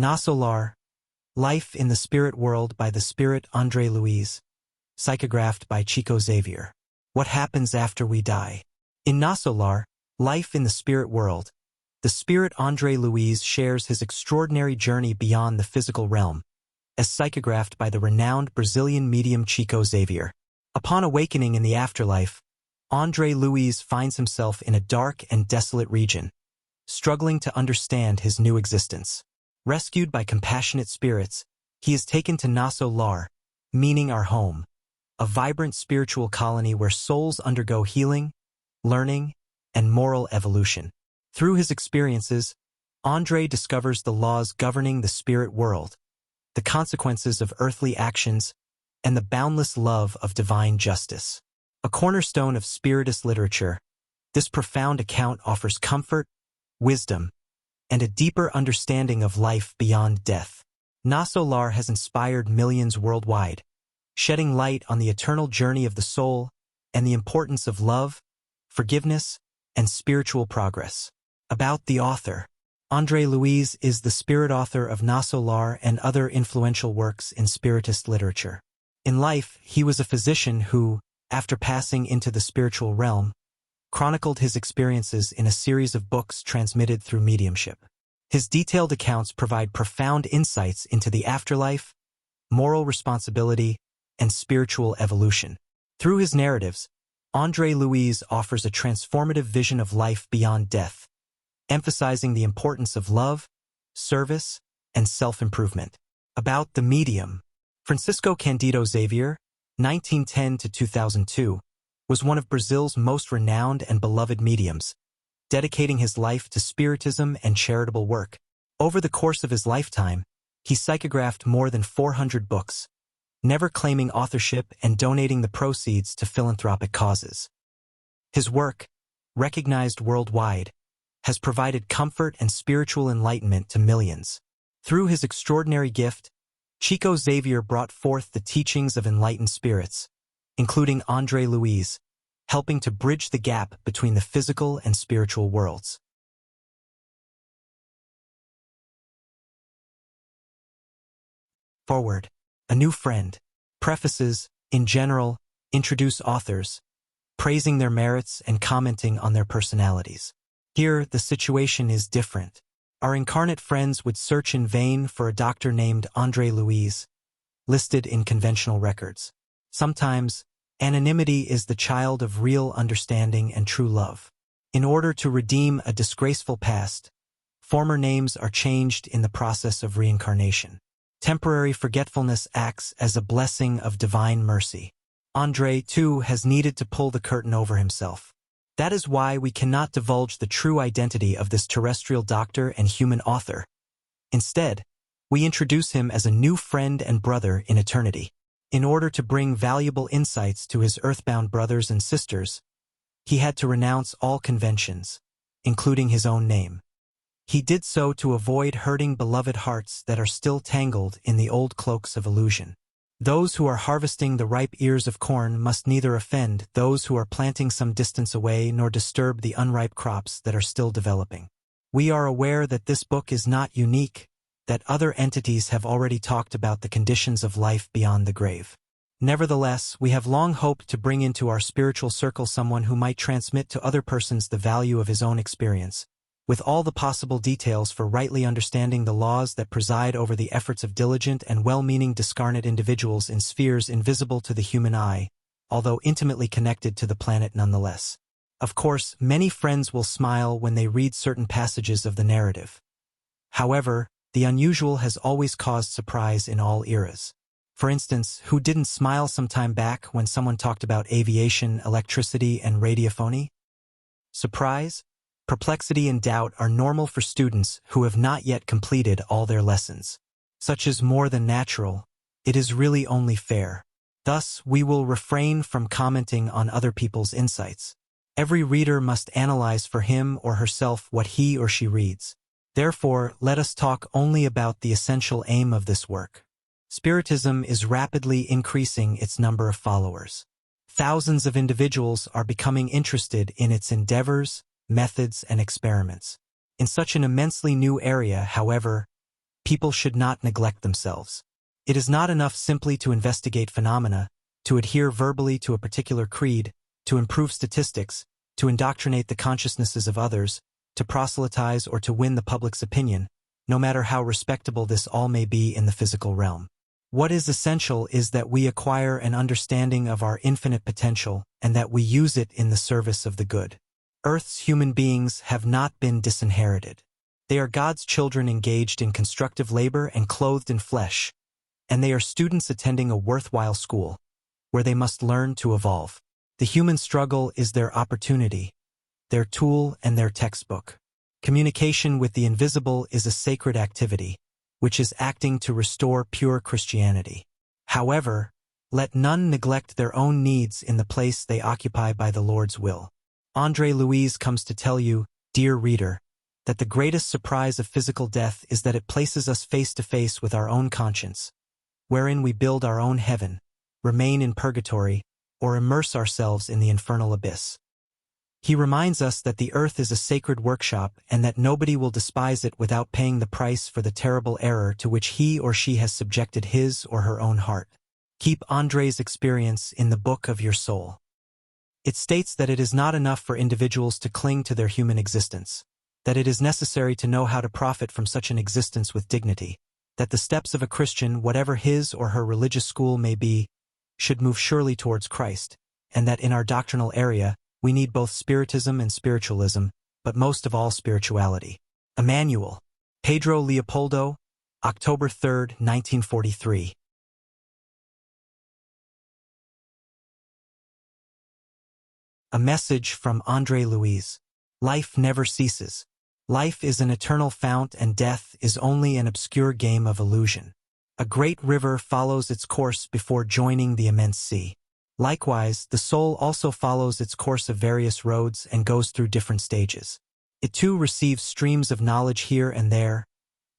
Nosso Lar, Life in the Spirit World by the Spirit André Luiz, psychographed by Chico Xavier. What happens after we die? In Nosso Lar, Life in the Spirit World, the Spirit André Luiz shares his extraordinary journey beyond the physical realm, as psychographed by the renowned Brazilian medium Chico Xavier. Upon awakening in the afterlife, André Luiz finds himself in a dark and desolate region, struggling to understand his new existence. Rescued by compassionate spirits, he is taken to Nosso Lar, meaning our home, a vibrant spiritual colony where souls undergo healing, learning, and moral evolution. Through his experiences, André discovers the laws governing the spirit world, the consequences of earthly actions, and the boundless love of divine justice. A cornerstone of Spiritist literature, this profound account offers comfort, wisdom, and a deeper understanding of life beyond death. Nosso Lar has inspired millions worldwide, shedding light on the eternal journey of the soul and the importance of love, forgiveness, and spiritual progress. About the author. André Luiz is the spirit author of Nosso Lar and other influential works in Spiritist literature. In life, he was a physician who, after passing into the spiritual realm, chronicled his experiences in a series of books transmitted through mediumship. His detailed accounts provide profound insights into the afterlife, moral responsibility, and spiritual evolution. Through his narratives, André Luiz offers a transformative vision of life beyond death, emphasizing the importance of love, service, and self-improvement. About the medium. Francisco Candido Xavier, 1910 to 2002, was one of Brazil's most renowned and beloved mediums, dedicating his life to Spiritism and charitable work. Over the course of his lifetime, he psychographed more than 400 books, never claiming authorship and donating the proceeds to philanthropic causes. His work, recognized worldwide, has provided comfort and spiritual enlightenment to millions. Through his extraordinary gift, Chico Xavier brought forth the teachings of enlightened spirits, including André Luiz, helping to bridge the gap between the physical and spiritual worlds. Forward. A new friend. Prefaces, in general, introduce authors, praising their merits and commenting on their personalities. Here, the situation is different. Our incarnate friends would search in vain for a doctor named André Luiz, listed in conventional records. Sometimes, anonymity is the child of real understanding and true love. In order to redeem a disgraceful past, former names are changed in the process of reincarnation. Temporary forgetfulness acts as a blessing of divine mercy. André, too, has needed to pull the curtain over himself. That is why we cannot divulge the true identity of this terrestrial doctor and human author. Instead, we introduce him as a new friend and brother in eternity. In order to bring valuable insights to his earthbound brothers and sisters, he had to renounce all conventions, including his own name. He did so to avoid hurting beloved hearts that are still tangled in the old cloaks of illusion. Those who are harvesting the ripe ears of corn must neither offend those who are planting some distance away nor disturb the unripe crops that are still developing. We are aware that this book is not unique, that other entities have already talked about the conditions of life beyond the grave. Nevertheless, we have long hoped to bring into our spiritual circle someone who might transmit to other persons the value of his own experience, with all the possible details for rightly understanding the laws that preside over the efforts of diligent and well-meaning discarnate individuals in spheres invisible to the human eye, although intimately connected to the planet nonetheless. Of course, many friends will smile when they read certain passages of the narrative. However, the unusual has always caused surprise in all eras. For instance, who didn't smile some time back when someone talked about aviation, electricity, and radiophony? Surprise? Perplexity and doubt are normal for students who have not yet completed all their lessons. Such is more than natural. It is really only fair. Thus, we will refrain from commenting on other people's insights. Every reader must analyze for him or herself what he or she reads. Therefore, let us talk only about the essential aim of this work. Spiritism is rapidly increasing its number of followers. Thousands of individuals are becoming interested in its endeavors, methods, and experiments. In such an immensely new area, however, people should not neglect themselves. It is not enough simply to investigate phenomena, to adhere verbally to a particular creed, to improve statistics, to indoctrinate the consciousnesses of others, to proselytize or to win the public's opinion, no matter how respectable this all may be in the physical realm. What is essential is that we acquire an understanding of our infinite potential and that we use it in the service of the good. Earth's human beings have not been disinherited. They are God's children engaged in constructive labor and clothed in flesh, and they are students attending a worthwhile school, where they must learn to evolve. The human struggle is their opportunity, their tool and their textbook. Communication with the invisible is a sacred activity, which is acting to restore pure Christianity. However, let none neglect their own needs in the place they occupy by the Lord's will. André Luiz comes to tell you, dear reader, that the greatest surprise of physical death is that it places us face to face with our own conscience, wherein we build our own heaven, remain in purgatory, or immerse ourselves in the infernal abyss. He reminds us that the earth is a sacred workshop and that nobody will despise it without paying the price for the terrible error to which he or she has subjected his or her own heart. Keep André's experience in the book of your soul. It states that it is not enough for individuals to cling to their human existence, that it is necessary to know how to profit from such an existence with dignity, that the steps of a Christian, whatever his or her religious school may be, should move surely towards Christ, and that in our doctrinal area, we need both Spiritism and spiritualism, but most of all spirituality. Emmanuel, Pedro Leopoldo, October 3, 1943. A message from André Luiz. Life never ceases. Life is an eternal fount and death is only an obscure game of illusion. A great river follows its course before joining the immense sea. Likewise, the soul also follows its course of various roads and goes through different stages. It too receives streams of knowledge here and there,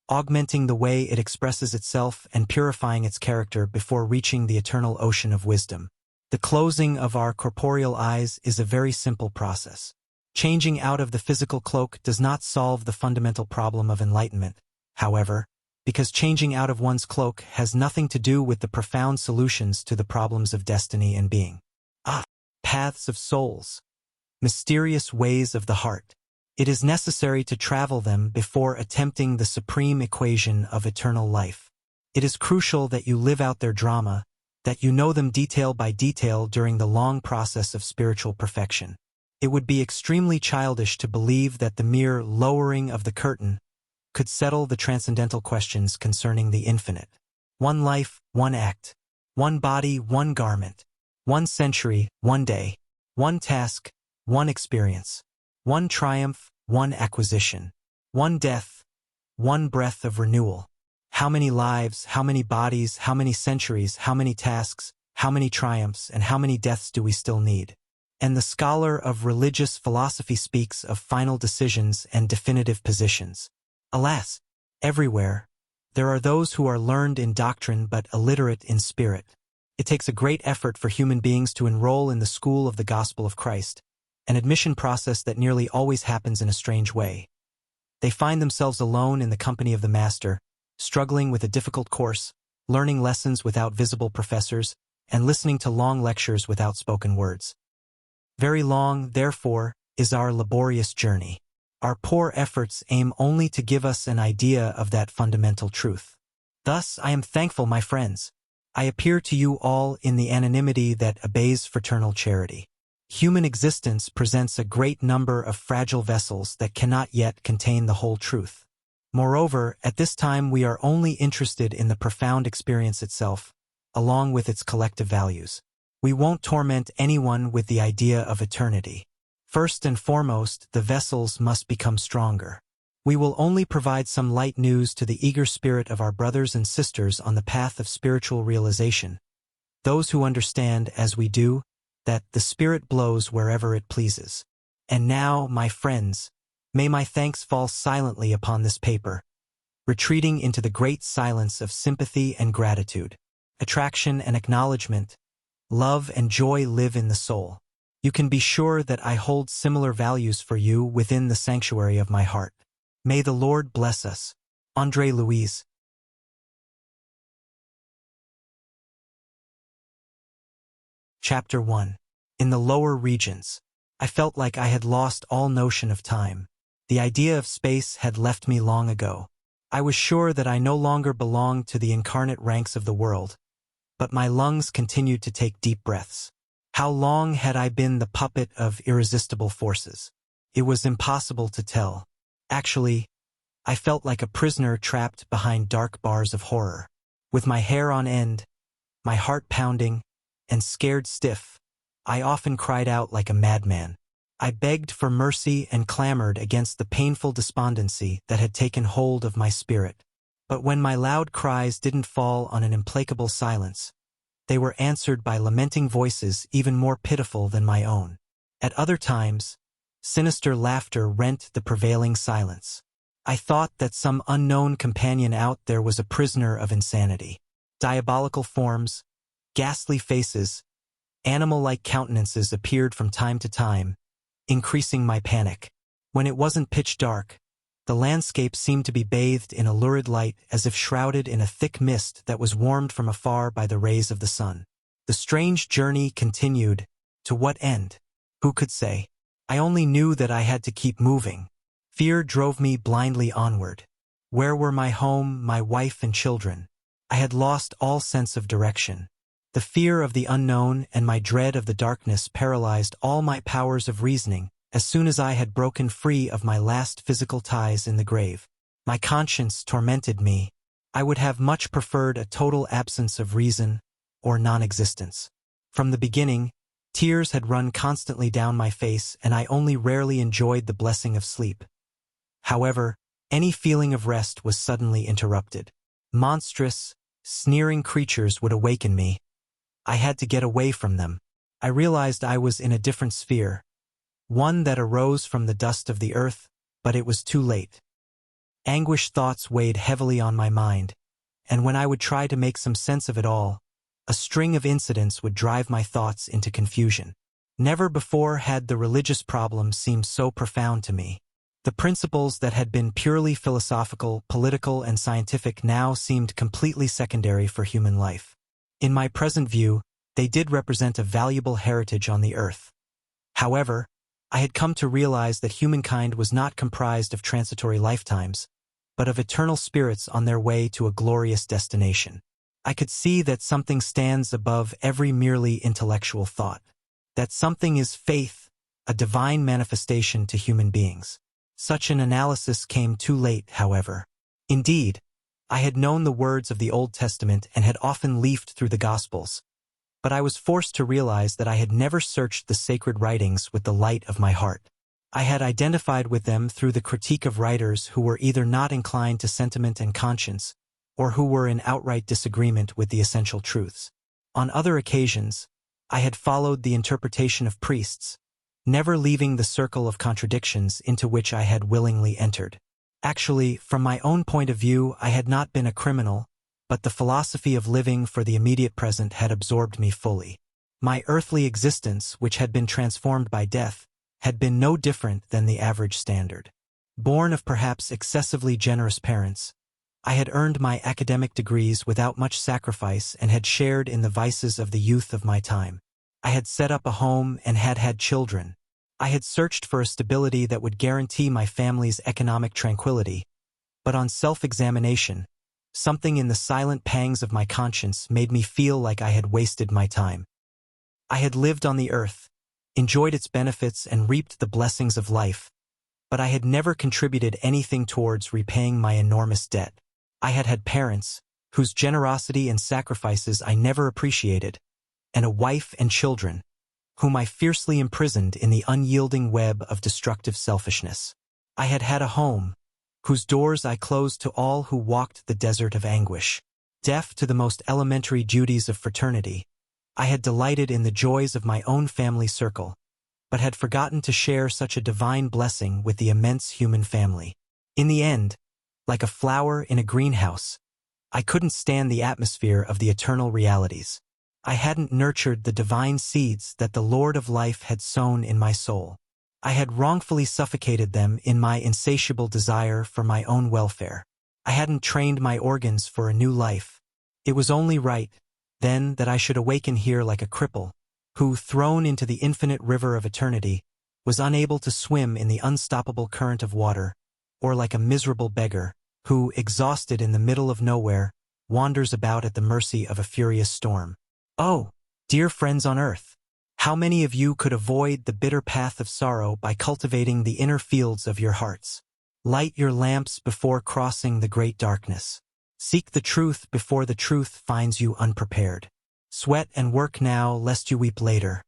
augmenting the way it expresses itself and purifying its character before reaching the eternal ocean of wisdom. The closing of our corporeal eyes is a very simple process. Changing out of the physical cloak does not solve the fundamental problem of enlightenment, however, because changing out of one's cloak has nothing to do with the profound solutions to the problems of destiny and being. Paths of souls. Mysterious ways of the heart. It is necessary to travel them before attempting the supreme equation of eternal life. It is crucial that you live out their drama, that you know them detail by detail during the long process of spiritual perfection. It would be extremely childish to believe that the mere lowering of the curtain could settle the transcendental questions concerning the infinite. One life, one act. One body, one garment. One century, one day. One task, one experience. One triumph, one acquisition. One death, one breath of renewal. How many lives, how many bodies, how many centuries, how many tasks, how many triumphs, and how many deaths do we still need? And the scholar of religious philosophy speaks of final decisions and definitive positions. Alas, everywhere, there are those who are learned in doctrine but illiterate in spirit. It takes a great effort for human beings to enroll in the school of the gospel of Christ, an admission process that nearly always happens in a strange way. They find themselves alone in the company of the Master, struggling with a difficult course, learning lessons without visible professors, and listening to long lectures without spoken words. Very long, therefore, is our laborious journey. Our poor efforts aim only to give us an idea of that fundamental truth. Thus, I am thankful, my friends. I appear to you all in the anonymity that obeys fraternal charity. Human existence presents a great number of fragile vessels that cannot yet contain the whole truth. Moreover, at this time we are only interested in the profound experience itself, along with its collective values. We won't torment anyone with the idea of eternity. First and foremost, the vessels must become stronger. We will only provide some light news to the eager spirit of our brothers and sisters on the path of spiritual realization, those who understand, as we do, that the Spirit blows wherever it pleases. And now, my friends, may my thanks fall silently upon this paper, retreating into the great silence of sympathy and gratitude. Attraction and acknowledgement, love and joy live in the soul. You can be sure that I hold similar values for you within the sanctuary of my heart. May the Lord bless us. André Luiz. Chapter 1. In the lower regions. I felt like I had lost all notion of time. The idea of space had left me long ago. I was sure that I no longer belonged to the incarnate ranks of the world, but my lungs continued to take deep breaths. How long had I been the puppet of irresistible forces? It was impossible to tell. Actually, I felt like a prisoner trapped behind dark bars of horror. With my hair on end, my heart pounding, and scared stiff, I often cried out like a madman. I begged for mercy and clamored against the painful despondency that had taken hold of my spirit. But when my loud cries didn't fall on an implacable silence, they were answered by lamenting voices even more pitiful than my own. At other times, sinister laughter rent the prevailing silence. I thought that some unknown companion out there was a prisoner of insanity. Diabolical forms, ghastly faces, animal-like countenances appeared from time to time, increasing my panic. When it wasn't pitch dark, the landscape seemed to be bathed in a lurid light as if shrouded in a thick mist that was warmed from afar by the rays of the sun. The strange journey continued. To what end? Who could say? I only knew that I had to keep moving. Fear drove me blindly onward. Where were my home, my wife and children? I had lost all sense of direction. The fear of the unknown and my dread of the darkness paralyzed all my powers of reasoning as soon as I had broken free of my last physical ties in the grave. My conscience tormented me. I would have much preferred a total absence of reason or non-existence. From the beginning, tears had run constantly down my face and I only rarely enjoyed the blessing of sleep. However, any feeling of rest was suddenly interrupted. Monstrous, sneering creatures would awaken me. I had to get away from them. I realized I was in a different sphere, one that arose from the dust of the earth, but it was too late. Anguished thoughts weighed heavily on my mind, and when I would try to make some sense of it all, a string of incidents would drive my thoughts into confusion. Never before had the religious problem seemed so profound to me. The principles that had been purely philosophical, political, and scientific now seemed completely secondary for human life. In my present view, they did represent a valuable heritage on the earth. However, I had come to realize that humankind was not comprised of transitory lifetimes, but of eternal spirits on their way to a glorious destination. I could see that something stands above every merely intellectual thought. That something is faith, a divine manifestation to human beings. Such an analysis came too late, however. Indeed, I had known the words of the Old Testament and had often leafed through the Gospels, but I was forced to realize that I had never searched the sacred writings with the light of my heart. I had identified with them through the critique of writers who were either not inclined to sentiment and conscience, or who were in outright disagreement with the essential truths. On other occasions, I had followed the interpretation of priests, never leaving the circle of contradictions into which I had willingly entered. Actually, from my own point of view, I had not been a criminal, but the philosophy of living for the immediate present had absorbed me fully. My earthly existence, which had been transformed by death, had been no different than the average standard. Born of perhaps excessively generous parents, I had earned my academic degrees without much sacrifice and had shared in the vices of the youth of my time. I had set up a home and had had children. I had searched for a stability that would guarantee my family's economic tranquility, but on self-examination, something in the silent pangs of my conscience made me feel like I had wasted my time. I had lived on the earth, enjoyed its benefits and reaped the blessings of life, but I had never contributed anything towards repaying my enormous debt. I had had parents, whose generosity and sacrifices I never appreciated, and a wife and children, whom I fiercely imprisoned in the unyielding web of destructive selfishness. I had had a home, whose doors I closed to all who walked the desert of anguish. Deaf to the most elementary duties of fraternity, I had delighted in the joys of my own family circle, but had forgotten to share such a divine blessing with the immense human family. In the end, like a flower in a greenhouse, I couldn't stand the atmosphere of the eternal realities. I hadn't nurtured the divine seeds that the Lord of Life had sown in my soul. I had wrongfully suffocated them in my insatiable desire for my own welfare. I hadn't trained my organs for a new life. It was only right, then, that I should awaken here like a cripple, who, thrown into the infinite river of eternity, was unable to swim in the unstoppable current of water, or like a miserable beggar, who, exhausted in the middle of nowhere, wanders about at the mercy of a furious storm. Oh, dear friends on earth, how many of you could avoid the bitter path of sorrow by cultivating the inner fields of your hearts? Light your lamps before crossing the great darkness. Seek the truth before the truth finds you unprepared. Sweat and work now, lest you weep later.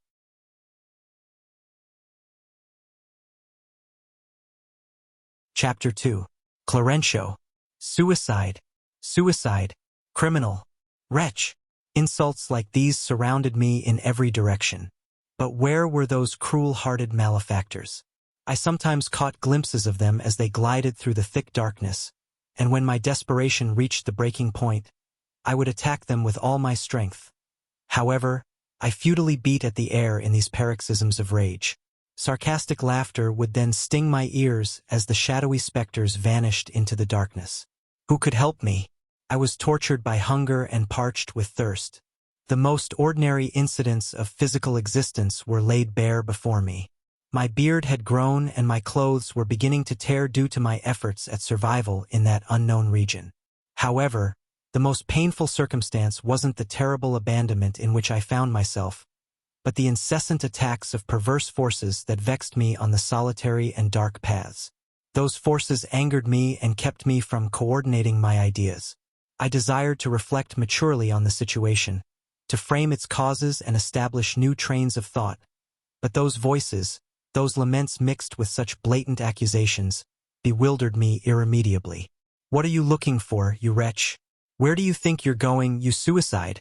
Chapter 2. Clarencio. Suicide. Suicide. Criminal. Wretch. Insults like these surrounded me in every direction. But where were those cruel-hearted malefactors? I sometimes caught glimpses of them as they glided through the thick darkness, and when my desperation reached the breaking point, I would attack them with all my strength. However, I futilely beat at the air in these paroxysms of rage. Sarcastic laughter would then sting my ears as the shadowy specters vanished into the darkness. Who could help me? I was tortured by hunger and parched with thirst. The most ordinary incidents of physical existence were laid bare before me. My beard had grown and my clothes were beginning to tear due to my efforts at survival in that unknown region. However, the most painful circumstance wasn't the terrible abandonment in which I found myself, but the incessant attacks of perverse forces that vexed me on the solitary and dark paths. Those forces angered me and kept me from coordinating my ideas. I desired to reflect maturely on the situation, to frame its causes and establish new trains of thought, but those voices, those laments mixed with such blatant accusations, bewildered me irremediably. What are you looking for, you wretch? Where do you think you're going, you suicide?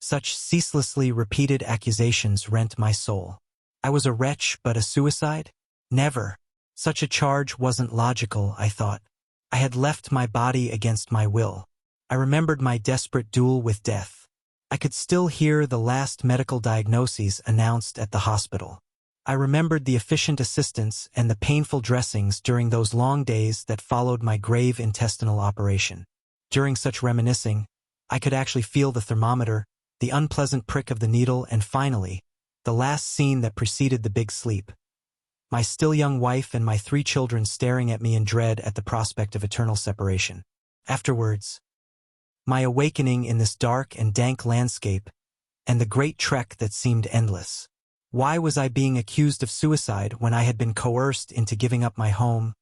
Such ceaselessly repeated accusations rent my soul. I was a wretch, but a suicide? Never. Such a charge wasn't logical, I thought. I had left my body against my will. I remembered my desperate duel with death. I could still hear the last medical diagnoses announced at the hospital. I remembered the efficient assistance and the painful dressings during those long days that followed my grave intestinal operation. During such reminiscing, I could actually feel the thermometer, the unpleasant prick of the needle, and finally, the last scene that preceded the big sleep. My still young wife and my 3 children staring at me in dread at the prospect of eternal separation. Afterwards, my awakening in this dark and dank landscape, and the great trek that seemed endless. Why was I being accused of suicide when I had been coerced into giving up my home,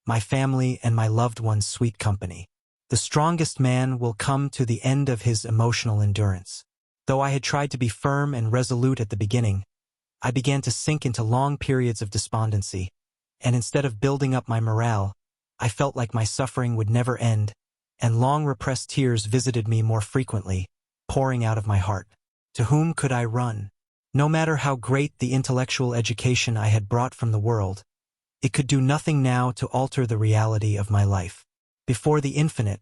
my family, and my loved ones' sweet company? The strongest man will come to the end of his emotional endurance. Though I had tried to be firm and resolute at the beginning, I began to sink into long periods of despondency, and instead of building up my morale, I felt like my suffering would never end, and long-repressed tears visited me more frequently, pouring out of my heart. To whom could I run? No matter how great the intellectual education I had brought from the world, it could do nothing now to alter the reality of my life. Before the infinite,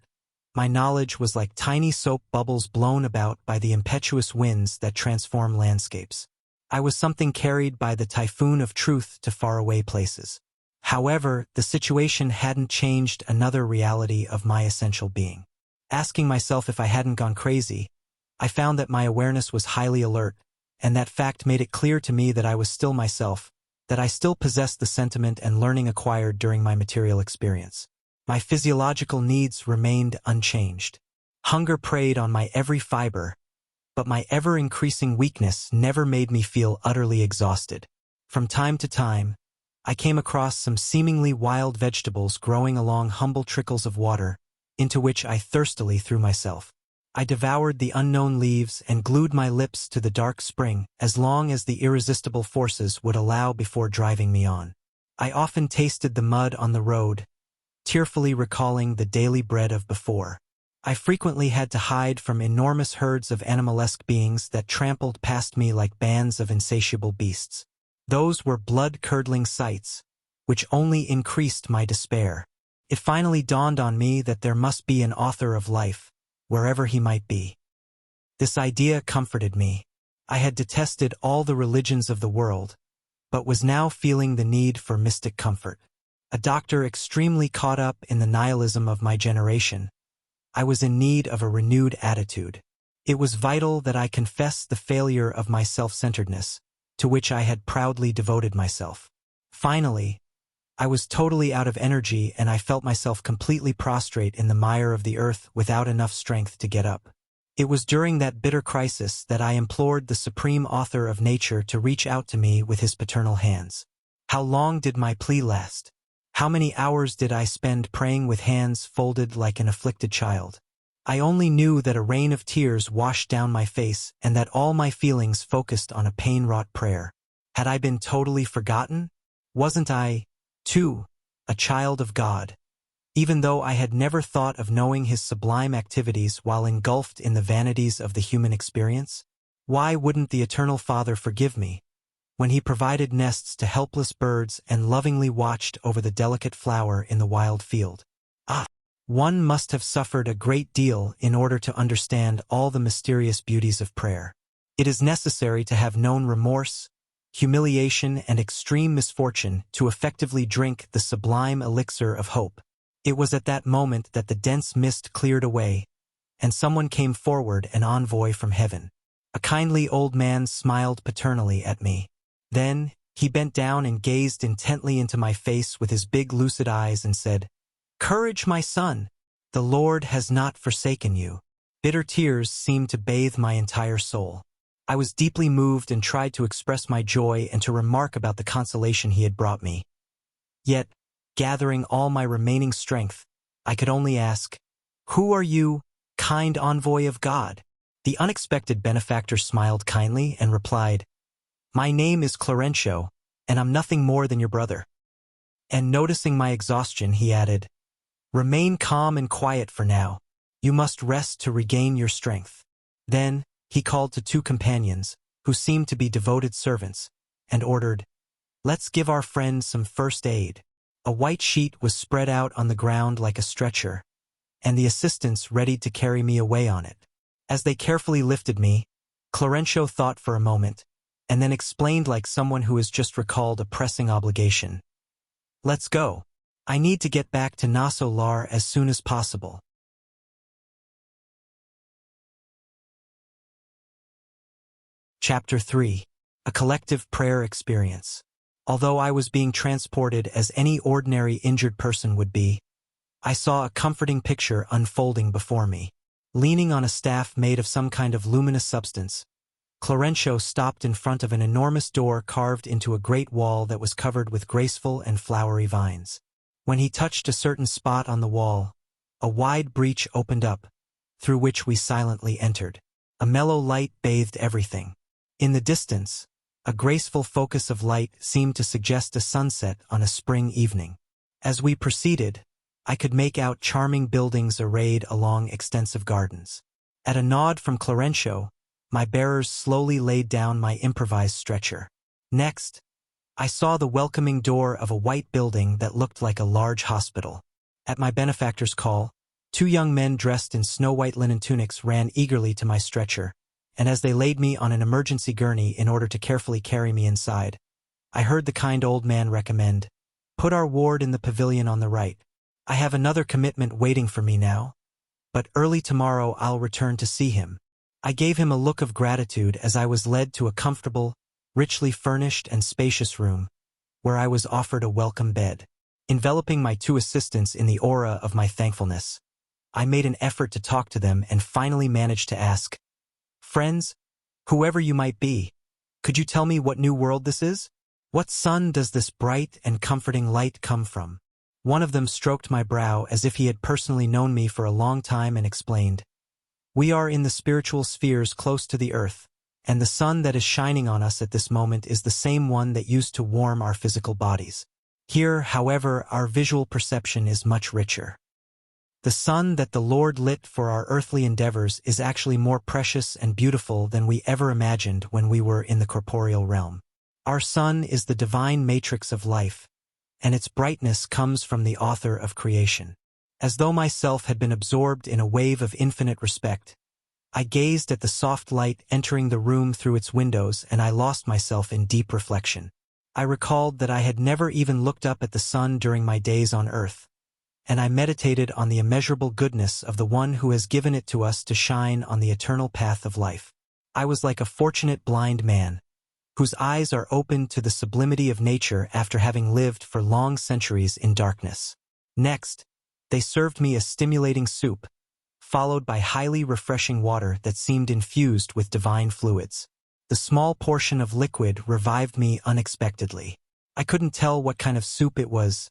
my knowledge was like tiny soap bubbles blown about by the impetuous winds that transform landscapes. I was something carried by the typhoon of truth to faraway places. However, the situation hadn't changed another reality of my essential being. Asking myself if I hadn't gone crazy, I found that my awareness was highly alert, and that fact made it clear to me that I was still myself, that I still possessed the sentiment and learning acquired during my material experience. My physiological needs remained unchanged. Hunger preyed on my every fiber, but my ever-increasing weakness never made me feel utterly exhausted. From time to time, I came across some seemingly wild vegetables growing along humble trickles of water, into which I thirstily threw myself. I devoured the unknown leaves and glued my lips to the dark spring as long as the irresistible forces would allow before driving me on. I often tasted the mud on the road, tearfully recalling the daily bread of before. I frequently had to hide from enormous herds of animalesque beings that trampled past me like bands of insatiable beasts. Those were blood-curdling sights, which only increased my despair. It finally dawned on me that there must be an author of life, wherever he might be. This idea comforted me. I had detested all the religions of the world, but was now feeling the need for mystic comfort. A doctor extremely caught up in the nihilism of my generation, I was in need of a renewed attitude. It was vital that I confess the failure of my self-centeredness, to which I had proudly devoted myself. Finally, I was totally out of energy and I felt myself completely prostrate in the mire of the earth without enough strength to get up. It was during that bitter crisis that I implored the supreme author of nature to reach out to me with his paternal hands. How long did my plea last? How many hours did I spend praying with hands folded like an afflicted child? I only knew that a rain of tears washed down my face and that all my feelings focused on a pain-wrought prayer. Had I been totally forgotten? Wasn't I, too, a child of God? Even though I had never thought of knowing his sublime activities while engulfed in the vanities of the human experience? Why wouldn't the Eternal Father forgive me, when he provided nests to helpless birds and lovingly watched over the delicate flower in the wild field? One must have suffered a great deal in order to understand all the mysterious beauties of prayer. It is necessary to have known remorse, humiliation, and extreme misfortune to effectively drink the sublime elixir of hope. It was at that moment that the dense mist cleared away, and someone came forward, an envoy from heaven. A kindly old man smiled paternally at me. Then, he bent down and gazed intently into my face with his big lucid eyes and said, "Courage, my son! The Lord has not forsaken you." Bitter tears seemed to bathe my entire soul. I was deeply moved and tried to express my joy and to remark about the consolation he had brought me. Yet, gathering all my remaining strength, I could only ask, "Who are you, kind envoy of God?" The unexpected benefactor smiled kindly and replied, "My name is Clarencio, and I'm nothing more than your brother." And noticing my exhaustion, he added, "Remain calm and quiet for now. You must rest to regain your strength." Then, he called to two companions, who seemed to be devoted servants, and ordered, "Let's give our friend some first aid." A white sheet was spread out on the ground like a stretcher, and the assistants readied to carry me away on it. As they carefully lifted me, Clarencio thought for a moment, and then explained like someone who has just recalled a pressing obligation. "Let's go. I need to get back to Nosso Lar as soon as possible." Chapter 3. A Collective Prayer Experience. Although I was being transported as any ordinary injured person would be, I saw a comforting picture unfolding before me. Leaning on a staff made of some kind of luminous substance, Clarencio stopped in front of an enormous door carved into a great wall that was covered with graceful and flowery vines. When he touched a certain spot on the wall, a wide breach opened up, through which we silently entered. A mellow light bathed everything. In the distance, a graceful focus of light seemed to suggest a sunset on a spring evening. As we proceeded, I could make out charming buildings arrayed along extensive gardens. At a nod from Clarencio, my bearers slowly laid down my improvised stretcher. Next, I saw the welcoming door of a white building that looked like a large hospital. At my benefactor's call, two young men dressed in snow-white linen tunics ran eagerly to my stretcher, and as they laid me on an emergency gurney in order to carefully carry me inside, I heard the kind old man recommend, "Put our ward in the pavilion on the right. I have another commitment waiting for me now, but early tomorrow I'll return to see him." I gave him a look of gratitude as I was led to a comfortable, richly furnished and spacious room, where I was offered a welcome bed. Enveloping my two assistants in the aura of my thankfulness, I made an effort to talk to them and finally managed to ask, "Friends, whoever you might be, could you tell me what new world this is? What sun does this bright and comforting light come from?" One of them stroked my brow as if he had personally known me for a long time and explained, "We are in the spiritual spheres close to the earth, and the sun that is shining on us at this moment is the same one that used to warm our physical bodies. Here, however, our visual perception is much richer. The sun that the Lord lit for our earthly endeavors is actually more precious and beautiful than we ever imagined when we were in the corporeal realm. Our sun is the divine matrix of life, and its brightness comes from the author of creation." As though myself had been absorbed in a wave of infinite respect, I gazed at the soft light entering the room through its windows, and I lost myself in deep reflection. I recalled that I had never even looked up at the sun during my days on earth, and I meditated on the immeasurable goodness of the one who has given it to us to shine on the eternal path of life. I was like a fortunate blind man, whose eyes are opened to the sublimity of nature after having lived for long centuries in darkness. Next, they served me a stimulating soup, followed by highly refreshing water that seemed infused with divine fluids. The small portion of liquid revived me unexpectedly. I couldn't tell what kind of soup it was,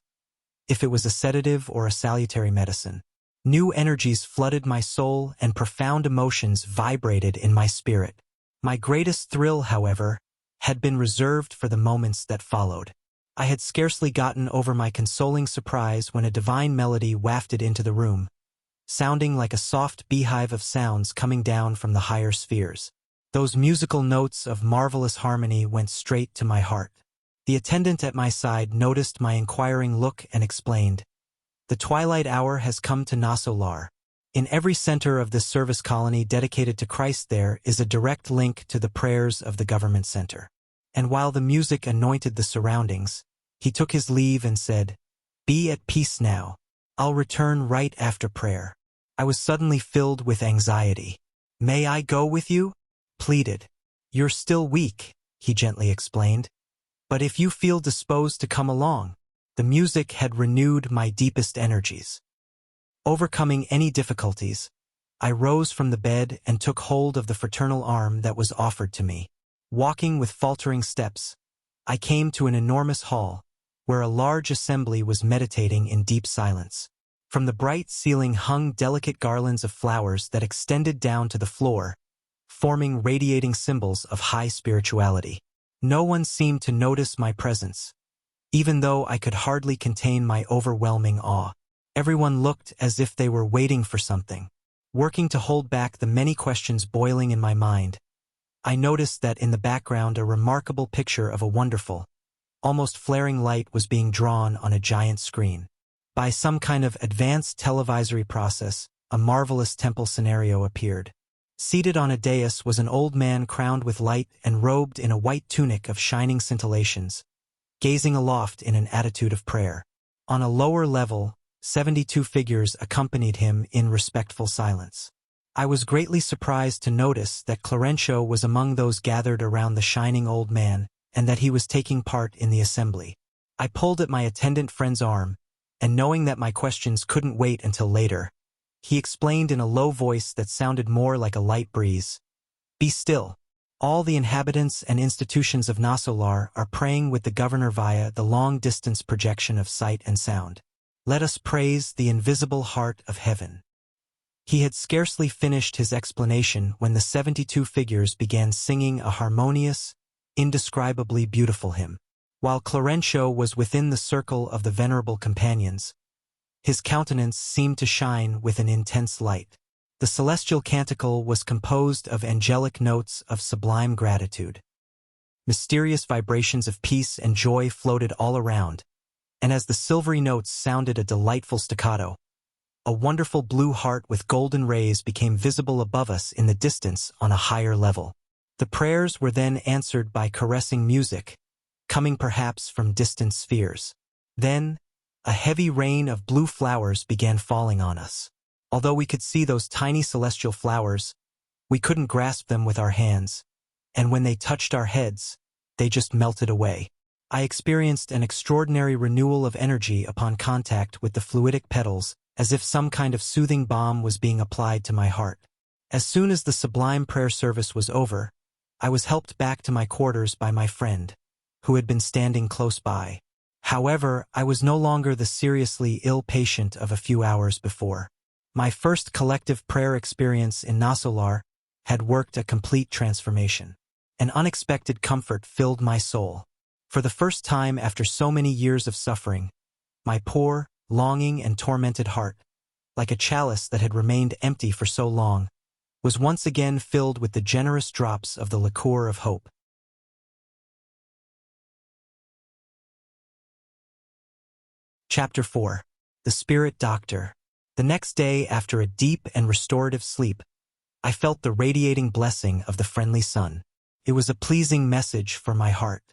if it was a sedative or a salutary medicine. New energies flooded my soul and profound emotions vibrated in my spirit. My greatest thrill, however, had been reserved for the moments that followed. I had scarcely gotten over my consoling surprise when a divine melody wafted into the room, sounding like a soft beehive of sounds coming down from the higher spheres. Those musical notes of marvelous harmony went straight to my heart. The attendant at my side noticed my inquiring look and explained, "The twilight hour has come to Nosso Lar. In every center of this service colony dedicated to Christ there is a direct link to the prayers of the government center." And while the music anointed the surroundings, he took his leave and said, "Be at peace now. I'll return right after prayer." I was suddenly filled with anxiety. "May I go with you?" pleaded. "You're still weak," he gently explained. "But if you feel disposed to come along." The music had renewed my deepest energies. Overcoming any difficulties, I rose from the bed and took hold of the fraternal arm that was offered to me. Walking with faltering steps, I came to an enormous hall, where a large assembly was meditating in deep silence. From the bright ceiling hung delicate garlands of flowers that extended down to the floor, forming radiating symbols of high spirituality. No one seemed to notice my presence, even though I could hardly contain my overwhelming awe. Everyone looked as if they were waiting for something. Working to hold back the many questions boiling in my mind, I noticed that in the background a remarkable picture of a wonderful, almost flaring light was being drawn on a giant screen. By some kind of advanced televisory process, a marvelous temple scenario appeared. Seated on a dais was an old man crowned with light and robed in a white tunic of shining scintillations, gazing aloft in an attitude of prayer. On a lower level, 72 figures accompanied him in respectful silence. I was greatly surprised to notice that Clarencio was among those gathered around the shining old man, and that he was taking part in the assembly. I pulled at my attendant friend's arm, and knowing that my questions couldn't wait until later, he explained in a low voice that sounded more like a light breeze, "Be still. All the inhabitants and institutions of Nosso Lar are praying with the governor via the long-distance projection of sight and sound. Let us praise the invisible heart of heaven." He had scarcely finished his explanation when the 72 figures began singing a harmonious, indescribably beautiful hymn. While Clarencio was within the circle of the venerable companions, his countenance seemed to shine with an intense light. The celestial canticle was composed of angelic notes of sublime gratitude. Mysterious vibrations of peace and joy floated all around, and as the silvery notes sounded a delightful staccato, a wonderful blue heart with golden rays became visible above us in the distance on a higher level. The prayers were then answered by caressing music, coming perhaps from distant spheres. Then, a heavy rain of blue flowers began falling on us. Although we could see those tiny celestial flowers, we couldn't grasp them with our hands, and when they touched our heads, they just melted away. I experienced an extraordinary renewal of energy upon contact with the fluidic petals, as if some kind of soothing balm was being applied to my heart. As soon as the sublime prayer service was over, I was helped back to my quarters by my friend, who had been standing close by. However, I was no longer the seriously ill patient of a few hours before. My first collective prayer experience in Nosso Lar had worked a complete transformation. An unexpected comfort filled my soul. For the first time after so many years of suffering, my poor, longing and tormented heart, like a chalice that had remained empty for so long, was once again filled with the generous drops of the liqueur of hope. Chapter 4. The Spirit Doctor. The next day, after a deep and restorative sleep, I felt the radiating blessing of the friendly sun. It was a pleasing message for my heart.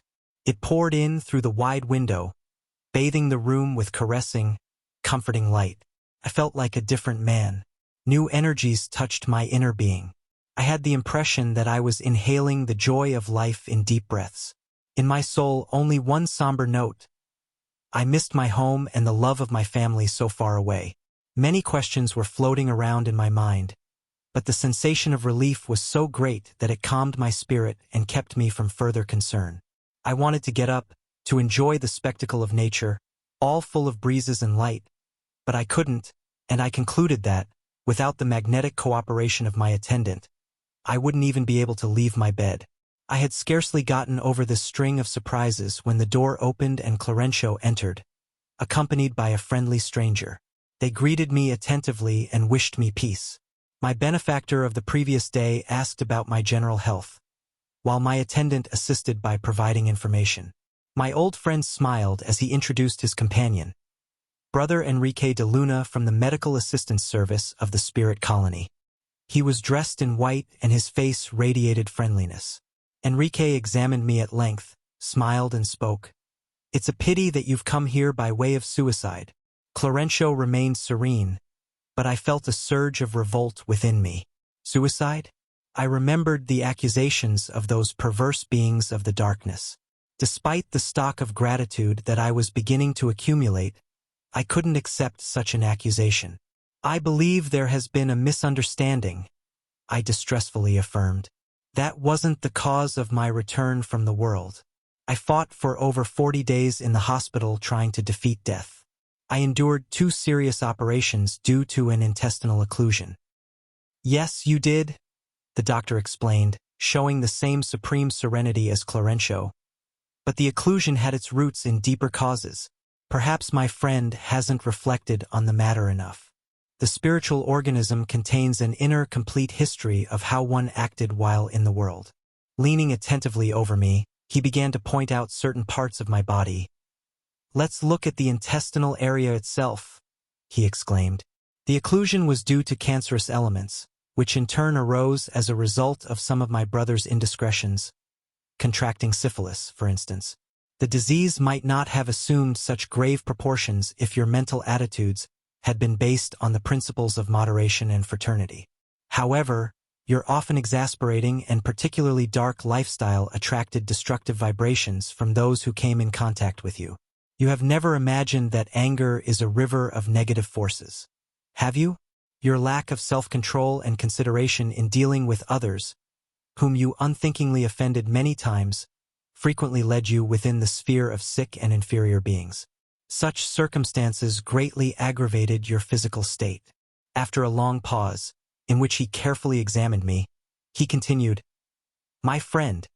It poured in through the wide window, bathing the room with caressing, comforting light. I felt like a different man. New energies touched my inner being. I had the impression that I was inhaling the joy of life in deep breaths. In my soul, only one somber note. I missed my home and the love of my family so far away. Many questions were floating around in my mind, but the sensation of relief was so great that it calmed my spirit and kept me from further concern. I wanted to get up, to enjoy the spectacle of nature, all full of breezes and light, but I couldn't, and I concluded that, without the magnetic cooperation of my attendant, I wouldn't even be able to leave my bed. I had scarcely gotten over this string of surprises when the door opened and Clarencio entered, accompanied by a friendly stranger. They greeted me attentively and wished me peace. My benefactor of the previous day asked about my general health, while my attendant assisted by providing information. My old friend smiled as he introduced his companion, Brother Enrique de Luna from the Medical Assistance Service of the Spirit Colony. He was dressed in white and his face radiated friendliness. Enrique examined me at length, smiled and spoke. "It's a pity that you've come here by way of suicide." Clarencio remained serene, but I felt a surge of revolt within me. Suicide? I remembered the accusations of those perverse beings of the darkness. Despite the stock of gratitude that I was beginning to accumulate, I couldn't accept such an accusation. "I believe there has been a misunderstanding," I distressfully affirmed. "That wasn't the cause of my return from the world. I fought for over 40 days in the hospital trying to defeat death. I endured 2 serious operations due to an intestinal occlusion." "Yes, you did," the doctor explained, showing the same supreme serenity as Clarencio. "But the occlusion had its roots in deeper causes. Perhaps my friend hasn't reflected on the matter enough. The spiritual organism contains an inner complete history of how one acted while in the world." Leaning attentively over me, he began to point out certain parts of my body. "Let's look at the intestinal area itself," he exclaimed. "The occlusion was due to cancerous elements, which in turn arose as a result of some of my brother's indiscretions, contracting syphilis, for instance. The disease might not have assumed such grave proportions if your mental attitudes had been based on the principles of moderation and fraternity. However, your often exasperating and particularly dark lifestyle attracted destructive vibrations from those who came in contact with you. You have never imagined that anger is a river of negative forces. Have you? Your lack of self-control and consideration in dealing with others, whom you unthinkingly offended many times, frequently led you within the sphere of sick and inferior beings. Such circumstances greatly aggravated your physical state." After a long pause, in which he carefully examined me, he continued, "My friend,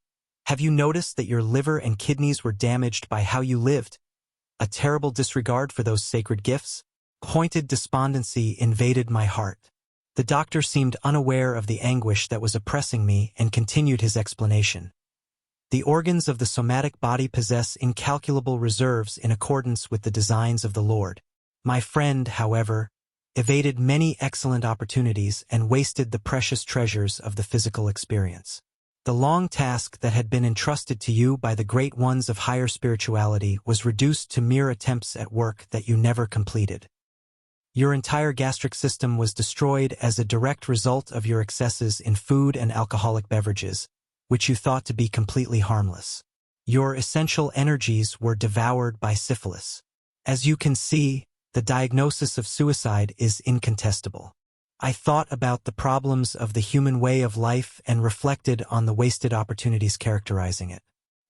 have you noticed that your liver and kidneys were damaged by how you lived? A terrible disregard for those sacred gifts?" Pointed despondency invaded my heart. The doctor seemed unaware of the anguish that was oppressing me and continued his explanation. "The organs of the somatic body possess incalculable reserves in accordance with the designs of the Lord. My friend, however, evaded many excellent opportunities and wasted the precious treasures of the physical experience. The long task that had been entrusted to you by the great ones of higher spirituality was reduced to mere attempts at work that you never completed. Your entire gastric system was destroyed as a direct result of your excesses in food and alcoholic beverages, which you thought to be completely harmless. Your essential energies were devoured by syphilis. As you can see, the diagnosis of suicide is incontestable. I thought about the problems of the human way of life and reflected on the wasted opportunities characterizing it.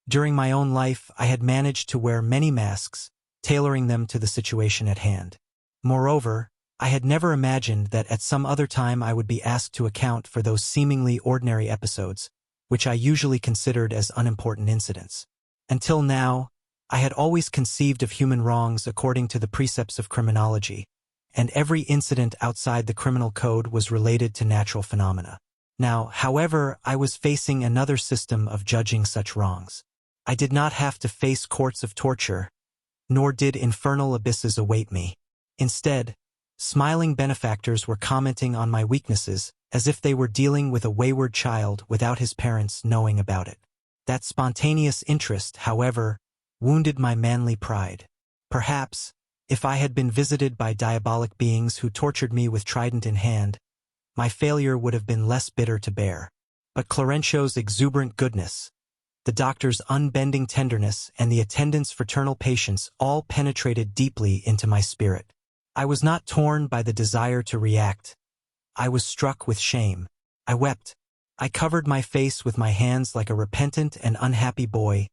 During my own life, I had managed to wear many masks, tailoring them to the situation at hand. Moreover, I had never imagined that at some other time I would be asked to account for those seemingly ordinary episodes, which I usually considered as unimportant incidents. Until now, I had always conceived of human wrongs according to the precepts of criminology, and every incident outside the criminal code was related to natural phenomena. Now, however, I was facing another system of judging such wrongs. I did not have to face courts of torture, nor did infernal abysses await me. Instead, smiling benefactors were commenting on my weaknesses as if they were dealing with a wayward child without his parents knowing about it. That spontaneous interest, however, wounded my manly pride. Perhaps, If I had been visited by diabolic beings who tortured me with trident in hand, my failure would have been less bitter to bear. But Clarenceau's exuberant goodness, the doctor's unbending tenderness, and the attendant's fraternal patience all penetrated deeply into my spirit. I was not torn by the desire to react. I was struck with shame. I wept. I covered my face with my hands like a repentant and unhappy boy,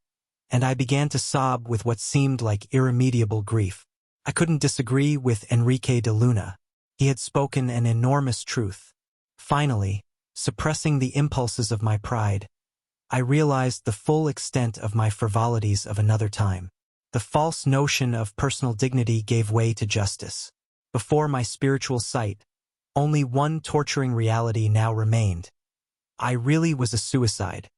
and I began to sob with what seemed like irremediable grief. I couldn't disagree with Enrique de Luna. He had spoken an enormous truth. Finally, suppressing the impulses of my pride, I realized the full extent of my frivolities of another time. The false notion of personal dignity gave way to justice. Before my spiritual sight, only one torturing reality now remained. I really was a suicide.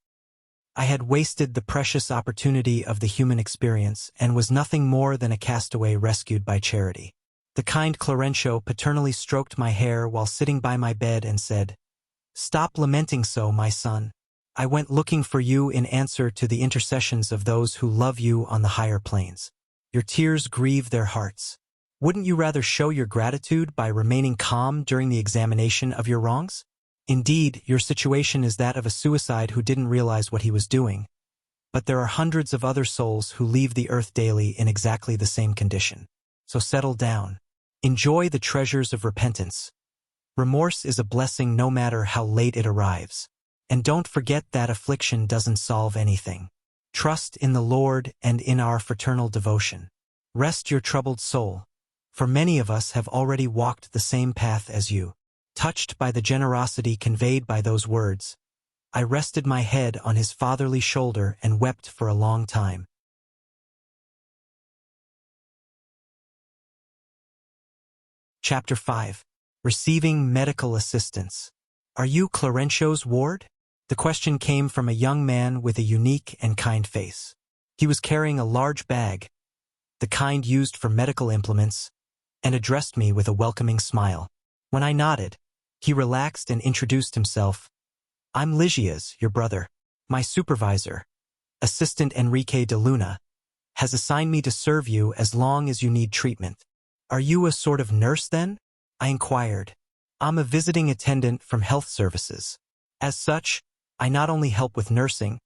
I had wasted the precious opportunity of the human experience and was nothing more than a castaway rescued by charity. The kind Clarenceau paternally stroked my hair while sitting by my bed and said, "Stop lamenting so, my son. I went looking for you in answer to the intercessions of those who love you on the higher planes. Your tears grieve their hearts. Wouldn't you rather show your gratitude by remaining calm during the examination of your wrongs? Indeed, your situation is that of a suicide who didn't realize what he was doing. But there are hundreds of other souls who leave the earth daily in exactly the same condition. So settle down. Enjoy the treasures of repentance. Remorse is a blessing no matter how late it arrives. And don't forget that affliction doesn't solve anything. Trust in the Lord and in our fraternal devotion. Rest your troubled soul, for many of us have already walked the same path as you." Touched by the generosity conveyed by those words, I rested my head on his fatherly shoulder and wept for a long time. Chapter 5. Receiving Medical Assistance. "Are you Clarenceau's ward?" The question came from a young man with a unique and kind face. He was carrying a large bag, the kind used for medical implements, and addressed me with a welcoming smile. When I nodded, he relaxed and introduced himself. "I'm Ligia's, your brother. My supervisor, Assistant Enrique de Luna, has assigned me to serve you as long as you need treatment." "Are you a sort of nurse then?" I inquired. "I'm a visiting attendant from health services. As such, I not only help with nursing,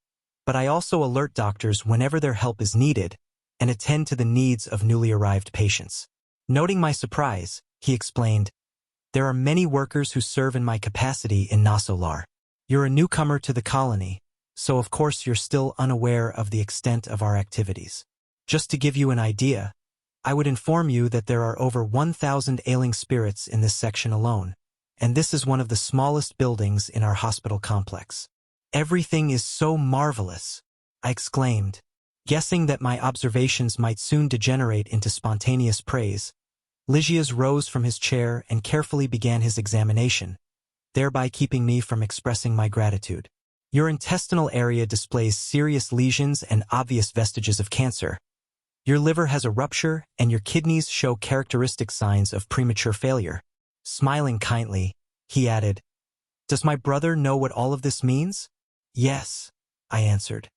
but I also alert doctors whenever their help is needed and attend to the needs of newly arrived patients." Noting my surprise, he explained, "There are many workers who serve in my capacity in Nosso Lar. You're a newcomer to the colony, so of course you're still unaware of the extent of our activities. Just to give you an idea, I would inform you that there are over 1,000 ailing spirits in this section alone, and this is one of the smallest buildings in our hospital complex." "Everything is so marvelous," I exclaimed. Guessing that my observations might soon degenerate into spontaneous praise, Ligias rose from his chair and carefully began his examination, thereby keeping me from expressing my gratitude. "Your intestinal area displays serious lesions and obvious vestiges of cancer. Your liver has a rupture, and your kidneys show characteristic signs of premature failure." Smiling kindly, he added, "Does my brother know what all of this means?" "Yes," I answered.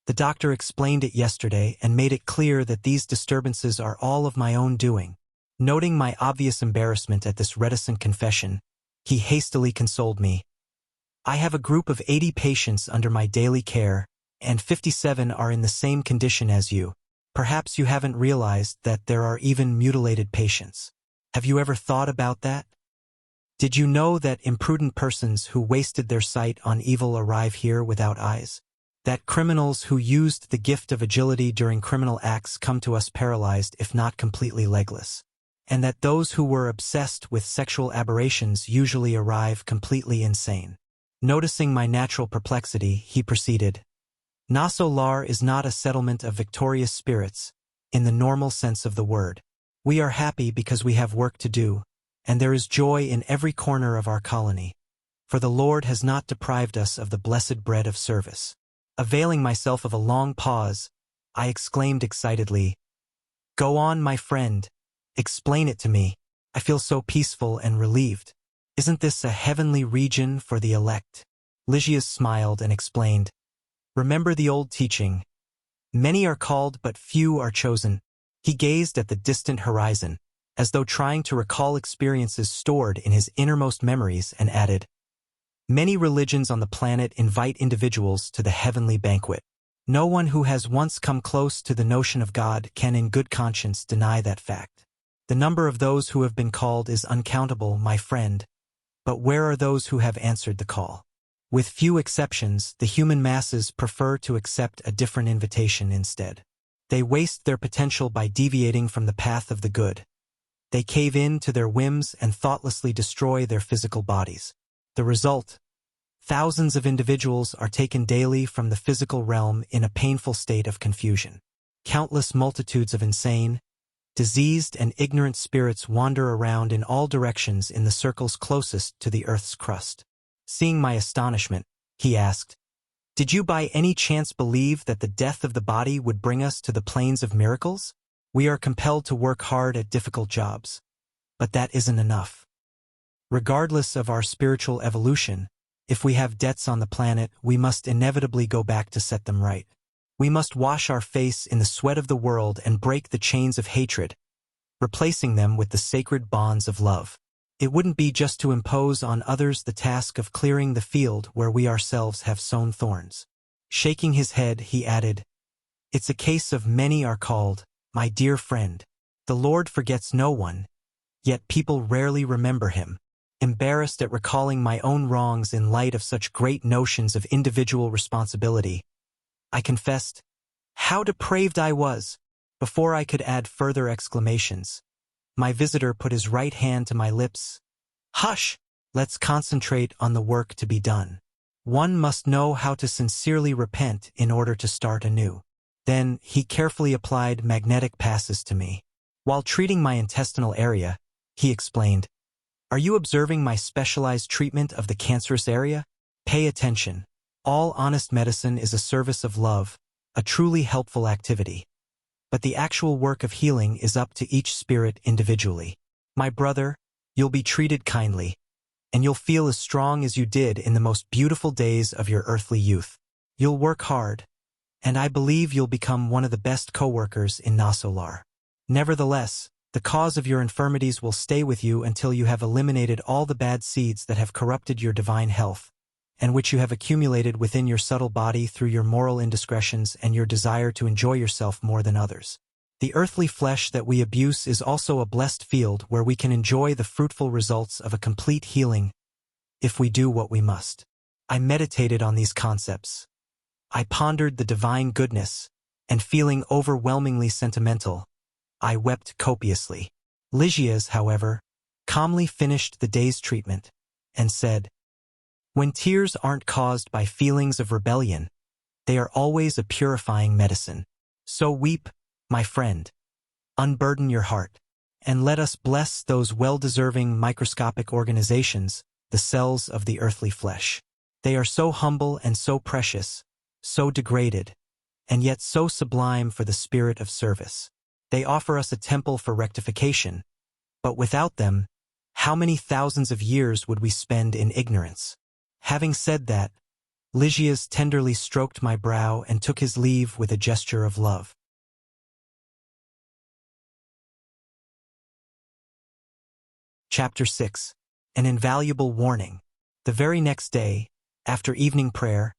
"The doctor explained it yesterday and made it clear that these disturbances are all of my own doing." Noting my obvious embarrassment at this reticent confession, he hastily consoled me. "I have a group of 80 patients under my daily care, and 57 are in the same condition as you. Perhaps you haven't realized that there are even mutilated patients. Have you ever thought about that? Did you know that imprudent persons who wasted their sight on evil arrive here without eyes? That criminals who used the gift of agility during criminal acts come to us paralyzed if not completely legless? And that those who were obsessed with sexual aberrations usually arrive completely insane?" Noticing my natural perplexity, he proceeded, "Nosso Lar is not a settlement of victorious spirits, in the normal sense of the word. We are happy because we have work to do, and there is joy in every corner of our colony, for the Lord has not deprived us of the blessed bread of service." Availing myself of a long pause, I exclaimed excitedly, "Go on, my friend. Explain it to me. I feel so peaceful and relieved. Isn't this a heavenly region for the elect?" Ligias smiled and explained, "Remember the old teaching. Many are called, but few are chosen. He gazed at the distant horizon, as though trying to recall experiences stored in his innermost memories, and added, "Many religions on the planet invite individuals to the heavenly banquet. No one who has once come close to the notion of God can in good conscience deny that fact. The number of those who have been called is uncountable, my friend, but where are those who have answered the call? With few exceptions, the human masses prefer to accept a different invitation instead. They waste their potential by deviating from the path of the good. They cave in to their whims and thoughtlessly destroy their physical bodies. The result: thousands of individuals are taken daily from the physical realm in a painful state of confusion. Countless multitudes of insane, diseased and ignorant spirits wander around in all directions in the circles closest to the earth's crust." Seeing my astonishment, he asked, "Did you by any chance believe that the death of the body would bring us to the plains of miracles? We are compelled to work hard at difficult jobs, but that isn't enough. Regardless of our spiritual evolution, if we have debts on the planet, we must inevitably go back to set them right. We must wash our face in the sweat of the world and break the chains of hatred, replacing them with the sacred bonds of love. It wouldn't be just to impose on others the task of clearing the field where we ourselves have sown thorns." Shaking his head, he added, "It's a case of many are called, my dear friend. The Lord forgets no one, yet people rarely remember him." Embarrassed at recalling my own wrongs in light of such great notions of individual responsibility, I confessed, "How depraved I was!" Before I could add further exclamations, my visitor put his right hand to my lips. "Hush! Let's concentrate on the work to be done. One must know how to sincerely repent in order to start anew." Then he carefully applied magnetic passes to me. While treating my intestinal area, he explained, "Are you observing my specialized treatment of the cancerous area? Pay attention. All honest medicine is a service of love, a truly helpful activity. But the actual work of healing is up to each spirit individually. My brother, you'll be treated kindly, and you'll feel as strong as you did in the most beautiful days of your earthly youth. You'll work hard, and I believe you'll become one of the best co-workers in Nosso Lar. Nevertheless, the cause of your infirmities will stay with you until you have eliminated all the bad seeds that have corrupted your divine health, and which you have accumulated within your subtle body through your moral indiscretions and your desire to enjoy yourself more than others. The earthly flesh that we abuse is also a blessed field where we can enjoy the fruitful results of a complete healing if we do what we must." I meditated on these concepts. I pondered the divine goodness, and feeling overwhelmingly sentimental, I wept copiously. Lygias, however, calmly finished the day's treatment and said, "When tears aren't caused by feelings of rebellion, they are always a purifying medicine. So weep, my friend. Unburden your heart, and let us bless those well-deserving microscopic organizations, the cells of the earthly flesh. They are so humble and so precious, so degraded, and yet so sublime for the spirit of service. They offer us a temple for rectification, but without them, how many thousands of years would we spend in ignorance?" Having said that, Lygias tenderly stroked my brow and took his leave with a gesture of love. Chapter 6. An Invaluable Warning. The very next day, after evening prayer,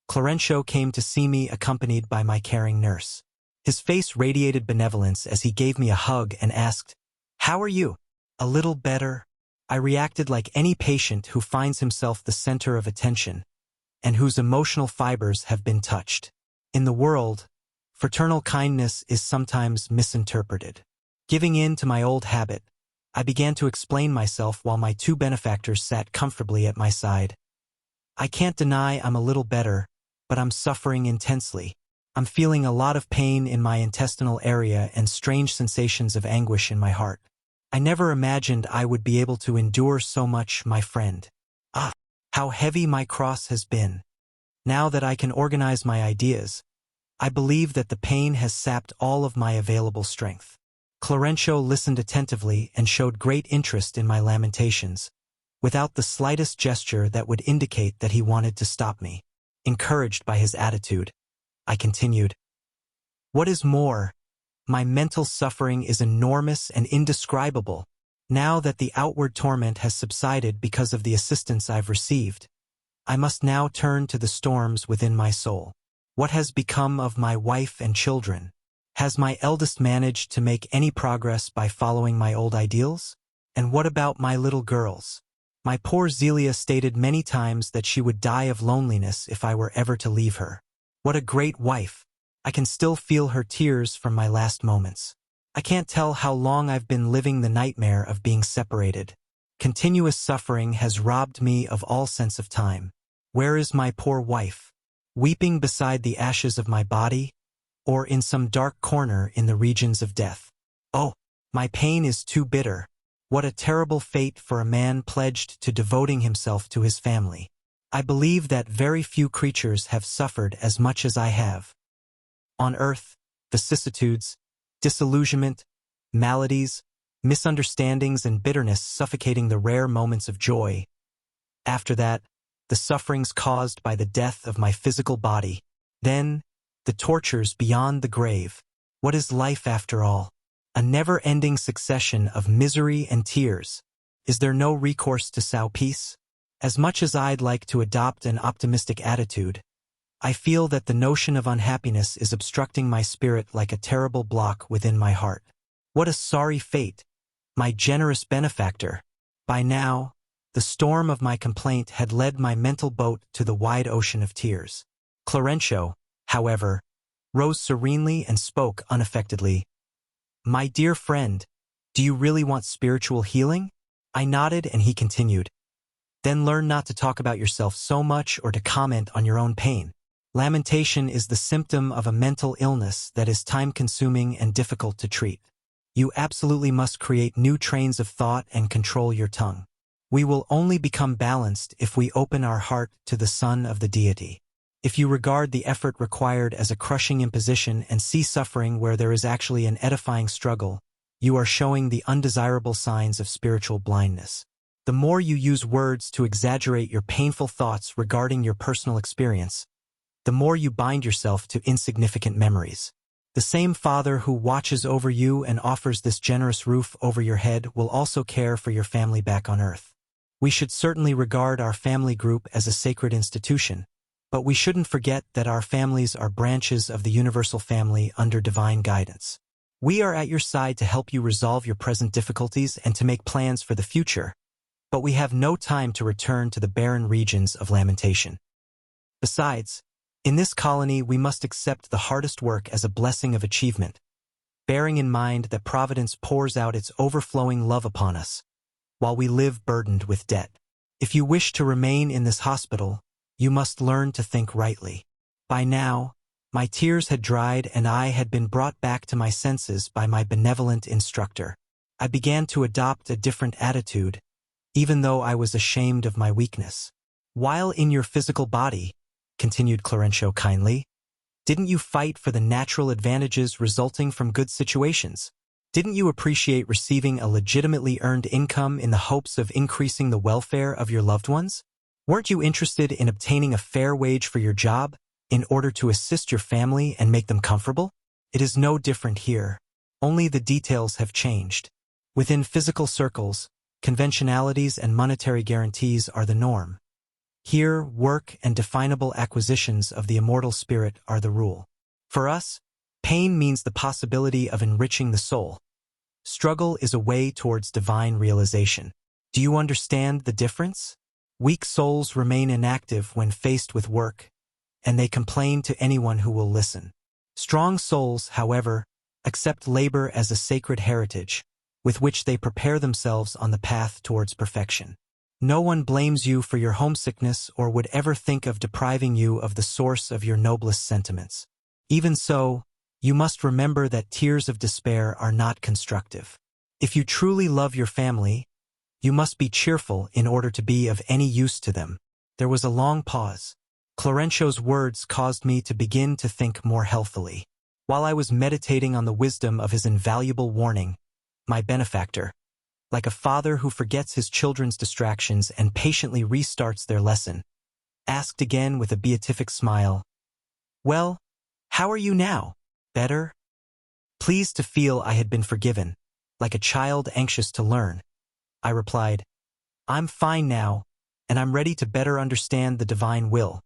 Clarencio came to see me accompanied by my caring nurse. His face radiated benevolence as he gave me a hug and asked, "How are you?" "A little better." I reacted like any patient who finds himself the center of attention, and whose emotional fibers have been touched. In the world, fraternal kindness is sometimes misinterpreted. Giving in to my old habit, I began to explain myself while my two benefactors sat comfortably at my side. "I can't deny I'm a little better, but I'm suffering intensely. I'm feeling a lot of pain in my intestinal area and strange sensations of anguish in my heart. I never imagined I would be able to endure so much, my friend. Ah, how heavy my cross has been. Now that I can organize my ideas, I believe that the pain has sapped all of my available strength." Clarencio listened attentively and showed great interest in my lamentations, without the slightest gesture that would indicate that he wanted to stop me. Encouraged by his attitude, I continued, "What is more, My mental suffering is enormous and indescribable. Now that the outward torment has subsided because of the assistance I've received, I must now turn to the storms within my soul. What has become of my wife and children? Has my eldest managed to make any progress by following my old ideals? And what about my little girls? My poor Zelia stated many times that she would die of loneliness if I were ever to leave her. What a great wife! I can still feel her tears from my last moments. I can't tell how long I've been living the nightmare of being separated. Continuous suffering has robbed me of all sense of time. Where is my poor wife? Weeping beside the ashes of my body, or in some dark corner in the regions of death? Oh, my pain is too bitter. What a terrible fate for a man pledged to devoting himself to his family. I believe that very few creatures have suffered as much as I have. On earth, vicissitudes, disillusionment, maladies, misunderstandings and bitterness suffocating the rare moments of joy. After that, the sufferings caused by the death of my physical body. Then, the tortures beyond the grave. What is life after all? A never-ending succession of misery and tears. Is there no recourse to sow peace? As much as I'd like to adopt an optimistic attitude, I feel that the notion of unhappiness is obstructing my spirit like a terrible block within my heart. What a sorry fate, my generous benefactor! By now, the storm of my complaint had led my mental boat to the wide ocean of tears. Clarencio, however, rose serenely and spoke unaffectedly. My dear friend, do you really want spiritual healing? I nodded and he continued. Then learn not to talk about yourself so much or to comment on your own pain. Lamentation is the symptom of a mental illness that is time-consuming and difficult to treat. You absolutely must create new trains of thought and control your tongue. We will only become balanced if we open our heart to the Son of the Deity. If you regard the effort required as a crushing imposition and see suffering where there is actually an edifying struggle, you are showing the undesirable signs of spiritual blindness. The more you use words to exaggerate your painful thoughts regarding your personal experience, the more you bind yourself to insignificant memories. The same Father who watches over you and offers this generous roof over your head will also care for your family back on earth. We should certainly regard our family group as a sacred institution, but we shouldn't forget that our families are branches of the universal family under divine guidance. We are at your side to help you resolve your present difficulties and to make plans for the future, but we have no time to return to the barren regions of lamentation. Besides, in this colony we must accept the hardest work as a blessing of achievement, bearing in mind that Providence pours out its overflowing love upon us, while we live burdened with debt. If you wish to remain in this hospital, you must learn to think rightly. By now, my tears had dried and I had been brought back to my senses by my benevolent instructor. I began to adopt a different attitude, even though I was ashamed of my weakness. While in your physical body, continued Clarencio kindly, didn't you fight for the natural advantages resulting from good situations? Didn't you appreciate receiving a legitimately earned income in the hopes of increasing the welfare of your loved ones? Weren't you interested in obtaining a fair wage for your job in order to assist your family and make them comfortable? It is no different here. Only the details have changed. Within physical circles, conventionalities and monetary guarantees are the norm. Here, work and definable acquisitions of the immortal spirit are the rule. For us, pain means the possibility of enriching the soul. Struggle is a way towards divine realization. Do you understand the difference? Weak souls remain inactive when faced with work, and they complain to anyone who will listen. Strong souls, however, accept labor as a sacred heritage, with which they prepare themselves on the path towards perfection. No one blames you for your homesickness or would ever think of depriving you of the source of your noblest sentiments. Even so, you must remember that tears of despair are not constructive. If you truly love your family, you must be cheerful in order to be of any use to them. There was a long pause. Clarencio's words caused me to begin to think more healthily. While I was meditating on the wisdom of his invaluable warning, my benefactor, like a father who forgets his children's distractions and patiently restarts their lesson, asked again with a beatific smile, "Well, how are you now? Better? Pleased to feel I had been forgiven, like a child anxious to learn, I replied, I'm fine now, and I'm ready to better understand the divine will.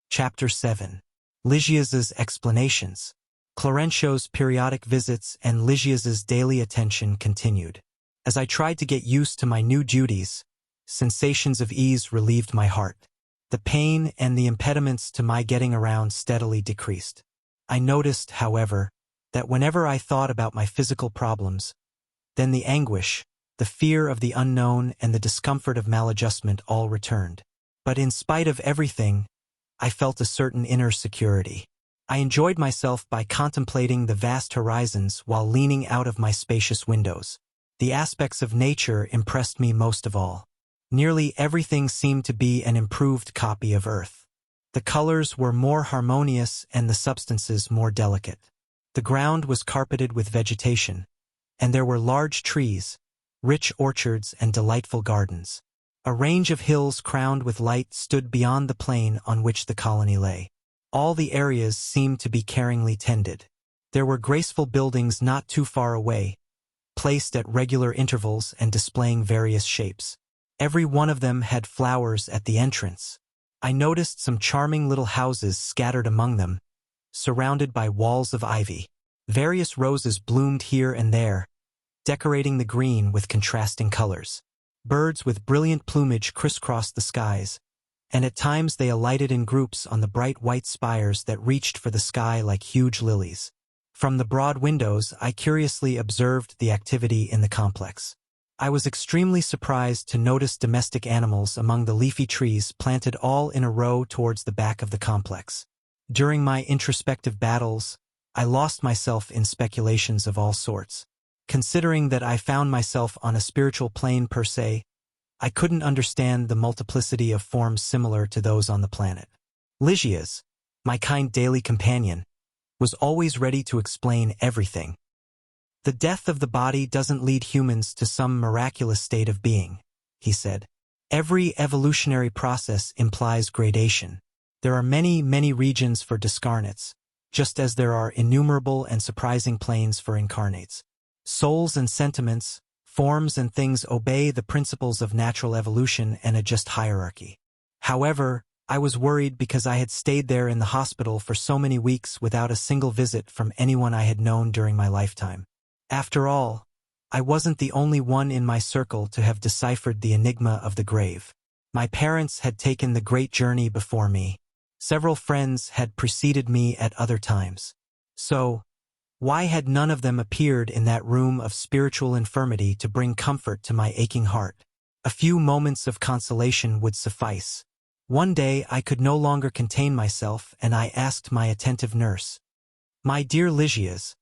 Chapter 7. Lygia's explanations. Clarenceau's periodic visits and Lygia's daily attention continued. As I tried to get used to my new duties, sensations of ease relieved my heart. The pain and the impediments to my getting around steadily decreased. I noticed, however, that whenever I thought about my physical problems, then the anguish, the fear of the unknown, and the discomfort of maladjustment all returned. But in spite of everything, I felt a certain inner security. I enjoyed myself by contemplating the vast horizons while leaning out of my spacious windows. The aspects of nature impressed me most of all. Nearly everything seemed to be an improved copy of Earth. The colors were more harmonious and the substances more delicate. The ground was carpeted with vegetation, and there were large trees, rich orchards, and delightful gardens. A range of hills crowned with light stood beyond the plain on which the colony lay. All the areas seemed to be caringly tended. There were graceful buildings not too far away, placed at regular intervals and displaying various shapes. Every one of them had flowers at the entrance. I noticed some charming little houses scattered among them, surrounded by walls of ivy. Various roses bloomed here and there, decorating the green with contrasting colors. Birds with brilliant plumage crisscrossed the skies, and at times they alighted in groups on the bright white spires that reached for the sky like huge lilies. From the broad windows, I curiously observed the activity in the complex. I was extremely surprised to notice domestic animals among the leafy trees planted all in a row towards the back of the complex. During my introspective battles, I lost myself in speculations of all sorts. Considering that I found myself on a spiritual plane per se, I couldn't understand the multiplicity of forms similar to those on the planet. Lygia's, my kind daily companion, was always ready to explain everything. The death of the body doesn't lead humans to some miraculous state of being, he said. Every evolutionary process implies gradation. There are many, many regions for discarnates, just as there are innumerable and surprising planes for incarnates. Souls and sentiments, forms and things obey the principles of natural evolution and a just hierarchy. However, I was worried because I had stayed there in the hospital for so many weeks without a single visit from anyone I had known during my lifetime. After all, I wasn't the only one in my circle to have deciphered the enigma of the grave. My parents had taken the great journey before me. Several friends had preceded me at other times. So, why had none of them appeared in that room of spiritual infirmity to bring comfort to my aching heart? A few moments of consolation would suffice. One day I could no longer contain myself, and I asked my attentive nurse, "My dear Lygia's,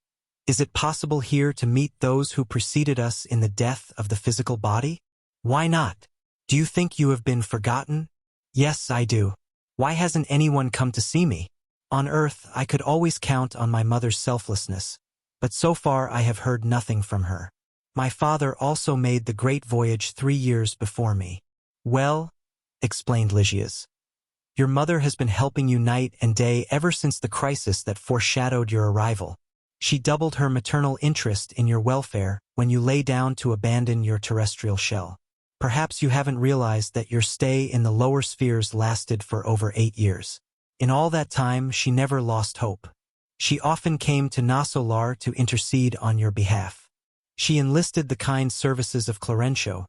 is it possible here to meet those who preceded us in the death of the physical body?" "Why not? Do you think you have been forgotten?" "Yes, I do. Why hasn't anyone come to see me?" On earth, I could always count on my mother's selflessness, but so far I have heard nothing from her. My father also made the great voyage 3 years before me. "Well," explained Lygia's, "your mother has been helping you night and day ever since the crisis that foreshadowed your arrival. She doubled her maternal interest in your welfare when you lay down to abandon your terrestrial shell. Perhaps you haven't realized that your stay in the lower spheres lasted for over 8 years. In all that time, she never lost hope. She often came to Nosso Lar to intercede on your behalf. She enlisted the kind services of Clarenceau,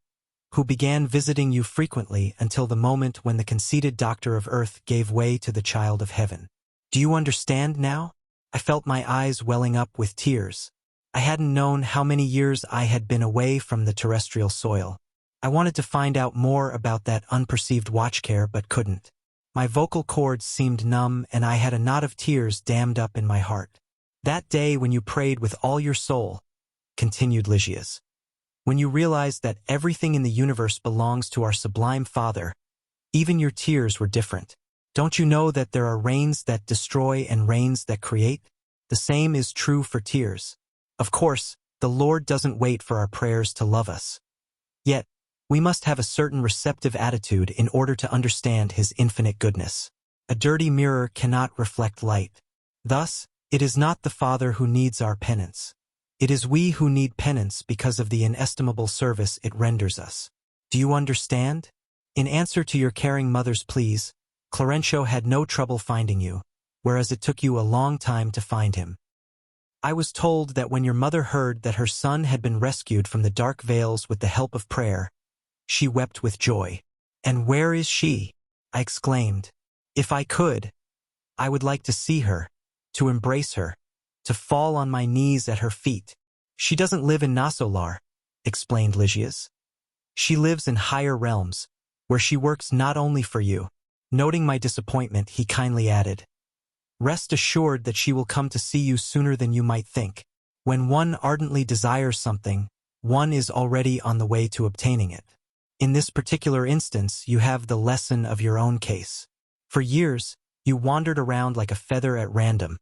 who began visiting you frequently until the moment when the conceited doctor of earth gave way to the child of heaven. Do you understand now?" I felt my eyes welling up with tears. I hadn't known how many years I had been away from the terrestrial soil. I wanted to find out more about that unperceived watchcare but couldn't. My vocal cords seemed numb and I had a knot of tears dammed up in my heart. "That day when you prayed with all your soul," continued Lygia's, "when you realized that everything in the universe belongs to our sublime Father, even your tears were different. Don't you know that there are rains that destroy and rains that create? The same is true for tears. Of course, the Lord doesn't wait for our prayers to love us. Yet, we must have a certain receptive attitude in order to understand His infinite goodness. A dirty mirror cannot reflect light. Thus, it is not the Father who needs our penance. It is we who need penance because of the inestimable service it renders us. Do you understand? In answer to your caring mother's pleas, Clarencio had no trouble finding you, whereas it took you a long time to find him. I was told that when your mother heard that her son had been rescued from the dark vales with the help of prayer, she wept with joy. And where is she? I exclaimed. If I could, I would like to see her, to embrace her, to fall on my knees at her feet. She doesn't live in Nosso Lar, explained Lygias. She lives in higher realms, where she works not only for you. Noting my disappointment, he kindly added, rest assured that she will come to see you sooner than you might think. When one ardently desires something, one is already on the way to obtaining it. In this particular instance, you have the lesson of your own case. For years, you wandered around like a feather at random,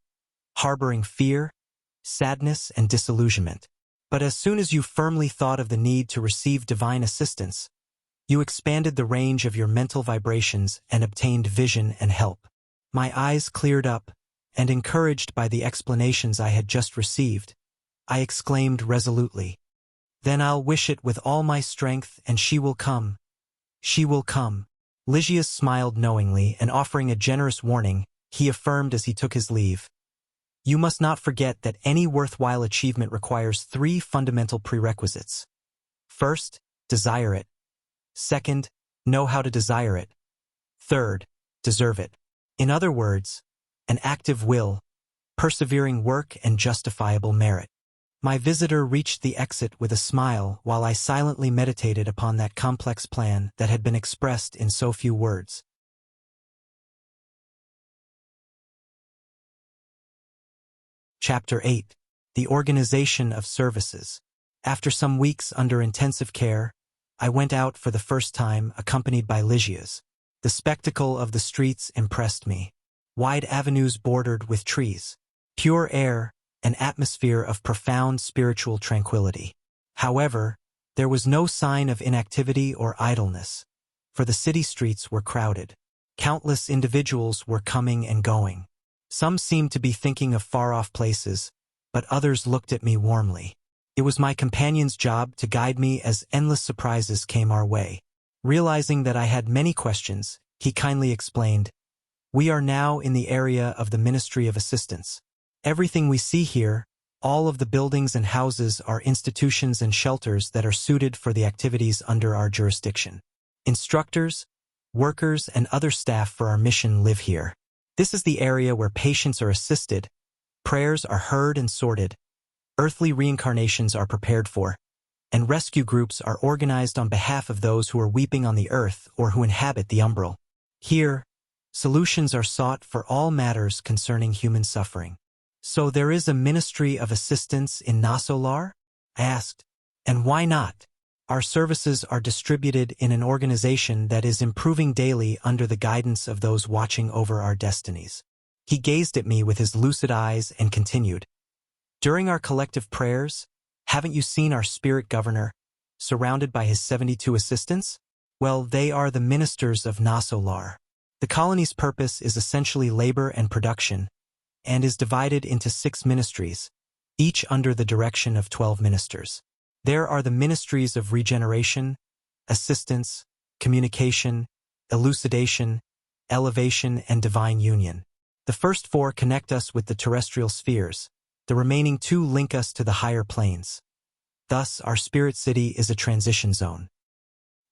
harboring fear, sadness, and disillusionment. But as soon as you firmly thought of the need to receive divine assistance, you expanded the range of your mental vibrations and obtained vision and help. My eyes cleared up, and encouraged by the explanations I had just received, I exclaimed resolutely, then I'll wish it with all my strength, and she will come. She will come. Lygias smiled knowingly, and offering a generous warning, he affirmed as he took his leave, you must not forget that any worthwhile achievement requires 3 fundamental prerequisites. First, desire it. Second, know how to desire it. Third, deserve it. In other words, an active will, persevering work, and justifiable merit. My visitor reached the exit with a smile while I silently meditated upon that complex plan that had been expressed in so few words. Chapter 8. The Organization of Services. After some weeks under intensive care, I went out for the first time accompanied by Lygias. The spectacle of the streets impressed me. Wide avenues bordered with trees. Pure air, an atmosphere of profound spiritual tranquility. However, there was no sign of inactivity or idleness, for the city streets were crowded. Countless individuals were coming and going. Some seemed to be thinking of far-off places, but others looked at me warmly. It was my companion's job to guide me as endless surprises came our way. Realizing that I had many questions, he kindly explained, we are now in the area of the Ministry of Assistance. Everything we see here, all of the buildings and houses are institutions and shelters that are suited for the activities under our jurisdiction. Instructors, workers, and other staff for our mission live here. This is the area where patients are assisted, prayers are heard and sorted, earthly reincarnations are prepared for, and rescue groups are organized on behalf of those who are weeping on the earth or who inhabit the umbral. Here, solutions are sought for all matters concerning human suffering. So there is a Ministry of Assistance in Nosso Lar? I asked. And why not? Our services are distributed in an organization that is improving daily under the guidance of those watching over our destinies. He gazed at me with his lucid eyes and continued, during our collective prayers, haven't you seen our spirit governor, surrounded by his 72 assistants? Well, they are the ministers of Nosso Lar. The colony's purpose is essentially labor and production, and is divided into 6 ministries, each under the direction of 12 ministers. There are the ministries of regeneration, assistance, communication, elucidation, elevation, and divine union. The first 4 connect us with the terrestrial spheres. The remaining 2 link us to the higher planes. Thus, our spirit city is a transition zone.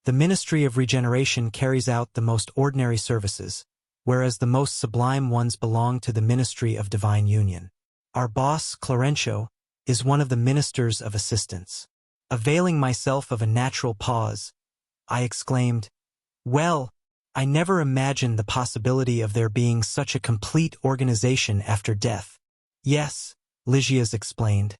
The Ministry of Regeneration carries out the most ordinary services, whereas the most sublime ones belong to the Ministry of Divine Union. Our boss, Clarencio, is one of the ministers of assistance. Availing myself of a natural pause, I exclaimed, well, I never imagined the possibility of there being such a complete organization after death. Yes, Lygias explained,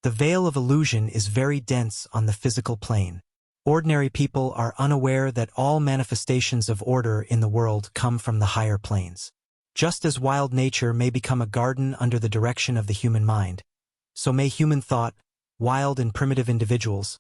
the veil of illusion is very dense on the physical plane. Ordinary people are unaware that all manifestations of order in the world come from the higher planes. Just as wild nature may become a garden under the direction of the human mind, so may human thought, wild and primitive individuals,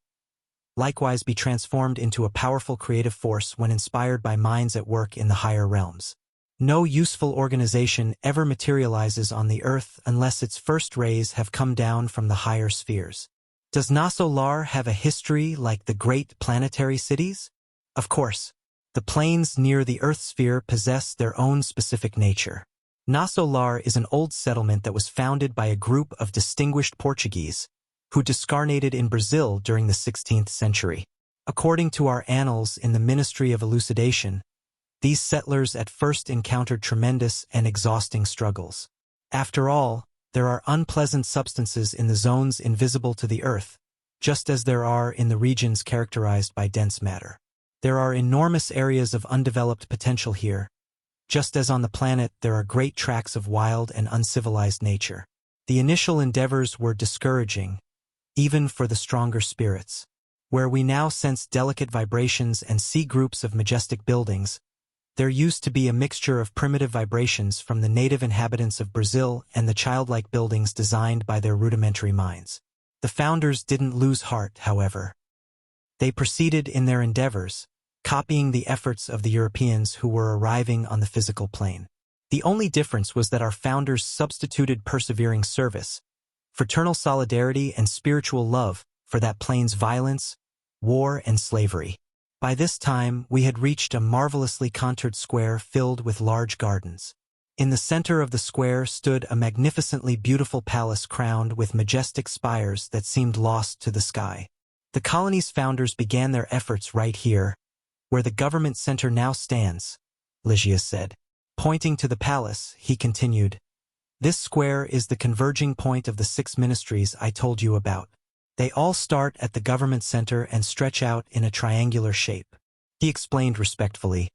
likewise be transformed into a powerful creative force when inspired by minds at work in the higher realms. No useful organization ever materializes on the earth unless its first rays have come down from the higher spheres. Does Nosso Lar have a history like the great planetary cities? Of course. The planes near the Earth sphere possess their own specific nature. Nosso Lar is an old settlement that was founded by a group of distinguished Portuguese who discarnated in Brazil during the 16th century. According to our annals in the Ministry of Elucidation, these settlers at first encountered tremendous and exhausting struggles. After all, there are unpleasant substances in the zones invisible to the Earth, just as there are in the regions characterized by dense matter. There are enormous areas of undeveloped potential here. Just as on the planet there are great tracts of wild and uncivilized nature. The initial endeavors were discouraging, even for the stronger spirits. Where we now sense delicate vibrations and see groups of majestic buildings, there used to be a mixture of primitive vibrations from the native inhabitants of Brazil and the childlike buildings designed by their rudimentary minds. The founders didn't lose heart, however. They proceeded in their endeavors, copying the efforts of the Europeans who were arriving on the physical plane. The only difference was that our founders substituted persevering service, fraternal solidarity and spiritual love for that plane's violence, war, and slavery. By this time, we had reached a marvelously contoured square filled with large gardens. In the center of the square stood a magnificently beautiful palace crowned with majestic spires that seemed lost to the sky. The colony's founders began their efforts right here, where the government center now stands, Lygius said. Pointing to the palace, he continued, "This square is the converging point of the 6 ministries I told you about. They all start at the government center and stretch out in a triangular shape." He explained respectfully,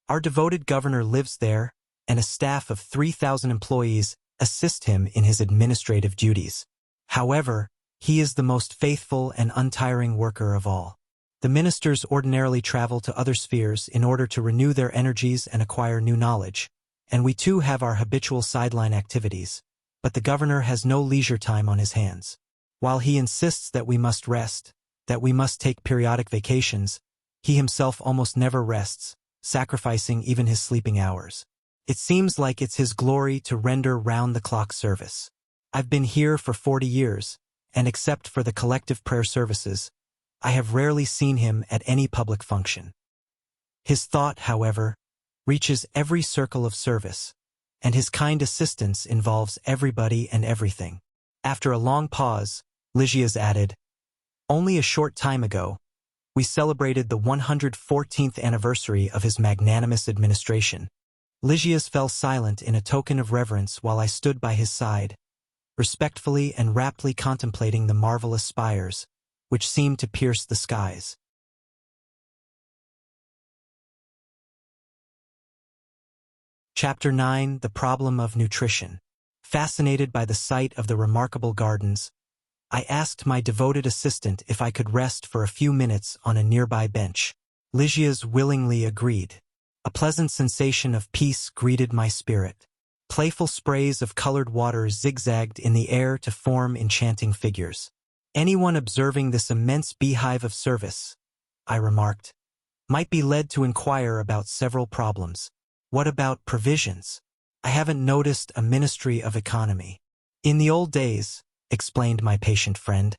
"Our devoted governor lives there, and a staff of 3,000 employees assist him in his administrative duties. However, he is the most faithful and untiring worker of all. The ministers ordinarily travel to other spheres in order to renew their energies and acquire new knowledge, and we too have our habitual sideline activities, but the governor has no leisure time on his hands. While he insists that we must rest, that we must take periodic vacations, he himself almost never rests, sacrificing even his sleeping hours. It seems like it's his glory to render round-the-clock service. I've been here for 40 years, and except for the collective prayer services, I have rarely seen him at any public function. His thought, however, reaches every circle of service, and his kind assistance involves everybody and everything." After a long pause, Lygius added, "Only a short time ago, we celebrated the 114th anniversary of his magnanimous administration." Lygius fell silent in a token of reverence while I stood by his side, respectfully and raptly contemplating the marvelous spires, which seemed to pierce the skies. Chapter 9: The Problem of Nutrition. Fascinated by the sight of the remarkable gardens, I asked my devoted assistant if I could rest for a few minutes on a nearby bench. Lygius willingly agreed. A pleasant sensation of peace greeted my spirit. Playful sprays of colored water zigzagged in the air to form enchanting figures. Anyone observing this immense beehive of service, I remarked, might be led to inquire about several problems. What about provisions? I haven't noticed a ministry of economy. In the old days, explained my patient friend,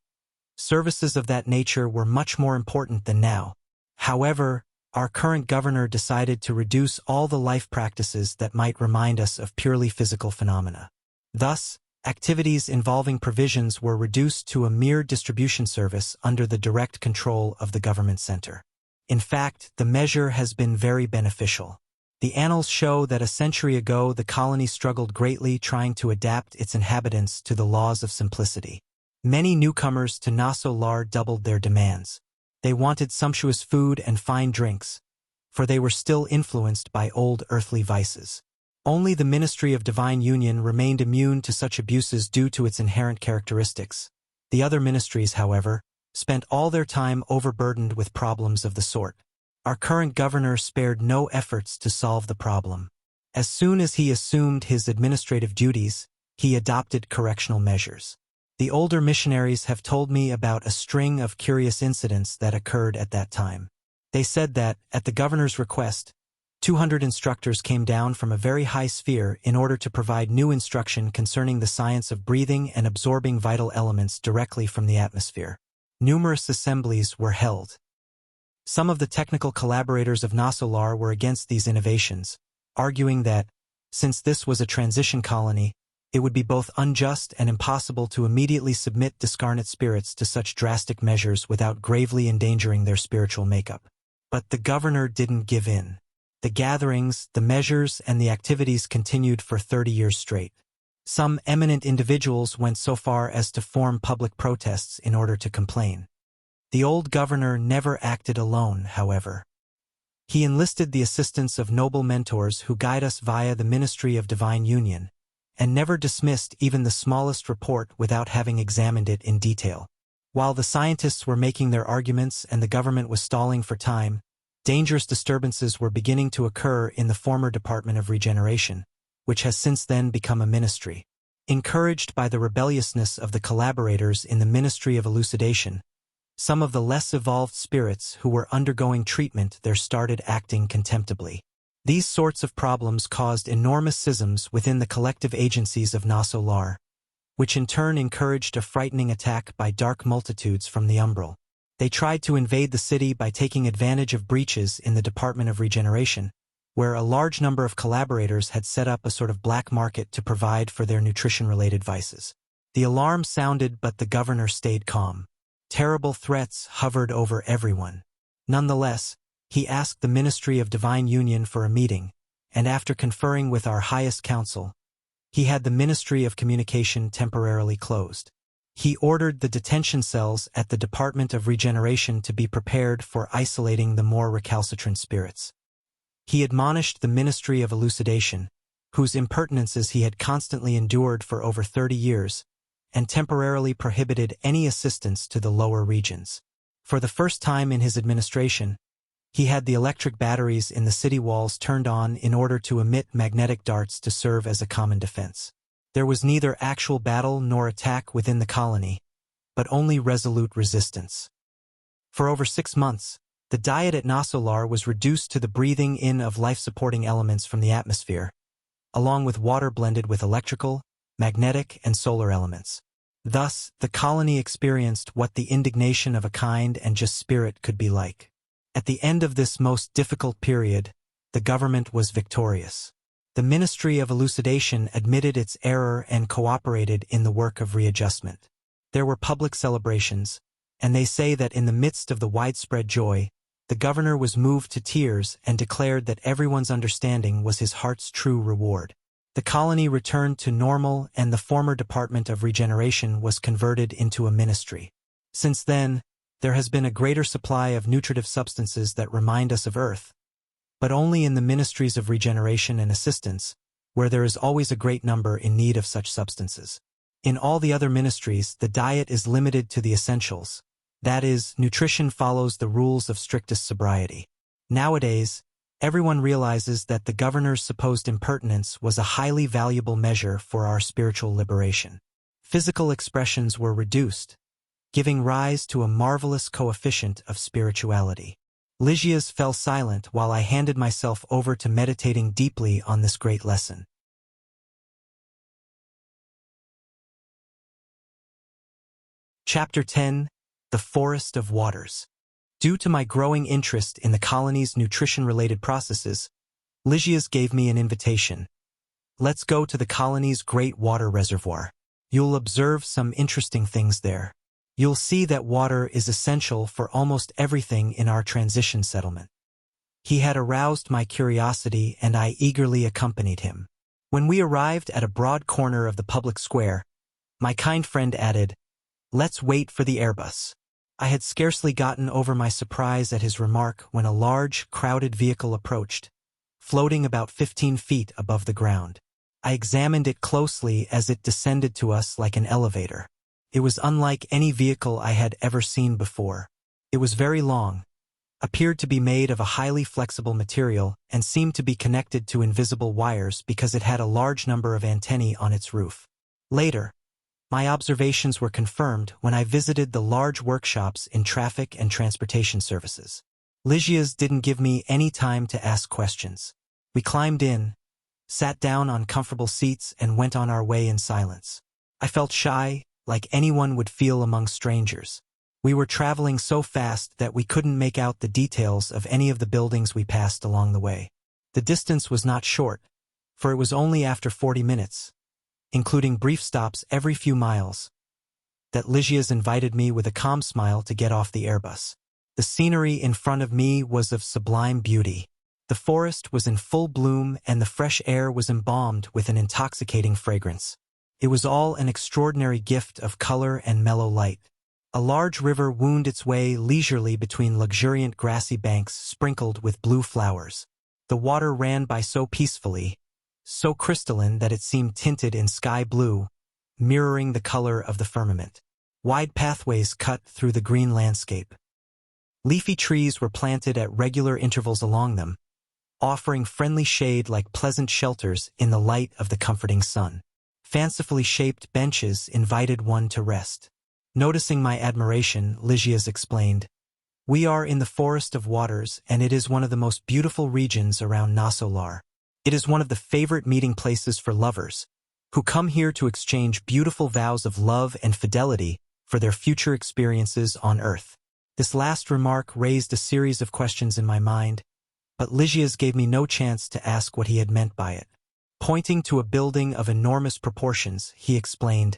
services of that nature were much more important than now. However, our current governor decided to reduce all the life practices that might remind us of purely physical phenomena. Thus, activities involving provisions were reduced to a mere distribution service under the direct control of the government center. In fact, the measure has been very beneficial. The annals show that a century ago the colony struggled greatly trying to adapt its inhabitants to the laws of simplicity. Many newcomers to Nosso Lar doubled their demands. They wanted sumptuous food and fine drinks, for they were still influenced by old earthly vices. Only the Ministry of Divine Union remained immune to such abuses due to its inherent characteristics. The other ministries, however, spent all their time overburdened with problems of the sort. Our current governor spared no efforts to solve the problem. As soon as he assumed his administrative duties, he adopted correctional measures. The older missionaries have told me about a string of curious incidents that occurred at that time. They said that, at the governor's request, 200 instructors came down from a very high sphere in order to provide new instruction concerning the science of breathing and absorbing vital elements directly from the atmosphere. Numerous assemblies were held. Some of the technical collaborators of Nosso Lar were against these innovations, arguing that, since this was a transition colony, it would be both unjust and impossible to immediately submit discarnate spirits to such drastic measures without gravely endangering their spiritual makeup. But the governor didn't give in. The gatherings, the measures, and the activities continued for 30 years straight. Some eminent individuals went so far as to form public protests in order to complain. The old governor never acted alone, however. He enlisted the assistance of noble mentors who guide us via the ministry of divine union, and never dismissed even the smallest report without having examined it in detail. While the scientists were making their arguments and the government was stalling for time, dangerous disturbances were beginning to occur in the former Department of Regeneration, which has since then become a ministry. Encouraged by the rebelliousness of the collaborators in the Ministry of Elucidation, some of the less evolved spirits who were undergoing treatment there started acting contemptibly. These sorts of problems caused enormous schisms within the collective agencies of Nosso Lar, which in turn encouraged a frightening attack by dark multitudes from the umbral. They tried to invade the city by taking advantage of breaches in the Department of Regeneration, where a large number of collaborators had set up a sort of black market to provide for their nutrition-related vices. The alarm sounded, but the governor stayed calm. Terrible threats hovered over everyone. Nonetheless, he asked the Ministry of Divine Union for a meeting, and after conferring with our highest council, he had the Ministry of Communication temporarily closed. He ordered the detention cells at the Department of Regeneration to be prepared for isolating the more recalcitrant spirits. He admonished the Ministry of Elucidation, whose impertinences he had constantly endured for over 30 years, and temporarily prohibited any assistance to the lower regions. For the first time in his administration, he had the electric batteries in the city walls turned on in order to emit magnetic darts to serve as a common defense. There was neither actual battle nor attack within the colony, but only resolute resistance. For over 6 months, the diet at Nosso Lar was reduced to the breathing in of life-supporting elements from the atmosphere, along with water blended with electrical, magnetic, and solar elements. Thus, the colony experienced what the indignation of a kind and just spirit could be like. At the end of this most difficult period, the government was victorious. The Ministry of Elucidation admitted its error and cooperated in the work of readjustment. There were public celebrations, and they say that in the midst of the widespread joy, the governor was moved to tears and declared that everyone's understanding was his heart's true reward. The colony returned to normal and the former Department of Regeneration was converted into a ministry. Since then, there has been a greater supply of nutritive substances that remind us of Earth, but only in the ministries of regeneration and assistance, where there is always a great number in need of such substances. In all the other ministries, the diet is limited to the essentials. That is, nutrition follows the rules of strictest sobriety. Nowadays, everyone realizes that the governor's supposed impertinence was a highly valuable measure for our spiritual liberation. Physical expressions were reduced, giving rise to a marvelous coefficient of spirituality. Lygias fell silent while I handed myself over to meditating deeply on this great lesson. Chapter 10. The Forest of Waters. Due to my growing interest in the colony's nutrition-related processes, Lygias gave me an invitation. Let's go to the colony's great water reservoir. You'll observe some interesting things there. You'll see that water is essential for almost everything in our transition settlement. He had aroused my curiosity and I eagerly accompanied him. When we arrived at a broad corner of the public square, my kind friend added, "Let's wait for the Airbus." I had scarcely gotten over my surprise at his remark when a large, crowded vehicle approached, floating about 15 feet above the ground. I examined it closely as it descended to us like an elevator. It was unlike any vehicle I had ever seen before. It was very long, appeared to be made of a highly flexible material, and seemed to be connected to invisible wires because it had a large number of antennae on its roof. Later, my observations were confirmed when I visited the large workshops in traffic and transportation services. Lygia's didn't give me any time to ask questions. We climbed in, sat down on comfortable seats, and went on our way in silence. I felt shy, like anyone would feel among strangers. We were traveling so fast that we couldn't make out the details of any of the buildings we passed along the way. The distance was not short, for it was only after 40 minutes, including brief stops every few miles, that Lygia's invited me with a calm smile to get off the Airbus. The scenery in front of me was of sublime beauty. The forest was in full bloom and the fresh air was embalmed with an intoxicating fragrance. It was all an extraordinary gift of color and mellow light. A large river wound its way leisurely between luxuriant grassy banks sprinkled with blue flowers. The water ran by so peacefully, so crystalline that it seemed tinted in sky blue, mirroring the color of the firmament. Wide pathways cut through the green landscape. Leafy trees were planted at regular intervals along them, offering friendly shade like pleasant shelters in the light of the comforting sun. Fancifully shaped benches invited one to rest. Noticing my admiration, Lygia's explained, "We are in the Forest of Waters, and it is one of the most beautiful regions around Nosso Lar. It is one of the favorite meeting places for lovers, who come here to exchange beautiful vows of love and fidelity for their future experiences on Earth." This last remark raised a series of questions in my mind, but Lygia's gave me no chance to ask what he had meant by it. Pointing to a building of enormous proportions, he explained,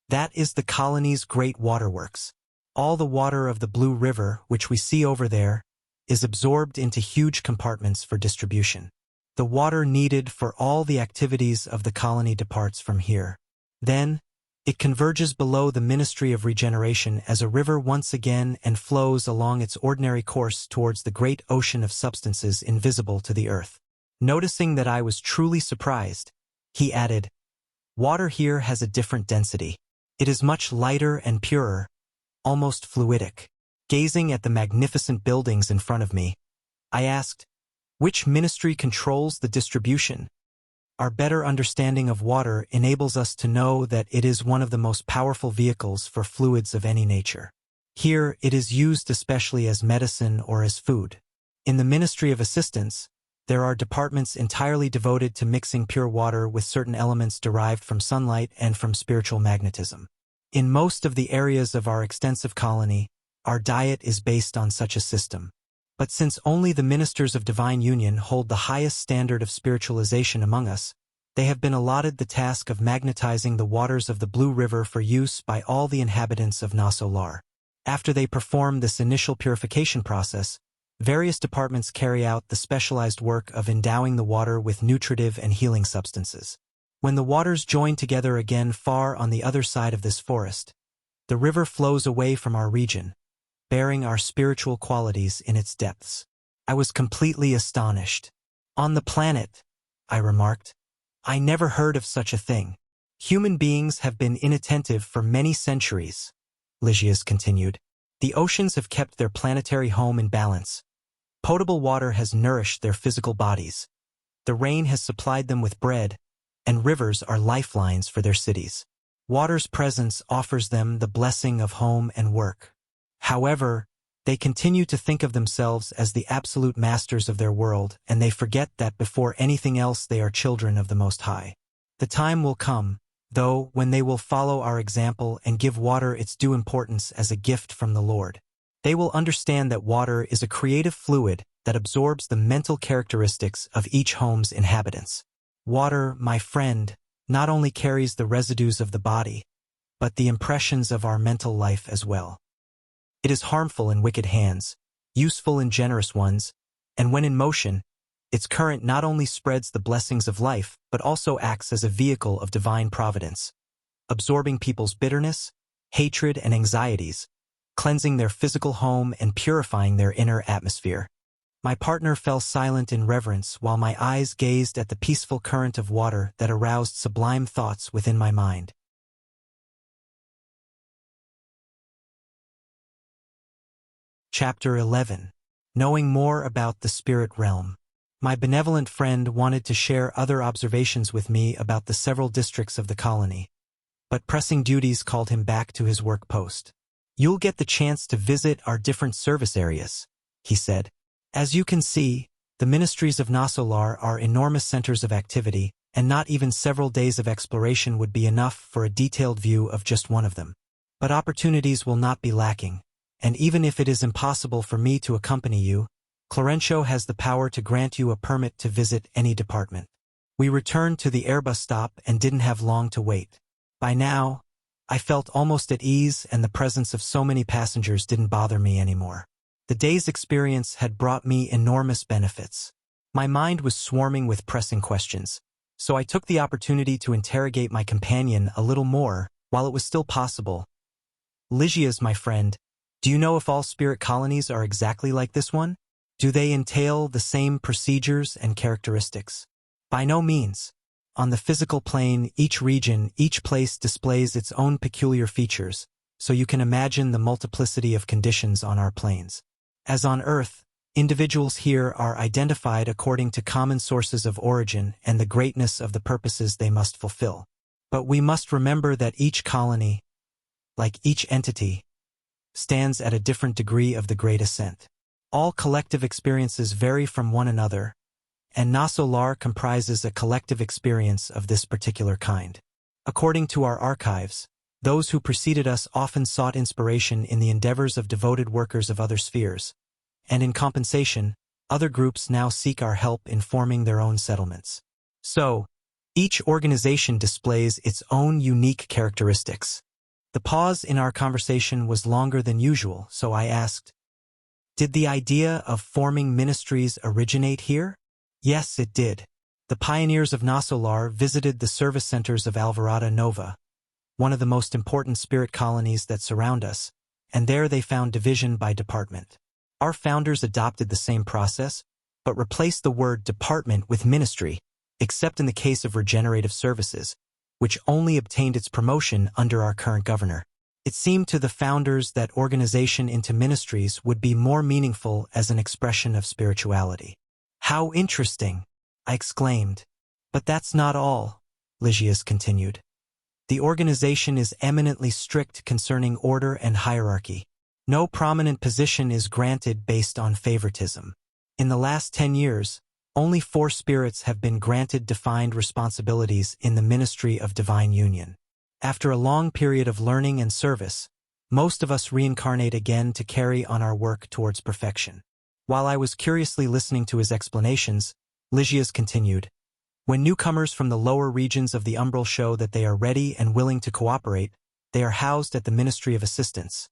"That is the colony's great waterworks. All the water of the Blue River, which we see over there, is absorbed into huge compartments for distribution. The water needed for all the activities of the colony departs from here. Then, it converges below the Ministry of Regeneration as a river once again and flows along its ordinary course towards the great ocean of substances invisible to the earth." Noticing that I was truly surprised, he added, "Water here has a different density. It is much lighter and purer, almost fluidic." Gazing at the magnificent buildings in front of me, I asked, "Which ministry controls the distribution?" Our better understanding of water enables us to know that it is one of the most powerful vehicles for fluids of any nature. Here, it is used especially as medicine or as food. In the Ministry of Assistance, there are departments entirely devoted to mixing pure water with certain elements derived from sunlight and from spiritual magnetism. In most of the areas of our extensive colony, our diet is based on such a system. But since only the ministers of divine union hold the highest standard of spiritualization among us, they have been allotted the task of magnetizing the waters of the Blue River for use by all the inhabitants of Nosso Lar. After they perform this initial purification process, various departments carry out the specialized work of endowing the water with nutritive and healing substances. When the waters join together again far on the other side of this forest, the river flows away from our region, bearing our spiritual qualities in its depths. I was completely astonished. "On the planet," I remarked, "I never heard of such a thing. Human beings have been inattentive for many centuries," Lygia's continued. "The oceans have kept their planetary home in balance. Potable water has nourished their physical bodies. The rain has supplied them with bread, and rivers are lifelines for their cities. Water's presence offers them the blessing of home and work. However, they continue to think of themselves as the absolute masters of their world, and they forget that before anything else they are children of the Most High. The time will come, though, when they will follow our example and give water its due importance as a gift from the Lord. They will understand that water is a creative fluid that absorbs the mental characteristics of each home's inhabitants. Water, my friend, not only carries the residues of the body, but the impressions of our mental life as well. It is harmful in wicked hands, useful in generous ones, and when in motion, its current not only spreads the blessings of life, but also acts as a vehicle of divine providence, absorbing people's bitterness, hatred, and anxieties, cleansing their physical home and purifying their inner atmosphere. My partner fell silent in reverence while my eyes gazed at the peaceful current of water that aroused sublime thoughts within my mind. Chapter 11. Knowing more about the spirit realm. My benevolent friend wanted to share other observations with me about the several districts of the colony, but pressing duties called him back to his work post. "You'll get the chance to visit our different service areas," he said, As you can see, the ministries of Nosso Lar are enormous centers of activity, and not even several days of exploration would be enough for a detailed view of just one of them. But opportunities will not be lacking, and even if it is impossible for me to accompany you, Clarencio has the power to grant you a permit to visit any department. We returned to the Airbus stop and didn't have long to wait. By now, I felt almost at ease, and the presence of so many passengers didn't bother me anymore. The day's experience had brought me enormous benefits. My mind was swarming with pressing questions, so I took the opportunity to interrogate my companion a little more while it was still possible. Lygia's, my friend, do you know if all spirit colonies are exactly like this one? Do they entail the same procedures and characteristics? By no means. On the physical plane, each region, each place displays its own peculiar features, so you can imagine the multiplicity of conditions on our planes. As on Earth, individuals here are identified according to common sources of origin and the greatness of the purposes they must fulfill. But we must remember that each colony, like each entity, stands at a different degree of the great ascent. All collective experiences vary from one another, and Nosso Lar comprises a collective experience of this particular kind. According to our archives, those who preceded us often sought inspiration in the endeavors of devoted workers of other spheres, and in compensation, other groups now seek our help in forming their own settlements. So, each organization displays its own unique characteristics. The pause in our conversation was longer than usual, so I asked, "Did the idea of forming ministries originate here?" Yes, it did. The pioneers of Nosso Lar visited the service centers of Alvorada Nova, one of the most important spirit colonies that surround us, and there they found division by department. Our founders adopted the same process, but replaced the word department with ministry, except in the case of regenerative services, which only obtained its promotion under our current governor. It seemed to the founders that organization into ministries would be more meaningful as an expression of spirituality. "How interesting!" I exclaimed. "But that's not all," Lygias continued. "The organization is eminently strict concerning order and hierarchy. No prominent position is granted based on favoritism. In the last 10 years, only 4 spirits have been granted defined responsibilities in the Ministry of Divine Union. After a long period of learning and service, most of us reincarnate again to carry on our work towards perfection." While I was curiously listening to his explanations, Lygias continued, "When newcomers from the lower regions of the umbral show that they are ready and willing to cooperate, they are housed at the Ministry of Assistance.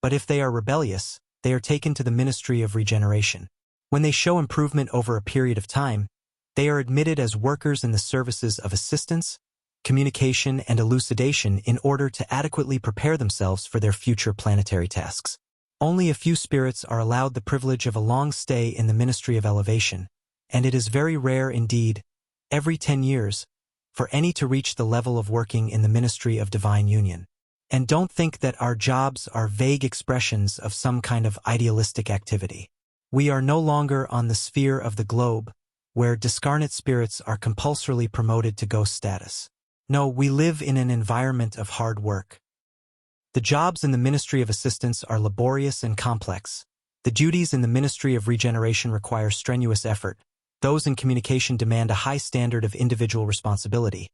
But if they are rebellious, they are taken to the Ministry of Regeneration. When they show improvement over a period of time, they are admitted as workers in the services of assistance, communication, and elucidation in order to adequately prepare themselves for their future planetary tasks. Only a few spirits are allowed the privilege of a long stay in the Ministry of Elevation, and it is very rare indeed, every 10 years, for any to reach the level of working in the Ministry of Divine Union. And don't think that our jobs are vague expressions of some kind of idealistic activity. We are no longer on the sphere of the globe, where discarnate spirits are compulsorily promoted to ghost status. No, we live in an environment of hard work. The jobs in the Ministry of Assistance are laborious and complex. The duties in the Ministry of Regeneration require strenuous effort. Those in communication demand a high standard of individual responsibility.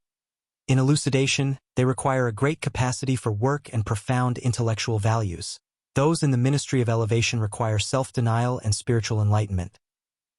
In elucidation, they require a great capacity for work and profound intellectual values. Those in the Ministry of Elevation require self-denial and spiritual enlightenment.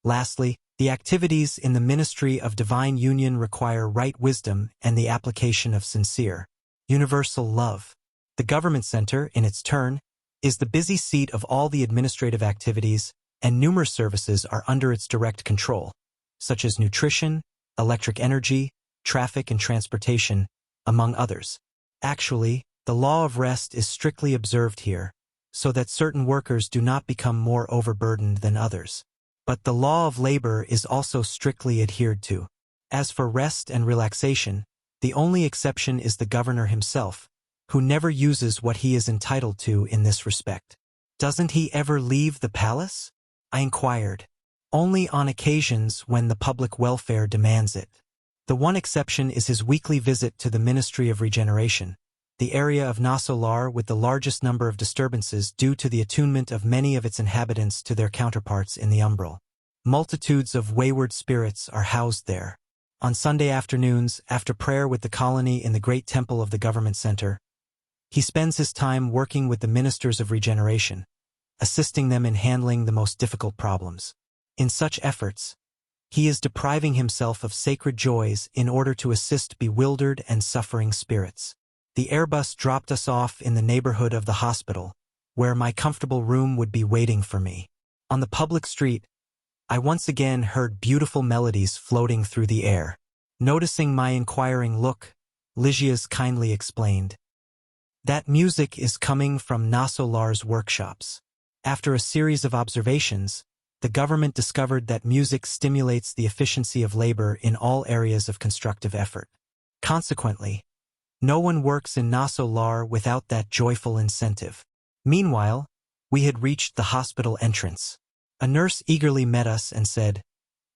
Lastly, the activities in the Ministry of Divine Union require right wisdom and the application of sincere, universal love. The Government Center, in its turn, is the busy seat of all the administrative activities, and numerous services are under its direct control, such as nutrition, electric energy, traffic and transportation, among others. Actually, the law of rest is strictly observed here, so that certain workers do not become more overburdened than others. But the law of labor is also strictly adhered to. As for rest and relaxation, the only exception is the governor himself, who never uses what he is entitled to in this respect. "Doesn't he ever leave the palace?" I inquired. "Only on occasions when the public welfare demands it. The one exception is his weekly visit to the Ministry of Regeneration, the area of Nosso Lar with the largest number of disturbances due to the attunement of many of its inhabitants to their counterparts in the umbral. Multitudes of wayward spirits are housed there. On Sunday afternoons, after prayer with the colony in the great temple of the government center, he spends his time working with the ministers of regeneration, assisting them in handling the most difficult problems. In such efforts, he is depriving himself of sacred joys in order to assist bewildered and suffering spirits. The Airbus dropped us off in the neighborhood of the hospital, where my comfortable room would be waiting for me. On the public street, I once again heard beautiful melodies floating through the air. Noticing my inquiring look, Lygia's kindly explained, "That music is coming from Nosso Lar's workshops." After a series of observations, the government discovered that music stimulates the efficiency of labor in all areas of constructive effort. Consequently, no one works in Nosso Lar without that joyful incentive. Meanwhile, we had reached the hospital entrance. A nurse eagerly met us and said,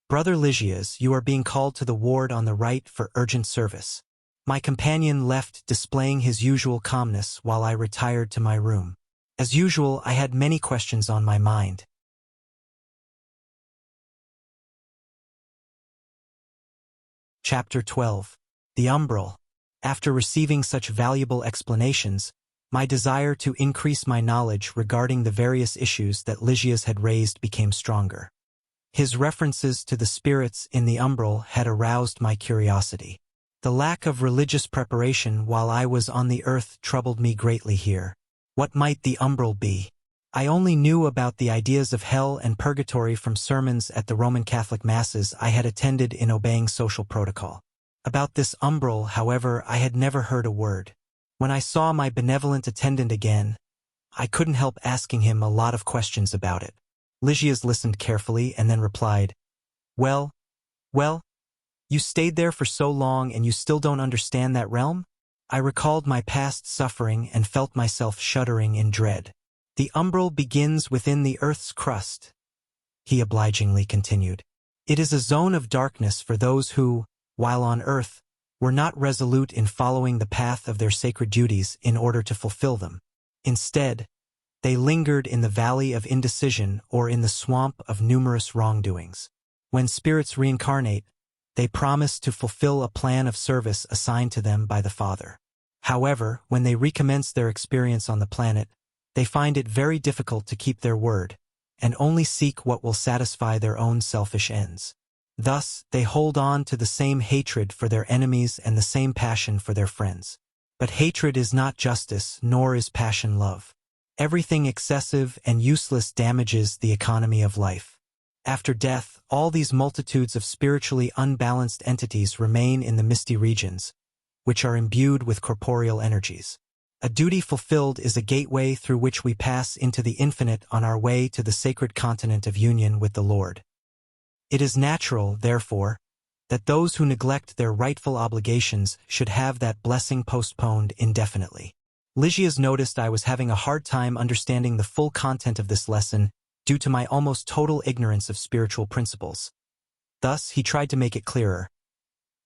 "Brother Lygias, you are being called to the ward on the right for urgent service." My companion left displaying his usual calmness while I retired to my room. As usual, I had many questions on my mind. Chapter 12. The Umbral. After receiving such valuable explanations, my desire to increase my knowledge regarding the various issues that Lygias had raised became stronger. His references to the spirits in the umbral had aroused my curiosity. The lack of religious preparation while I was on the earth troubled me greatly here. What might the umbral be? I only knew about the ideas of hell and purgatory from sermons at the Roman Catholic masses I had attended in obeying social protocol. About this umbral, however, I had never heard a word. When I saw my benevolent attendant again, I couldn't help asking him a lot of questions about it. Lygias listened carefully and then replied, Well, you stayed there for so long and you still don't understand that realm? I recalled my past suffering and felt myself shuddering in dread. The umbral begins within the earth's crust, he obligingly continued. It is a zone of darkness for those who, while on earth, were not resolute in following the path of their sacred duties in order to fulfill them. Instead, they lingered in the valley of indecision or in the swamp of numerous wrongdoings. When spirits reincarnate, they promise to fulfill a plan of service assigned to them by the Father. However, when they recommence their experience on the planet, they find it very difficult to keep their word, and only seek what will satisfy their own selfish ends. Thus, they hold on to the same hatred for their enemies and the same passion for their friends. But hatred is not justice, nor is passion love. Everything excessive and useless damages the economy of life. After death, all these multitudes of spiritually unbalanced entities remain in the misty regions, which are imbued with corporeal energies. A duty fulfilled is a gateway through which we pass into the infinite on our way to the sacred continent of union with the Lord. It is natural, therefore, that those who neglect their rightful obligations should have that blessing postponed indefinitely. Lygias noticed I was having a hard time understanding the full content of this lesson due to my almost total ignorance of spiritual principles. Thus, he tried to make it clearer.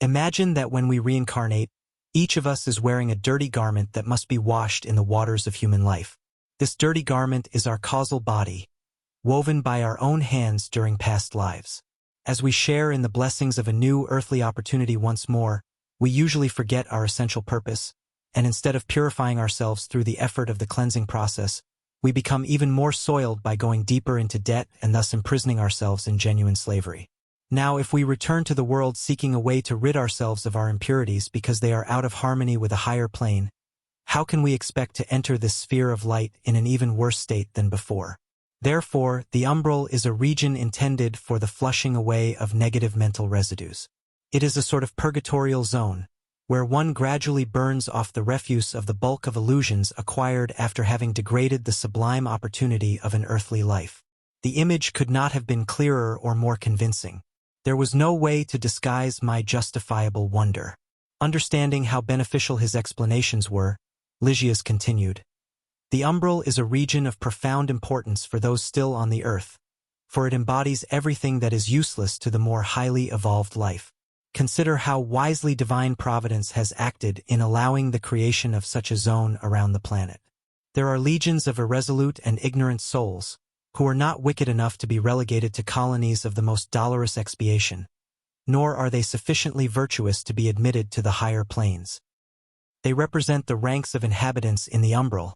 Imagine that when we reincarnate, each of us is wearing a dirty garment that must be washed in the waters of human life. This dirty garment is our causal body, woven by our own hands during past lives. As we share in the blessings of a new earthly opportunity once more, we usually forget our essential purpose, and instead of purifying ourselves through the effort of the cleansing process, we become even more soiled by going deeper into debt and thus imprisoning ourselves in genuine slavery. Now, if we return to the world seeking a way to rid ourselves of our impurities because they are out of harmony with a higher plane, how can we expect to enter this sphere of light in an even worse state than before? Therefore, the umbral is a region intended for the flushing away of negative mental residues. It is a sort of purgatorial zone, where one gradually burns off the refuse of the bulk of illusions acquired after having degraded the sublime opportunity of an earthly life. The image could not have been clearer or more convincing. There was no way to disguise my justifiable wonder. Understanding how beneficial his explanations were, Lygias continued, The umbral is a region of profound importance for those still on the earth, for it embodies everything that is useless to the more highly evolved life. Consider how wisely divine providence has acted in allowing the creation of such a zone around the planet. There are legions of irresolute and ignorant souls, who are not wicked enough to be relegated to colonies of the most dolorous expiation, nor are they sufficiently virtuous to be admitted to the higher planes. They represent the ranks of inhabitants in the umbral,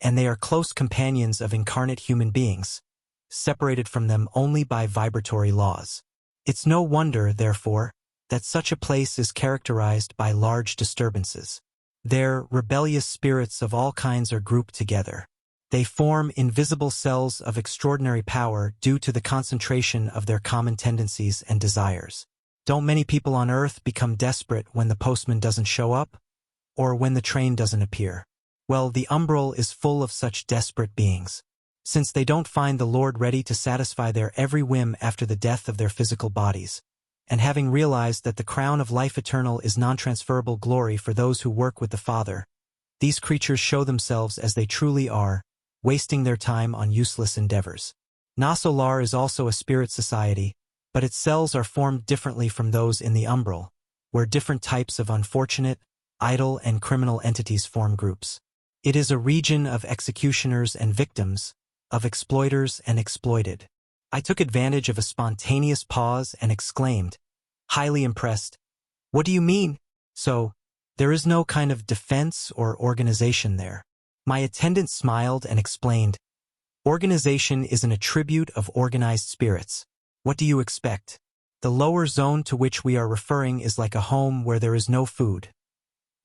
and they are close companions of incarnate human beings, separated from them only by vibratory laws. It's no wonder, therefore, that such a place is characterized by large disturbances. There, rebellious spirits of all kinds are grouped together. They form invisible cells of extraordinary power due to the concentration of their common tendencies and desires. Don't many people on Earth become desperate when the postman doesn't show up, or when the train doesn't appear? Well, the umbral is full of such desperate beings. Since they don't find the Lord ready to satisfy their every whim after the death of their physical bodies, and having realized that the crown of life eternal is non-transferable glory for those who work with the Father, these creatures show themselves as they truly are, wasting their time on useless endeavors. Nosso Lar is also a spirit society, but its cells are formed differently from those in the umbral, where different types of unfortunate, idle, and criminal entities form groups. It is a region of executioners and victims, of exploiters and exploited. I took advantage of a spontaneous pause and exclaimed, highly impressed, "What do you mean? So, there is no kind of defense or organization there?" My attendant smiled and explained, "Organization is an attribute of organized spirits. What do you expect? The lower zone to which we are referring is like a home where there is no food.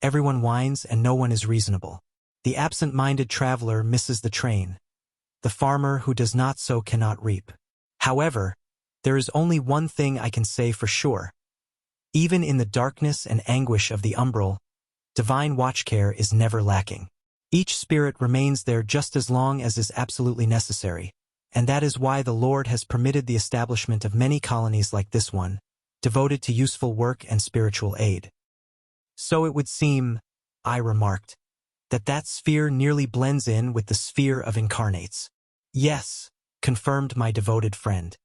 Everyone whines and no one is reasonable. The absent-minded traveler misses the train. The farmer who does not sow cannot reap. However, there is only one thing I can say for sure. Even in the darkness and anguish of the umbral, divine watchcare is never lacking. Each spirit remains there just as long as is absolutely necessary, and that is why the Lord has permitted the establishment of many colonies like this one, devoted to useful work and spiritual aid." "So it would seem," I remarked, that sphere nearly blends in with the sphere of incarnates." "Yes," confirmed my devoted friend.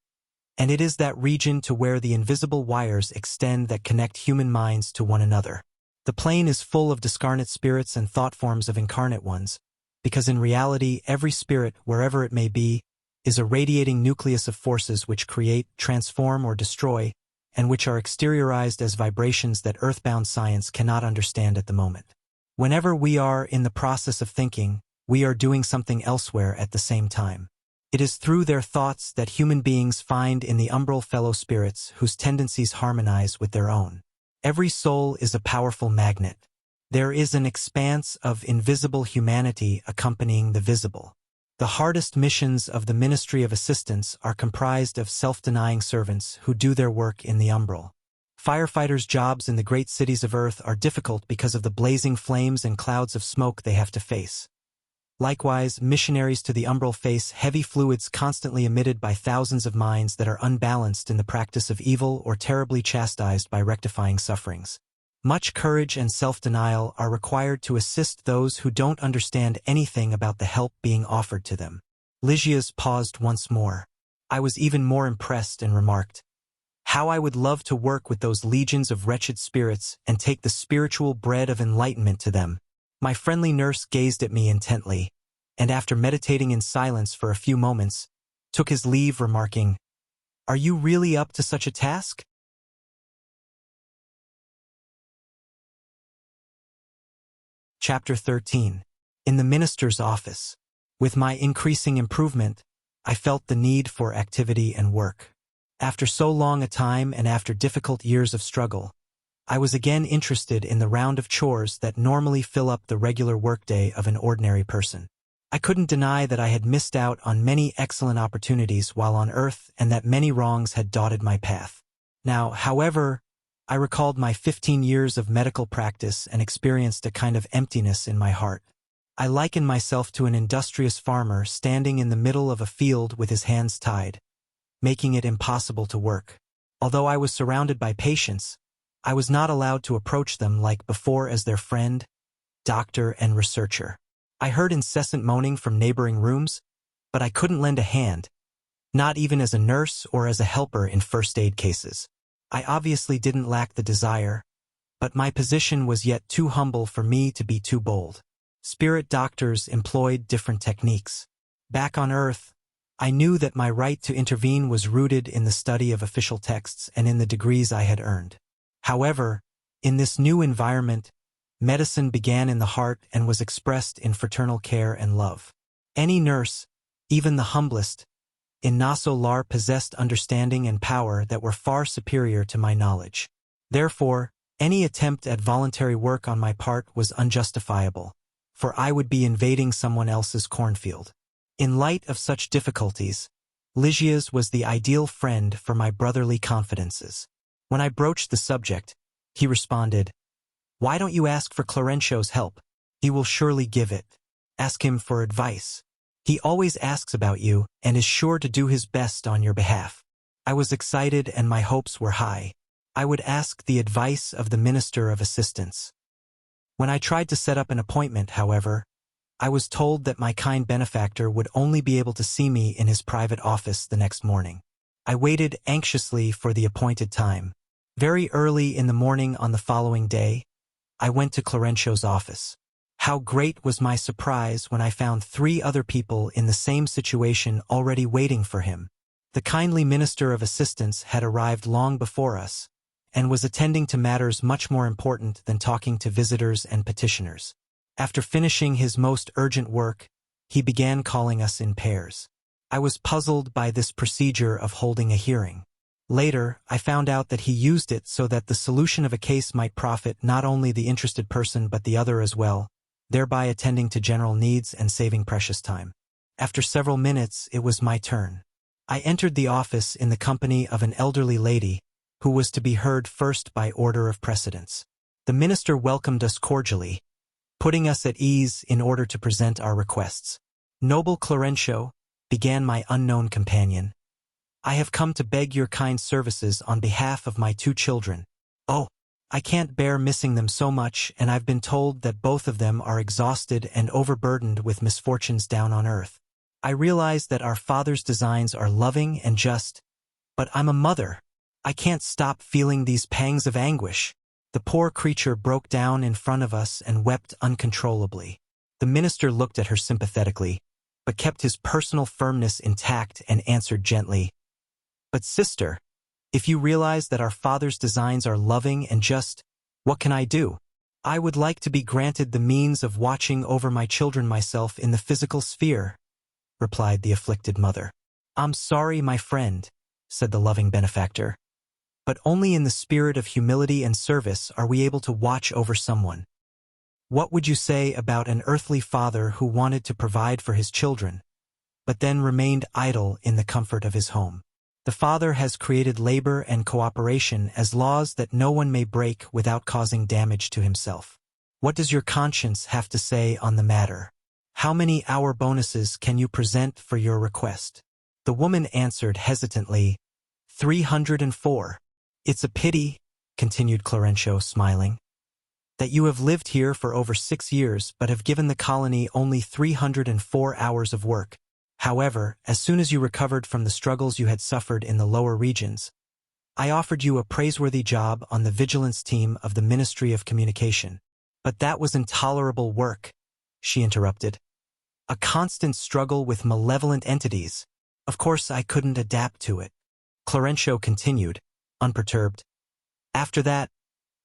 "And it is that region to where the invisible wires extend that connect human minds to one another. The plane is full of discarnate spirits and thought forms of incarnate ones, because in reality every spirit, wherever it may be, is a radiating nucleus of forces which create, transform, or destroy, and which are exteriorized as vibrations that earthbound science cannot understand at the moment. Whenever we are in the process of thinking, we are doing something elsewhere at the same time. It is through their thoughts that human beings find in the umbral fellow spirits whose tendencies harmonize with their own. Every soul is a powerful magnet. There is an expanse of invisible humanity accompanying the visible. The hardest missions of the Ministry of Assistance are comprised of self-denying servants who do their work in the umbral. Firefighters' jobs in the great cities of Earth are difficult because of the blazing flames and clouds of smoke they have to face. Likewise, missionaries to the umbral face heavy fluids constantly emitted by thousands of minds that are unbalanced in the practice of evil or terribly chastised by rectifying sufferings. Much courage and self-denial are required to assist those who don't understand anything about the help being offered to them." Lygia's paused once more. I was even more impressed and remarked, "How I would love to work with those legions of wretched spirits and take the spiritual bread of enlightenment to them." My friendly nurse gazed at me intently, and after meditating in silence for a few moments, took his leave remarking, "Are you really up to such a task?" Chapter 13. In the Minister's Office. With my increasing improvement, I felt the need for activity and work. After so long a time and after difficult years of struggle, I was again interested in the round of chores that normally fill up the regular workday of an ordinary person. I couldn't deny that I had missed out on many excellent opportunities while on Earth and that many wrongs had dotted my path. Now, however, I recalled my 15 years of medical practice and experienced a kind of emptiness in my heart. I liken myself to an industrious farmer standing in the middle of a field with his hands tied, making it impossible to work. Although I was surrounded by patients, I was not allowed to approach them like before as their friend, doctor, and researcher. I heard incessant moaning from neighboring rooms, but I couldn't lend a hand, not even as a nurse or as a helper in first aid cases. I obviously didn't lack the desire, but my position was yet too humble for me to be too bold. Spirit doctors employed different techniques. Back on Earth, I knew that my right to intervene was rooted in the study of official texts and in the degrees I had earned. However, in this new environment, medicine began in the heart and was expressed in fraternal care and love. Any nurse, even the humblest, in Nosso Lar possessed understanding and power that were far superior to my knowledge. Therefore, any attempt at voluntary work on my part was unjustifiable, for I would be invading someone else's cornfield. In light of such difficulties, Lygia's was the ideal friend for my brotherly confidences. When I broached the subject, he responded, "Why don't you ask for Clarencio's help? He will surely give it. Ask him for advice. He always asks about you and is sure to do his best on your behalf." I was excited and my hopes were high. I would ask the advice of the Minister of Assistance. When I tried to set up an appointment, however, I was told that my kind benefactor would only be able to see me in his private office the next morning. I waited anxiously for the appointed time. Very early in the morning on the following day, I went to Clarencio's office. How great was my surprise when I found 3 other people in the same situation already waiting for him. The kindly Minister of Assistance had arrived long before us, and was attending to matters much more important than talking to visitors and petitioners. After finishing his most urgent work, he began calling us in pairs. I was puzzled by this procedure of holding a hearing. Later, I found out that he used it so that the solution of a case might profit not only the interested person but the other as well, thereby attending to general needs and saving precious time. After several minutes, it was my turn. I entered the office in the company of an elderly lady, who was to be heard first by order of precedence. The minister welcomed us cordially, putting us at ease in order to present our requests. "Noble Clarencio," began my unknown companion, "I have come to beg your kind services on behalf of my 2 children. Oh, I can't bear missing them so much, and I've been told that both of them are exhausted and overburdened with misfortunes down on earth. I realize that our Father's designs are loving and just, but I'm a mother. I can't stop feeling these pangs of anguish." The poor creature broke down in front of us and wept uncontrollably. The minister looked at her sympathetically, but kept his personal firmness intact and answered gently, "But sister, if you realize that our Father's designs are loving and just, what can I do? I would like to be granted the means of watching over my children myself in the physical sphere," replied the afflicted mother. "I'm sorry, my friend," said the loving benefactor, "but only in the spirit of humility and service are we able to watch over someone. What would you say about an earthly father who wanted to provide for his children, but then remained idle in the comfort of his home? The Father has created labor and cooperation as laws that no one may break without causing damage to himself. What does your conscience have to say on the matter? How many hour bonuses can you present for your request?" The woman answered hesitantly, 304. "It's a pity," continued Clarencio, smiling, "that you have lived here for over 6 years but have given the colony only 304 hours of work. However, as soon as you recovered from the struggles you had suffered in the lower regions, I offered you a praiseworthy job on the vigilance team of the Ministry of Communication. But that was intolerable work," she interrupted. "A constant struggle with malevolent entities. Of course I couldn't adapt to it." Clarencio continued, unperturbed. "After that,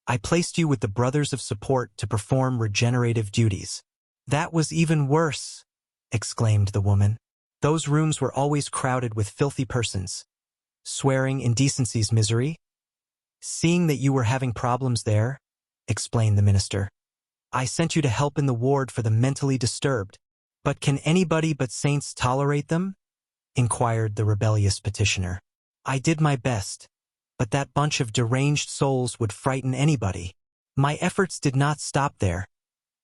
I placed you with the Brothers of Support to perform regenerative duties." "That was even worse," exclaimed the woman. "Those rooms were always crowded with filthy persons, swearing indecencies misery." "Seeing that you were having problems there," explained the minister, "I sent you to help in the ward for the mentally disturbed." "But can anybody but saints tolerate them?" inquired the rebellious petitioner. "I did my best, but that bunch of deranged souls would frighten anybody." "My efforts did not stop there,"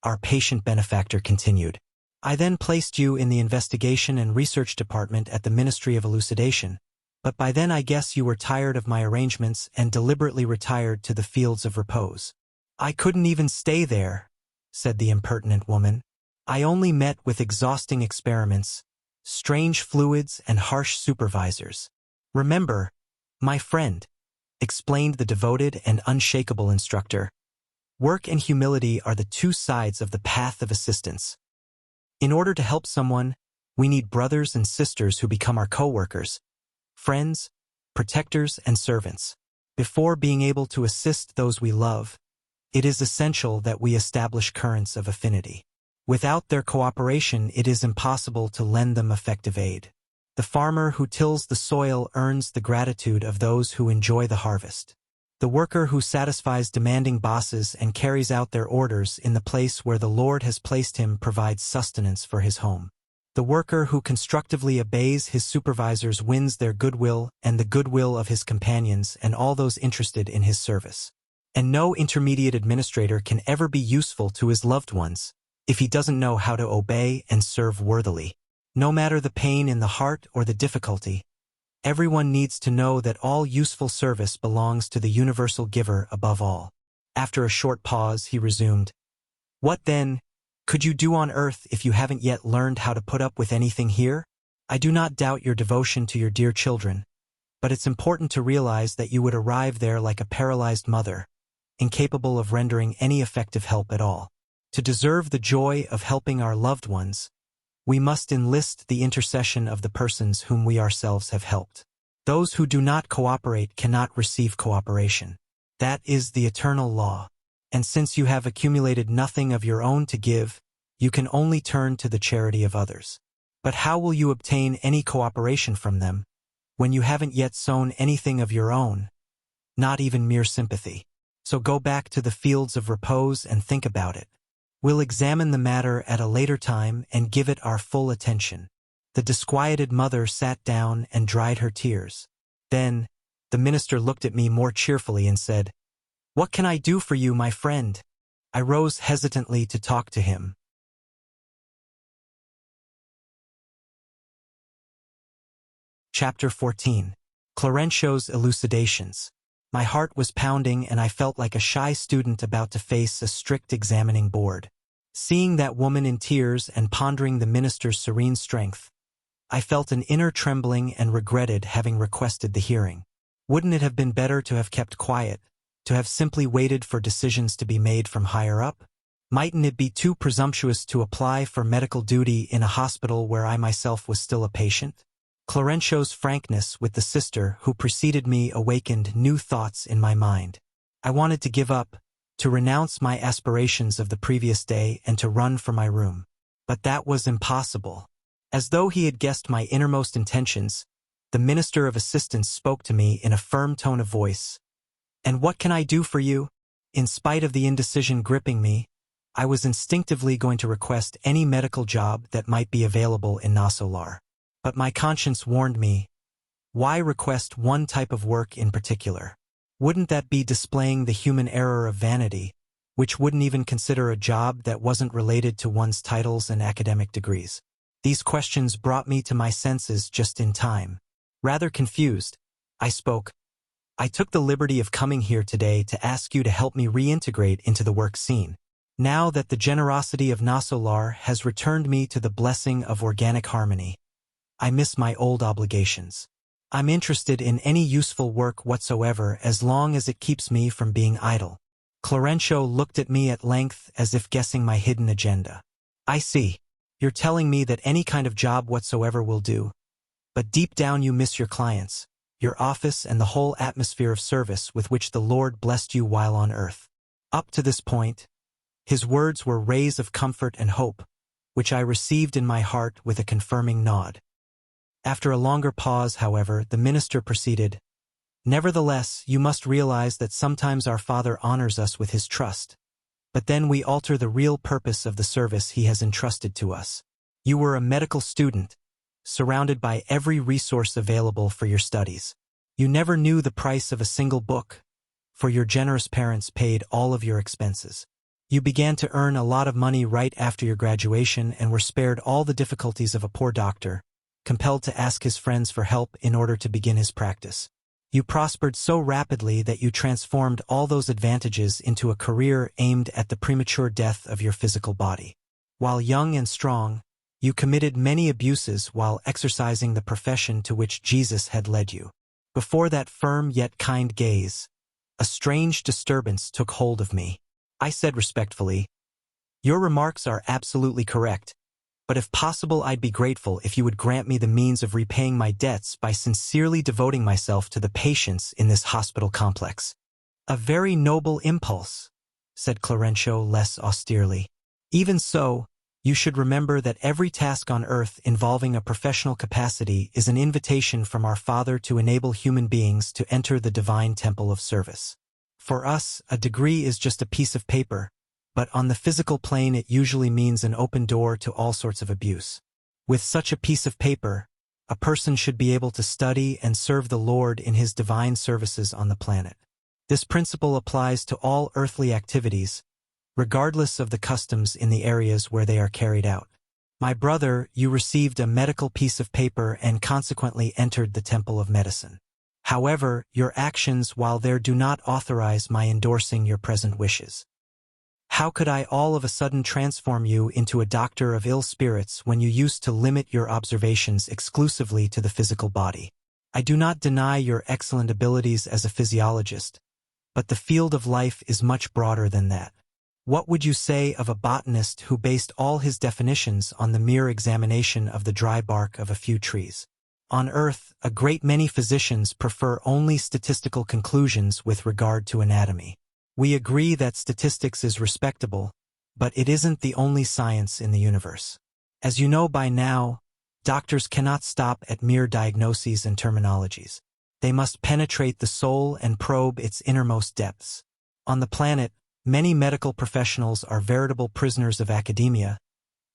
our patient benefactor continued. "I then placed you in the investigation and research department at the Ministry of Elucidation, but by then I guess you were tired of my arrangements and deliberately retired to the fields of repose." "I couldn't even stay there," said the impertinent woman. "I only met with exhausting experiments, strange fluids and harsh supervisors. Remember, my friend, explained the devoted and unshakable instructor. Work and humility are the two sides of the path of assistance. In order to help someone, we need brothers and sisters who become our co-workers, friends, protectors, and servants. Before being able to assist those we love, it is essential that we establish currents of affinity. Without their cooperation, it is impossible to lend them effective aid. The farmer who tills the soil earns the gratitude of those who enjoy the harvest. The worker who satisfies demanding bosses and carries out their orders in the place where the Lord has placed him provides sustenance for his home. The worker who constructively obeys his supervisors wins their goodwill and the goodwill of his companions and all those interested in his service. And no intermediate administrator can ever be useful to his loved ones if he doesn't know how to obey and serve worthily. No matter the pain in the heart or the difficulty, everyone needs to know that all useful service belongs to the universal giver above all. After a short pause, he resumed, "What then could you do on earth if you haven't yet learned how to put up with anything here? I do not doubt your devotion to your dear children, but it's important to realize that you would arrive there like a paralyzed mother, incapable of rendering any effective help at all. To deserve the joy of helping our loved ones, we must enlist the intercession of the persons whom we ourselves have helped. Those who do not cooperate cannot receive cooperation. That is the eternal law. And since you have accumulated nothing of your own to give, you can only turn to the charity of others. But how will you obtain any cooperation from them when you haven't yet sown anything of your own, not even mere sympathy? So go back to the fields of repose and think about it. We'll examine the matter at a later time and give it our full attention." The disquieted mother sat down and dried her tears. Then, the minister looked at me more cheerfully and said, "What can I do for you, my friend?" I rose hesitantly to talk to him. Chapter 14. Clarencio's Elucidations. My heart was pounding and I felt like a shy student about to face a strict examining board. Seeing that woman in tears and pondering the minister's serene strength, I felt an inner trembling and regretted having requested the hearing. Wouldn't it have been better to have kept quiet, to have simply waited for decisions to be made from higher up? Mightn't it be too presumptuous to apply for medical duty in a hospital where I myself was still a patient? Clarencio's frankness with the sister who preceded me awakened new thoughts in my mind. I wanted to give up, to renounce my aspirations of the previous day and to run for my room. But that was impossible. As though he had guessed my innermost intentions, the minister of assistance spoke to me in a firm tone of voice. "And what can I do for you?" In spite of the indecision gripping me, I was instinctively going to request any medical job that might be available in Nosso Lar. But my conscience warned me, why request one type of work in particular? Wouldn't that be displaying the human error of vanity, which wouldn't even consider a job that wasn't related to one's titles and academic degrees? These questions brought me to my senses just in time. Rather confused, I spoke. "I took the liberty of coming here today to ask you to help me reintegrate into the work scene. Now that the generosity of Nosso Lar has returned me to the blessing of organic harmony, I miss my old obligations. I'm interested in any useful work whatsoever as long as it keeps me from being idle." Clarencio looked at me at length as if guessing my hidden agenda. "I see. You're telling me that any kind of job whatsoever will do. But deep down you miss your clients, your office and the whole atmosphere of service with which the Lord blessed you while on earth." Up to this point, his words were rays of comfort and hope, which I received in my heart with a confirming nod. After a longer pause, however, the minister proceeded, "Nevertheless, you must realize that sometimes our Father honors us with his trust, but then we alter the real purpose of the service he has entrusted to us. You were a medical student, surrounded by every resource available for your studies. You never knew the price of a single book, for your generous parents paid all of your expenses. You began to earn a lot of money right after your graduation and were spared all the difficulties of a poor doctor, compelled to ask his friends for help in order to begin his practice. You prospered so rapidly that you transformed all those advantages into a career aimed at the premature death of your physical body. While young and strong, you committed many abuses while exercising the profession to which Jesus had led you. Before that firm yet kind gaze, a strange disturbance took hold of me. I said respectfully, "Your remarks are absolutely correct, but if possible I'd be grateful if you would grant me the means of repaying my debts by sincerely devoting myself to the patients in this hospital complex." "A very noble impulse," said Clarencio less austerely. "Even so, you should remember that every task on earth involving a professional capacity is an invitation from our Father to enable human beings to enter the divine temple of service. For us, a degree is just a piece of paper, but on the physical plane it usually means an open door to all sorts of abuse. With such a piece of paper, a person should be able to study and serve the Lord in his divine services on the planet. This principle applies to all earthly activities, regardless of the customs in the areas where they are carried out. My brother, you received a medical piece of paper and consequently entered the temple of medicine. However, your actions while there do not authorize my endorsing your present wishes. How could I all of a sudden transform you into a doctor of ill spirits when you used to limit your observations exclusively to the physical body? I do not deny your excellent abilities as a physiologist, but the field of life is much broader than that. What would you say of a botanist who based all his definitions on the mere examination of the dry bark of a few trees? On Earth, a great many physicians prefer only statistical conclusions with regard to anatomy. We agree that statistics is respectable, but it isn't the only science in the universe. As you know by now, doctors cannot stop at mere diagnoses and terminologies. They must penetrate the soul and probe its innermost depths. On the planet, many medical professionals are veritable prisoners of academia,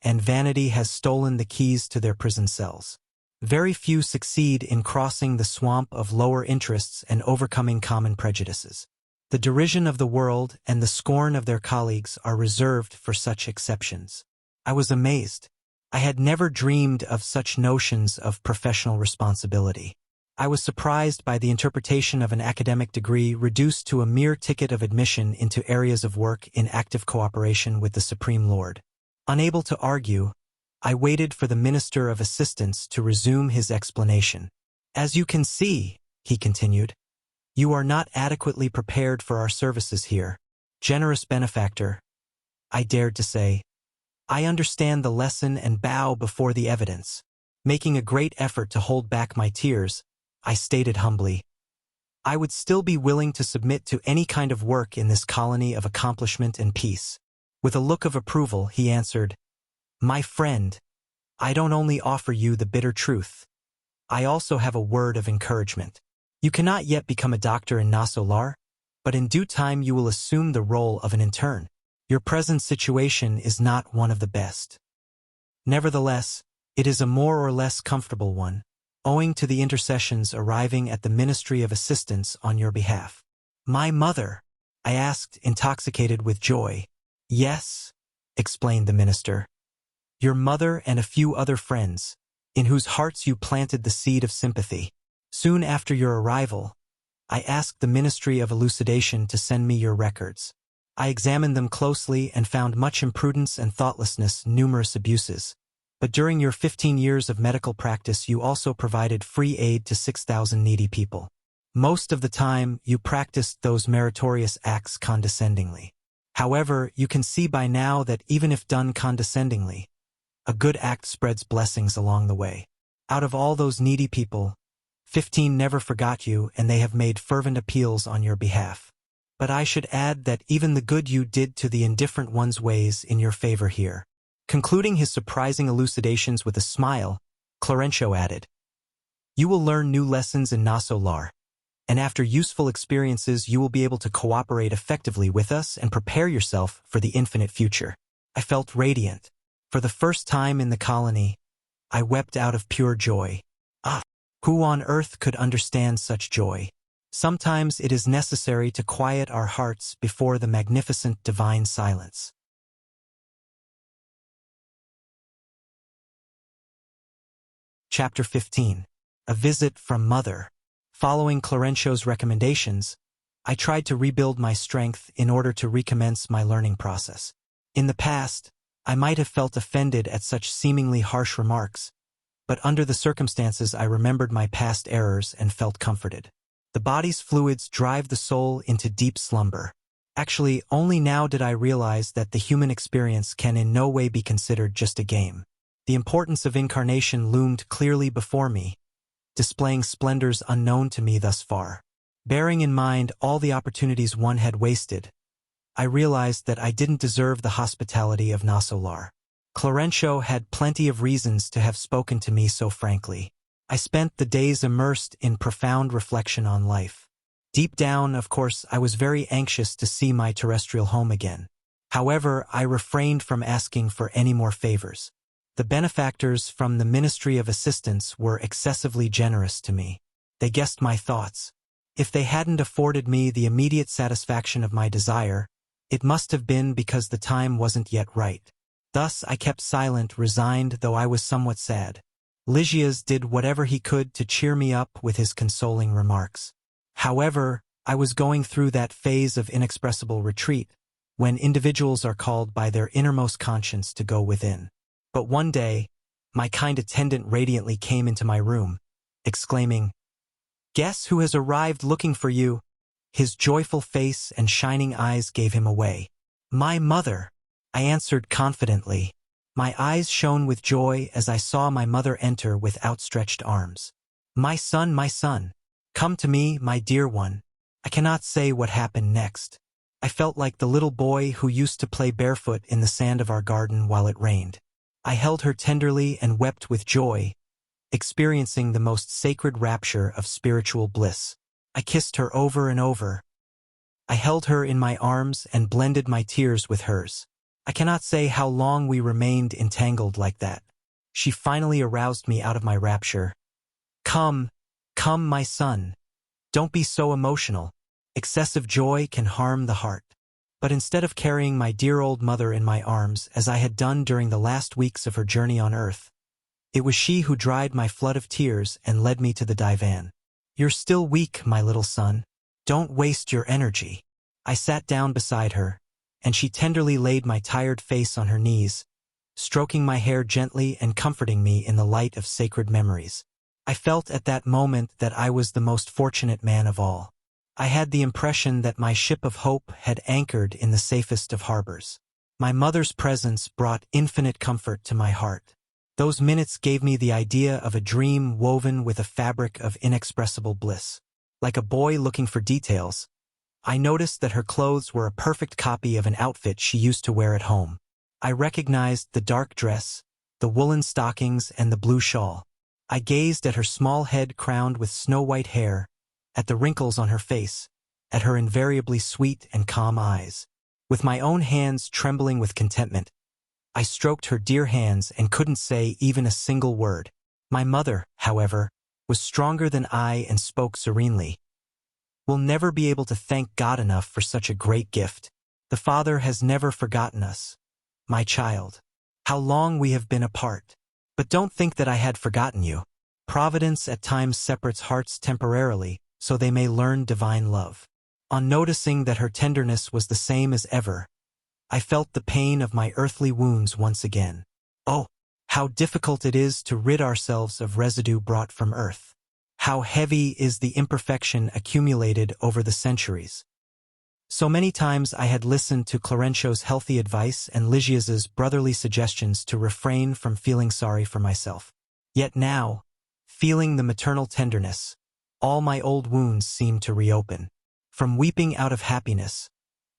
and vanity has stolen the keys to their prison cells. Very few succeed in crossing the swamp of lower interests and overcoming common prejudices. The derision of the world and the scorn of their colleagues are reserved for such exceptions. I was amazed. I had never dreamed of such notions of professional responsibility. I was surprised by the interpretation of an academic degree reduced to a mere ticket of admission into areas of work in active cooperation with the Supreme Lord. Unable to argue, I waited for the Minister of Assistance to resume his explanation. "As you can see," he continued, "you are not adequately prepared for our services here. Generous benefactor," I dared to say, "I understand the lesson and bow before the evidence." Making a great effort to hold back my tears, I stated humbly, I would still be willing to submit to any kind of work in this colony of accomplishment and peace. With a look of approval, he answered, "My friend, I don't only offer you the bitter truth. I also have a word of encouragement. You cannot yet become a doctor in Nosso Lar, but in due time you will assume the role of an intern. Your present situation is not one of the best. Nevertheless, it is a more or less comfortable one, owing to the intercessions arriving at the Ministry of Assistance on your behalf." "My mother?" I asked, intoxicated with joy. "Yes," explained the minister. "Your mother and a few other friends, in whose hearts you planted the seed of sympathy. Soon after your arrival, I asked the Ministry of Elucidation to send me your records. I examined them closely and found much imprudence and thoughtlessness, numerous abuses. But during your 15 years of medical practice you also provided free aid to 6,000 needy people. Most of the time, you practiced those meritorious acts condescendingly. However, you can see by now that even if done condescendingly, a good act spreads blessings along the way. Out of all those needy people, 15 never forgot you, and they have made fervent appeals on your behalf. But I should add that even the good you did to the indifferent ones weighs in your favor here." Concluding his surprising elucidations with a smile, Clarencio added, "You will learn new lessons in Nosso Lar, and after useful experiences you will be able to cooperate effectively with us and prepare yourself for the infinite future." I felt radiant. For the first time in the colony, I wept out of pure joy. Who on earth could understand such joy? Sometimes it is necessary to quiet our hearts before the magnificent divine silence. Chapter 15. A Visit from Mother. Following Clarencio's recommendations, I tried to rebuild my strength in order to recommence my learning process. In the past, I might have felt offended at such seemingly harsh remarks, but under the circumstances I remembered my past errors and felt comforted. The body's fluids drive the soul into deep slumber. Actually, only now did I realize that the human experience can in no way be considered just a game. The importance of incarnation loomed clearly before me, displaying splendors unknown to me thus far. Bearing in mind all the opportunities one had wasted, I realized that I didn't deserve the hospitality of Nosso Lar. Clarencio had plenty of reasons to have spoken to me so frankly. I spent the days immersed in profound reflection on life. Deep down, of course, I was very anxious to see my terrestrial home again. However, I refrained from asking for any more favors. The benefactors from the Ministry of Assistance were excessively generous to me. They guessed my thoughts. If they hadn't afforded me the immediate satisfaction of my desire, it must have been because the time wasn't yet right. Thus I kept silent, resigned, though I was somewhat sad. Lygias did whatever he could to cheer me up with his consoling remarks. However, I was going through that phase of inexpressible retreat, when individuals are called by their innermost conscience to go within. But one day, my kind attendant radiantly came into my room, exclaiming, "Guess who has arrived looking for you?" His joyful face and shining eyes gave him away. "My mother," I answered confidently. My eyes shone with joy as I saw my mother enter with outstretched arms. My son, come to me, my dear one." I cannot say what happened next. I felt like the little boy who used to play barefoot in the sand of our garden while it rained. I held her tenderly and wept with joy, experiencing the most sacred rapture of spiritual bliss. I kissed her over and over. I held her in my arms and blended my tears with hers. I cannot say how long we remained entangled like that. She finally aroused me out of my rapture. Come, my son. Don't be so emotional. Excessive joy can harm the heart." But instead of carrying my dear old mother in my arms, as I had done during the last weeks of her journey on earth, it was she who dried my flood of tears and led me to the divan. "You're still weak, my little son. Don't waste your energy." I sat down beside her, and she tenderly laid my tired face on her knees, stroking my hair gently and comforting me in the light of sacred memories. I felt at that moment that I was the most fortunate man of all. I had the impression that my ship of hope had anchored in the safest of harbors. My mother's presence brought infinite comfort to my heart. Those minutes gave me the idea of a dream woven with a fabric of inexpressible bliss. Like a boy looking for details, I noticed that her clothes were a perfect copy of an outfit she used to wear at home. I recognized the dark dress, the woolen stockings, and the blue shawl. I gazed at her small head crowned with snow-white hair, at the wrinkles on her face, at her invariably sweet and calm eyes. With my own hands trembling with contentment, I stroked her dear hands and couldn't say even a single word. My mother, however, was stronger than I and spoke serenely. "We'll never be able to thank God enough for such a great gift. The Father has never forgotten us, my child. How long we have been apart. But don't think that I had forgotten you. Providence at times separates hearts temporarily, so they may learn divine love." On noticing that her tenderness was the same as ever, I felt the pain of my earthly wounds once again. Oh, how difficult it is to rid ourselves of residue brought from earth. How heavy is the imperfection accumulated over the centuries. So many times I had listened to Clarencio's healthy advice and Lygias's brotherly suggestions to refrain from feeling sorry for myself. Yet now, feeling the maternal tenderness, all my old wounds seemed to reopen. From weeping out of happiness,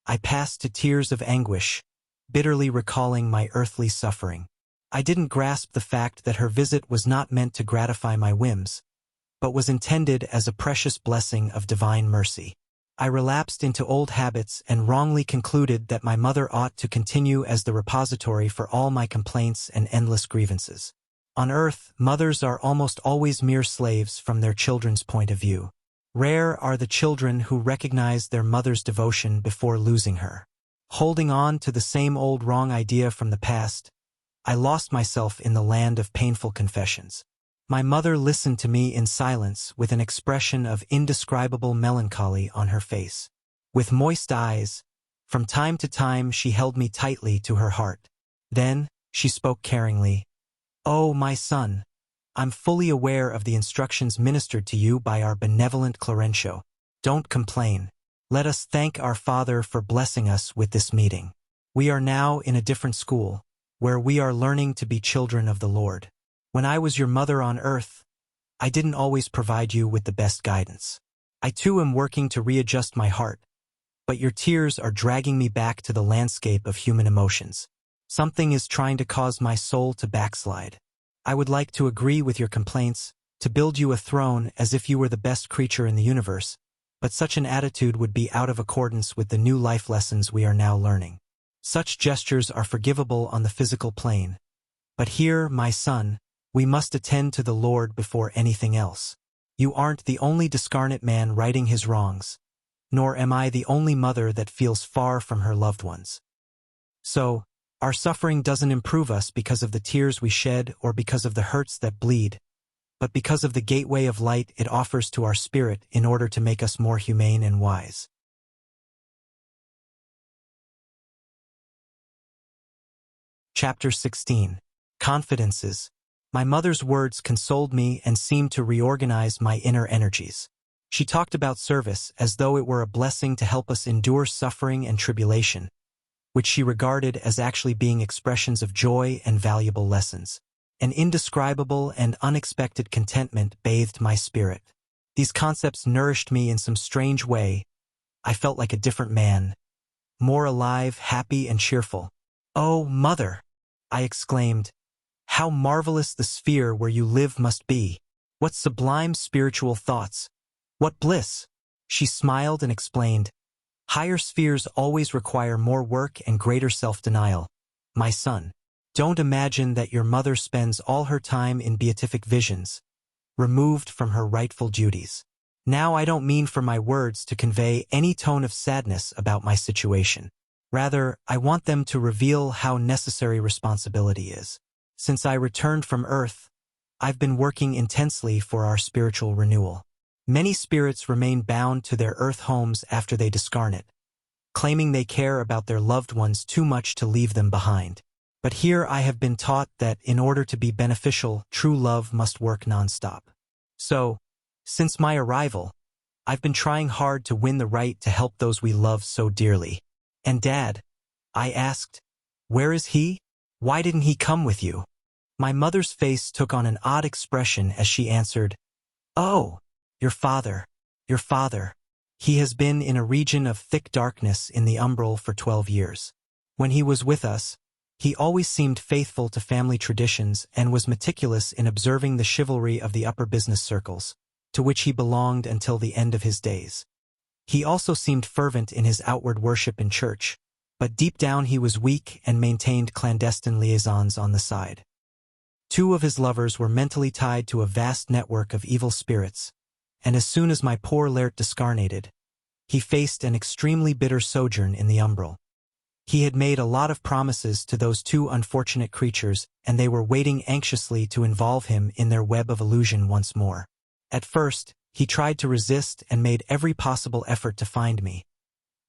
I passed to tears of anguish, bitterly recalling my earthly suffering. I didn't grasp the fact that her visit was not meant to gratify my whims, but was intended as a precious blessing of divine mercy. I relapsed into old habits and wrongly concluded that my mother ought to continue as the repository for all my complaints and endless grievances. On earth, mothers are almost always mere slaves from their children's point of view. Rare are the children who recognize their mother's devotion before losing her. Holding on to the same old wrong idea from the past, I lost myself in the land of painful confessions. My mother listened to me in silence with an expression of indescribable melancholy on her face. With moist eyes, from time to time she held me tightly to her heart. Then, she spoke caringly. "Oh, my son, I'm fully aware of the instructions ministered to you by our benevolent Clarencio. Don't complain. Let us thank our Father for blessing us with this meeting. We are now in a different school, where we are learning to be children of the Lord. When I was your mother on earth, I didn't always provide you with the best guidance. I too am working to readjust my heart, but your tears are dragging me back to the landscape of human emotions. Something is trying to cause my soul to backslide. I would like to agree with your complaints, to build you a throne as if you were the best creature in the universe, but such an attitude would be out of accordance with the new life lessons we are now learning. Such gestures are forgivable on the physical plane, but here, my son, we must attend to the Lord before anything else. You aren't the only discarnate man righting his wrongs, nor am I the only mother that feels far from her loved ones. So, our suffering doesn't improve us because of the tears we shed or because of the hurts that bleed, but because of the gateway of light it offers to our spirit in order to make us more humane and wise. Chapter 16. Confidences. My mother's words consoled me and seemed to reorganize my inner energies. She talked about service as though it were a blessing to help us endure suffering and tribulation, which she regarded as actually being expressions of joy and valuable lessons. An indescribable and unexpected contentment bathed my spirit. These concepts nourished me in some strange way. I felt like a different man, more alive, happy, and cheerful. "Oh, Mother," I exclaimed, "how marvelous the sphere where you live must be! What sublime spiritual thoughts! What bliss!" She smiled and explained, "Higher spheres always require more work and greater self-denial. My son, don't imagine that your mother spends all her time in beatific visions, removed from her rightful duties. Now I don't mean for my words to convey any tone of sadness about my situation. Rather, I want them to reveal how necessary responsibility is. Since I returned from Earth, I've been working intensely for our spiritual renewal. Many spirits remain bound to their Earth homes after they discarnate, claiming they care about their loved ones too much to leave them behind. But here I have been taught that in order to be beneficial, true love must work nonstop. So, since my arrival, I've been trying hard to win the right to help those we love so dearly. And Dad, I asked, where is he? Why didn't he come with you? My mother's face took on an odd expression as she answered, "Oh, your father. He has been in a region of thick darkness in the umbral for 12 years. When he was with us, he always seemed faithful to family traditions and was meticulous in observing the chivalry of the upper business circles, to which he belonged until the end of his days. He also seemed fervent in his outward worship in church, but deep down he was weak and maintained clandestine liaisons on the side. 2 of his lovers were mentally tied to a vast network of evil spirits, and as soon as my poor Laert discarnated, he faced an extremely bitter sojourn in the umbral. He had made a lot of promises to those 2 unfortunate creatures, and they were waiting anxiously to involve him in their web of illusion once more. At first, he tried to resist and made every possible effort to find me,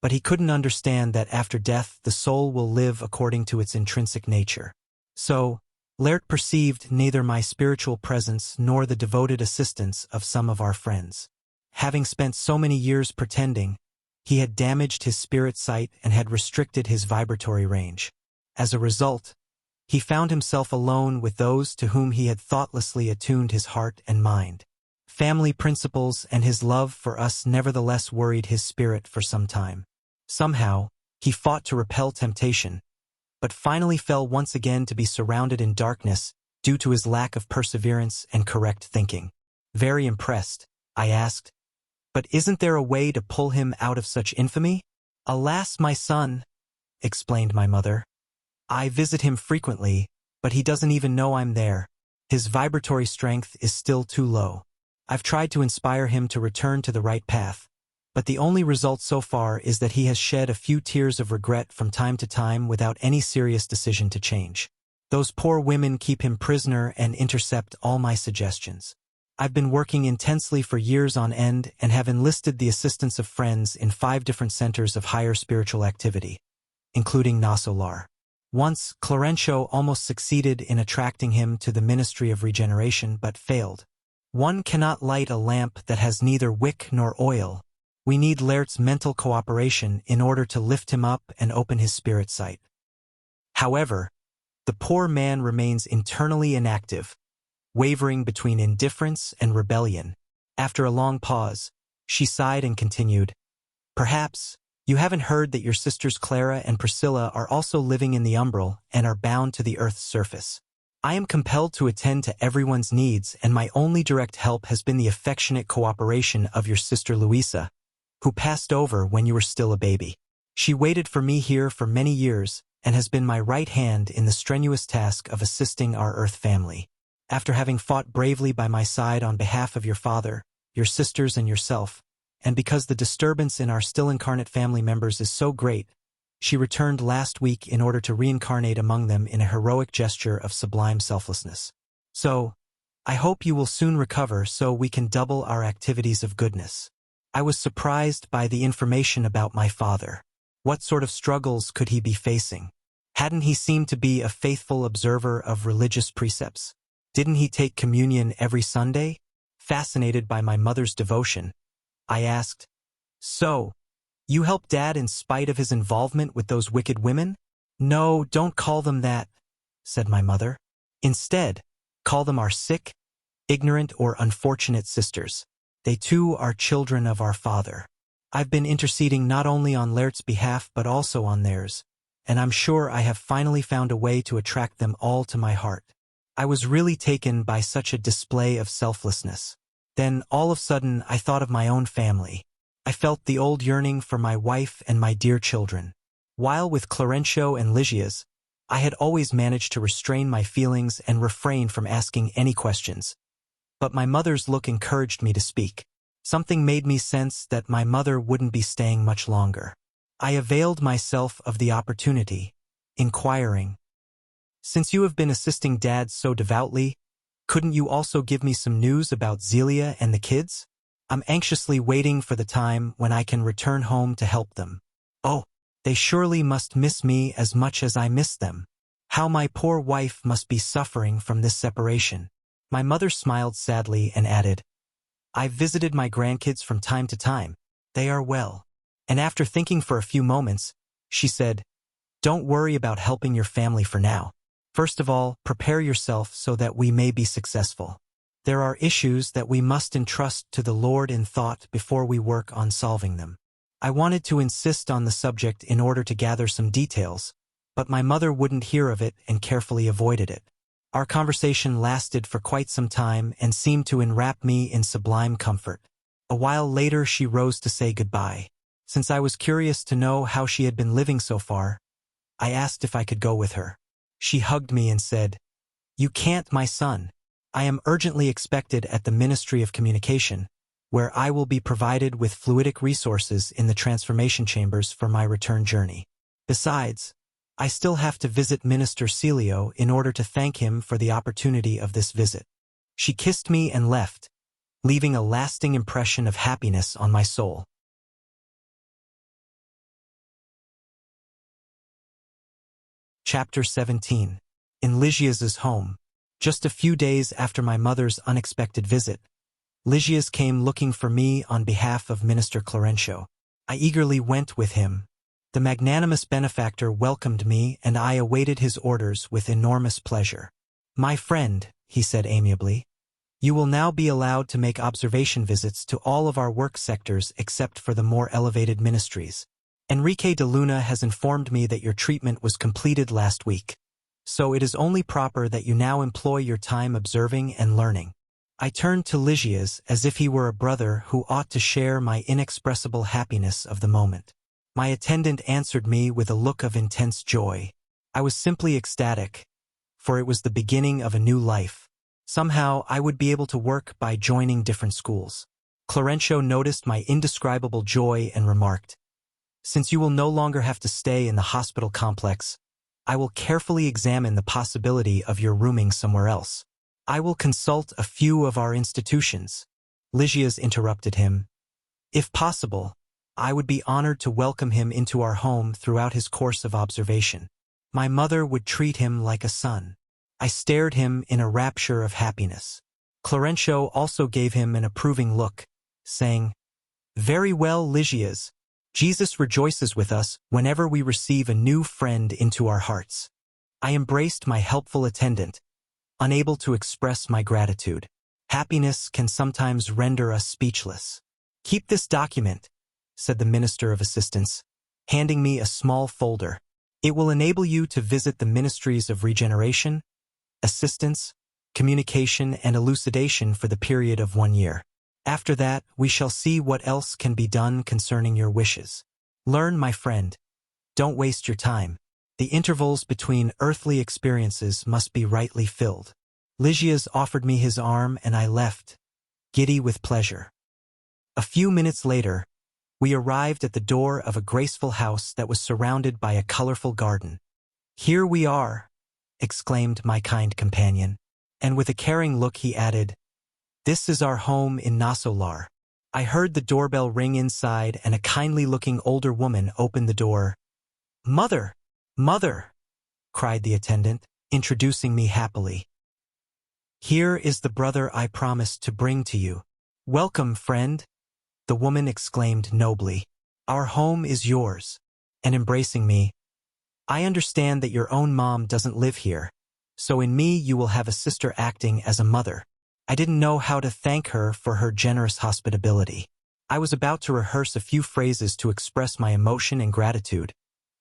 but he couldn't understand that after death the soul will live according to its intrinsic nature. So, Laert perceived neither my spiritual presence nor the devoted assistance of some of our friends. Having spent so many years pretending, he had damaged his spirit sight and had restricted his vibratory range. As a result, he found himself alone with those to whom he had thoughtlessly attuned his heart and mind. Family principles and his love for us nevertheless worried his spirit for some time. Somehow, he fought to repel temptation, but finally fell once again to be surrounded in darkness due to his lack of perseverance and correct thinking. Very impressed, I asked, "But isn't there a way to pull him out of such infamy?" "Alas, my son," explained my mother, "I visit him frequently, but he doesn't even know I'm there. His vibratory strength is still too low. I've tried to inspire him to return to the right path, but the only result so far is that he has shed a few tears of regret from time to time without any serious decision to change. Those poor women keep him prisoner and intercept all my suggestions. I've been working intensely for years on end and have enlisted the assistance of friends in 5 different centers of higher spiritual activity, including Nosso Lar. Once, Clarencio almost succeeded in attracting him to the Ministry of Regeneration but failed. One cannot light a lamp that has neither wick nor oil. We need Lert's mental cooperation in order to lift him up and open his spirit sight. However, the poor man remains internally inactive, wavering between indifference and rebellion. After a long pause, she sighed and continued, "Perhaps you haven't heard that your sisters Clara and Priscilla are also living in the umbral and are bound to the earth's surface. I am compelled to attend to everyone's needs, and my only direct help has been the affectionate cooperation of your sister Luisa, who passed over when you were still a baby. She waited for me here for many years and has been my right hand in the strenuous task of assisting our earth family. After having fought bravely by my side on behalf of your father, your sisters, and yourself, and because the disturbance in our still incarnate family members is so great, she returned last week in order to reincarnate among them in a heroic gesture of sublime selflessness. So, I hope you will soon recover so we can double our activities of goodness." I was surprised by the information about my father. What sort of struggles could he be facing? Hadn't he seemed to be a faithful observer of religious precepts? Didn't he take communion every Sunday? Fascinated by my mother's devotion, I asked, "So, you helped Dad in spite of his involvement with those wicked women?" "No, don't call them that," said my mother. "Instead, call them our sick, ignorant, or unfortunate sisters. They too are children of our Father. I've been interceding not only on Lert's behalf but also on theirs, and I'm sure I have finally found a way to attract them all to my heart." I was really taken by such a display of selflessness. Then, all of a sudden, I thought of my own family. I felt the old yearning for my wife and my dear children. While with Clarencio and Lygia's, I had always managed to restrain my feelings and refrain from asking any questions. But my mother's look encouraged me to speak. Something made me sense that my mother wouldn't be staying much longer. I availed myself of the opportunity, inquiring, "Since you have been assisting Dad so devoutly, couldn't you also give me some news about Zelia and the kids? I'm anxiously waiting for the time when I can return home to help them. Oh, they surely must miss me as much as I miss them. How my poor wife must be suffering from this separation." My mother smiled sadly and added, "I've visited my grandkids from time to time. They are well." And after thinking for a few moments, she said, "Don't worry about helping your family for now. First of all, prepare yourself so that we may be successful. There are issues that we must entrust to the Lord in thought before we work on solving them." I wanted to insist on the subject in order to gather some details, but my mother wouldn't hear of it and carefully avoided it. Our conversation lasted for quite some time and seemed to enwrap me in sublime comfort. A while later she rose to say goodbye. Since I was curious to know how she had been living so far, I asked if I could go with her. She hugged me and said, "You can't, my son. I am urgently expected at the Ministry of Communication, where I will be provided with fluidic resources in the transformation chambers for my return journey. Besides, I still have to visit Minister Celio in order to thank him for the opportunity of this visit." She kissed me and left, leaving a lasting impression of happiness on my soul. Chapter 17. In Lygia's home. Just a few days after my mother's unexpected visit, Lygia's came looking for me on behalf of Minister Clarencio. I eagerly went with him. The magnanimous benefactor welcomed me, and I awaited his orders with enormous pleasure. "My friend," he said amiably, "you will now be allowed to make observation visits to all of our work sectors except for the more elevated ministries. Enrique de Luna has informed me that your treatment was completed last week, so it is only proper that you now employ your time observing and learning." I turned to Lygia's as if he were a brother who ought to share my inexpressible happiness of the moment. My attendant answered me with a look of intense joy. I was simply ecstatic, for it was the beginning of a new life. Somehow I would be able to work by joining different schools. Clarencio noticed my indescribable joy and remarked, "Since you will no longer have to stay in the hospital complex, I will carefully examine the possibility of your rooming somewhere else. I will consult a few of our institutions." Lygia's interrupted him. "If possible, I would be honored to welcome him into our home throughout his course of observation." My mother would treat him like a son. I stared him in a rapture of happiness. Clarencio also gave him an approving look, saying, "Very well, Lygias. Jesus rejoices with us whenever we receive a new friend into our hearts." I embraced my helpful attendant, unable to express my gratitude. Happiness can sometimes render us speechless. "Keep this document," said the Minister of Assistance, handing me a small folder. "It will enable you to visit the ministries of regeneration, assistance, communication, and elucidation for the period of 1 year. After that, we shall see what else can be done concerning your wishes. Learn, my friend. Don't waste your time. The intervals between earthly experiences must be rightly filled." Lygias offered me his arm and I left, giddy with pleasure. A few minutes later, we arrived at the door of a graceful house that was surrounded by a colorful garden. "Here we are," exclaimed my kind companion, and with a caring look he added, "This is our home in Nosso Lar." I heard the doorbell ring inside and a kindly-looking older woman opened the door. "Mother! Mother!" cried the attendant, introducing me happily. "Here is the brother I promised to bring to you." "Welcome, friend," the woman exclaimed nobly. "Our home is yours." And embracing me, "I understand that your own mom doesn't live here, so in me you will have a sister acting as a mother." I didn't know how to thank her for her generous hospitality. I was about to rehearse a few phrases to express my emotion and gratitude,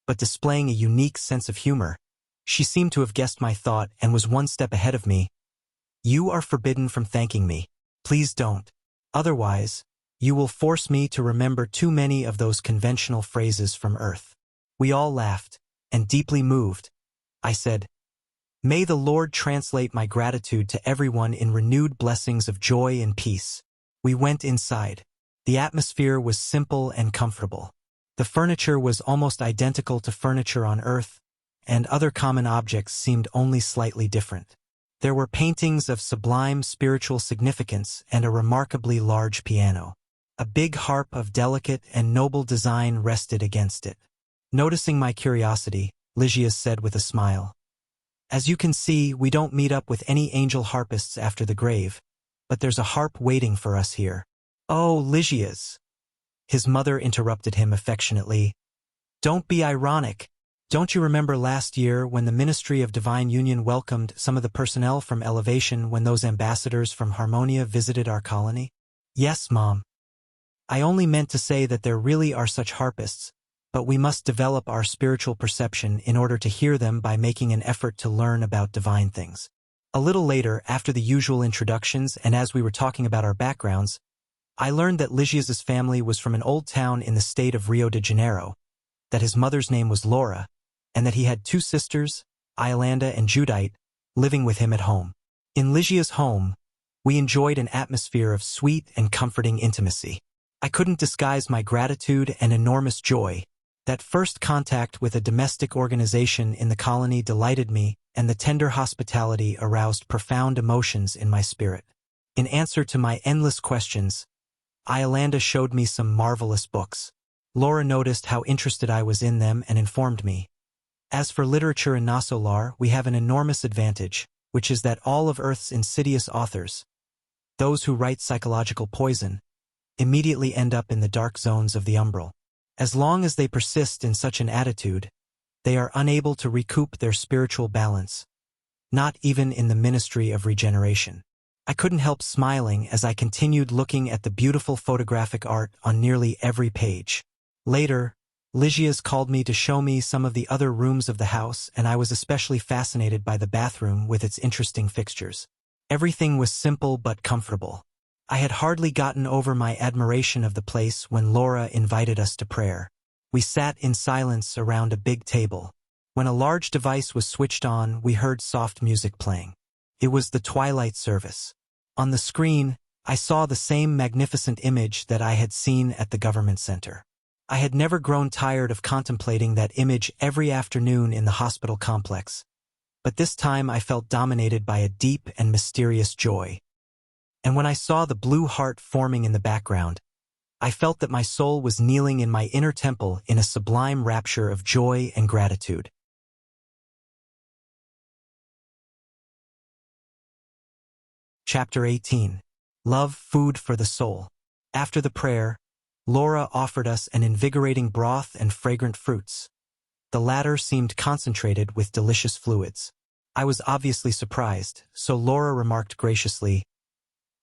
but displaying a unique sense of humor, she seemed to have guessed my thought and was one step ahead of me. "You are forbidden from thanking me. Please don't. Otherwise, you will force me to remember too many of those conventional phrases from Earth." We all laughed, and deeply moved, I said, "May the Lord translate my gratitude to everyone in renewed blessings of joy and peace." We went inside. The atmosphere was simple and comfortable. The furniture was almost identical to furniture on Earth, and other common objects seemed only slightly different. There were paintings of sublime spiritual significance and a remarkably large piano. A big harp of delicate and noble design rested against it. Noticing my curiosity, Lygias said with a smile, "As you can see, we don't meet up with any angel harpists after the grave, but there's a harp waiting for us here." "Oh, Lygias," his mother interrupted him affectionately, "don't be ironic. Don't you remember last year when the Ministry of Divine Union welcomed some of the personnel from Elevation when those ambassadors from Harmonia visited our colony?" "Yes, Mom. I only meant to say that there really are such harpists, but we must develop our spiritual perception in order to hear them by making an effort to learn about divine things." A little later, after the usual introductions and as we were talking about our backgrounds, I learned that Lygias's family was from an old town in the state of Rio de Janeiro, that his mother's name was Laura, and that he had 2 sisters, Iolanda and Judite, living with him at home. In Lygia's home, we enjoyed an atmosphere of sweet and comforting intimacy. I couldn't disguise my gratitude and enormous joy. That first contact with a domestic organization in the colony delighted me, and the tender hospitality aroused profound emotions in my spirit. In answer to my endless questions, Iolanda showed me some marvelous books. Laura noticed how interested I was in them and informed me, "As for literature in Nosso Lar, we have an enormous advantage, which is that all of Earth's insidious authors, those who write psychological poison, immediately end up in the dark zones of the umbral. As long as they persist in such an attitude, they are unable to recoup their spiritual balance, not even in the ministry of regeneration." I couldn't help smiling as I continued looking at the beautiful photographic art on nearly every page. Later, Lygias called me to show me some of the other rooms of the house, and I was especially fascinated by the bathroom with its interesting fixtures. Everything was simple but comfortable. I had hardly gotten over my admiration of the place when Laura invited us to prayer. We sat in silence around a big table. When a large device was switched on, we heard soft music playing. It was the twilight service. On the screen, I saw the same magnificent image that I had seen at the government center. I had never grown tired of contemplating that image every afternoon in the hospital complex, but this time I felt dominated by a deep and mysterious joy. And when I saw the blue heart forming in the background, I felt that my soul was kneeling in my inner temple in a sublime rapture of joy and gratitude. Chapter 18. Love, Food for the Soul. After the prayer, Laura offered us an invigorating broth and fragrant fruits. The latter seemed concentrated with delicious fluids. I was obviously surprised, so Laura remarked graciously,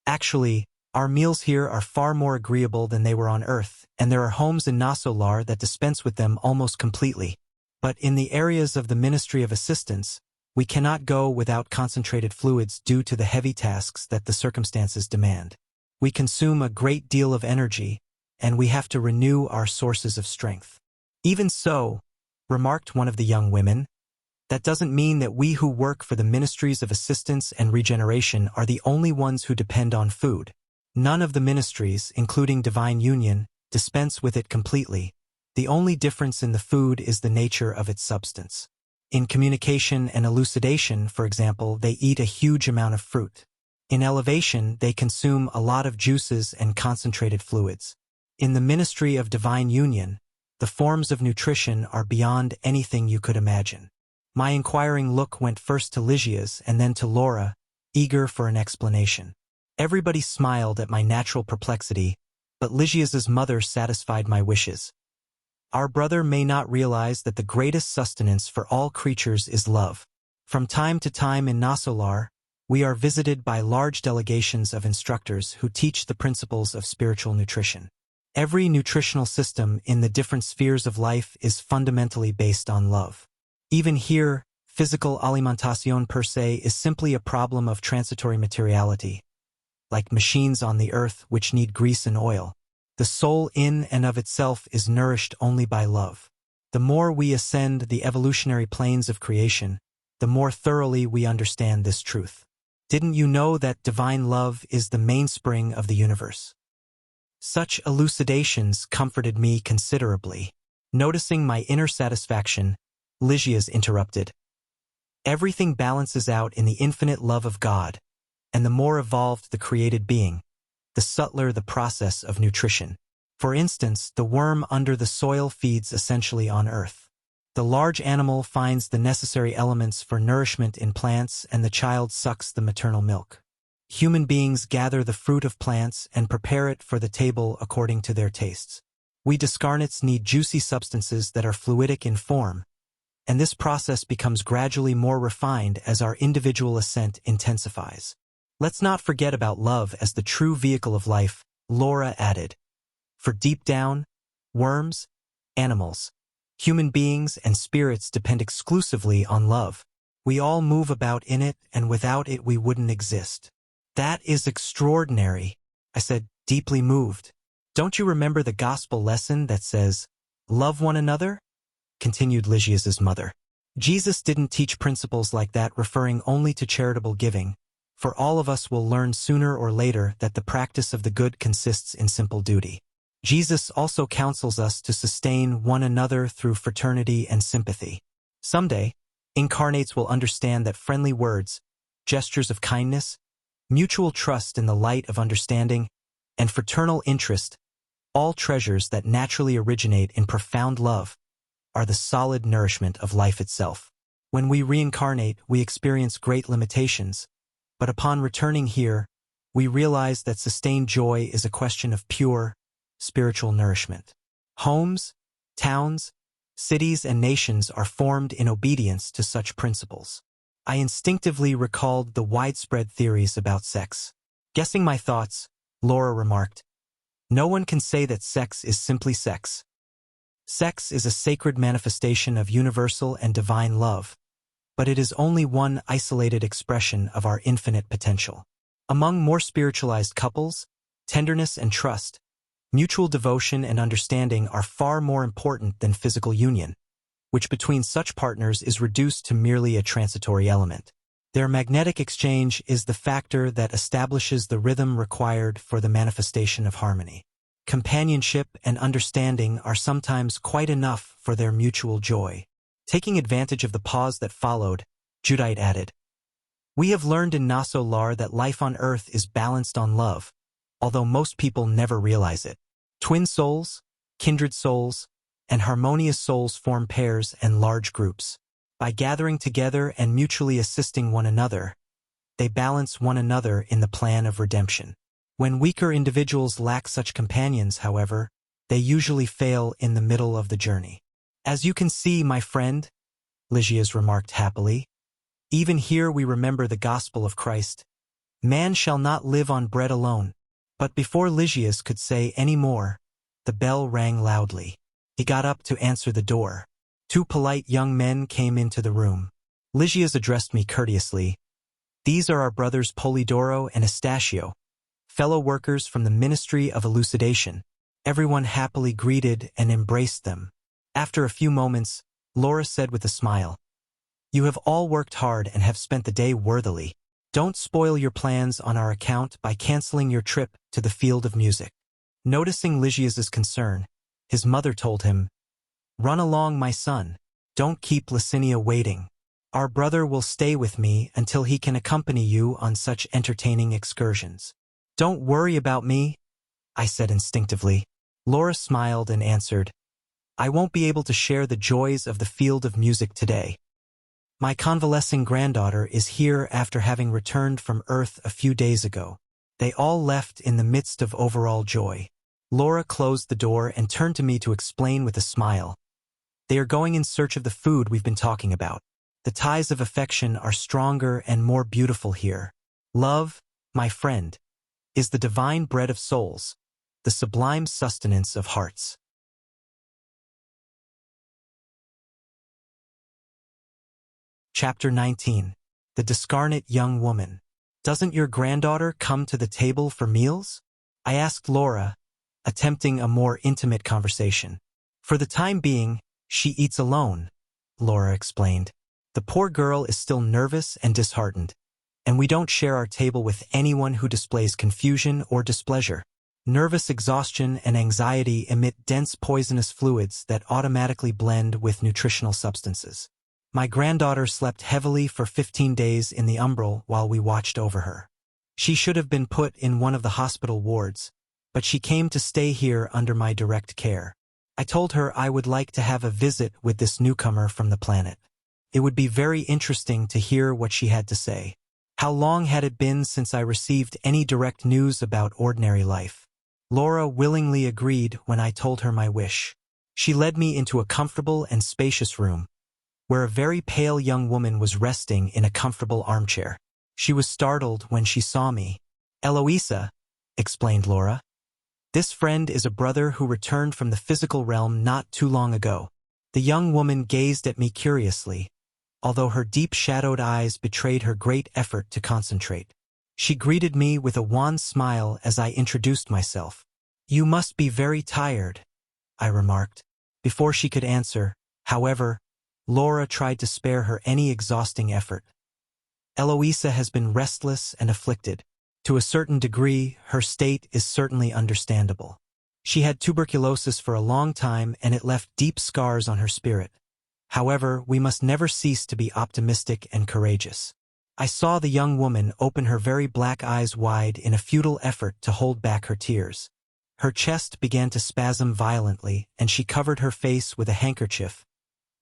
"Actually, our meals here are far more agreeable than they were on Earth, and there are homes in Nosso Lar that dispense with them almost completely. But in the areas of the Ministry of Assistance, we cannot go without concentrated fluids due to the heavy tasks that the circumstances demand. We consume a great deal of energy, and we have to renew our sources of strength." "Even so," remarked one of the young women, "that doesn't mean that we who work for the Ministries of Assistance and Regeneration are the only ones who depend on food. None of the ministries, including Divine Union, dispense with it completely. The only difference in the food is the nature of its substance. In communication and elucidation, for example, they eat a huge amount of fruit. In elevation, they consume a lot of juices and concentrated fluids. In the Ministry of Divine Union, the forms of nutrition are beyond anything you could imagine." My inquiring look went first to Lygia's and then to Laura, eager for an explanation. Everybody smiled at my natural perplexity, but Lygia's mother satisfied my wishes. "Our brother may not realize that the greatest sustenance for all creatures is love. From time to time in Nosso Lar, we are visited by large delegations of instructors who teach the principles of spiritual nutrition. Every nutritional system in the different spheres of life is fundamentally based on love. Even here, physical alimentación per se is simply a problem of transitory materiality, like machines on the earth which need grease and oil. The soul in and of itself is nourished only by love. The more we ascend the evolutionary planes of creation, the more thoroughly we understand this truth. Didn't you know that divine love is the mainspring of the universe?" Such elucidations comforted me considerably. Noticing my inner satisfaction, Lygia's interrupted, "Everything balances out in the infinite love of God, and the more evolved the created being, the subtler the process of nutrition. For instance, the worm under the soil feeds essentially on earth. The large animal finds the necessary elements for nourishment in plants, and the child sucks the maternal milk. Human beings gather the fruit of plants and prepare it for the table according to their tastes. We discarnates need juicy substances that are fluidic in form, and this process becomes gradually more refined as our individual ascent intensifies. Let's not forget about love as the true vehicle of life," Laura added. "For deep down, worms, animals, human beings, and spirits depend exclusively on love. We all move about in it, and without it we wouldn't exist." "That is extraordinary," I said, deeply moved. "Don't you remember the gospel lesson that says, 'Love one another'?" continued Lygia's mother. "Jesus didn't teach principles like that referring only to charitable giving, for all of us will learn sooner or later that the practice of the good consists in simple duty. Jesus also counsels us to sustain one another through fraternity and sympathy. Someday, incarnates will understand that friendly words, gestures of kindness, mutual trust in the light of understanding, and fraternal interest, all treasures that naturally originate in profound love, are the solid nourishment of life itself. When we reincarnate, we experience great limitations, but upon returning here, we realize that sustained joy is a question of pure, spiritual nourishment. Homes, towns, cities, and nations are formed in obedience to such principles." I instinctively recalled the widespread theories about sex. Guessing my thoughts, Laura remarked, "No one can say that sex is simply sex. Sex is a sacred manifestation of universal and divine love, but it is only one isolated expression of our infinite potential. Among more spiritualized couples, tenderness and trust, mutual devotion and understanding are far more important than physical union, which between such partners is reduced to merely a transitory element. Their magnetic exchange is the factor that establishes the rhythm required for the manifestation of harmony. Companionship and understanding are sometimes quite enough for their mutual joy." Taking advantage of the pause that followed, Judite added, "We have learned in Nosso Lar that life on earth is balanced on love, although most people never realize it. Twin souls, kindred souls, and harmonious souls form pairs and large groups. By gathering together and mutually assisting one another, They balance one another in the plan of redemption. When weaker individuals lack such companions, however, they usually fail in the middle of the journey. As you can see, my friend, Lysias remarked happily, even here we remember the gospel of Christ. Man shall not live on bread alone. But before Lysias could say any more, the bell rang loudly. He got up to answer the door. Two polite young men came into the room. Lysias addressed me courteously. These are our brothers Polidoro and Estachio, fellow workers from the Ministry of Elucidation. Everyone happily greeted and embraced them. After a few moments, Laura said with a smile, "You have all worked hard and have spent the day worthily. Don't spoil your plans on our account by canceling your trip to the field of music." Noticing Lysias's concern, his mother told him, "Run along, my son. Don't keep Licinia waiting. Our brother will stay with me until he can accompany you on such entertaining excursions." "Don't worry about me," I said instinctively. Laura smiled and answered, "I won't be able to share the joys of the field of music today. My convalescing granddaughter is here after having returned from Earth a few days ago." They all left in the midst of overall joy. Laura closed the door and turned to me to explain with a smile, "They are going in search of the food we've been talking about. The ties of affection are stronger and more beautiful here. Love, my friend, is the divine bread of souls, the sublime sustenance of hearts." Chapter 19. The Discarnate Young Woman. "Doesn't your granddaughter come to the table for meals?" I asked Laura, attempting a more intimate conversation. "For the time being, she eats alone," Laura explained. "The poor girl is still nervous and disheartened, and we don't share our table with anyone who displays confusion or displeasure. Nervous exhaustion and anxiety emit dense poisonous fluids that automatically blend with nutritional substances. My granddaughter slept heavily for 15 days in the umbral while we watched over her. She should have been put in one of the hospital wards, but she came to stay here under my direct care. I told her I would like to have a visit with this newcomer from the planet. It would be very interesting to hear what she had to say. How long had it been since I received any direct news about ordinary life? Laura willingly agreed when I told her my wish. She led me into a comfortable and spacious room, where a very pale young woman was resting in a comfortable armchair. She was startled when she saw me. "Eloisa," explained Laura. "This friend is a brother who returned from the physical realm not too long ago." The young woman gazed at me curiously, although her deep-shadowed eyes betrayed her great effort to concentrate. She greeted me with a wan smile as I introduced myself. "You must be very tired," I remarked. Before she could answer, however, Laura tried to spare her any exhausting effort. "Eloisa has been restless and afflicted. To a certain degree, her state is certainly understandable. She had tuberculosis for a long time and it left deep scars on her spirit. However, we must never cease to be optimistic and courageous." I saw the young woman open her very black eyes wide in a futile effort to hold back her tears. Her chest began to spasm violently and she covered her face with a handkerchief,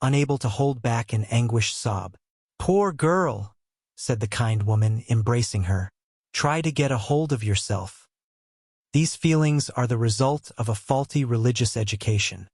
unable to hold back an anguished sob. "Poor girl," said the kind woman, embracing her. "Try to get a hold of yourself. These feelings are the result of a faulty religious education.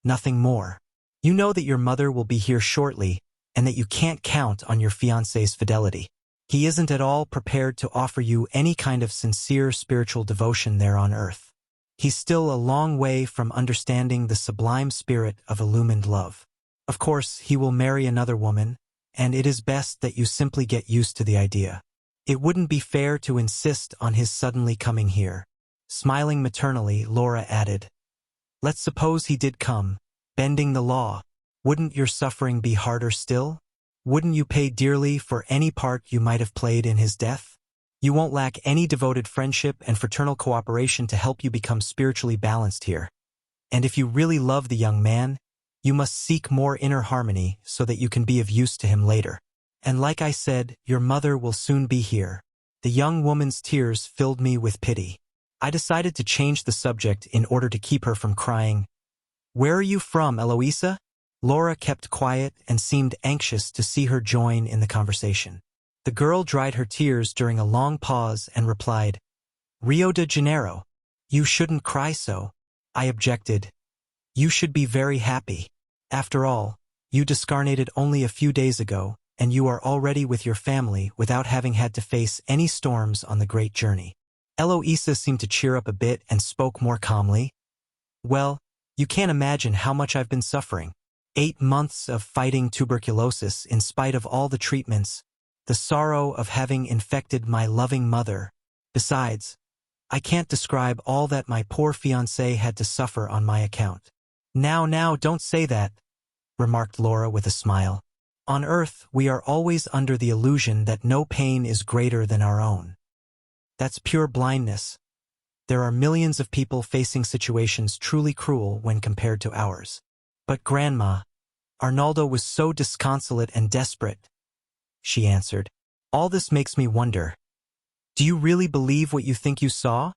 Nothing more. You know that your mother will be here shortly and that you can't count on your fiancé's fidelity. He isn't at all prepared to offer you any kind of sincere spiritual devotion there on earth. He's still a long way from understanding the sublime spirit of illumined love. Of course, he will marry another woman, and it is best that you simply get used to the idea. It wouldn't be fair to insist on his suddenly coming here." Smiling maternally, Laura added, "Let's suppose he did come, bending the law. Wouldn't your suffering be harder still? Wouldn't you pay dearly for any part you might have played in his death? You won't lack any devoted friendship and fraternal cooperation to help you become spiritually balanced here. And if you really love the young man, you must seek more inner harmony so that you can be of use to him later. And like I said, your mother will soon be here." The young woman's tears filled me with pity. I decided to change the subject in order to keep her from crying. "Where are you from, Eloisa?" Laura kept quiet and seemed anxious to see her join in the conversation. The girl dried her tears during a long pause and replied, Rio de Janeiro. You shouldn't cry so. I objected. You should be very happy. After all, you discarnated only a few days ago, and you are already with your family without having had to face any storms on the great journey. Eloisa seemed to cheer up a bit and spoke more calmly. Well, you can't imagine how much I've been suffering. 8 months of fighting tuberculosis in spite of all the treatments, the sorrow of having infected my loving mother. Besides, I can't describe all that my poor fiancé had to suffer on my account. Now, don't say that, remarked Laura with a smile. On earth, we are always under the illusion that no pain is greater than our own. That's pure blindness. There are millions of people facing situations truly cruel when compared to ours. But Grandma, Arnaldo was so disconsolate and desperate, she answered. All this makes me wonder. Do you really believe what you think you saw?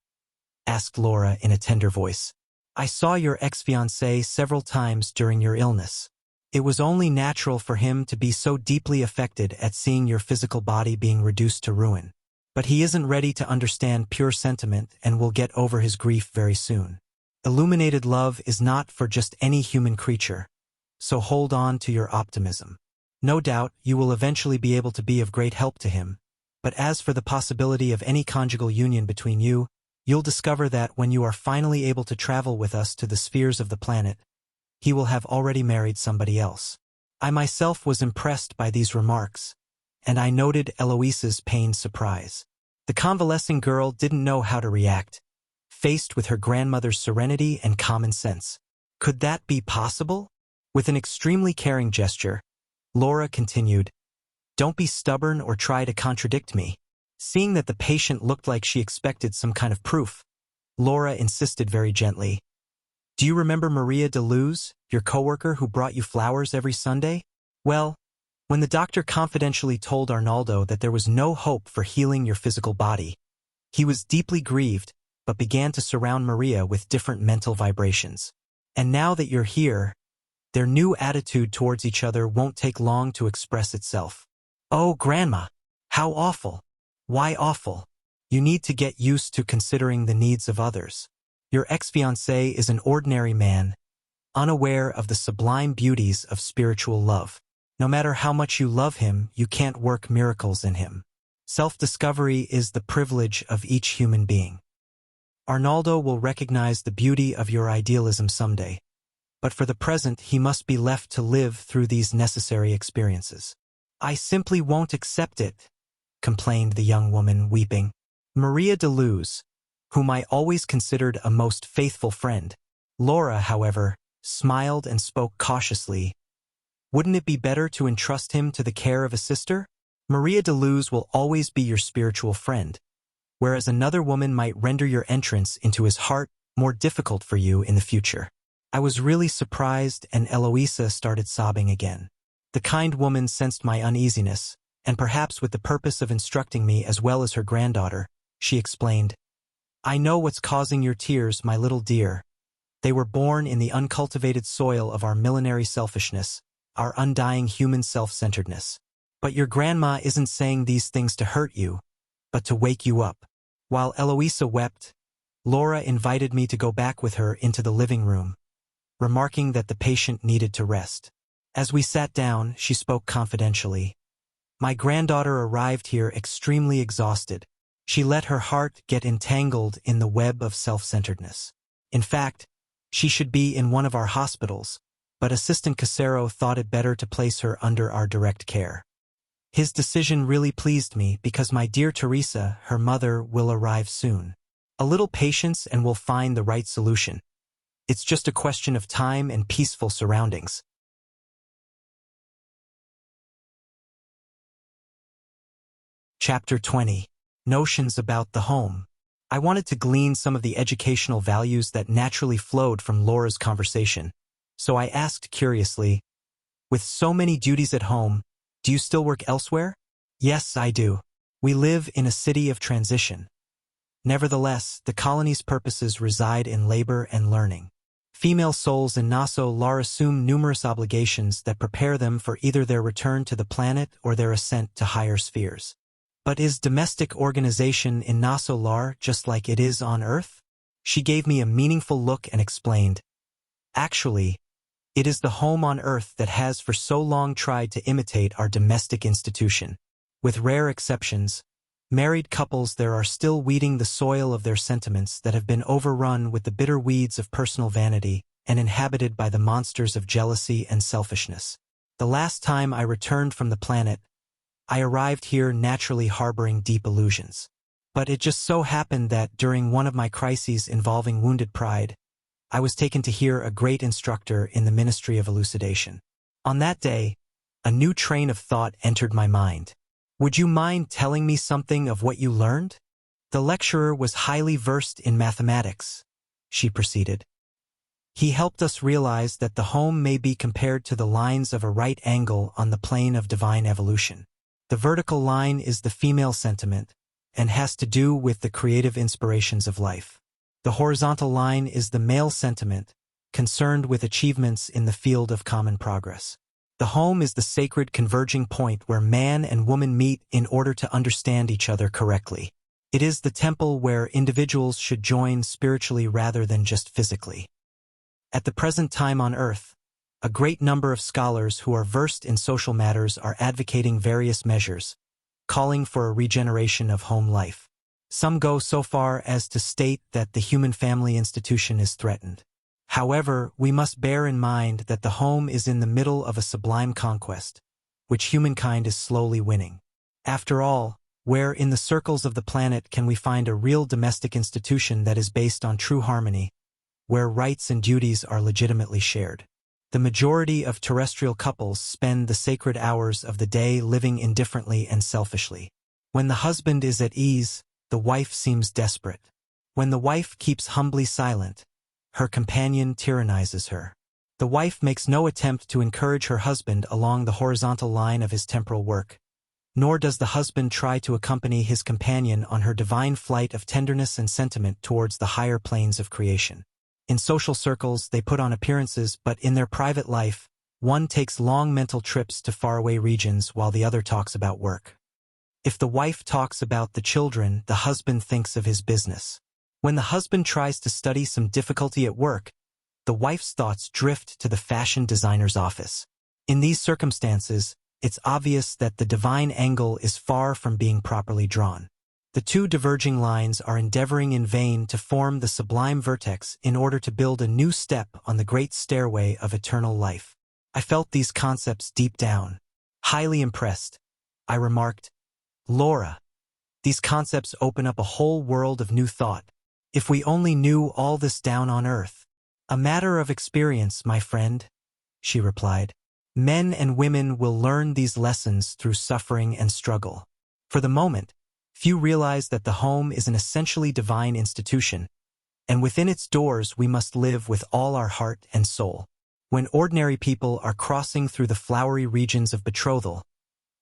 Asked Laura in a tender voice. I saw your ex-fiancé several times during your illness. It was only natural for him to be so deeply affected at seeing your physical body being reduced to ruin. But he isn't ready to understand pure sentiment and will get over his grief very soon. Illuminated love is not for just any human creature, so hold on to your optimism. No doubt you will eventually be able to be of great help to him, but as for the possibility of any conjugal union between you, you'll discover that when you are finally able to travel with us to the spheres of the planet, he will have already married somebody else. I myself was impressed by these remarks, and I noted Eloisa's pained surprise. The convalescing girl didn't know how to react, faced with her grandmother's serenity and common sense. Could that be possible? With an extremely caring gesture, Laura continued, Don't be stubborn or try to contradict me. Seeing that the patient looked like she expected some kind of proof, Laura insisted very gently, Do you remember Maria de Luz, your coworker who brought you flowers every Sunday? Well, when the doctor confidentially told Arnaldo that there was no hope for healing your physical body, he was deeply grieved, but began to surround Maria with different mental vibrations. And now that you're here, their new attitude towards each other won't take long to express itself. Oh, Grandma, how awful. Why awful? You need to get used to considering the needs of others. Your ex-fiancé is an ordinary man, unaware of the sublime beauties of spiritual love. No matter how much you love him, you can't work miracles in him. Self-discovery is the privilege of each human being. Arnaldo will recognize the beauty of your idealism someday, but for the present he must be left to live through these necessary experiences. I simply won't accept it, complained the young woman, weeping. Maria de Luz, whom I always considered a most faithful friend. Laura, however, smiled and spoke cautiously. Wouldn't it be better to entrust him to the care of a sister? Maria de Luz will always be your spiritual friend, whereas another woman might render your entrance into his heart more difficult for you in the future. I was really surprised, and Eloisa started sobbing again. The kind woman sensed my uneasiness, and perhaps with the purpose of instructing me as well as her granddaughter, she explained, I know what's causing your tears, my little dear. They were born in the uncultivated soil of our millenary selfishness, our undying human self-centeredness. But your grandma isn't saying these things to hurt you, but to wake you up. While Eloisa wept, Laura invited me to go back with her into the living room, remarking that the patient needed to rest. As we sat down, she spoke confidentially. My granddaughter arrived here extremely exhausted. She let her heart get entangled in the web of self-centeredness. In fact, she should be in one of our hospitals, but Assistant Casero thought it better to place her under our direct care. His decision really pleased me because my dear Teresa, her mother, will arrive soon. A little patience and we'll find the right solution. It's just a question of time and peaceful surroundings. Chapter 20. Notions about the home. I wanted to glean some of the educational values that naturally flowed from Laura's conversation, so I asked curiously, with so many duties at home, do you still work elsewhere? Yes, I do. We live in a city of transition. Nevertheless, the colony's purposes reside in labor and learning. Female souls in Nosso Lar assume numerous obligations that prepare them for either their return to the planet or their ascent to higher spheres. But is domestic organization in Nosso Lar just like it is on Earth? She gave me a meaningful look and explained, actually, it is the home on Earth that has for so long tried to imitate our domestic institution. With rare exceptions, married couples there are still weeding the soil of their sentiments that have been overrun with the bitter weeds of personal vanity and inhabited by the monsters of jealousy and selfishness. The last time I returned from the planet, I arrived here naturally harboring deep illusions. But it just so happened that during one of my crises involving wounded pride, I was taken to hear a great instructor in the Ministry of Elucidation. On that day, a new train of thought entered my mind. Would you mind telling me something of what you learned? The lecturer was highly versed in mathematics, she proceeded. He helped us realize that the home may be compared to the lines of a right angle on the plane of divine evolution. The vertical line is the female sentiment and has to do with the creative inspirations of life. The horizontal line is the male sentiment, concerned with achievements in the field of common progress. The home is the sacred converging point where man and woman meet in order to understand each other correctly. It is the temple where individuals should join spiritually rather than just physically. At the present time on Earth, a great number of scholars who are versed in social matters are advocating various measures, calling for a regeneration of home life. Some go so far as to state that the human family institution is threatened. However, we must bear in mind that the home is in the middle of a sublime conquest, which humankind is slowly winning. After all, where in the circles of the planet can we find a real domestic institution that is based on true harmony, where rights and duties are legitimately shared? The majority of terrestrial couples spend the sacred hours of the day living indifferently and selfishly. When the husband is at ease, the wife seems desperate. When the wife keeps humbly silent, her companion tyrannizes her. The wife makes no attempt to encourage her husband along the horizontal line of his temporal work, nor does the husband try to accompany his companion on her divine flight of tenderness and sentiment towards the higher planes of creation. In social circles, they put on appearances, but in their private life, one takes long mental trips to faraway regions while the other talks about work. If the wife talks about the children, the husband thinks of his business. When the husband tries to study some difficulty at work, the wife's thoughts drift to the fashion designer's office. In these circumstances, it's obvious that the divine angle is far from being properly drawn. The two diverging lines are endeavoring in vain to form the sublime vertex in order to build a new step on the great stairway of eternal life. I felt these concepts deep down. Highly impressed, I remarked, Laura, these concepts open up a whole world of new thought. If we only knew all this down on Earth. A matter of experience, my friend, she replied. Men and women will learn these lessons through suffering and struggle. For the moment, few realize that the home is an essentially divine institution, and within its doors we must live with all our heart and soul. When ordinary people are crossing through the flowery regions of betrothal,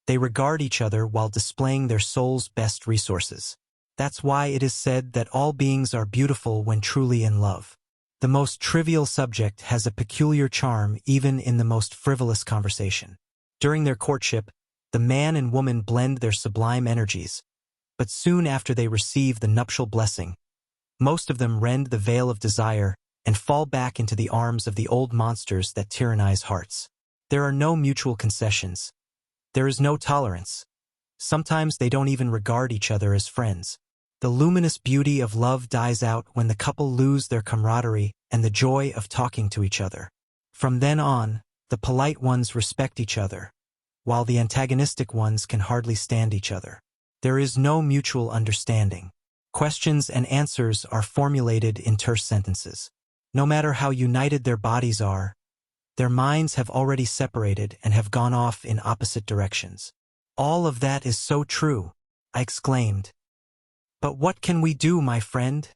they regard each other while displaying their soul's best resources. That's why it is said that all beings are beautiful when truly in love. The most trivial subject has a peculiar charm even in the most frivolous conversation. During their courtship, the man and woman blend their sublime energies, but soon after they receive the nuptial blessing, most of them rend the veil of desire and fall back into the arms of the old monsters that tyrannize hearts. There are no mutual concessions. There is no tolerance. Sometimes they don't even regard each other as friends. The luminous beauty of love dies out when the couple lose their camaraderie and the joy of talking to each other. From then on, the polite ones respect each other, while the antagonistic ones can hardly stand each other. There is no mutual understanding. Questions and answers are formulated in terse sentences. No matter how united their bodies are, their minds have already separated and have gone off in opposite directions. All of that is so true, I exclaimed. But what can we do, my friend?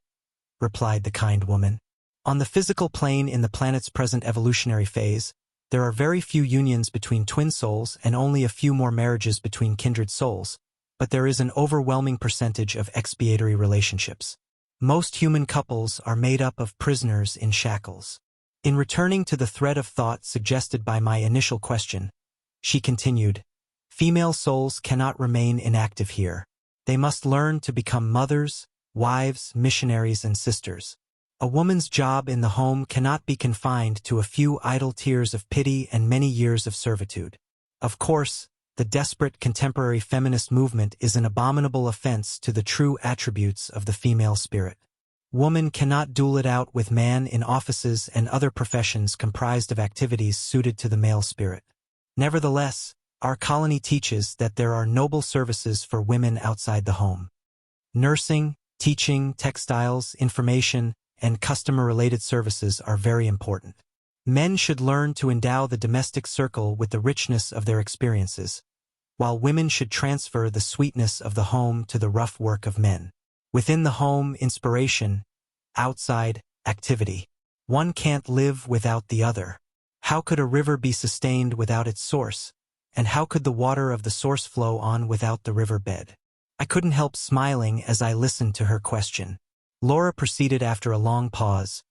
Replied the kind woman. On the physical plane in the planet's present evolutionary phase, there are very few unions between twin souls and only a few more marriages between kindred souls, but there is an overwhelming percentage of expiatory relationships. Most human couples are made up of prisoners in shackles. In returning to the thread of thought suggested by my initial question, she continued, female souls cannot remain inactive here. They must learn to become mothers, wives, missionaries, and sisters. A woman's job in the home cannot be confined to a few idle tears of pity and many years of servitude. Of course, the desperate contemporary feminist movement is an abominable offense to the true attributes of the female spirit. Woman cannot duel it out with man in offices and other professions comprised of activities suited to the male spirit. Nevertheless, our colony teaches that there are noble services for women outside the home. Nursing, teaching, textiles, information, and customer-related services are very important. Men should learn to endow the domestic circle with the richness of their experiences, while women should transfer the sweetness of the home to the rough work of men. Within the home, inspiration; outside, activity. One can't live without the other. How could a river be sustained without its source? And how could the water of the source flow on without the river bed? I couldn't help smiling as I listened to her question. Laura proceeded after a long pause.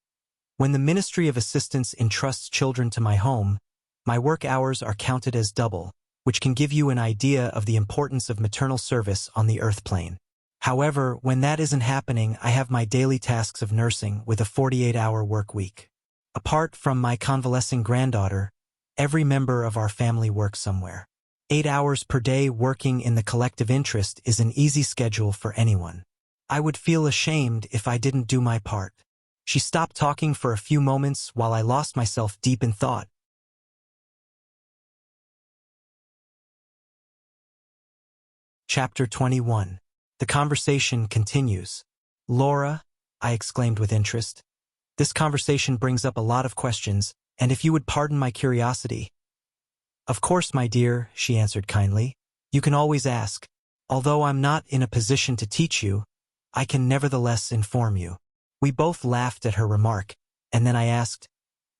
When the Ministry of Assistance entrusts children to my home, my work hours are counted as double, which can give you an idea of the importance of maternal service on the earth plane. However, when that isn't happening, I have my daily tasks of nursing with a 48-hour work week. Apart from my convalescing granddaughter, every member of our family works somewhere. 8 hours per day working in the collective interest is an easy schedule for anyone. I would feel ashamed if I didn't do my part. She stopped talking for a few moments while I lost myself deep in thought. Chapter 21. The conversation continues. Laura, I exclaimed with interest. This conversation brings up a lot of questions, and if you would pardon my curiosity. Of course, my dear, she answered kindly. You can always ask. Although I'm not in a position to teach you, I can nevertheless inform you. We both laughed at her remark, and then I asked,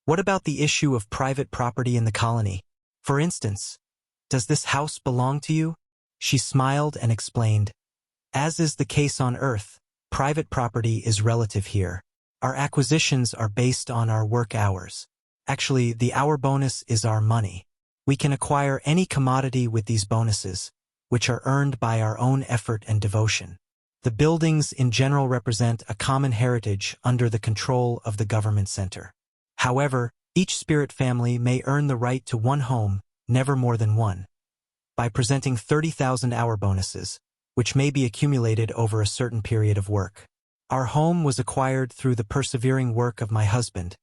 what about the issue of private property in the colony? For instance, does this house belong to you? She smiled and explained, as is the case on Earth, private property is relative here. Our acquisitions are based on our work hours. Actually, the hour bonus is our money. We can acquire any commodity with these bonuses, which are earned by our own effort and devotion. The buildings in general represent a common heritage under the control of the government center. However, each spirit family may earn the right to one home, never more than one, by presenting 30,000 hour bonuses, which may be accumulated over a certain period of work. Our home was acquired through the persevering work of my husband,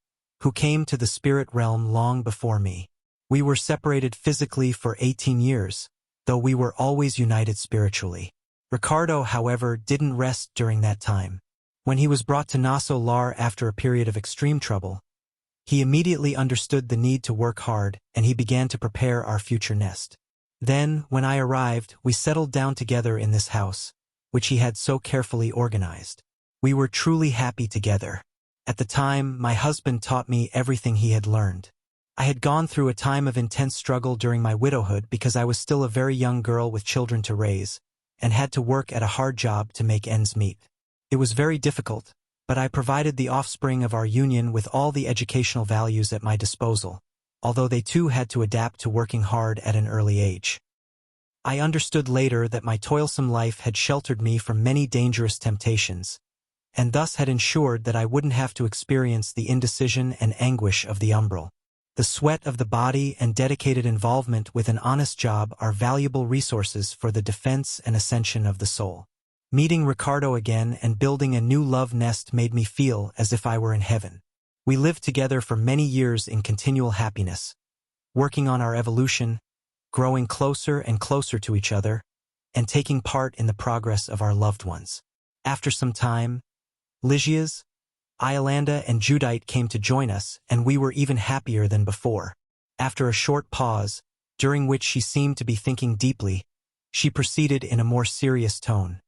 who came to the spirit realm long before me. We were separated physically for 18 years, though we were always united spiritually. Ricardo, however, didn't rest during that time. When he was brought to Nosso Lar after a period of extreme trouble, he immediately understood the need to work hard, and he began to prepare our future nest. Then, when I arrived, we settled down together in this house, which he had so carefully organized. We were truly happy together. At the time, my husband taught me everything he had learned. I had gone through a time of intense struggle during my widowhood because I was still a very young girl with children to raise, and had to work at a hard job to make ends meet. It was very difficult, but I provided the offspring of our union with all the educational values at my disposal, although they too had to adapt to working hard at an early age. I understood later that my toilsome life had sheltered me from many dangerous temptations, and thus had ensured that I wouldn't have to experience the indecision and anguish of the umbral. The sweat of the body and dedicated involvement with an honest job are valuable resources for the defense and ascension of the soul. Meeting Ricardo again and building a new love nest made me feel as if I were in heaven. We lived together for many years in continual happiness, working on our evolution, growing closer and closer to each other, and taking part in the progress of our loved ones. After some time, Lygia's, Iolanda and Judite came to join us, and we were even happier than before. After a short pause, during which she seemed to be thinking deeply, she proceeded in a more serious tone.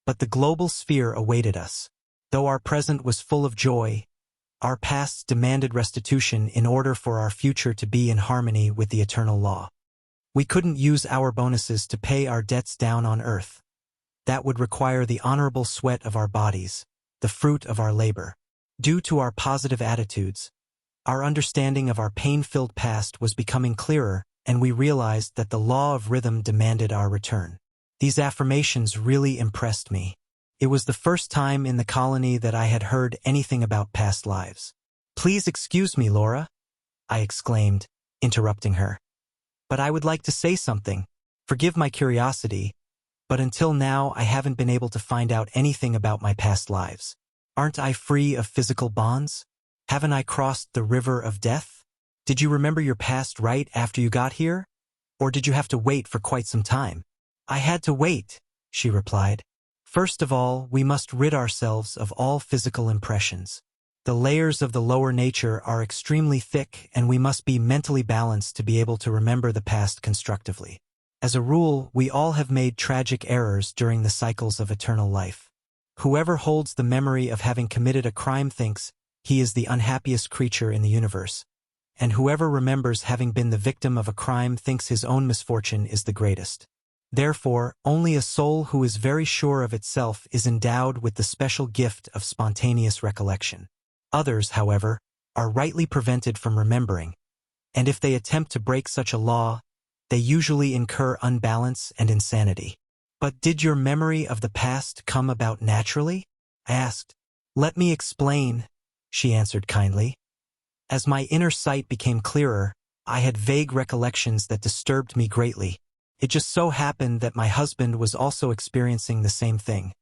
But the global sphere awaited us. Though our present was full of joy, our past demanded restitution in order for our future to be in harmony with the eternal law. We couldn't use our bonuses to pay our debts down on earth. That would require the honorable sweat of our bodies, the fruit of our labor. Due to our positive attitudes, our understanding of our pain-filled past was becoming clearer, and we realized that the law of rhythm demanded our return. These affirmations really impressed me. It was the first time in the colony that I had heard anything about past lives. "Please excuse me, Laura," I exclaimed, interrupting her. "But I would like to say something. Forgive my curiosity, but until now I haven't been able to find out anything about my past lives. Aren't I free of physical bonds? Haven't I crossed the river of death? Did you remember your past right after you got here? Or did you have to wait for quite some time?" "I had to wait," she replied. "First of all, we must rid ourselves of all physical impressions. The layers of the lower nature are extremely thick, and we must be mentally balanced to be able to remember the past constructively. As a rule, we all have made tragic errors during the cycles of eternal life. Whoever holds the memory of having committed a crime thinks he is the unhappiest creature in the universe, and whoever remembers having been the victim of a crime thinks his own misfortune is the greatest. Therefore, only a soul who is very sure of itself is endowed with the special gift of spontaneous recollection. Others, however, are rightly prevented from remembering, and if they attempt to break such a law, they usually incur unbalance and insanity." "But did your memory of the past come about naturally?" I asked. "Let me explain," she answered kindly. "As my inner sight became clearer, I had vague recollections that disturbed me greatly. It just so happened that my husband was also experiencing the same thing,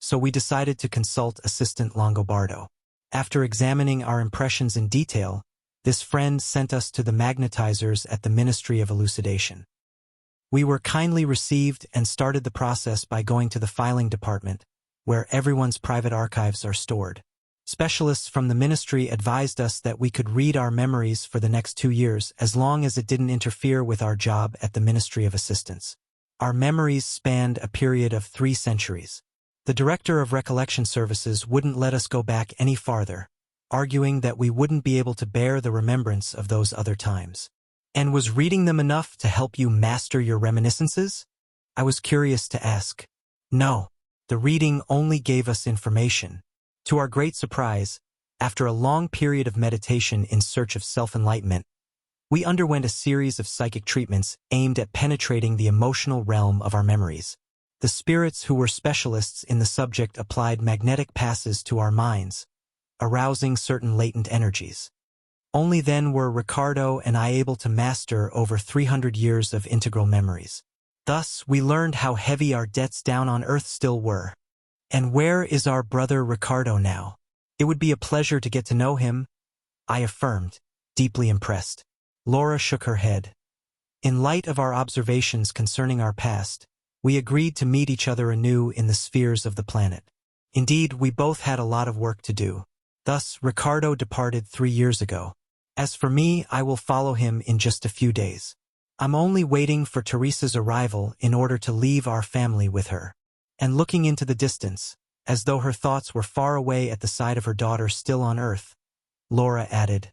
so we decided to consult Assistant Longobardo. After examining our impressions in detail, this friend sent us to the magnetizers at the Ministry of Elucidation. We were kindly received and started the process by going to the filing department, where everyone's private archives are stored. Specialists from the ministry advised us that we could read our memories for the next 2 years as long as it didn't interfere with our job at the Ministry of Assistance. Our memories spanned a period of 3 centuries. The Director of Recollection Services wouldn't let us go back any farther, arguing that we wouldn't be able to bear the remembrance of those other times. "And was reading them enough to help you master your reminiscences?" I was curious to ask. "No, the reading only gave us information. To our great surprise, after a long period of meditation in search of self-enlightenment, we underwent a series of psychic treatments aimed at penetrating the emotional realm of our memories. The spirits who were specialists in the subject applied magnetic passes to our minds, arousing certain latent energies. Only then were Ricardo and I able to master over 300 years of integral memories. Thus, we learned how heavy our debts down on earth still were. And where is our brother Ricardo now? It would be a pleasure to get to know him," I affirmed, deeply impressed. Laura shook her head. "In light of our observations concerning our past, we agreed to meet each other anew in the spheres of the planet. Indeed, we both had a lot of work to do. Thus, Ricardo departed 3 years ago. As for me, I will follow him in just a few days. I'm only waiting for Teresa's arrival in order to leave our family with her." And looking into the distance, as though her thoughts were far away at the side of her daughter still on earth, Laura added,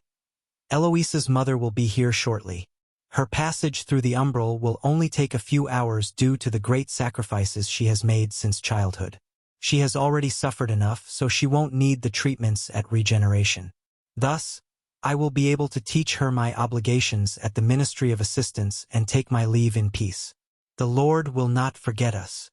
"Eloise's mother will be here shortly. Her passage through the umbral will only take a few hours due to the great sacrifices she has made since childhood. She has already suffered enough, so she won't need the treatments at regeneration. Thus, I will be able to teach her my obligations at the Ministry of Assistance and take my leave in peace. The Lord will not forget us."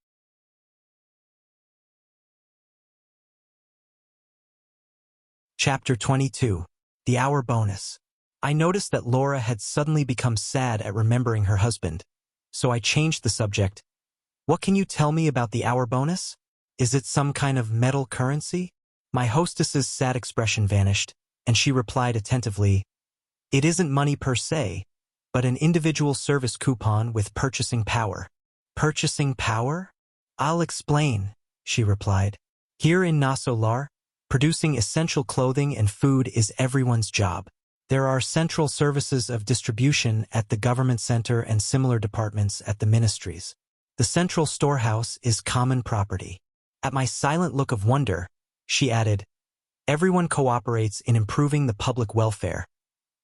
Chapter 22. The Hour Bonus. I noticed that Laura had suddenly become sad at remembering her husband, so I changed the subject. "What can you tell me about the hour bonus? Is it some kind of metal currency?" My hostess's sad expression vanished, and she replied attentively, "It isn't money per se, but an individual service coupon with purchasing power." "Purchasing power?" "I'll explain," she replied. "Here in Nosso Lar, producing essential clothing and food is everyone's job. There are central services of distribution at the government center and similar departments at the ministries. The central storehouse is common property." At my silent look of wonder, she added, "Everyone cooperates in improving the public welfare.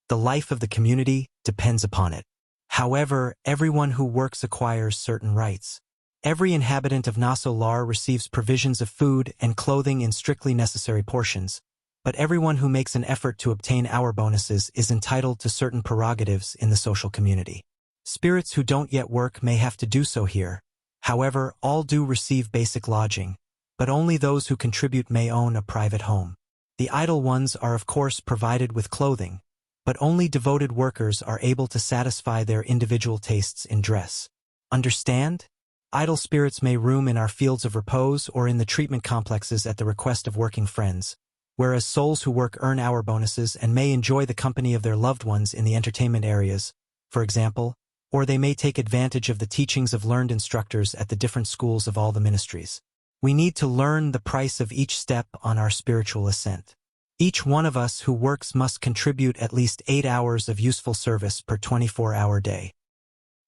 The life of the community depends upon it. However, everyone who works acquires certain rights. Every inhabitant of Nosso Lar receives provisions of food and clothing in strictly necessary portions, but everyone who makes an effort to obtain hour bonuses is entitled to certain prerogatives in the social community. Spirits who don't yet work may have to do so here. However, all do receive basic lodging, but only those who contribute may own a private home. The idle ones are of course provided with clothing, but only devoted workers are able to satisfy their individual tastes in dress. Understand? Idle spirits may room in our fields of repose or in the treatment complexes at the request of working friends, whereas souls who work earn hour bonuses and may enjoy the company of their loved ones in the entertainment areas, for example, or they may take advantage of the teachings of learned instructors at the different schools of all the ministries. We need to learn the price of each step on our spiritual ascent. Each one of us who works must contribute at least 8 hours of useful service per 24-hour day.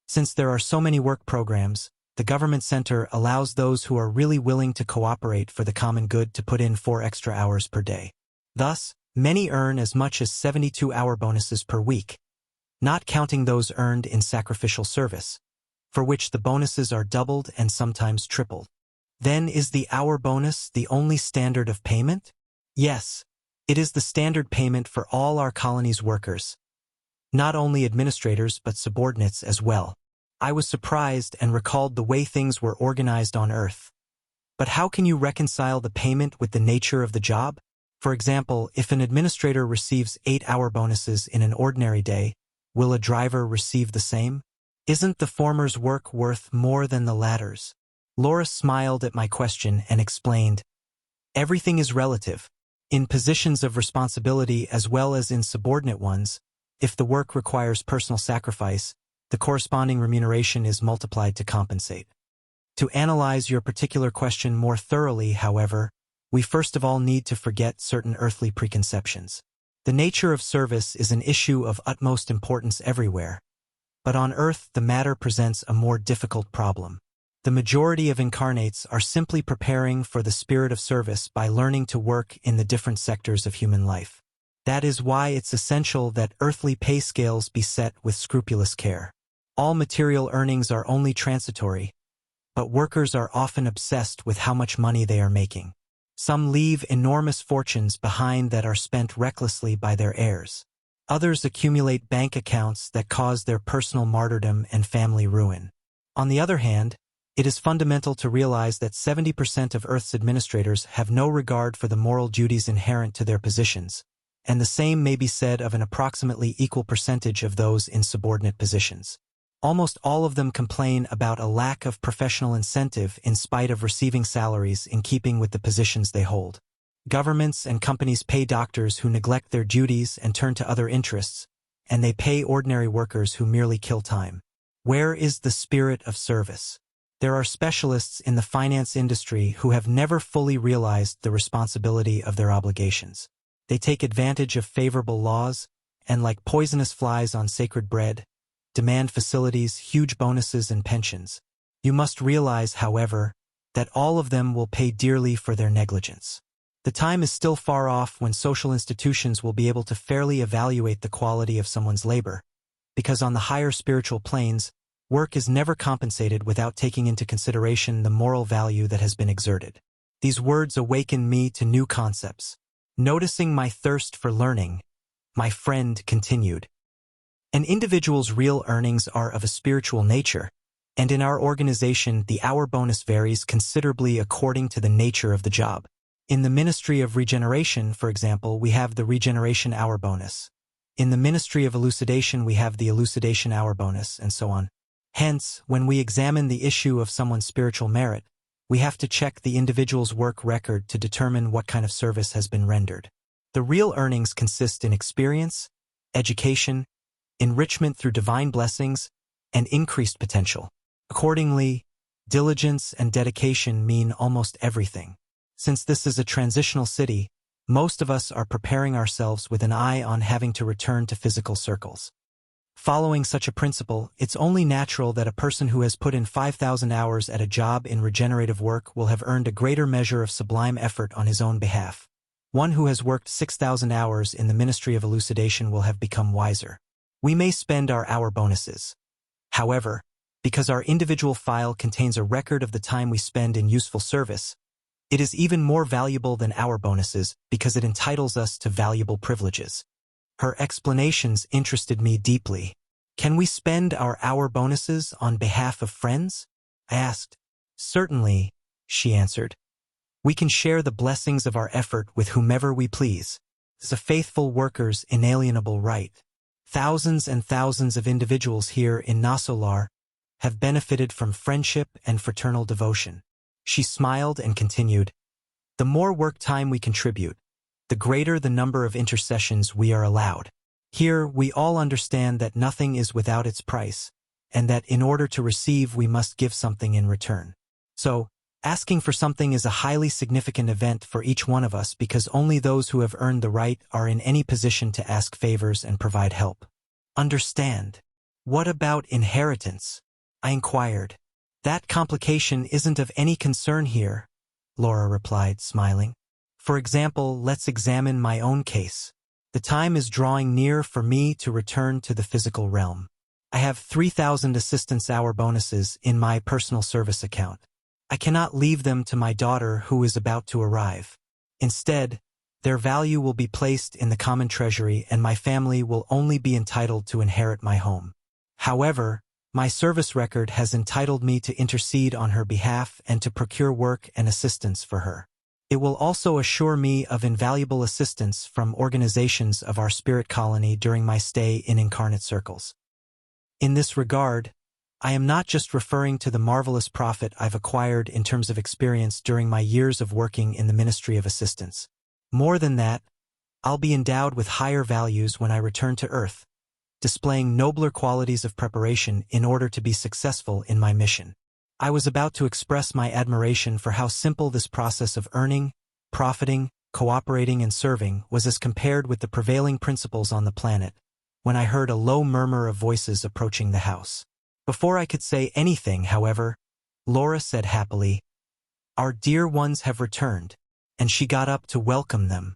Since there are so many work programs, the government center allows those who are really willing to cooperate for the common good to put in 4 extra hours per day. Thus, many earn as much as 72-hour bonuses per week, not counting those earned in sacrificial service, for which the bonuses are doubled and sometimes tripled. Then is the hour bonus the only standard of payment? Yes, it is the standard payment for all our colony's workers, not only administrators but subordinates as well. I was surprised and recalled the way things were organized on Earth. But how can you reconcile the payment with the nature of the job? For example, if an administrator receives 8-hour bonuses in an ordinary day, will a driver receive the same? Isn't the former's work worth more than the latter's? Laura smiled at my question and explained, everything is relative. In positions of responsibility as well as in subordinate ones, if the work requires personal sacrifice, the corresponding remuneration is multiplied to compensate. To analyze your particular question more thoroughly, however, we first of all need to forget certain earthly preconceptions. The nature of service is an issue of utmost importance everywhere, but on Earth the matter presents a more difficult problem. The majority of incarnates are simply preparing for the spirit of service by learning to work in the different sectors of human life. That is why it's essential that earthly pay scales be set with scrupulous care. All material earnings are only transitory, but workers are often obsessed with how much money they are making. Some leave enormous fortunes behind that are spent recklessly by their heirs. Others accumulate bank accounts that cause their personal martyrdom and family ruin. On the other hand, it is fundamental to realize that 70% of Earth's administrators have no regard for the moral duties inherent to their positions, and the same may be said of an approximately equal percentage of those in subordinate positions. Almost all of them complain about a lack of professional incentive in spite of receiving salaries in keeping with the positions they hold. Governments and companies pay doctors who neglect their duties and turn to other interests, and they pay ordinary workers who merely kill time. Where is the spirit of service? There are specialists in the finance industry who have never fully realized the responsibility of their obligations. They take advantage of favorable laws, and like poisonous flies on sacred bread, demand facilities, huge bonuses, and pensions. You must realize, however, that all of them will pay dearly for their negligence. The time is still far off when social institutions will be able to fairly evaluate the quality of someone's labor, because on the higher spiritual planes, work is never compensated without taking into consideration the moral value that has been exerted. These words awaken me to new concepts. Noticing my thirst for learning, my friend continued, an individual's real earnings are of a spiritual nature, and in our organization the hour bonus varies considerably according to the nature of the job. In the Ministry of Regeneration, for example, we have the Regeneration Hour Bonus. In the Ministry of Elucidation we have the Elucidation Hour Bonus, and so on. Hence, when we examine the issue of someone's spiritual merit, we have to check the individual's work record to determine what kind of service has been rendered. The real earnings consist in experience, education, enrichment through divine blessings, and increased potential. Accordingly, diligence and dedication mean almost everything. Since this is a transitional city, most of us are preparing ourselves with an eye on having to return to physical circles. Following such a principle, it's only natural that a person who has put in 5,000 hours at a job in regenerative work will have earned a greater measure of sublime effort on his own behalf. One who has worked 6,000 hours in the Ministry of Elucidation will have become wiser. We may spend our hour bonuses. However, because our individual file contains a record of the time we spend in useful service, it is even more valuable than hour bonuses because it entitles us to valuable privileges. Her explanations interested me deeply. Can we spend our hour bonuses on behalf of friends? I asked. Certainly, she answered. We can share the blessings of our effort with whomever we please. It's a faithful worker's inalienable right. Thousands and thousands of individuals here in Nosso Lar have benefited from friendship and fraternal devotion. She smiled and continued, the more work time we contribute, the greater the number of intercessions we are allowed. Here, we all understand that nothing is without its price, and that in order to receive we must give something in return. So, asking for something is a highly significant event for each one of us because only those who have earned the right are in any position to ask favors and provide help. Understand. What about inheritance? I inquired. That complication isn't of any concern here, Laura replied, smiling. For example, let's examine my own case. The time is drawing near for me to return to the physical realm. I have 3,000 assistance hour bonuses in my personal service account. I cannot leave them to my daughter who is about to arrive. Instead, their value will be placed in the common treasury and my family will only be entitled to inherit my home. However, my service record has entitled me to intercede on her behalf and to procure work and assistance for her. It will also assure me of invaluable assistance from organizations of our spirit colony during my stay in incarnate circles. In this regard, I am not just referring to the marvelous profit I've acquired in terms of experience during my years of working in the Ministry of Assistance. More than that, I'll be endowed with higher values when I return to Earth, displaying nobler qualities of preparation in order to be successful in my mission. I was about to express my admiration for how simple this process of earning, profiting, cooperating and serving was as compared with the prevailing principles on the planet, when I heard a low murmur of voices approaching the house. Before I could say anything, however, Laura said happily, "Our dear ones have returned," and she got up to welcome them.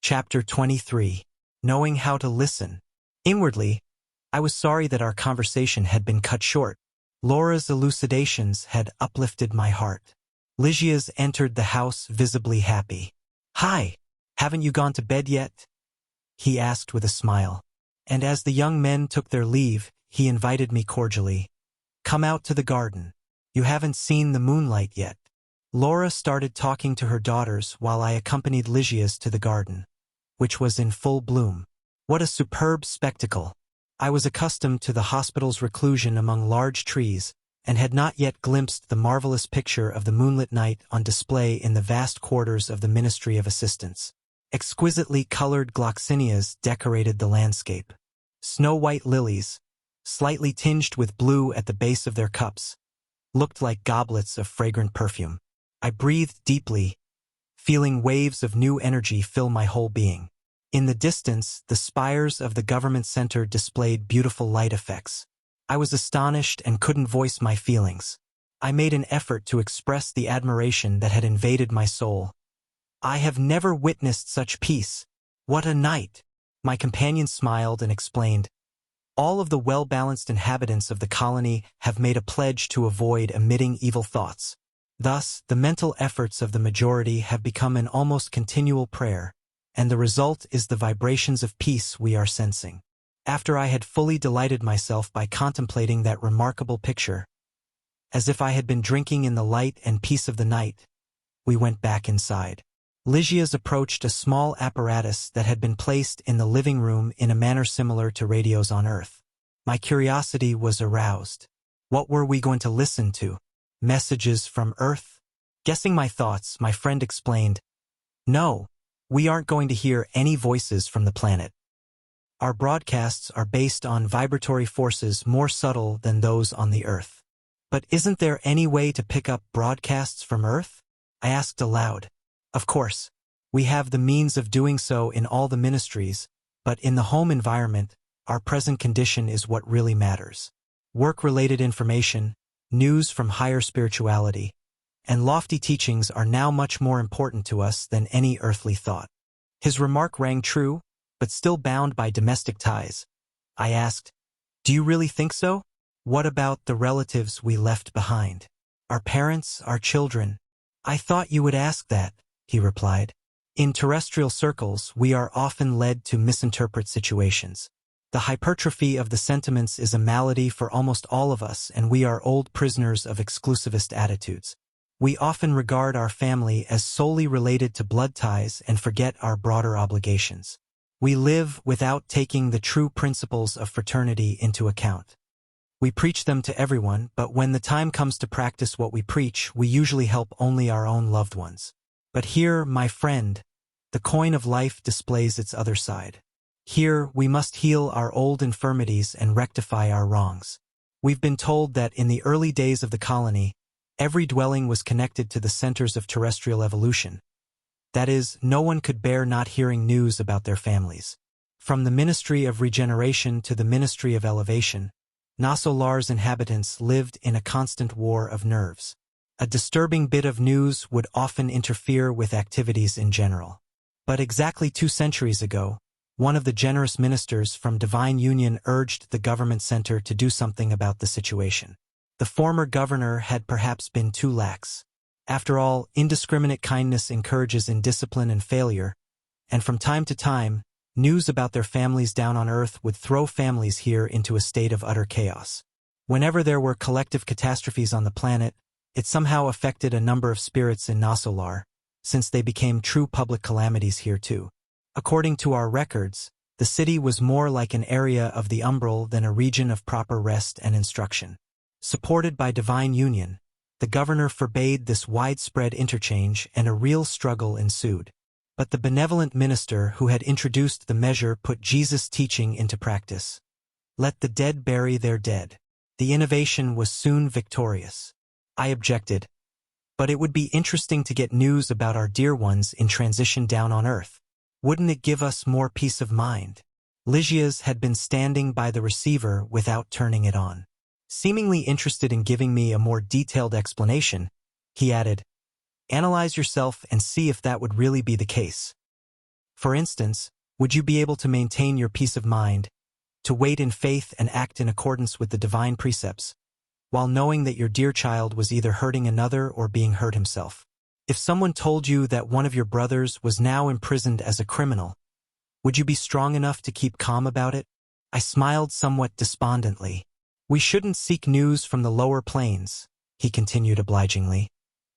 Chapter 23. Knowing How to Listen. Inwardly, I was sorry that our conversation had been cut short. Laura's elucidations had uplifted my heart. Lygia's entered the house visibly happy. "Hi, haven't you gone to bed yet?" he asked with a smile. And as the young men took their leave, he invited me cordially. "Come out to the garden. You haven't seen the moonlight yet." Laura started talking to her daughters while I accompanied Lygia's to the garden, which was in full bloom. What a superb spectacle! I was accustomed to the hospital's reclusion among large trees, and had not yet glimpsed the marvelous picture of the moonlit night on display in the vast quarters of the Ministry of Assistance. Exquisitely colored gloxinias decorated the landscape. Snow-white lilies, slightly tinged with blue at the base of their cups, looked like goblets of fragrant perfume. I breathed deeply, feeling waves of new energy fill my whole being. In the distance, the spires of the government center displayed beautiful light effects. I was astonished and couldn't voice my feelings. I made an effort to express the admiration that had invaded my soul. "I have never witnessed such peace. What a night!" My companion smiled and explained, "All of the well-balanced inhabitants of the colony have made a pledge to avoid emitting evil thoughts. Thus, the mental efforts of the majority have become an almost continual prayer, and the result is the vibrations of peace we are sensing." After I had fully delighted myself by contemplating that remarkable picture, as if I had been drinking in the light and peace of the night, we went back inside. Lygia's approached a small apparatus that had been placed in the living room in a manner similar to radios on Earth. My curiosity was aroused. What were we going to listen to? Messages from Earth? Guessing my thoughts, my friend explained, "No, we aren't going to hear any voices from the planet. Our broadcasts are based on vibratory forces more subtle than those on the Earth." "But isn't there any way to pick up broadcasts from Earth?" I asked aloud. "Of course, we have the means of doing so in all the ministries, but in the home environment, our present condition is what really matters. Work-related information, news from higher spirituality, and lofty teachings are now much more important to us than any earthly thought." His remark rang true, but still bound by domestic ties. I asked, "Do you really think so? What about the relatives we left behind? Our parents, our children?" "I thought you would ask that," he replied. "In terrestrial circles, we are often led to misinterpret situations. The hypertrophy of the sentiments is a malady for almost all of us, and we are old prisoners of exclusivist attitudes. We often regard our family as solely related to blood ties and forget our broader obligations. We live without taking the true principles of fraternity into account. We preach them to everyone, but when the time comes to practice what we preach, we usually help only our own loved ones. But here, my friend, the coin of life displays its other side. Here, we must heal our old infirmities and rectify our wrongs. We've been told that in the early days of the colony, every dwelling was connected to the centers of terrestrial evolution. That is, no one could bear not hearing news about their families. From the Ministry of Regeneration to the Ministry of Elevation, Nosso Lar's inhabitants lived in a constant war of nerves. A disturbing bit of news would often interfere with activities in general. But exactly 2 centuries ago, one of the generous ministers from Divine Union urged the government center to do something about the situation. The former governor had perhaps been too lax. After all, indiscriminate kindness encourages indiscipline and failure, and from time to time, news about their families down on Earth would throw families here into a state of utter chaos. Whenever there were collective catastrophes on the planet, it somehow affected a number of spirits in Nosso Lar, since they became true public calamities here too. According to our records, the city was more like an area of the umbral than a region of proper rest and instruction. Supported by Divine Union, the governor forbade this widespread interchange and a real struggle ensued. But the benevolent minister who had introduced the measure put Jesus' teaching into practice. Let the dead bury their dead. The innovation was soon victorious. I objected. But it would be interesting to get news about our dear ones in transition down on Earth. Wouldn't it give us more peace of mind? Lygias had been standing by the receiver without turning it on. Seemingly interested in giving me a more detailed explanation, he added, "Analyze yourself and see if that would really be the case. For instance, would you be able to maintain your peace of mind, to wait in faith and act in accordance with the divine precepts, while knowing that your dear child was either hurting another or being hurt himself? If someone told you that one of your brothers was now imprisoned as a criminal, would you be strong enough to keep calm about it?" I smiled somewhat despondently. "We shouldn't seek news from the lower planes," he continued obligingly,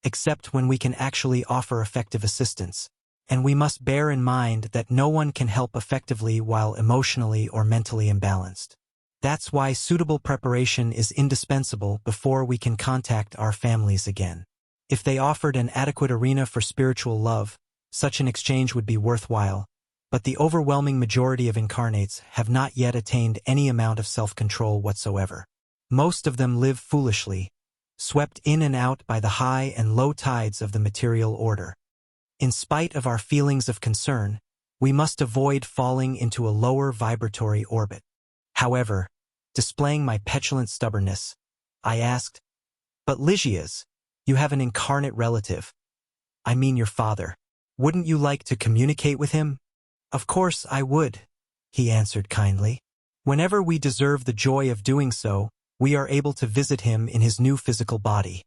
"except when we can actually offer effective assistance. And we must bear in mind that no one can help effectively while emotionally or mentally imbalanced. That's why suitable preparation is indispensable before we can contact our families again. If they offered an adequate arena for spiritual love, such an exchange would be worthwhile, but the overwhelming majority of incarnates have not yet attained any amount of self-control whatsoever. Most of them live foolishly, swept in and out by the high and low tides of the material order. In spite of our feelings of concern, we must avoid falling into a lower vibratory orbit." However, displaying my petulant stubbornness, I asked, "But Lygias, you have an incarnate relative. I mean your father. Wouldn't you like to communicate with him?" "Of course I would," he answered kindly. "Whenever we deserve the joy of doing so, we are able to visit him in his new physical body.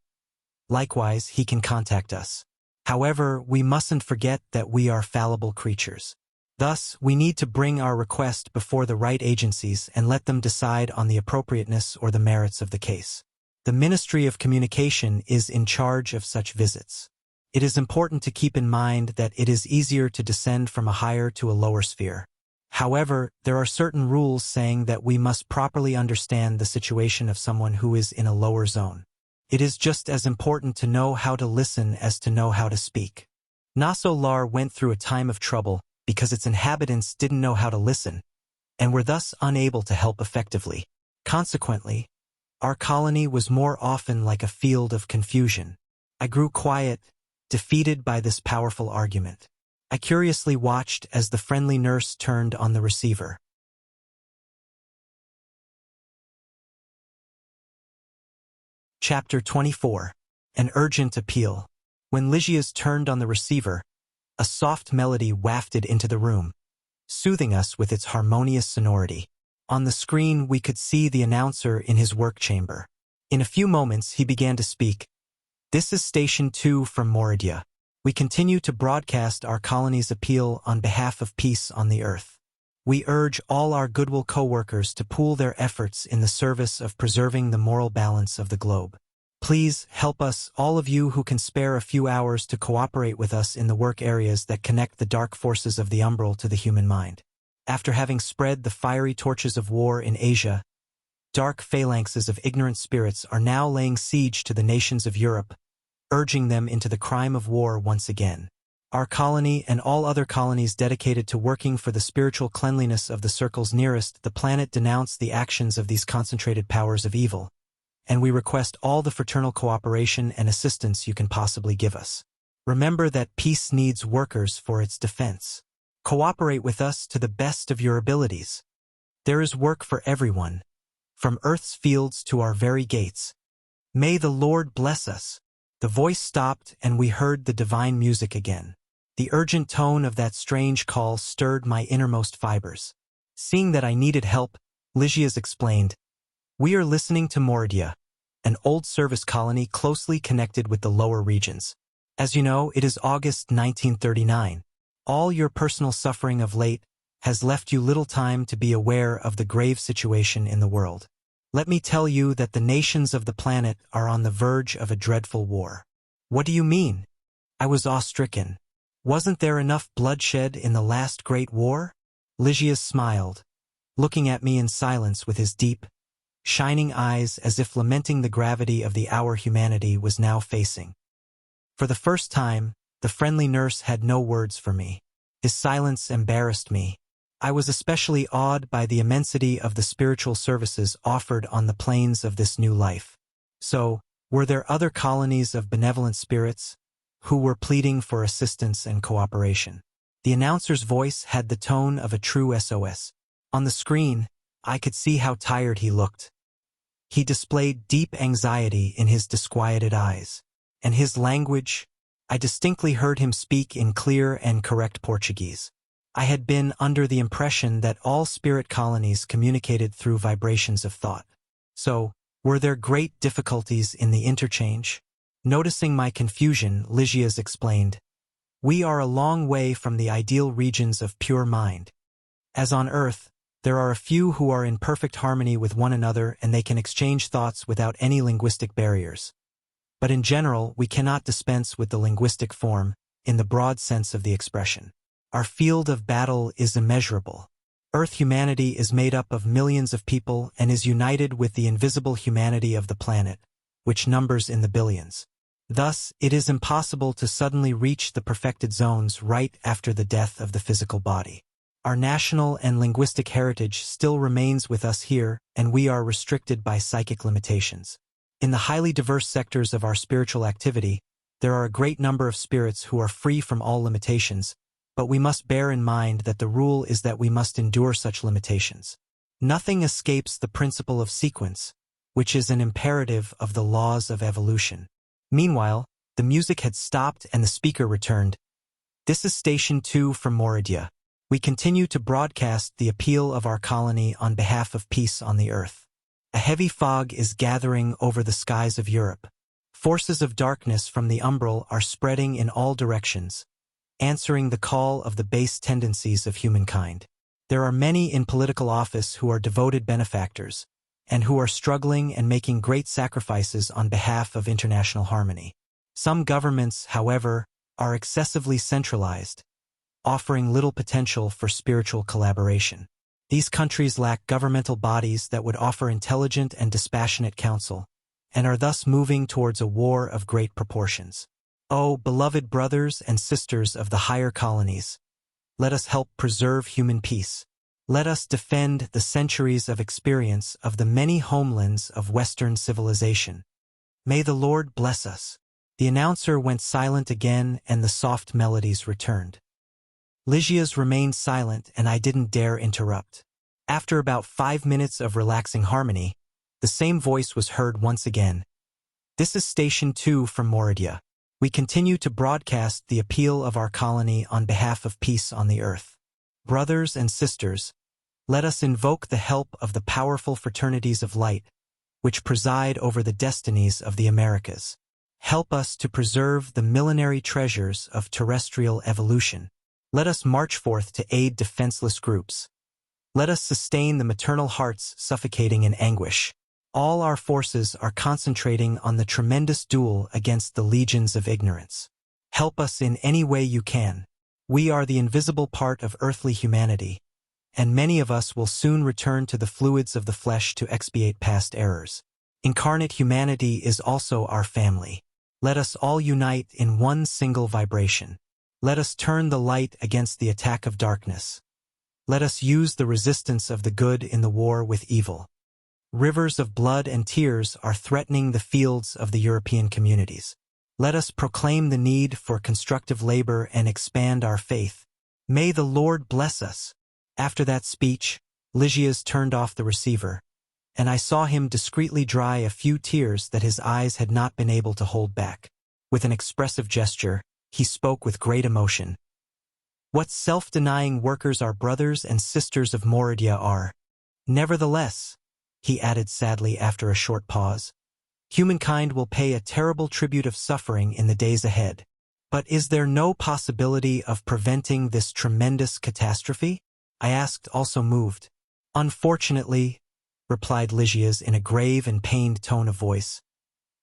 Likewise, he can contact us. However, we mustn't forget that we are fallible creatures. Thus, we need to bring our request before the right agencies and let them decide on the appropriateness or the merits of the case. The Ministry of Communication is in charge of such visits. It is important to keep in mind that it is easier to descend from a higher to a lower sphere. However, there are certain rules saying that we must properly understand the situation of someone who is in a lower zone. It is just as important to know how to listen as to know how to speak. Nosso Lar went through a time of trouble because its inhabitants didn't know how to listen, and were thus unable to help effectively. Consequently, our colony was more often like a field of confusion. I grew quiet, defeated by this powerful argument. I curiously watched as the friendly nurse turned on the receiver. Chapter 24. An Urgent Appeal. When Lygias turned on the receiver, a soft melody wafted into the room, soothing us with its harmonious sonority. On the screen, we could see the announcer in his work chamber. In a few moments, he began to speak. "This is Station 2 from Moridia. We continue to broadcast our colony's appeal on behalf of peace on the Earth. We urge all our goodwill co-workers to pool their efforts in the service of preserving the moral balance of the globe. Please help us, all of you who can spare a few hours to cooperate with us in the work areas that connect the dark forces of the umbral to the human mind. After having spread the fiery torches of war in Asia, dark phalanxes of ignorant spirits are now laying siege to the nations of Europe, urging them into the crime of war once again. Our colony and all other colonies dedicated to working for the spiritual cleanliness of the circles nearest the planet denounce the actions of these concentrated powers of evil, and we request all the fraternal cooperation and assistance you can possibly give us. Remember that peace needs workers for its defense. Cooperate with us to the best of your abilities. There is work for everyone, from Earth's fields to our very gates. May the Lord bless us. The voice stopped and we heard the divine music again. The urgent tone of that strange call stirred my innermost fibers. Seeing that I needed help, Lygias explained, "We are listening to Moridia, an old service colony closely connected with the lower regions. As you know, it is August 1939. All your personal suffering of late has left you little time to be aware of the grave situation in the world. Let me tell you that the nations of the planet are on the verge of a dreadful war." "What do you mean?" I was awe-stricken. "Wasn't there enough bloodshed in the last great war?" Lygias smiled, looking at me in silence with his deep, shining eyes as if lamenting the gravity of the hour humanity was now facing. For the first time, the friendly nurse had no words for me. His silence embarrassed me. I was especially awed by the immensity of the spiritual services offered on the plains of this new life. So, were there other colonies of benevolent spirits who were pleading for assistance and cooperation? The announcer's voice had the tone of a true SOS. On the screen, I could see how tired he looked. He displayed deep anxiety in his disquieted eyes. And his language, I distinctly heard him speak in clear and correct Portuguese. I had been under the impression that all spirit colonies communicated through vibrations of thought. So, were there great difficulties in the interchange? Noticing my confusion, Lygias explained, "We are a long way from the ideal regions of pure mind. As on Earth, there are a few who are in perfect harmony with one another and they can exchange thoughts without any linguistic barriers. But in general, we cannot dispense with the linguistic form, in the broad sense of the expression. Our field of battle is immeasurable. Earth humanity is made up of millions of people and is united with the invisible humanity of the planet, which numbers in the billions. Thus, it is impossible to suddenly reach the perfected zones right after the death of the physical body. Our national and linguistic heritage still remains with us here, and we are restricted by psychic limitations. In the highly diverse sectors of our spiritual activity, there are a great number of spirits who are free from all limitations, but we must bear in mind that the rule is that we must endure such limitations. Nothing escapes the principle of sequence, which is an imperative of the laws of evolution. Meanwhile, the music had stopped and the speaker returned. "This is Station 2 from Moridia. We continue to broadcast the appeal of our colony on behalf of peace on the earth. A heavy fog is gathering over the skies of Europe. Forces of darkness from the umbral are spreading in all directions, answering the call of the base tendencies of humankind. There are many in political office who are devoted benefactors, and who are struggling and making great sacrifices on behalf of international harmony. Some governments, however, are excessively centralized, offering little potential for spiritual collaboration. These countries lack governmental bodies that would offer intelligent and dispassionate counsel, and are thus moving towards a war of great proportions. Oh, beloved brothers and sisters of the higher colonies, let us help preserve human peace. Let us defend the centuries of experience of the many homelands of Western civilization. May the Lord bless us." The announcer went silent again and the soft melodies returned. Lygias remained silent and I didn't dare interrupt. After about 5 minutes of relaxing harmony, the same voice was heard once again. "This is Station 2 from Moridia. We continue to broadcast the appeal of our colony on behalf of peace on the earth. Brothers and sisters, let us invoke the help of the powerful fraternities of light, which preside over the destinies of the Americas. Help us to preserve the millenary treasures of terrestrial evolution. Let us march forth to aid defenseless groups, Let us sustain the maternal hearts suffocating in anguish. All our forces are concentrating on the tremendous duel against the legions of ignorance. Help us in any way you can. We are the invisible part of earthly humanity, and many of us will soon return to the fluids of the flesh to expiate past errors. Incarnate humanity is also our family. Let us all unite in one single vibration. Let us turn the light against the attack of darkness. Let us use the resistance of the good in the war with evil. Rivers of blood and tears are threatening the fields of the European communities. Let us proclaim the need for constructive labor and expand our faith. May the Lord bless us. After that speech, Lysias turned off the receiver, and I saw him discreetly dry a few tears that his eyes had not been able to hold back. With an expressive gesture, he spoke with great emotion. What self-denying workers our brothers and sisters of Moridia are. Nevertheless, he added sadly after a short pause, humankind will pay a terrible tribute of suffering in the days ahead. But is there no possibility of preventing this tremendous catastrophe? I asked, also moved. Unfortunately, replied Lysias in a grave and pained tone of voice,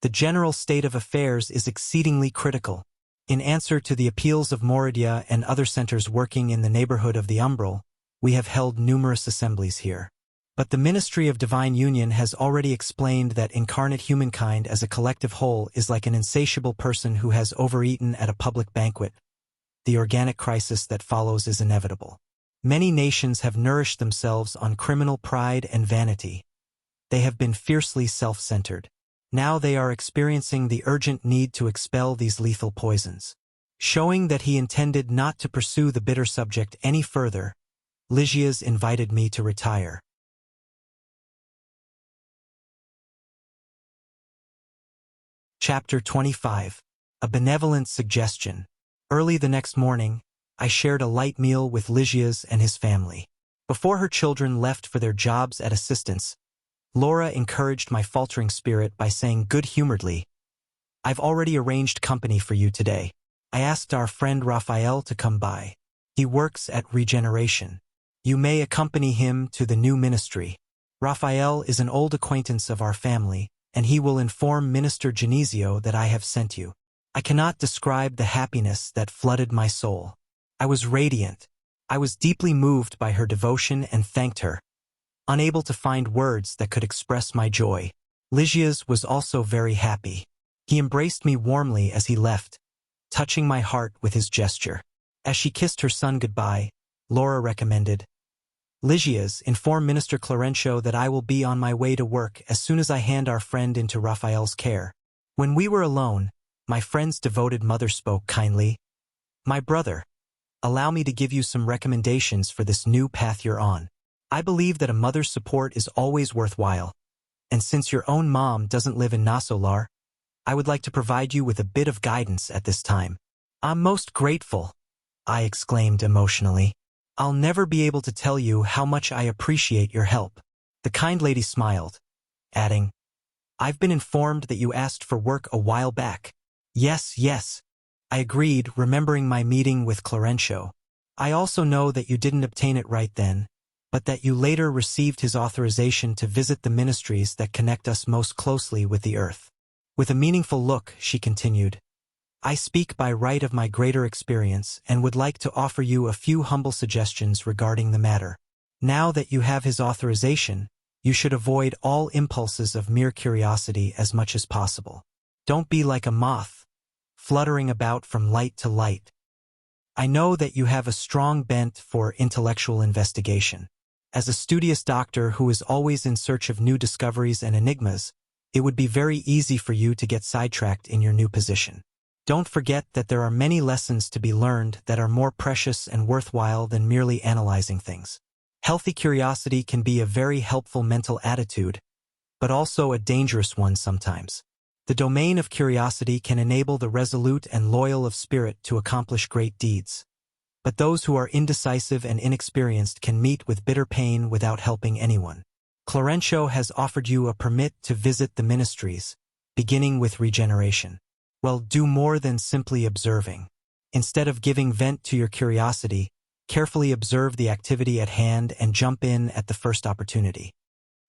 the general state of affairs is exceedingly critical. In answer to the appeals of Moridia and other centers working in the neighborhood of the Umbral, we have held numerous assemblies here. But the Ministry of Divine Union has already explained that incarnate humankind as a collective whole is like an insatiable person who has overeaten at a public banquet. The organic crisis that follows is inevitable. Many nations have nourished themselves on criminal pride and vanity. They have been fiercely self-centered. Now they are experiencing the urgent need to expel these lethal poisons. Showing that he intended not to pursue the bitter subject any further, Lysias invited me to retire. Chapter 25. A Benevolent Suggestion. Early the next morning, I shared a light meal with Lysias and his family. Before her children left for their jobs at assistance, Laura encouraged my faltering spirit by saying good-humoredly, "I've already arranged company for you today. I asked our friend Raphael to come by. He works at Regeneration. You may accompany him to the new ministry. Raphael is an old acquaintance of our family, and he will inform Minister Genesio that I have sent you." I cannot describe the happiness that flooded my soul. I was radiant. I was deeply moved by her devotion and thanked her, unable to find words that could express my joy. Lysias was also very happy. He embraced me warmly as he left, touching my heart with his gesture. As she kissed her son goodbye, Laura recommended, "Lysias, inform Minister Clarencio that I will be on my way to work as soon as I hand our friend into Raphael's care." When we were alone, my friend's devoted mother spoke kindly. "My brother, allow me to give you some recommendations for this new path you're on. I believe that a mother's support is always worthwhile, and since your own mom doesn't live in Nosso Lar, I would like to provide you with a bit of guidance at this time." "I'm most grateful," I exclaimed emotionally. "I'll never be able to tell you how much I appreciate your help." The kind lady smiled, adding, "I've been informed that you asked for work a while back." Yes, I agreed, remembering my meeting with Clarencio. "I also know that you didn't obtain it right then, but that you later received his authorization to visit the ministries that connect us most closely with the earth." With a meaningful look, she continued, "I speak by right of my greater experience and would like to offer you a few humble suggestions regarding the matter. Now that you have his authorization, you should avoid all impulses of mere curiosity as much as possible. Don't be like a moth, fluttering about from light to light. I know that you have a strong bent for intellectual investigation. As a studious doctor who is always in search of new discoveries and enigmas, it would be very easy for you to get sidetracked in your new position. Don't forget that there are many lessons to be learned that are more precious and worthwhile than merely analyzing things. Healthy curiosity can be a very helpful mental attitude, but also a dangerous one sometimes. The domain of curiosity can enable the resolute and loyal of spirit to accomplish great deeds. But those who are indecisive and inexperienced can meet with bitter pain without helping anyone. Clarencio has offered you a permit to visit the ministries, beginning with Regeneration. Well, do more than simply observing. Instead of giving vent to your curiosity, carefully observe the activity at hand and jump in at the first opportunity.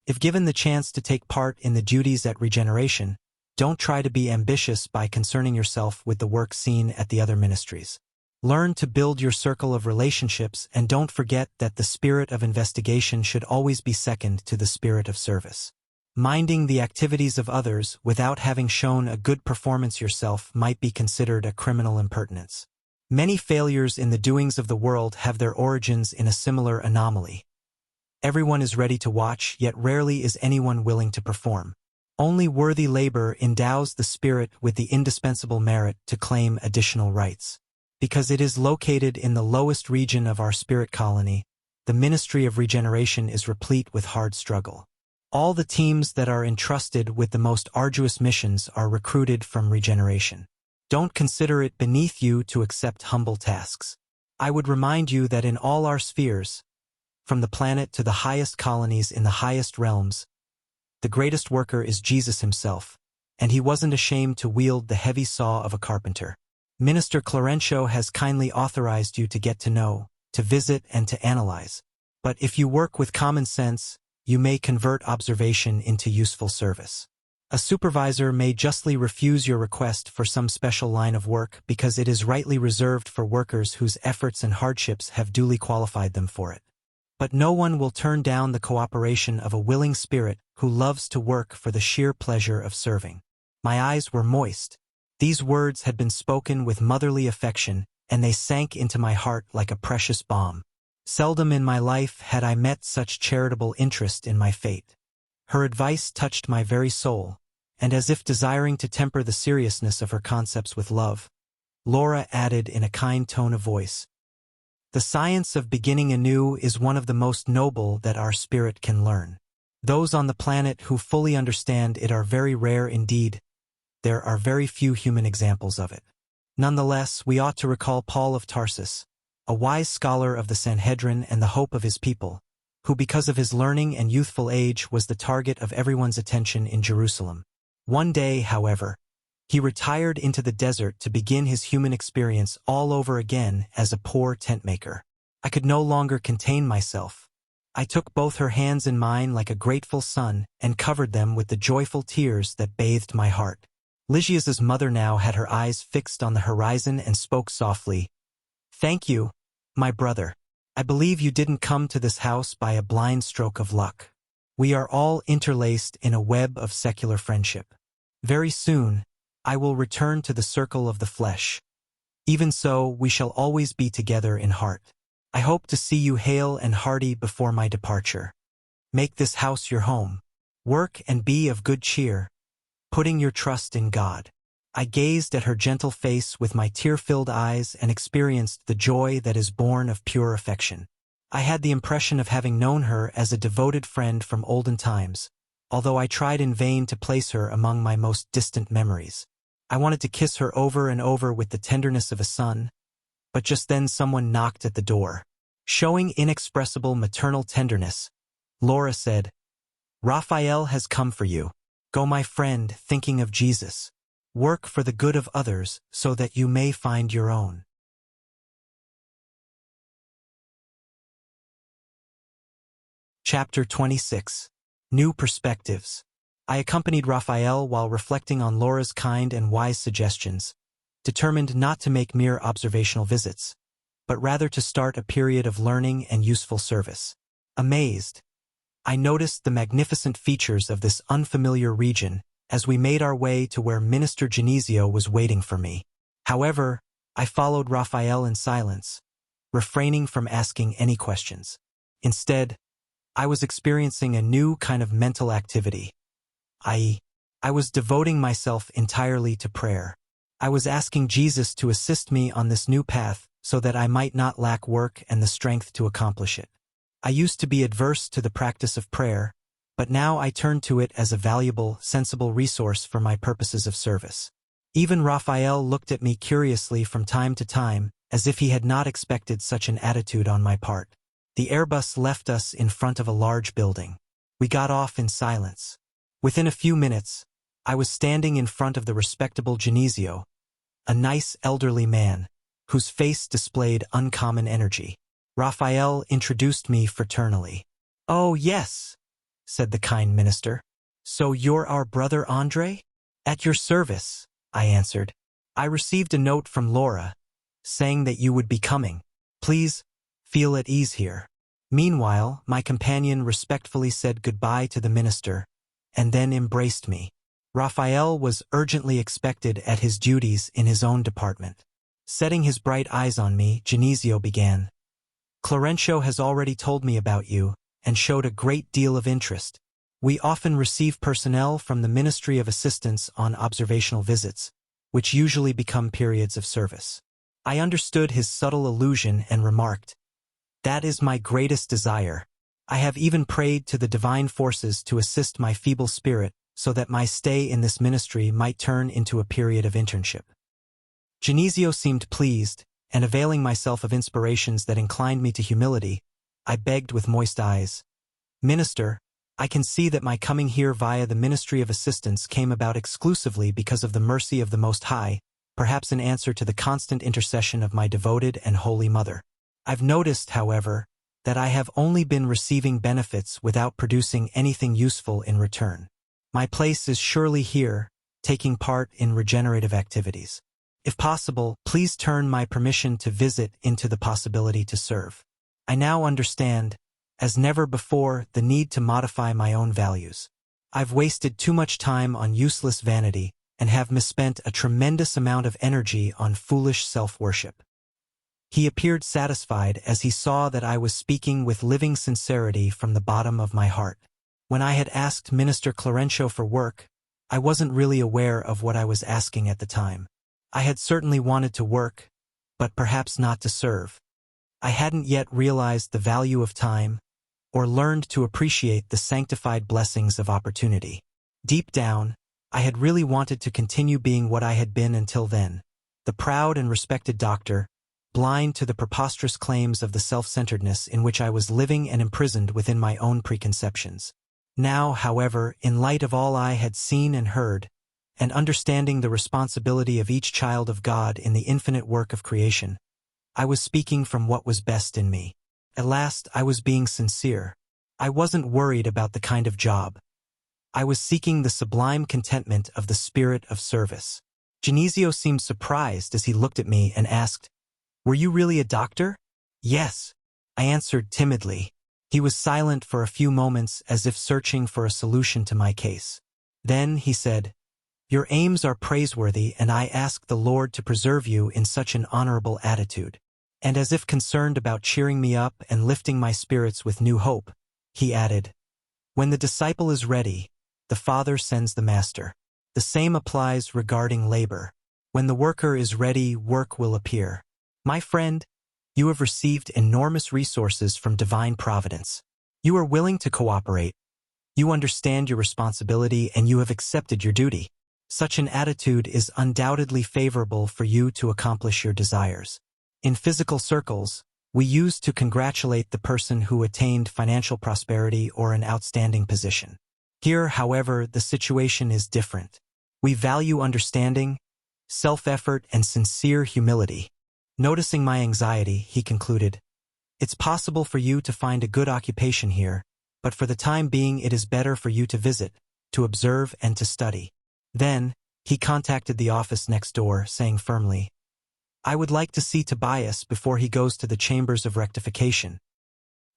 If given the chance to take part in the duties at regeneration, don't try to be ambitious by concerning yourself with the work seen at the other ministries. Learn to build your circle of relationships and don't forget that the spirit of investigation should always be second to the spirit of service. Minding the activities of others without having shown a good performance yourself might be considered a criminal impertinence. Many failures in the doings of the world have their origins in a similar anomaly. Everyone is ready to watch, yet rarely is anyone willing to perform. Only worthy labor endows the spirit with the indispensable merit to claim additional rights. Because it is located in the lowest region of our spirit colony, the ministry of regeneration is replete with hard struggle. All the teams that are entrusted with the most arduous missions are recruited from regeneration. Don't consider it beneath you to accept humble tasks. I would remind you that in all our spheres, from the planet to the highest colonies in the highest realms, the greatest worker is Jesus himself, and he wasn't ashamed to wield the heavy saw of a carpenter. Minister Clarencio has kindly authorized you to get to know, to visit, and to analyze. But if you work with common sense, you may convert observation into useful service. A supervisor may justly refuse your request for some special line of work because it is rightly reserved for workers whose efforts and hardships have duly qualified them for it. But no one will turn down the cooperation of a willing spirit who loves to work for the sheer pleasure of serving. My eyes were moist. These words had been spoken with motherly affection, and they sank into my heart like a precious balm. Seldom in my life had I met such charitable interest in my fate. Her advice touched my very soul, and as if desiring to temper the seriousness of her concepts with love, Laura added in a kind tone of voice, "The science of beginning anew is one of the most noble that our spirit can learn. Those on the planet who fully understand it are very rare indeed. There are very few human examples of it. Nonetheless, we ought to recall Paul of Tarsus, a wise scholar of the Sanhedrin and the hope of his people, who because of his learning and youthful age was the target of everyone's attention in Jerusalem. One day, however, he retired into the desert to begin his human experience all over again as a poor tent-maker. I could no longer contain myself. I took both her hands in mine like a grateful son and covered them with the joyful tears that bathed my heart. Lygia's mother now had her eyes fixed on the horizon and spoke softly, "Thank you, my brother. I believe you didn't come to this house by a blind stroke of luck. We are all interlaced in a web of secular friendship. Very soon, I will return to the circle of the flesh. Even so, we shall always be together in heart. I hope to see you hale and hearty before my departure. Make this house your home. Work and be of good cheer, putting your trust in God." I gazed at her gentle face with my tear-filled eyes and experienced the joy that is born of pure affection. I had the impression of having known her as a devoted friend from olden times, although I tried in vain to place her among my most distant memories. I wanted to kiss her over and over with the tenderness of a son, but just then someone knocked at the door. Showing inexpressible maternal tenderness, Laura said, "Raphael has come for you. Go, my friend, thinking of Jesus. Work for the good of others so that you may find your own." Chapter 26. New Perspectives. I accompanied Raphael while reflecting on Laura's kind and wise suggestions, determined not to make mere observational visits, but rather to start a period of learning and useful service. Amazed, I noticed the magnificent features of this unfamiliar region as we made our way to where Minister Genesio was waiting for me. However, I followed Raphael in silence, refraining from asking any questions. Instead, I was experiencing a new kind of mental activity. I was devoting myself entirely to prayer. I was asking Jesus to assist me on this new path so that I might not lack work and the strength to accomplish it. I used to be adverse to the practice of prayer, but now I turned to it as a valuable, sensible resource for my purposes of service. Even Raphael looked at me curiously from time to time, as if he had not expected such an attitude on my part. The Airbus left us in front of a large building. We got off in silence. Within a few minutes, I was standing in front of the respectable Genesio, a nice elderly man, whose face displayed uncommon energy. Raphael introduced me fraternally. "Oh, yes," said the kind minister. "So you're our brother André?" "At your service," I answered. "I received a note from Laura, saying that you would be coming. Please, feel at ease here." Meanwhile, my companion respectfully said goodbye to the minister, and then embraced me. Raphael was urgently expected at his duties in his own department. Setting his bright eyes on me, Genesio began. "Clarencio has already told me about you, and showed a great deal of interest. We often receive personnel from the Ministry of Assistance on observational visits, which usually become periods of service." I understood his subtle allusion and remarked, "That is my greatest desire. I have even prayed to the divine forces to assist my feeble spirit so that my stay in this ministry might turn into a period of internship." Genesio seemed pleased, and availing myself of inspirations that inclined me to humility, I begged with moist eyes, "Minister, I can see that my coming here via the Ministry of Assistance came about exclusively because of the mercy of the Most High, perhaps in answer to the constant intercession of my devoted and holy mother. I've noticed, however, that I have only been receiving benefits without producing anything useful in return. My place is surely here, taking part in regenerative activities. If possible, please turn my permission to visit into the possibility to serve. I now understand, as never before, the need to modify my own values. I've wasted too much time on useless vanity and have misspent a tremendous amount of energy on foolish self-worship." He appeared satisfied as he saw that I was speaking with living sincerity from the bottom of my heart. When I had asked Minister Clarencio for work, I wasn't really aware of what I was asking at the time. I had certainly wanted to work, but perhaps not to serve. I hadn't yet realized the value of time, or learned to appreciate the sanctified blessings of opportunity. Deep down, I had really wanted to continue being what I had been until then, the proud and respected doctor, blind to the preposterous claims of the self-centeredness in which I was living and imprisoned within my own preconceptions. Now, however, in light of all I had seen and heard, and understanding the responsibility of each child of God in the infinite work of creation, I was speaking from what was best in me. At last, I was being sincere. I wasn't worried about the kind of job. I was seeking the sublime contentment of the spirit of service. Genesio seemed surprised as he looked at me and asked, "Were you really a doctor?" "Yes," I answered timidly. He was silent for a few moments as if searching for a solution to my case. Then he said, "Your aims are praiseworthy, and I ask the Lord to preserve you in such an honorable attitude." And as if concerned about cheering me up and lifting my spirits with new hope, he added, "When the disciple is ready, the Father sends the Master. The same applies regarding labor. When the worker is ready, work will appear. My friend, you have received enormous resources from divine providence. You are willing to cooperate. You understand your responsibility and you have accepted your duty. Such an attitude is undoubtedly favorable for you to accomplish your desires. In physical circles, we used to congratulate the person who attained financial prosperity or an outstanding position. Here, however, the situation is different. We value understanding, self-effort, and sincere humility." Noticing my anxiety, he concluded, "It's possible for you to find a good occupation here, but for the time being it is better for you to visit, to observe, and to study." Then, he contacted the office next door, saying firmly, "I would like to see Tobias before he goes to the chambers of rectification."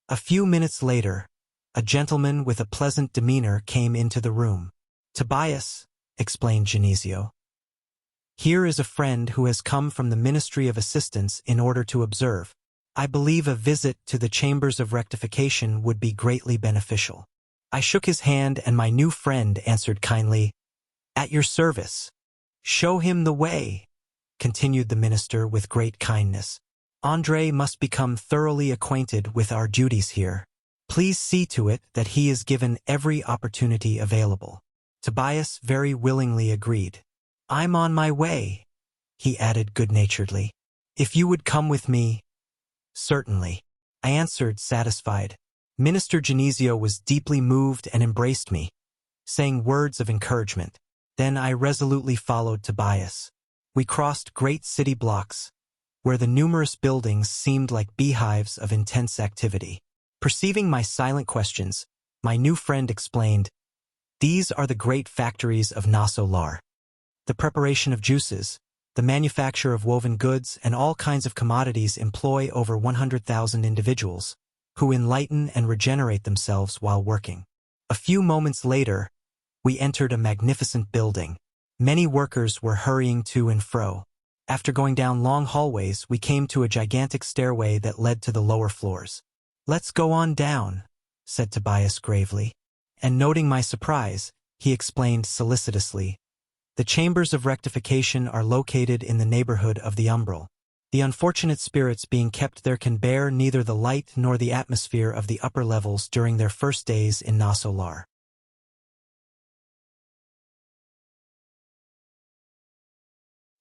A few minutes later, a gentleman with a pleasant demeanor came into the room. "Tobias," explained Genesio, "here is a friend who has come from the Ministry of Assistance in order to observe. I believe a visit to the chambers of rectification would be greatly beneficial." I shook his hand and my new friend answered kindly, "At your service." "Show him the way," continued the minister with great kindness. "André must become thoroughly acquainted with our duties here. Please see to it that he is given every opportunity available." Tobias very willingly agreed. "I'm on my way," he added good-naturedly. "If you would come with me." "Certainly," I answered, satisfied. Minister Genesio was deeply moved and embraced me, saying words of encouragement. Then I resolutely followed Tobias. We crossed great city blocks, where the numerous buildings seemed like beehives of intense activity. Perceiving my silent questions, my new friend explained, "These are the great factories of Nosso Lar. The preparation of juices, the manufacture of woven goods, and all kinds of commodities employ over 100,000 individuals, who enlighten and regenerate themselves while working." A few moments later, we entered a magnificent building. Many workers were hurrying to and fro. After going down long hallways, we came to a gigantic stairway that led to the lower floors. "Let's go on down," said Tobias gravely. And noting my surprise, he explained solicitously, "The chambers of rectification are located in the neighborhood of the umbral. The unfortunate spirits being kept there can bear neither the light nor the atmosphere of the upper levels during their first days in Nosso Lar."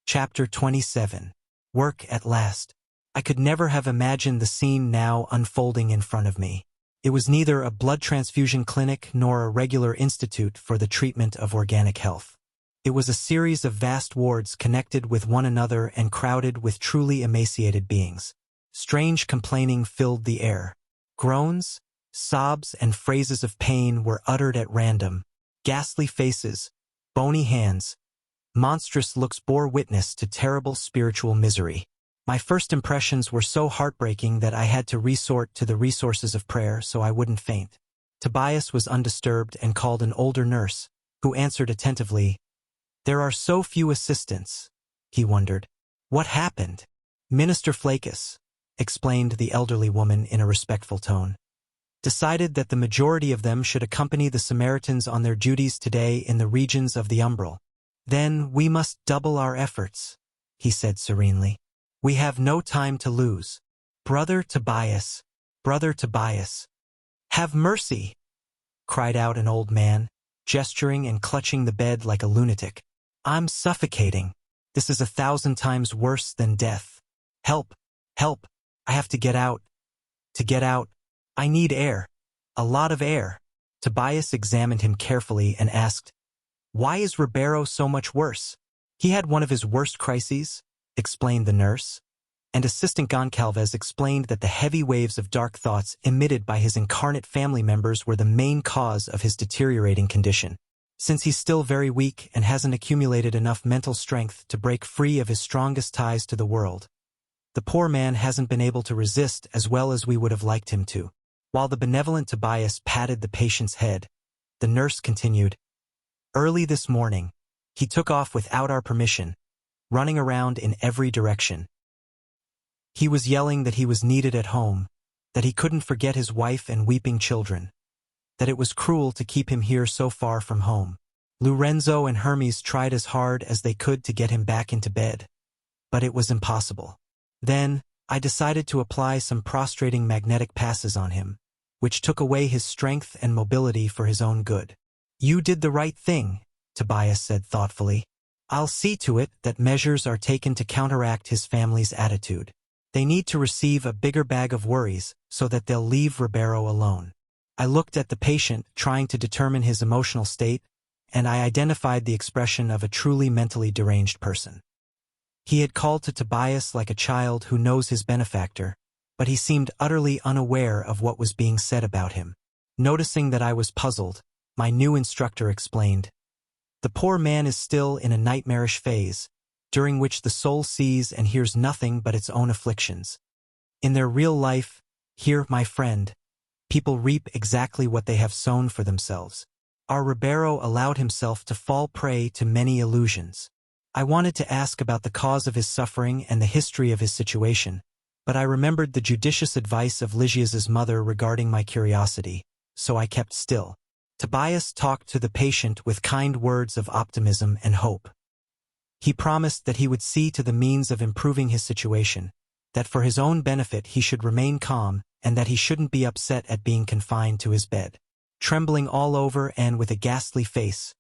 Chapter 27. Work at last. I could never have imagined the scene now unfolding in front of me. It was neither a blood transfusion clinic nor a regular institute for the treatment of organic health. It was a series of vast wards connected with one another and crowded with truly emaciated beings. Strange complaining filled the air. Groans, sobs, and phrases of pain were uttered at random. Ghastly faces, bony hands, monstrous looks bore witness to terrible spiritual misery. My first impressions were so heartbreaking that I had to resort to the resources of prayer so I wouldn't faint. Tobias was undisturbed and called an older nurse, who answered attentively. "There are so few assistants," he wondered. "What happened?" "Minister Flakus," explained the elderly woman in a respectful tone, "decided that the majority of them should accompany the Samaritans on their duties today in the regions of the umbral. Then we must double our efforts," he said serenely. "We have no time to lose. Brother Tobias, have mercy," cried out an old man, gesturing and clutching the bed like a lunatic. "I'm suffocating. This is 1,000 times worse than death. Help, help, I have to get out. I need air, a lot of air." Tobias examined him carefully and asked, "Why is Ribeiro so much worse?" "He had one of his worst crises," explained the nurse, and Assistant Goncalves explained that the heavy waves of dark thoughts emitted by his incarnate family members were the main cause of his deteriorating condition. Since he's still very weak and hasn't accumulated enough mental strength to break free of his strongest ties to the world, the poor man hasn't been able to resist as well as we would have liked him to. While the benevolent Tobias patted the patient's head, the nurse continued, "Early this morning, he took off without our permission, running around in every direction. He was yelling that he was needed at home, that he couldn't forget his wife and weeping children, that it was cruel to keep him here so far from home. Lorenzo and Hermes tried as hard as they could to get him back into bed, but it was impossible. Then, I decided to apply some prostrating magnetic passes on him, which took away his strength and mobility for his own good." "You did the right thing," Tobias said thoughtfully. "I'll see to it that measures are taken to counteract his family's attitude. They need to receive a bigger bag of worries so that they'll leave Ribeiro alone." I looked at the patient, trying to determine his emotional state, and I identified the expression of a truly mentally deranged person. He had called to Tobias like a child who knows his benefactor, but he seemed utterly unaware of what was being said about him. Noticing that I was puzzled, my new instructor explained, "The poor man is still in a nightmarish phase, during which the soul sees and hears nothing but its own afflictions. In their real life, here, my friend, people reap exactly what they have sown for themselves. Our Ribeiro allowed himself to fall prey to many illusions. I wanted to ask about the cause of his suffering and the history of his situation, but I remembered the judicious advice of Lygia's mother regarding my curiosity, so I kept still." Tobias talked to the patient with kind words of optimism and hope. He promised that he would see to the means of improving his situation, that for his own benefit he should remain calm, and that he shouldn't be upset at being confined to his bed. Trembling all over and with a ghastly face,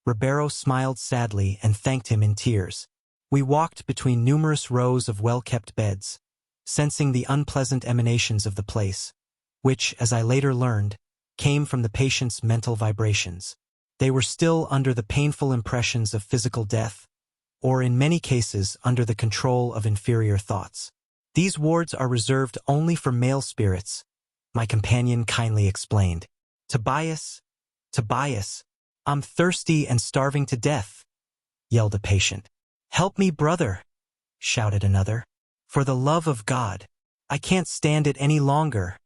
Ribeiro smiled sadly and thanked him in tears. We walked between numerous rows of well-kept beds, sensing the unpleasant emanations of the place, which, as I later learned, came from the patient's mental vibrations. They were still under the painful impressions of physical death, or in many cases under the control of inferior thoughts. These wards are reserved only for male spirits, my companion kindly explained. Tobias, Tobias, I'm thirsty and starving to death, yelled a patient. Help me, brother, shouted another. For the love of God, I can't stand it any longer,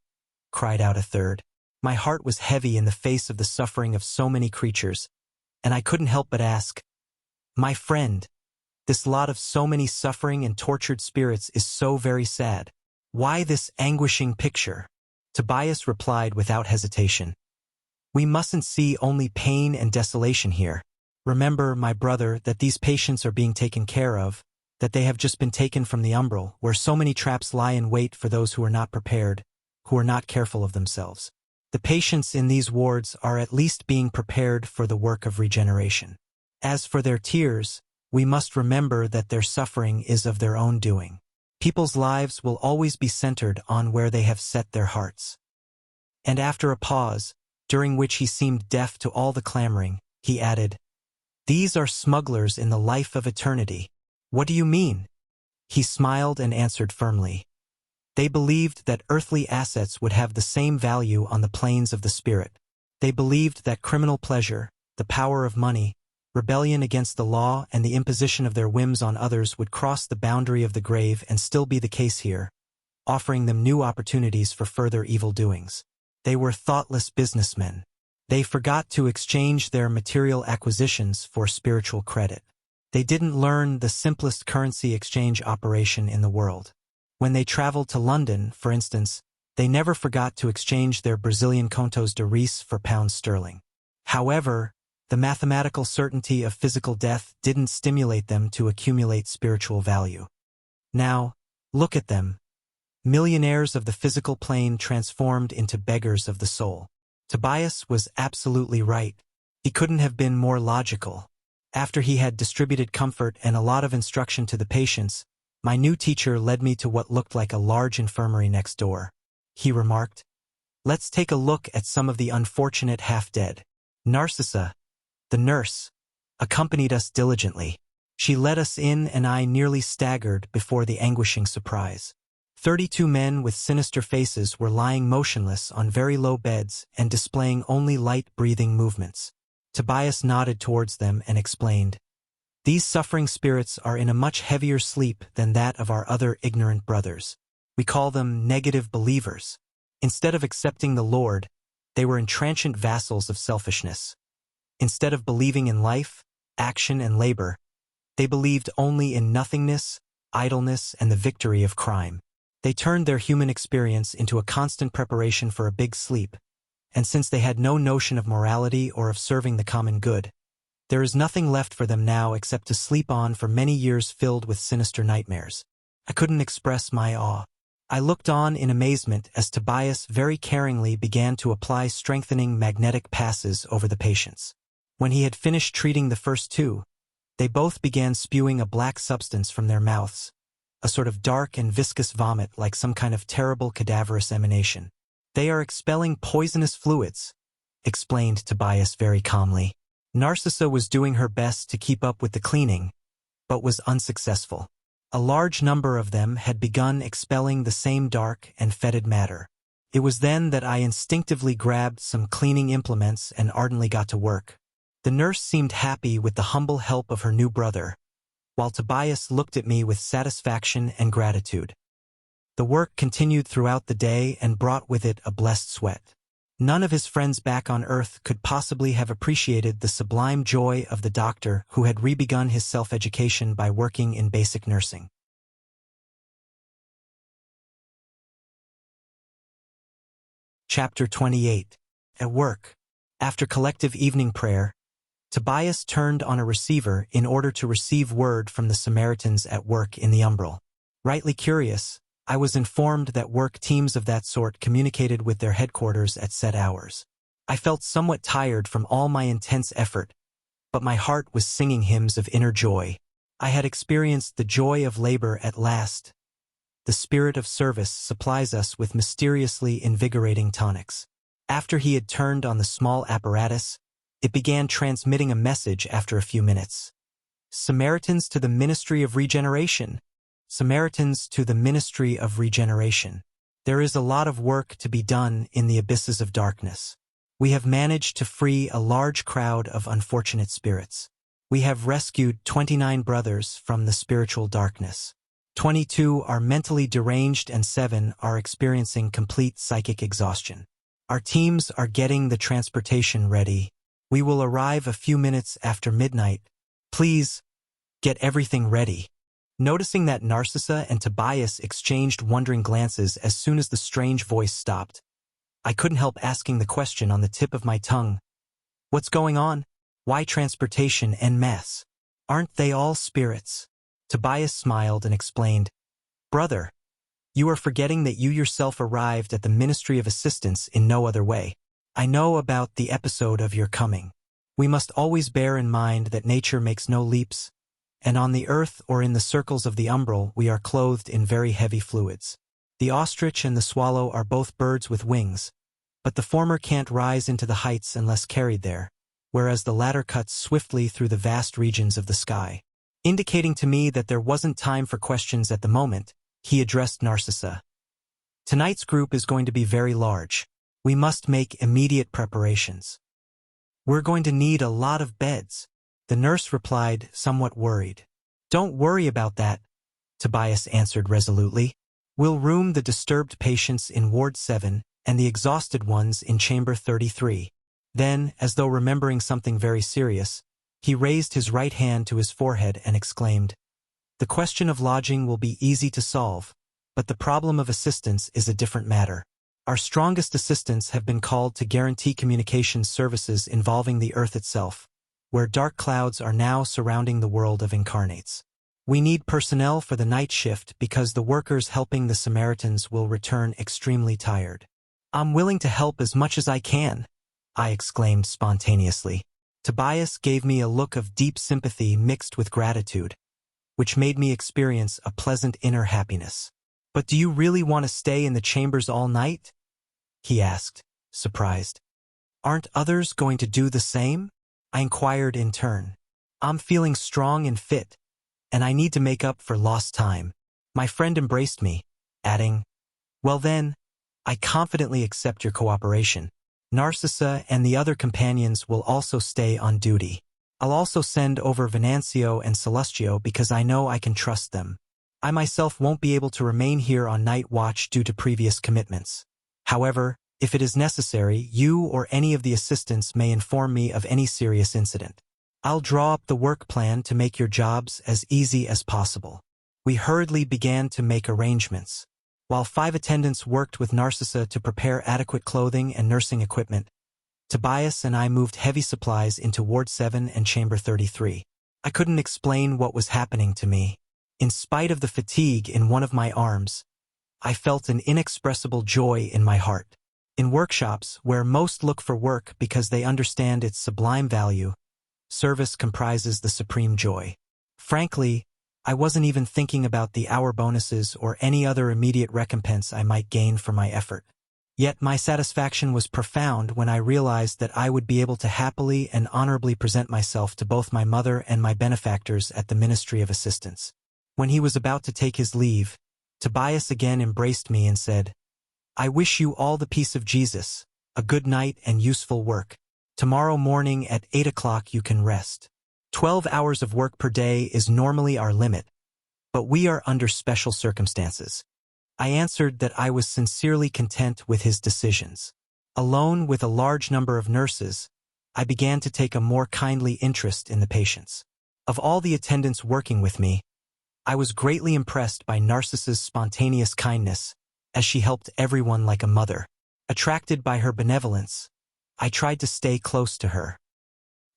cried out a third. My heart was heavy in the face of the suffering of so many creatures, and I couldn't help but ask, my friend, this lot of so many suffering and tortured spirits is so very sad. Why this anguishing picture? Tobias replied without hesitation. We mustn't see only pain and desolation here. Remember, my brother, that these patients are being taken care of, that they have just been taken from the umbral, where so many traps lie in wait for those who are not prepared, who are not careful of themselves. The patients in these wards are at least being prepared for the work of regeneration. As for their tears, we must remember that their suffering is of their own doing. People's lives will always be centered on where they have set their hearts. And after a pause, during which he seemed deaf to all the clamoring, he added, These are smugglers in the life of eternity. What do you mean? He smiled and answered firmly. They believed that earthly assets would have the same value on the planes of the spirit. They believed that criminal pleasure, the power of money, rebellion against the law and the imposition of their whims on others would cross the boundary of the grave and still be the case here, offering them new opportunities for further evil doings. They were thoughtless businessmen. They forgot to exchange their material acquisitions for spiritual credit. They didn't learn the simplest currency exchange operation in the world. When they traveled to London, for instance, they never forgot to exchange their Brazilian contos de reis for pounds sterling. However, the mathematical certainty of physical death didn't stimulate them to accumulate spiritual value. Now, look at them. Millionaires of the physical plane transformed into beggars of the soul. Tobias was absolutely right. He couldn't have been more logical. After he had distributed comfort and a lot of instruction to the patients, my new teacher led me to what looked like a large infirmary next door. He remarked, Let's take a look at some of the unfortunate half-dead. Narcissa, the nurse, accompanied us diligently. She led us in and I nearly staggered before the anguishing surprise. 32 men with sinister faces were lying motionless on very low beds and displaying only light breathing movements. Tobias nodded towards them and explained, These suffering spirits are in a much heavier sleep than that of our other ignorant brothers. We call them negative believers. Instead of accepting the Lord, they were entrancient vassals of selfishness. Instead of believing in life, action, and labor, they believed only in nothingness, idleness, and the victory of crime. They turned their human experience into a constant preparation for a big sleep, and since they had no notion of morality or of serving the common good, there is nothing left for them now except to sleep on for many years filled with sinister nightmares. I couldn't express my awe. I looked on in amazement as Tobias very caringly began to apply strengthening magnetic passes over the patients. When he had finished treating the first two, they both began spewing a black substance from their mouths, a sort of dark and viscous vomit like some kind of terrible cadaverous emanation. They are expelling poisonous fluids, explained Tobias very calmly. Narcissa was doing her best to keep up with the cleaning, but was unsuccessful. A large number of them had begun expelling the same dark and fetid matter. It was then that I instinctively grabbed some cleaning implements and ardently got to work. The nurse seemed happy with the humble help of her new brother, while Tobias looked at me with satisfaction and gratitude. The work continued throughout the day and brought with it a blessed sweat. None of his friends back on Earth could possibly have appreciated the sublime joy of the doctor who had re-begun his self-education by working in basic nursing. Chapter 28. At work. After collective evening prayer, Tobias turned on a receiver in order to receive word from the Samaritans at work in the umbral. Rightly curious, I was informed that work teams of that sort communicated with their headquarters at set hours. I felt somewhat tired from all my intense effort, but my heart was singing hymns of inner joy. I had experienced the joy of labor at last. The spirit of service supplies us with mysteriously invigorating tonics. After he had turned on the small apparatus, it began transmitting a message after a few minutes. Samaritans to the ministry of regeneration. Samaritans to the ministry of regeneration. There is a lot of work to be done in the abysses of darkness. We have managed to free a large crowd of unfortunate spirits. We have rescued 29 brothers from the spiritual darkness. 22 are mentally deranged and 7 are experiencing complete psychic exhaustion. Our teams are getting the transportation ready. We will arrive a few minutes after midnight. Please, get everything ready. Noticing that Narcissa and Tobias exchanged wondering glances as soon as the strange voice stopped, I couldn't help asking the question on the tip of my tongue. What's going on? Why transportation en masse? Aren't they all spirits? Tobias smiled and explained, Brother, you are forgetting that you yourself arrived at the Ministry of Assistance in no other way. I know about the episode of your coming. We must always bear in mind that nature makes no leaps, and on the earth or in the circles of the umbral we are clothed in very heavy fluids. The ostrich and the swallow are both birds with wings, but the former can't rise into the heights unless carried there, whereas the latter cuts swiftly through the vast regions of the sky. Indicating to me that there wasn't time for questions at the moment, he addressed Narcissa. Tonight's group is going to be very large. We must make immediate preparations. We're going to need a lot of beds, the nurse replied, somewhat worried. Don't worry about that, Tobias answered resolutely. We'll room the disturbed patients in Ward 7 and the exhausted ones in Chamber 33. Then, as though remembering something very serious, he raised his right hand to his forehead and exclaimed, The question of lodging will be easy to solve, but the problem of assistance is a different matter. Our strongest assistants have been called to guarantee communications services involving the earth itself, where dark clouds are now surrounding the world of incarnates. We need personnel for the night shift because the workers helping the Samaritans will return extremely tired. I'm willing to help as much as I can, I exclaimed spontaneously. Tobias gave me a look of deep sympathy mixed with gratitude, which made me experience a pleasant inner happiness. But do you really want to stay in the chambers all night? He asked, surprised. Aren't others going to do the same? I inquired in turn. I'm feeling strong and fit, and I need to make up for lost time. My friend embraced me, adding, Well then, I confidently accept your cooperation. Narcissa and the other companions will also stay on duty. I'll also send over Venancio and Celestio because I know I can trust them. I myself won't be able to remain here on night watch due to previous commitments. However, if it is necessary, you or any of the assistants may inform me of any serious incident. I'll draw up the work plan to make your jobs as easy as possible. We hurriedly began to make arrangements. While 5 attendants worked with Narcissa to prepare adequate clothing and nursing equipment, Tobias and I moved heavy supplies into Ward 7 and Chamber 33. I couldn't explain what was happening to me. In spite of the fatigue in one of my arms, I felt an inexpressible joy in my heart. In workshops, where most look for work because they understand its sublime value, service comprises the supreme joy. Frankly, I wasn't even thinking about the hour bonuses or any other immediate recompense I might gain for my effort. Yet my satisfaction was profound when I realized that I would be able to happily and honorably present myself to both my mother and my benefactors at the Ministry of Assistance. When he was about to take his leave, Tobias again embraced me and said, I wish you all the peace of Jesus, a good night and useful work. Tomorrow morning at 8 o'clock you can rest. 12 hours of work per day is normally our limit, but we are under special circumstances. I answered that I was sincerely content with his decisions. Alone with a large number of nurses, I began to take a more kindly interest in the patients. Of all the attendants working with me, I was greatly impressed by Narcissa's spontaneous kindness, as she helped everyone like a mother. Attracted by her benevolence, I tried to stay close to her.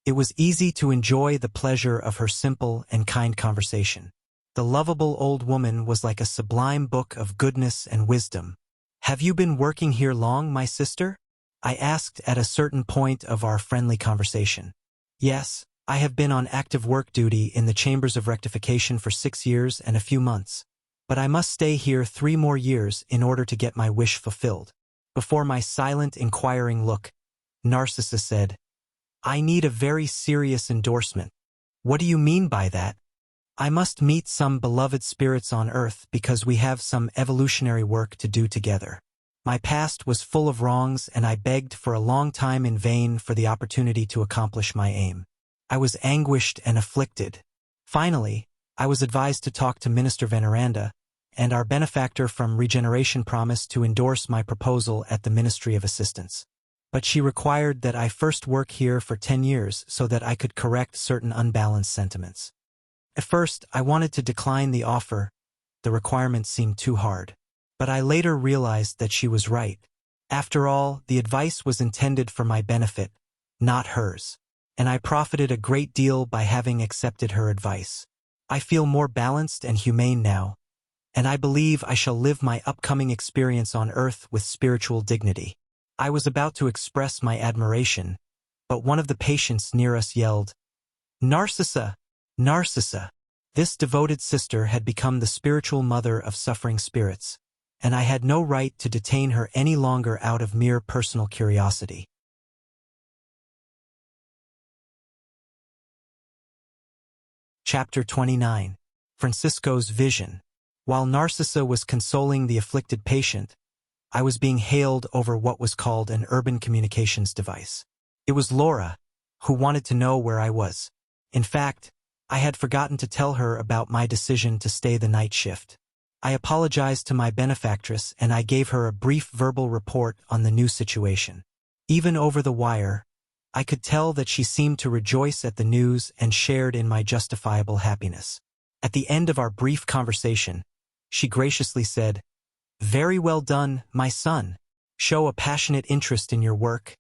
It was easy to enjoy the pleasure of her simple and kind conversation. The lovable old woman was like a sublime book of goodness and wisdom. Have you been working here long, my sister? I asked at a certain point of our friendly conversation. Yes, I have been on active work duty in the Chambers of Rectification for 6 years and a few months, but I must stay here 3 more years in order to get my wish fulfilled. Before my silent, inquiring look, Narcissa said, I need a very serious endorsement. What do you mean by that? I must meet some beloved spirits on earth because we have some evolutionary work to do together. My past was full of wrongs and I begged for a long time in vain for the opportunity to accomplish my aim. I was anguished and afflicted. Finally, I was advised to talk to Minister Veneranda, and our benefactor from Regeneration promised to endorse my proposal at the Ministry of Assistance. But she required that I first work here for 10 years so that I could correct certain unbalanced sentiments. At first, I wanted to decline the offer. The requirement seemed too hard. But I later realized that she was right. After all, the advice was intended for my benefit, not hers. And I profited a great deal by having accepted her advice. I feel more balanced and humane now, and I believe I shall live my upcoming experience on earth with spiritual dignity. I was about to express my admiration, but one of the patients near us yelled, "Narcissa! Narcissa!" This devoted sister had become the spiritual mother of suffering spirits, and I had no right to detain her any longer out of mere personal curiosity. Chapter 29. Francisco's Vision. While Narcissa was consoling the afflicted patient, I was being hailed over what was called an urban communications device. It was Laura, who wanted to know where I was. In fact, I had forgotten to tell her about my decision to stay the night shift. I apologized to my benefactress and I gave her a brief verbal report on the new situation. Even over the wire, I could tell that she seemed to rejoice at the news and shared in my justifiable happiness. At the end of our brief conversation, she graciously said, "Very well done, my son. Show a passionate interest in your work,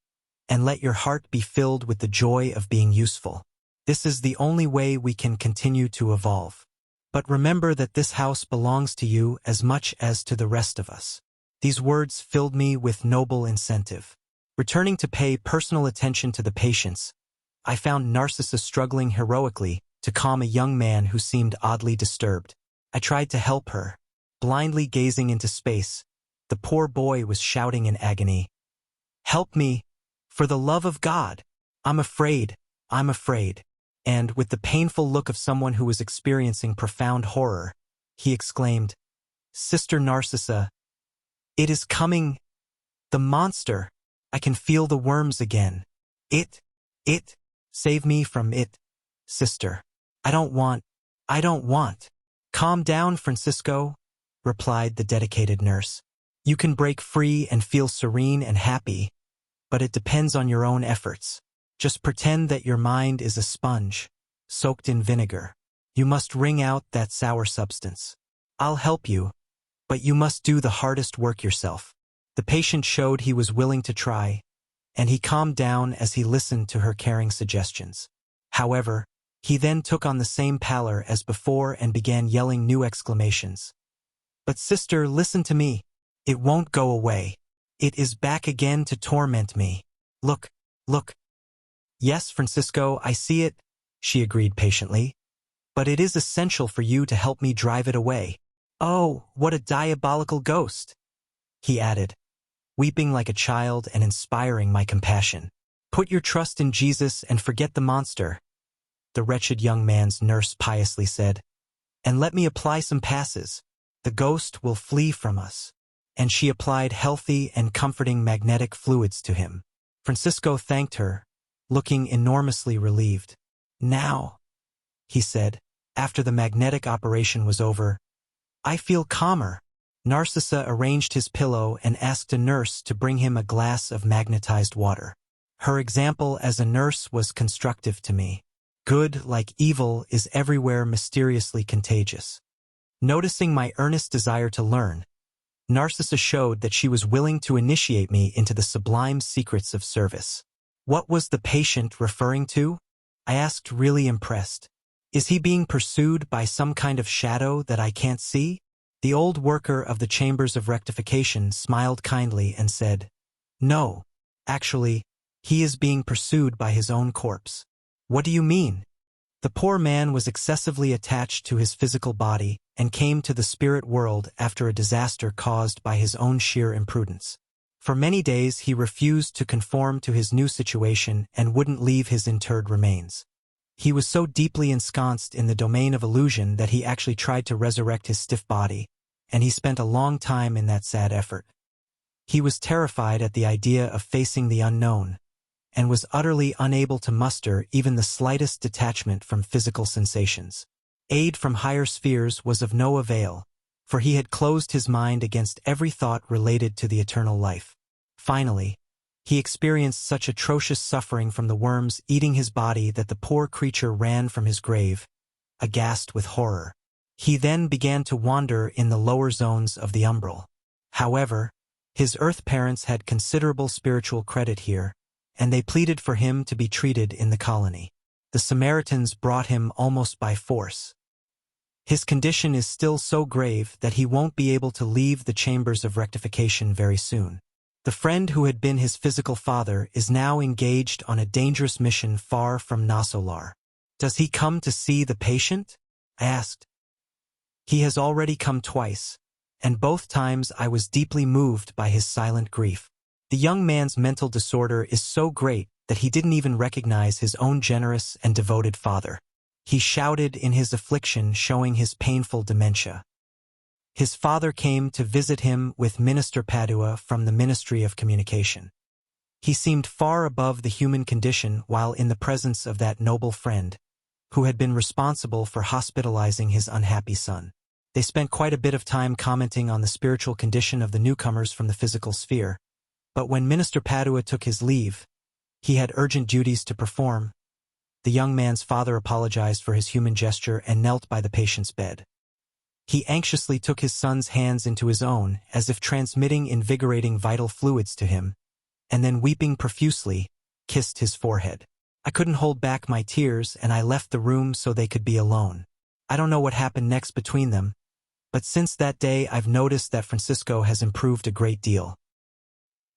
and let your heart be filled with the joy of being useful. This is the only way we can continue to evolve. But remember that this house belongs to you as much as to the rest of us." These words filled me with noble incentive. Returning to pay personal attention to the patients, I found Narcissa struggling heroically to calm a young man who seemed oddly disturbed. I tried to help her. Blindly gazing into space, the poor boy was shouting in agony, "Help me! For the love of God! I'm afraid! I'm afraid!" And, with the painful look of someone who was experiencing profound horror, he exclaimed, "Sister Narcissa, it is coming! The monster! I can feel the worms again. It! Save me from it, sister. I don't want. Calm down, Francisco," replied the dedicated nurse. "You can break free and feel serene and happy, but it depends on your own efforts. Just pretend that your mind is a sponge, soaked in vinegar. You must wring out that sour substance. I'll help you, but you must do the hardest work yourself." The patient showed he was willing to try, and he calmed down as he listened to her caring suggestions. However, he then took on the same pallor as before and began yelling new exclamations. "But sister, listen to me. It won't go away. It is back again to torment me. Look. "Yes, Francisco, I see it," she agreed patiently. "But it is essential for you to help me drive it away. Oh, what a diabolical ghost," he added, weeping like a child and inspiring my compassion. "Put your trust in Jesus and forget the monster," the wretched young man's nurse piously said, "and let me apply some passes. The ghost will flee from us." And she applied healthy and comforting magnetic fluids to him. Francisco thanked her, looking enormously relieved. "Now," he said, after the magnetic operation was over, "I feel calmer." Narcissa arranged his pillow and asked a nurse to bring him a glass of magnetized water. Her example as a nurse was constructive to me. Good, like evil, is everywhere mysteriously contagious. Noticing my earnest desire to learn, Narcissa showed that she was willing to initiate me into the sublime secrets of service. What was the patient referring to? I asked, really impressed. Is he being pursued by some kind of shadow that I can't see? The old worker of the chambers of rectification smiled kindly and said, "No, actually, he is being pursued by his own corpse." "What do you mean?" The poor man was excessively attached to his physical body and came to the spirit world after a disaster caused by his own sheer imprudence. For many days he refused to conform to his new situation and wouldn't leave his interred remains. He was so deeply ensconced in the domain of illusion that he actually tried to resurrect his stiff body, and he spent a long time in that sad effort. He was terrified at the idea of facing the unknown, and was utterly unable to muster even the slightest detachment from physical sensations. Aid from higher spheres was of no avail, for he had closed his mind against every thought related to the eternal life. Finally, he experienced such atrocious suffering from the worms eating his body that the poor creature ran from his grave, aghast with horror. He then began to wander in the lower zones of the umbral. However, his earth parents had considerable spiritual credit here, and they pleaded for him to be treated in the colony. The Samaritans brought him almost by force. His condition is still so grave that he won't be able to leave the chambers of rectification very soon. The friend who had been his physical father is now engaged on a dangerous mission far from Nosso Lar. Does he come to see the patient? I asked. He has already come twice, and both times I was deeply moved by his silent grief. The young man's mental disorder is so great that he didn't even recognize his own generous and devoted father. He shouted in his affliction, showing his painful dementia. His father came to visit him with Minister Padua from the Ministry of Communication. He seemed far above the human condition while in the presence of that noble friend, who had been responsible for hospitalizing his unhappy son. They spent quite a bit of time commenting on the spiritual condition of the newcomers from the physical sphere, but when Minister Padua took his leave, he had urgent duties to perform. The young man's father apologized for his human gesture and knelt by the patient's bed. He anxiously took his son's hands into his own, as if transmitting invigorating vital fluids to him, and then weeping profusely, kissed his forehead. I couldn't hold back my tears, and I left the room so they could be alone. I don't know what happened next between them, but since that day I've noticed that Francisco has improved a great deal.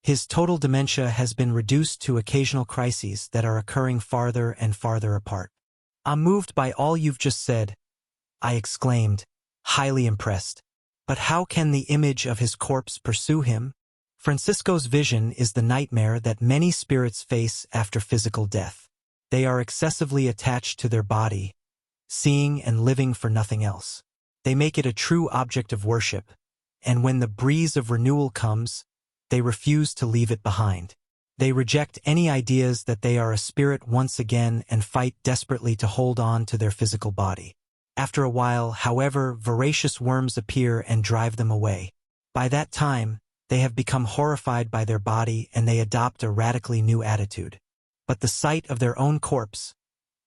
His total dementia has been reduced to occasional crises that are occurring farther and farther apart. I'm moved by all you've just said, I exclaimed, highly impressed. But how can the image of his corpse pursue him? Francisco's vision is the nightmare that many spirits face after physical death. They are excessively attached to their body, seeing and living for nothing else. They make it a true object of worship, and when the breeze of renewal comes, they refuse to leave it behind. They reject any ideas that they are a spirit once again and fight desperately to hold on to their physical body. After a while, however, voracious worms appear and drive them away. By that time, they have become horrified by their body and they adopt a radically new attitude. But the sight of their own corpse,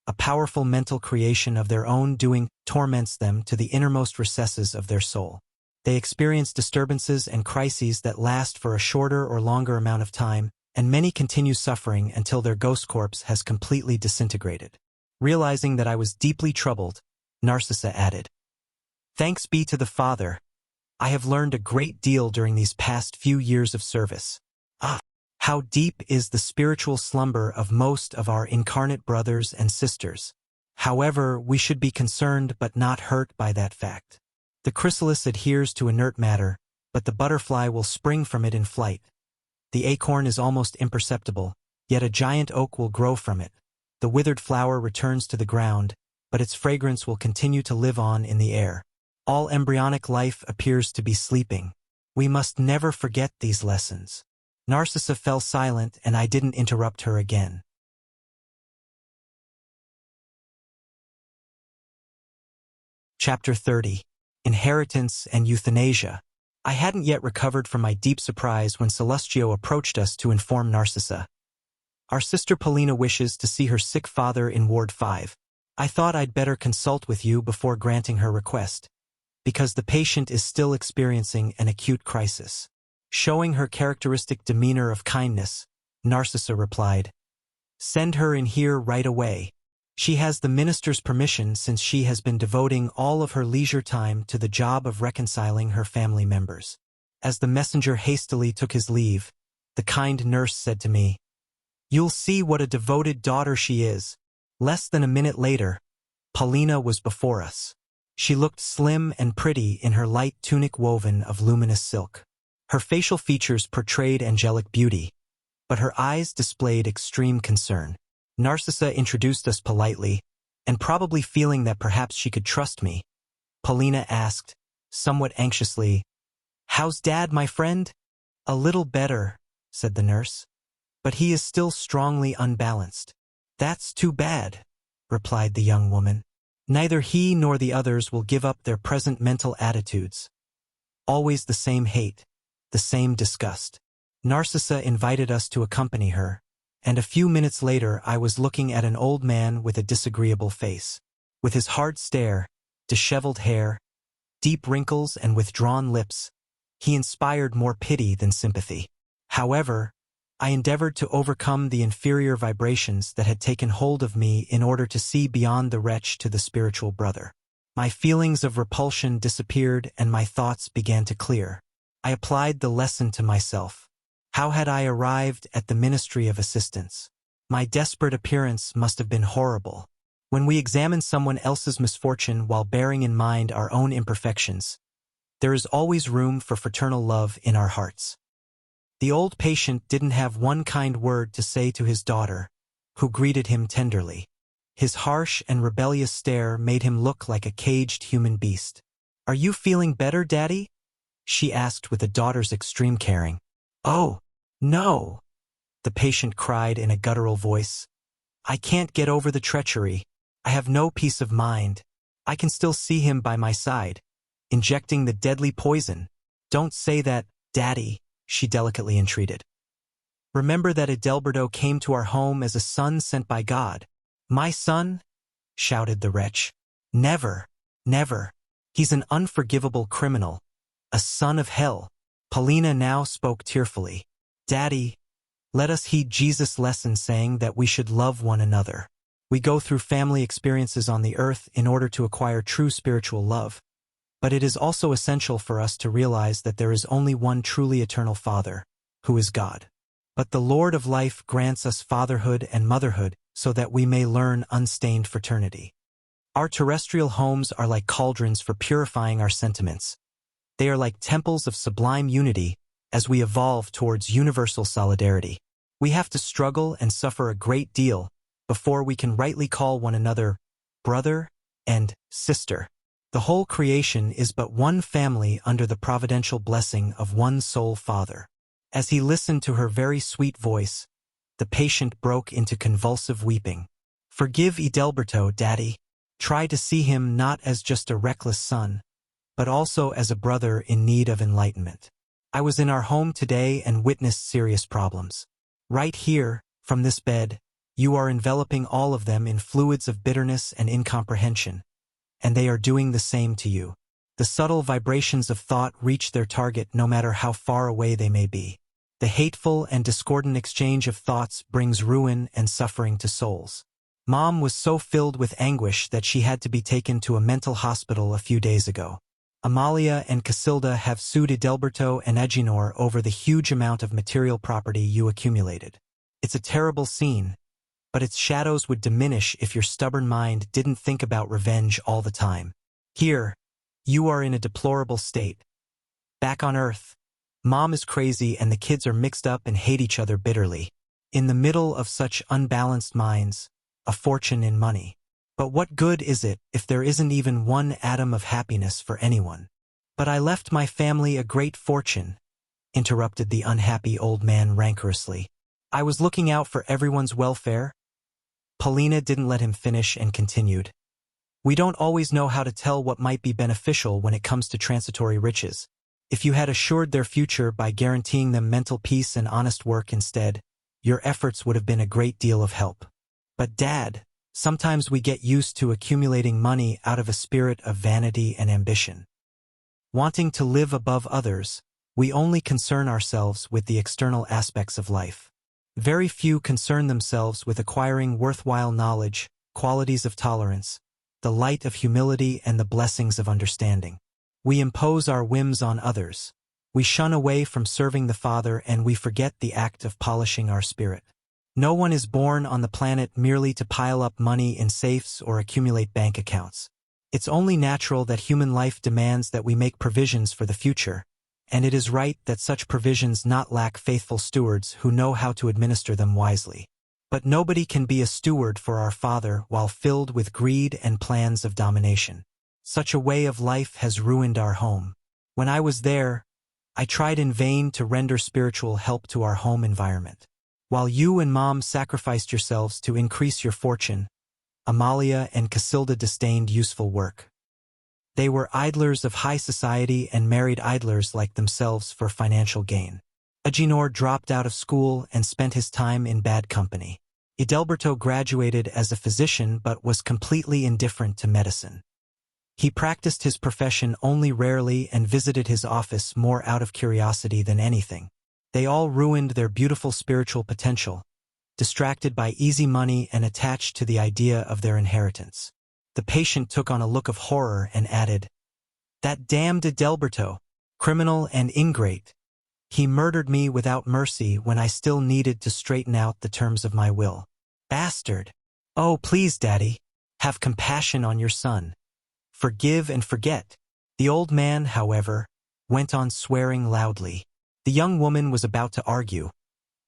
a powerful mental creation of their own doing, torments them to the innermost recesses of their soul. They experience disturbances and crises that last for a shorter or longer amount of time, and many continue suffering until their ghost corpse has completely disintegrated. Realizing that I was deeply troubled, Narcissa added, "Thanks be to the Father. I have learned a great deal during these past few years of service. How deep is the spiritual slumber of most of our incarnate brothers and sisters. However, we should be concerned but not hurt by that fact. The chrysalis adheres to inert matter, but the butterfly will spring from it in flight. The acorn is almost imperceptible, yet a giant oak will grow from it. The withered flower returns to the ground, but its fragrance will continue to live on in the air. All embryonic life appears to be sleeping. We must never forget these lessons." Narcissa fell silent, and I didn't interrupt her again. Chapter 30. Inheritance and Euthanasia. I hadn't yet recovered from my deep surprise when Celestio approached us to inform Narcissa. "Our sister Paulina wishes to see her sick father in Ward 5. I thought I'd better consult with you before granting her request, because the patient is still experiencing an acute crisis." Showing her characteristic demeanor of kindness, Narcissa replied, "Send her in here right away. She has the minister's permission since she has been devoting all of her leisure time to the job of reconciling her family members." As the messenger hastily took his leave, the kind nurse said to me, "You'll see what a devoted daughter she is." Less than a minute later, Paulina was before us. She looked slim and pretty in her light tunic woven of luminous silk. Her facial features portrayed angelic beauty, but her eyes displayed extreme concern. Narcissa introduced us politely, and probably feeling that perhaps she could trust me, Paulina asked, somewhat anxiously, "How's Dad, my friend?" "A little better," said the nurse, "but he is still strongly unbalanced." "That's too bad," replied the young woman. "Neither he nor the others will give up their present mental attitudes. Always the same hate, the same disgust." Narcissa invited us to accompany her, and a few minutes later I was looking at an old man with a disagreeable face. With his hard stare, disheveled hair, deep wrinkles and withdrawn lips, he inspired more pity than sympathy. However, I endeavored to overcome the inferior vibrations that had taken hold of me in order to see beyond the wretch to the spiritual brother. My feelings of repulsion disappeared and my thoughts began to clear. I applied the lesson to myself. How had I arrived at the ministry of assistance? My desperate appearance must have been horrible. When we examine someone else's misfortune while bearing in mind our own imperfections, there is always room for fraternal love in our hearts. The old patient didn't have one kind word to say to his daughter, who greeted him tenderly. His harsh and rebellious stare made him look like a caged human beast. "Are you feeling better, Daddy?" she asked with a daughter's extreme caring. "Oh, no," the patient cried in a guttural voice. "I can't get over the treachery. I have no peace of mind. I can still see him by my side, injecting the deadly poison." "Don't say that, Daddy," she delicately entreated. "Remember that Adalberto came to our home as a son sent by God." "My son?" shouted the wretch. "Never, never. He's an unforgivable criminal, a son of hell." Paulina now spoke tearfully. "Daddy, let us heed Jesus' lesson saying that we should love one another. We go through family experiences on the earth in order to acquire true spiritual love, but it is also essential for us to realize that there is only one truly eternal Father, who is God. But the Lord of life grants us fatherhood and motherhood so that we may learn unstained fraternity. Our terrestrial homes are like cauldrons for purifying our sentiments. They are like temples of sublime unity as we evolve towards universal solidarity. We have to struggle and suffer a great deal before we can rightly call one another brother and sister. The whole creation is but one family under the providential blessing of one sole Father. As he listened to her very sweet voice, the patient broke into convulsive weeping. "Forgive Adalberto, Daddy. Try to see him not as just a reckless son, but also as a brother in need of enlightenment. I was in our home today and witnessed serious problems. Right here, from this bed, you are enveloping all of them in fluids of bitterness and incomprehension, and they are doing the same to you. The subtle vibrations of thought reach their target no matter how far away they may be. The hateful and discordant exchange of thoughts brings ruin and suffering to souls. Mom was so filled with anguish that she had to be taken to a mental hospital a few days ago. Amalia and Casilda have sued Adalberto and Agenor over the huge amount of material property you accumulated. It's a terrible scene, but its shadows would diminish if your stubborn mind didn't think about revenge all the time. Here, you are in a deplorable state. Back on Earth, Mom is crazy and the kids are mixed up and hate each other bitterly. In the middle of such unbalanced minds, a fortune in money. But what good is it if there isn't even one atom of happiness for anyone? "But I left my family a great fortune," interrupted the unhappy old man rancorously. "I was looking out for everyone's welfare." Paulina didn't let him finish and continued. "We don't always know how to tell what might be beneficial when it comes to transitory riches. If you had assured their future by guaranteeing them mental peace and honest work instead, your efforts would have been a great deal of help. But Dad, sometimes we get used to accumulating money out of a spirit of vanity and ambition. Wanting to live above others, we only concern ourselves with the external aspects of life. Very few concern themselves with acquiring worthwhile knowledge, qualities of tolerance, the light of humility and the blessings of understanding. We impose our whims on others. We shun away from serving the Father and we forget the act of polishing our spirit. No one is born on the planet merely to pile up money in safes or accumulate bank accounts. It's only natural that human life demands that we make provisions for the future, and it is right that such provisions not lack faithful stewards who know how to administer them wisely. But nobody can be a steward for our Father while filled with greed and plans of domination. Such a way of life has ruined our home. When I was there, I tried in vain to render spiritual help to our home environment. While you and Mom sacrificed yourselves to increase your fortune, Amalia and Casilda disdained useful work. They were idlers of high society and married idlers like themselves for financial gain. Agenor dropped out of school and spent his time in bad company. Idalberto graduated as a physician but was completely indifferent to medicine. He practiced his profession only rarely and visited his office more out of curiosity than anything. They all ruined their beautiful spiritual potential, distracted by easy money and attached to the idea of their inheritance. The patient took on a look of horror and added, "That damned Idalberto, criminal and ingrate. He murdered me without mercy when I still needed to straighten out the terms of my will. Bastard! Oh, please, Daddy, have compassion on your son. Forgive and forget." The old man, however, went on swearing loudly. The young woman was about to argue,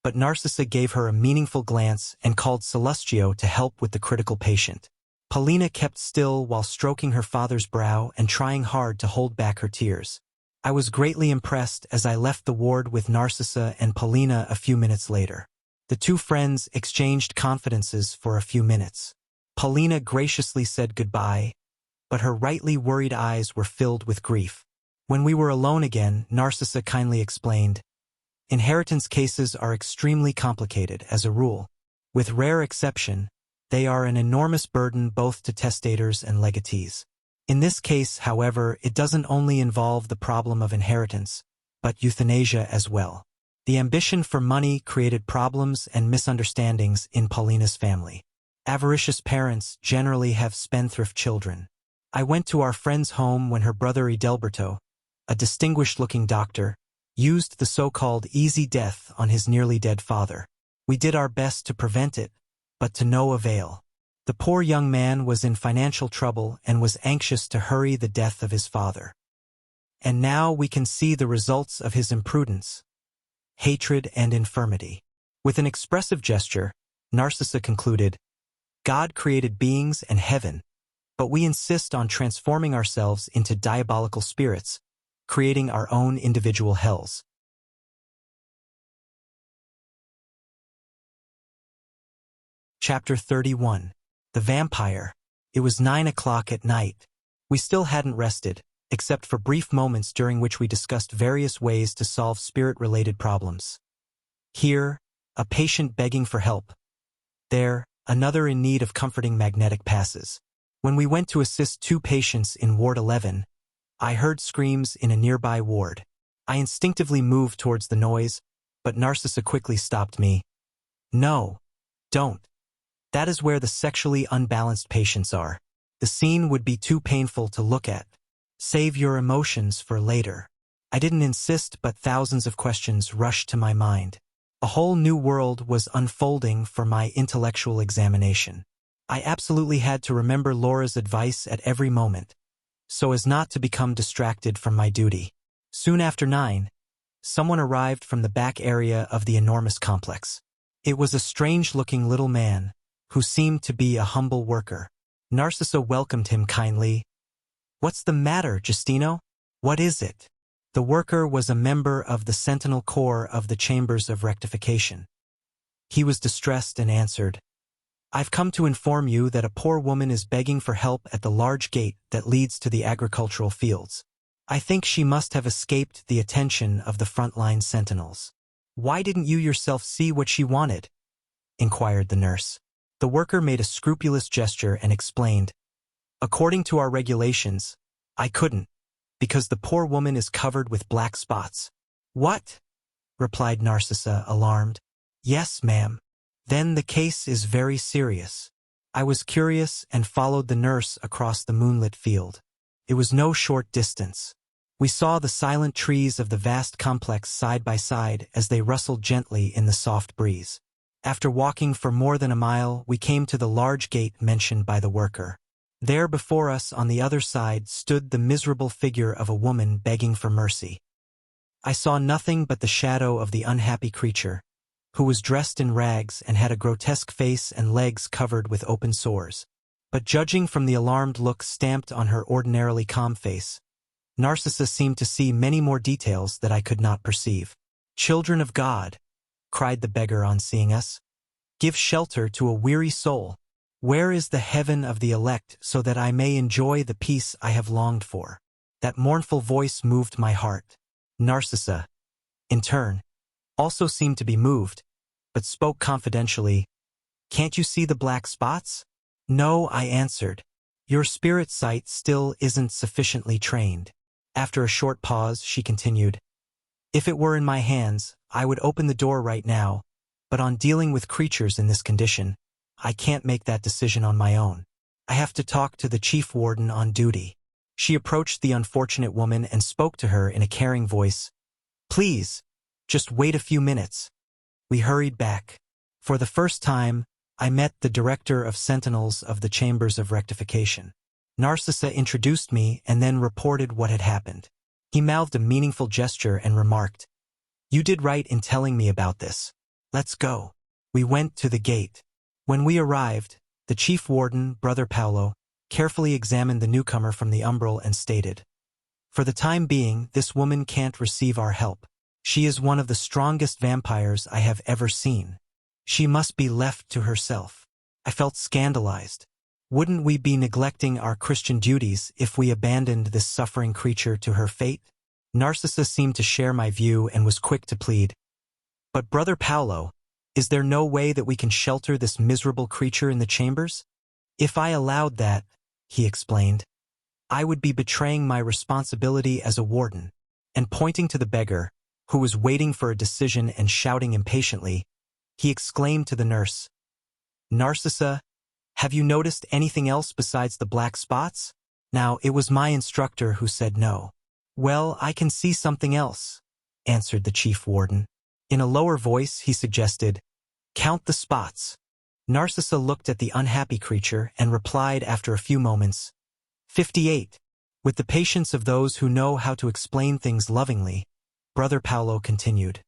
but Narcissa gave her a meaningful glance and called Celestio to help with the critical patient. Paulina kept still while stroking her father's brow and trying hard to hold back her tears. I was greatly impressed as I left the ward with Narcissa and Paulina a few minutes later. The two friends exchanged confidences for a few minutes. Paulina graciously said goodbye, but her rightly worried eyes were filled with grief. When we were alone again, Narcissa kindly explained, "Inheritance cases are extremely complicated, as a rule. With rare exception, they are an enormous burden both to testators and legatees. In this case, however, it doesn't only involve the problem of inheritance, but euthanasia as well." The ambition for money created problems and misunderstandings in Paulina's family. Avaricious parents generally have spendthrift children. I went to our friend's home when her brother Idalberto, a distinguished-looking doctor, used the so-called easy death on his nearly dead father. We did our best to prevent it, but to no avail. The poor young man was in financial trouble and was anxious to hurry the death of his father. And now we can see the results of his imprudence, hatred, and infirmity. With an expressive gesture, Narcissa concluded, "God created beings and heaven, but we insist on transforming ourselves into diabolical spirits, creating our own individual hells." Chapter 31. The Vampire. It was 9 o'clock at night. We still hadn't rested, except for brief moments during which we discussed various ways to solve spirit-related problems. Here, a patient begging for help. There, another in need of comforting magnetic passes. When we went to assist two patients in Ward 11, I heard screams in a nearby ward. I instinctively moved towards the noise, but Narcissa quickly stopped me. "No, don't. That is where the sexually unbalanced patients are. The scene would be too painful to look at. Save your emotions for later." I didn't insist, but thousands of questions rushed to my mind. A whole new world was unfolding for my intellectual examination. I absolutely had to remember Laura's advice at every moment, so as not to become distracted from my duty. Soon after 9, someone arrived from the back area of the enormous complex. It was a strange-looking little man, who seemed to be a humble worker. Narcissa welcomed him kindly. "What's the matter, Justino? What is it?" The worker was a member of the Sentinel Corps of the Chambers of Rectification. He was distressed and answered, "I've come to inform you that a poor woman is begging for help at the large gate that leads to the agricultural fields. I think she must have escaped the attention of the frontline sentinels." "Why didn't you yourself see what she wanted?" inquired the nurse. The worker made a scrupulous gesture and explained, "According to our regulations, I couldn't, because the poor woman is covered with black spots." "What?" replied Narcissa, alarmed. "Yes, ma'am. Then the case is very serious." I was curious and followed the nurse across the moonlit field. It was no short distance. We saw the silent trees of the vast complex side by side as they rustled gently in the soft breeze. After walking for more than a mile, we came to the large gate mentioned by the worker. There before us on the other side stood the miserable figure of a woman begging for mercy. I saw nothing but the shadow of the unhappy creature, who was dressed in rags and had a grotesque face and legs covered with open sores. But judging from the alarmed look stamped on her ordinarily calm face, Narcissa seemed to see many more details that I could not perceive. "Children of God," cried the beggar on seeing us, "give shelter to a weary soul. Where is the heaven of the elect so that I may enjoy the peace I have longed for?" That mournful voice moved my heart. Narcissa, in turn, also seemed to be moved, but spoke confidentially. "Can't you see the black spots?" "No," I answered. "Your spirit sight still isn't sufficiently trained." After a short pause, she continued, "If it were in my hands, I would open the door right now, but on dealing with creatures in this condition, I can't make that decision on my own. I have to talk to the chief warden on duty." She approached the unfortunate woman and spoke to her in a caring voice. "Please, just wait a few minutes." We hurried back. For the first time, I met the director of sentinels of the Chambers of Rectification. Narcissa introduced me and then reported what had happened. He mouthed a meaningful gesture and remarked, "You did right in telling me about this. Let's go." We went to the gate. When we arrived, the chief warden, Brother Paolo, carefully examined the newcomer from the umbral and stated, "For the time being, this woman can't receive our help. She is one of the strongest vampires I have ever seen. She must be left to herself." I felt scandalized. Wouldn't we be neglecting our Christian duties if we abandoned this suffering creature to her fate? Narcissa seemed to share my view and was quick to plead, "But Brother Paolo, is there no way that we can shelter this miserable creature in the chambers? If I allowed that," he explained, "I would be betraying my responsibility as a warden." And pointing to the beggar, who was waiting for a decision and shouting impatiently, he exclaimed to the nurse, "Narcissa, have you noticed anything else besides the black spots?" Now, it was my instructor who said no. "Well, I can see something else," answered the chief warden. In a lower voice, he suggested, "Count the spots." Narcissa looked at the unhappy creature and replied after a few moments, 58. With the patience of those who know how to explain things lovingly, Brother Paolo continued,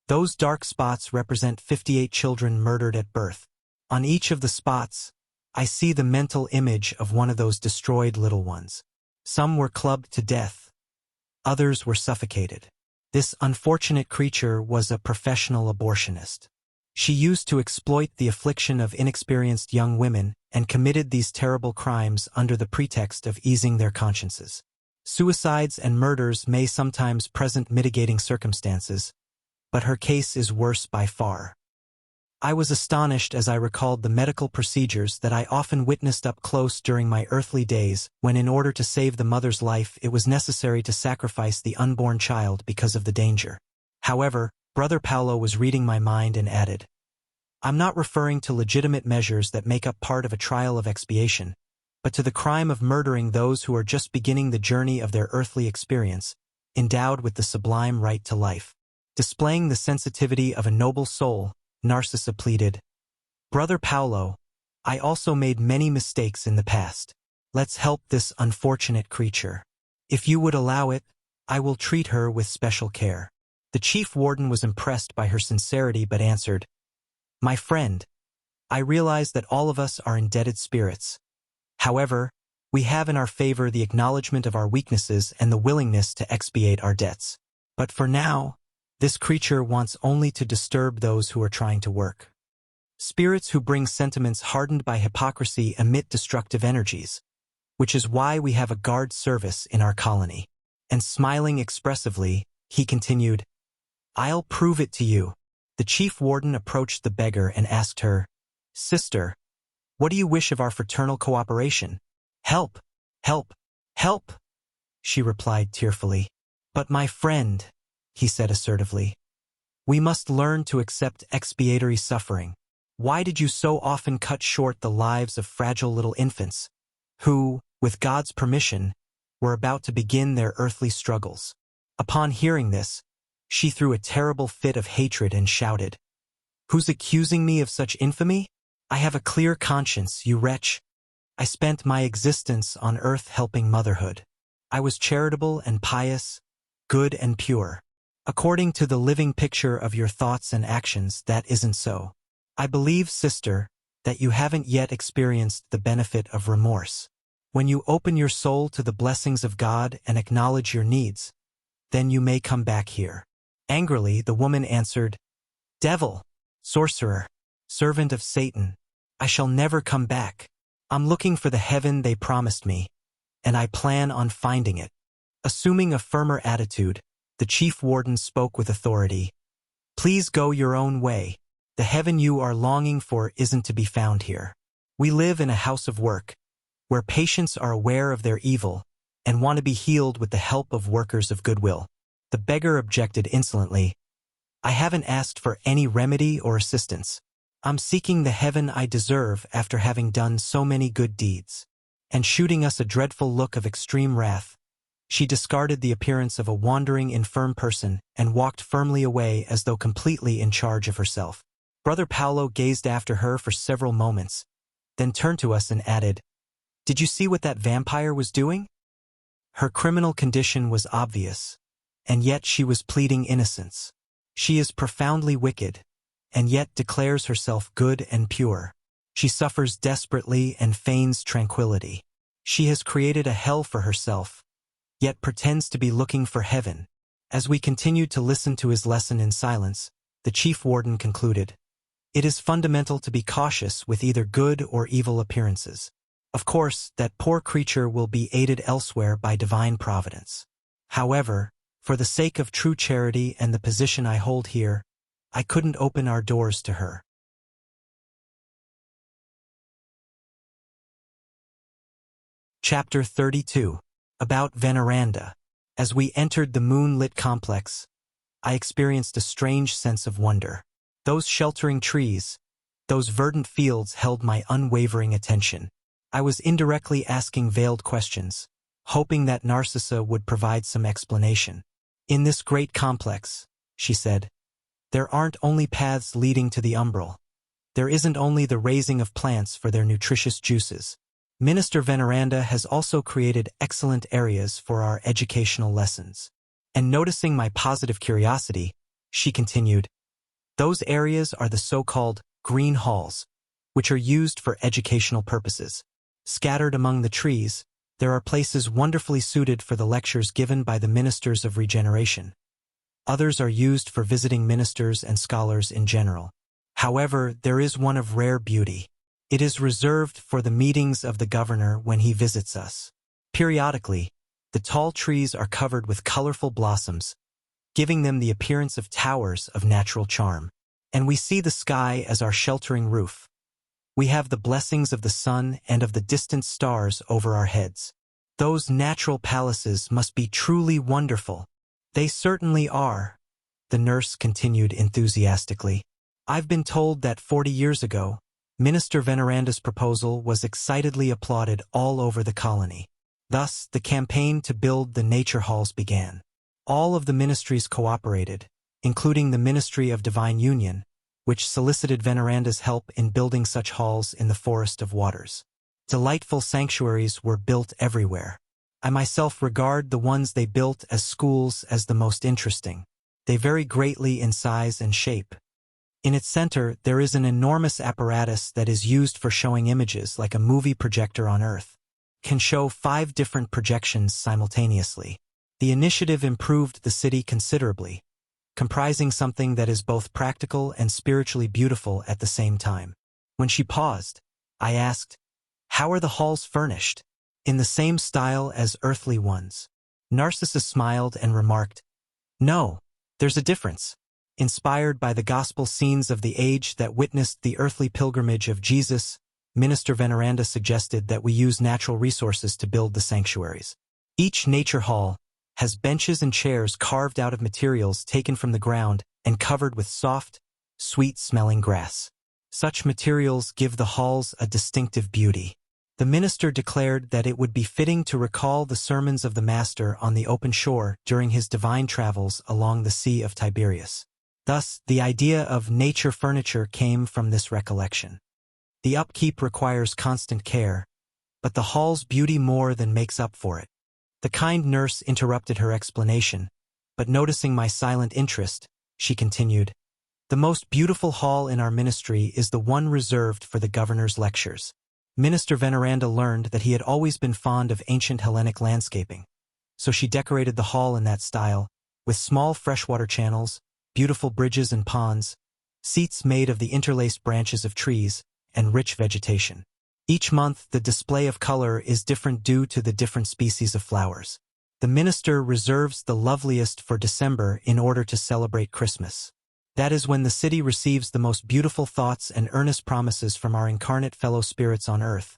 "Those dark spots represent 58 children murdered at birth. On each of the spots, I see the mental image of one of those destroyed little ones. Some were clubbed to death. Others were suffocated. This unfortunate creature was a professional abortionist. She used to exploit the affliction of inexperienced young women and committed these terrible crimes under the pretext of easing their consciences. Suicides and murders may sometimes present mitigating circumstances, but her case is worse by far." I was astonished as I recalled the medical procedures that I often witnessed up close during my earthly days, when in order to save the mother's life it was necessary to sacrifice the unborn child because of the danger. However, Brother Paolo was reading my mind and added, "I'm not referring to legitimate measures that make up part of a trial of expiation, but to the crime of murdering those who are just beginning the journey of their earthly experience, endowed with the sublime right to life." Displaying the sensitivity of a noble soul, Narcissa pleaded, "Brother Paolo, I also made many mistakes in the past. Let's help this unfortunate creature. If you would allow it, I will treat her with special care." The chief warden was impressed by her sincerity but answered, "My friend, I realize that all of us are indebted spirits. However, we have in our favor the acknowledgement of our weaknesses and the willingness to expiate our debts. But for now, this creature wants only to disturb those who are trying to work. Spirits who bring sentiments hardened by hypocrisy emit destructive energies, which is why we have a guard service in our colony." And smiling expressively, he continued, "I'll prove it to you." The chief warden approached the beggar and asked her, "Sister, what do you wish of our fraternal cooperation?" "Help, help, help," she replied tearfully. "But my friend," he said assertively, "we must learn to accept expiatory suffering. Why did you so often cut short the lives of fragile little infants, who, with God's permission, were about to begin their earthly struggles?" Upon hearing this, she threw a terrible fit of hatred and shouted, "Who's accusing me of such infamy? I have a clear conscience, you wretch. I spent my existence on earth helping motherhood. I was charitable and pious, good and pure. According to the living picture of your thoughts and actions, that isn't so. I believe, sister, that you haven't yet experienced the benefit of remorse. When you open your soul to the blessings of God and acknowledge your needs, then you may come back here. Angrily, the woman answered, Devil, sorcerer, servant of Satan, I shall never come back. I'm looking for the heaven they promised me, and I plan on finding it. Assuming a firmer attitude, the chief warden spoke with authority. Please go your own way. The heaven you are longing for isn't to be found here. We live in a house of work, where patients are aware of their evil and want to be healed with the help of workers of goodwill. The beggar objected insolently. I haven't asked for any remedy or assistance. I'm seeking the heaven I deserve after having done so many good deeds. And shooting us a dreadful look of extreme wrath, she discarded the appearance of a wandering, infirm person and walked firmly away as though completely in charge of herself. Brother Paolo gazed after her for several moments, then turned to us and added, Did you see what that vampire was doing? Her criminal condition was obvious, and yet she was pleading innocence. She is profoundly wicked, and yet declares herself good and pure. She suffers desperately and feigns tranquility. She has created a hell for herself, yet pretends to be looking for heaven. As we continued to listen to his lesson in silence, the chief warden concluded, It is fundamental to be cautious with either good or evil appearances. Of course, that poor creature will be aided elsewhere by divine providence. However, for the sake of true charity and the position I hold here, I couldn't open our doors to her. Chapter 32. About Veneranda. As we entered the moonlit complex, I experienced a strange sense of wonder. Those sheltering trees, those verdant fields held my unwavering attention. I was indirectly asking veiled questions, hoping that Narcissa would provide some explanation. In this great complex, she said, there aren't only paths leading to the umbral. There isn't only the raising of plants for their nutritious juices. Minister Veneranda has also created excellent areas for our educational lessons. And noticing my positive curiosity, she continued, Those areas are the so-called green halls, which are used for educational purposes. Scattered among the trees, there are places wonderfully suited for the lectures given by the ministers of regeneration. Others are used for visiting ministers and scholars in general. However, there is one of rare beauty. It is reserved for the meetings of the governor when he visits us. Periodically, the tall trees are covered with colorful blossoms, giving them the appearance of towers of natural charm. And we see the sky as our sheltering roof. We have the blessings of the sun and of the distant stars over our heads. Those natural palaces must be truly wonderful. They certainly are, the nurse continued enthusiastically. I've been told that 40 years ago, Minister Veneranda's proposal was excitedly applauded all over the colony. Thus, the campaign to build the nature halls began. All of the ministries cooperated, including the Ministry of Divine Union, which solicited Veneranda's help in building such halls in the Forest of Waters. Delightful sanctuaries were built everywhere. I myself regard the ones they built as schools as the most interesting. They vary greatly in size and shape. In its center, there is an enormous apparatus that is used for showing images like a movie projector on Earth. It can show 5 different projections simultaneously. The initiative improved the city considerably, comprising something that is both practical and spiritually beautiful at the same time. When she paused, I asked, How are the halls furnished? In the same style as earthly ones. Narcissus smiled and remarked, No, there's a difference. Inspired by the gospel scenes of the age that witnessed the earthly pilgrimage of Jesus, Minister Veneranda suggested that we use natural resources to build the sanctuaries. Each nature hall has benches and chairs carved out of materials taken from the ground and covered with soft, sweet-smelling grass. Such materials give the halls a distinctive beauty. The minister declared that it would be fitting to recall the sermons of the Master on the open shore during his divine travels along the Sea of Tiberias. Thus, the idea of nature furniture came from this recollection. The upkeep requires constant care, but the hall's beauty more than makes up for it. The kind nurse interrupted her explanation, but noticing my silent interest, she continued, "The most beautiful hall in our ministry is the one reserved for the governor's lectures." Minister Veneranda learned that he had always been fond of ancient Hellenic landscaping, so she decorated the hall in that style, with small freshwater channels, beautiful bridges and ponds, seats made of the interlaced branches of trees, and rich vegetation. Each month, the display of color is different due to the different species of flowers. The minister reserves the loveliest for December in order to celebrate Christmas. That is when the city receives the most beautiful thoughts and earnest promises from our incarnate fellow spirits on earth,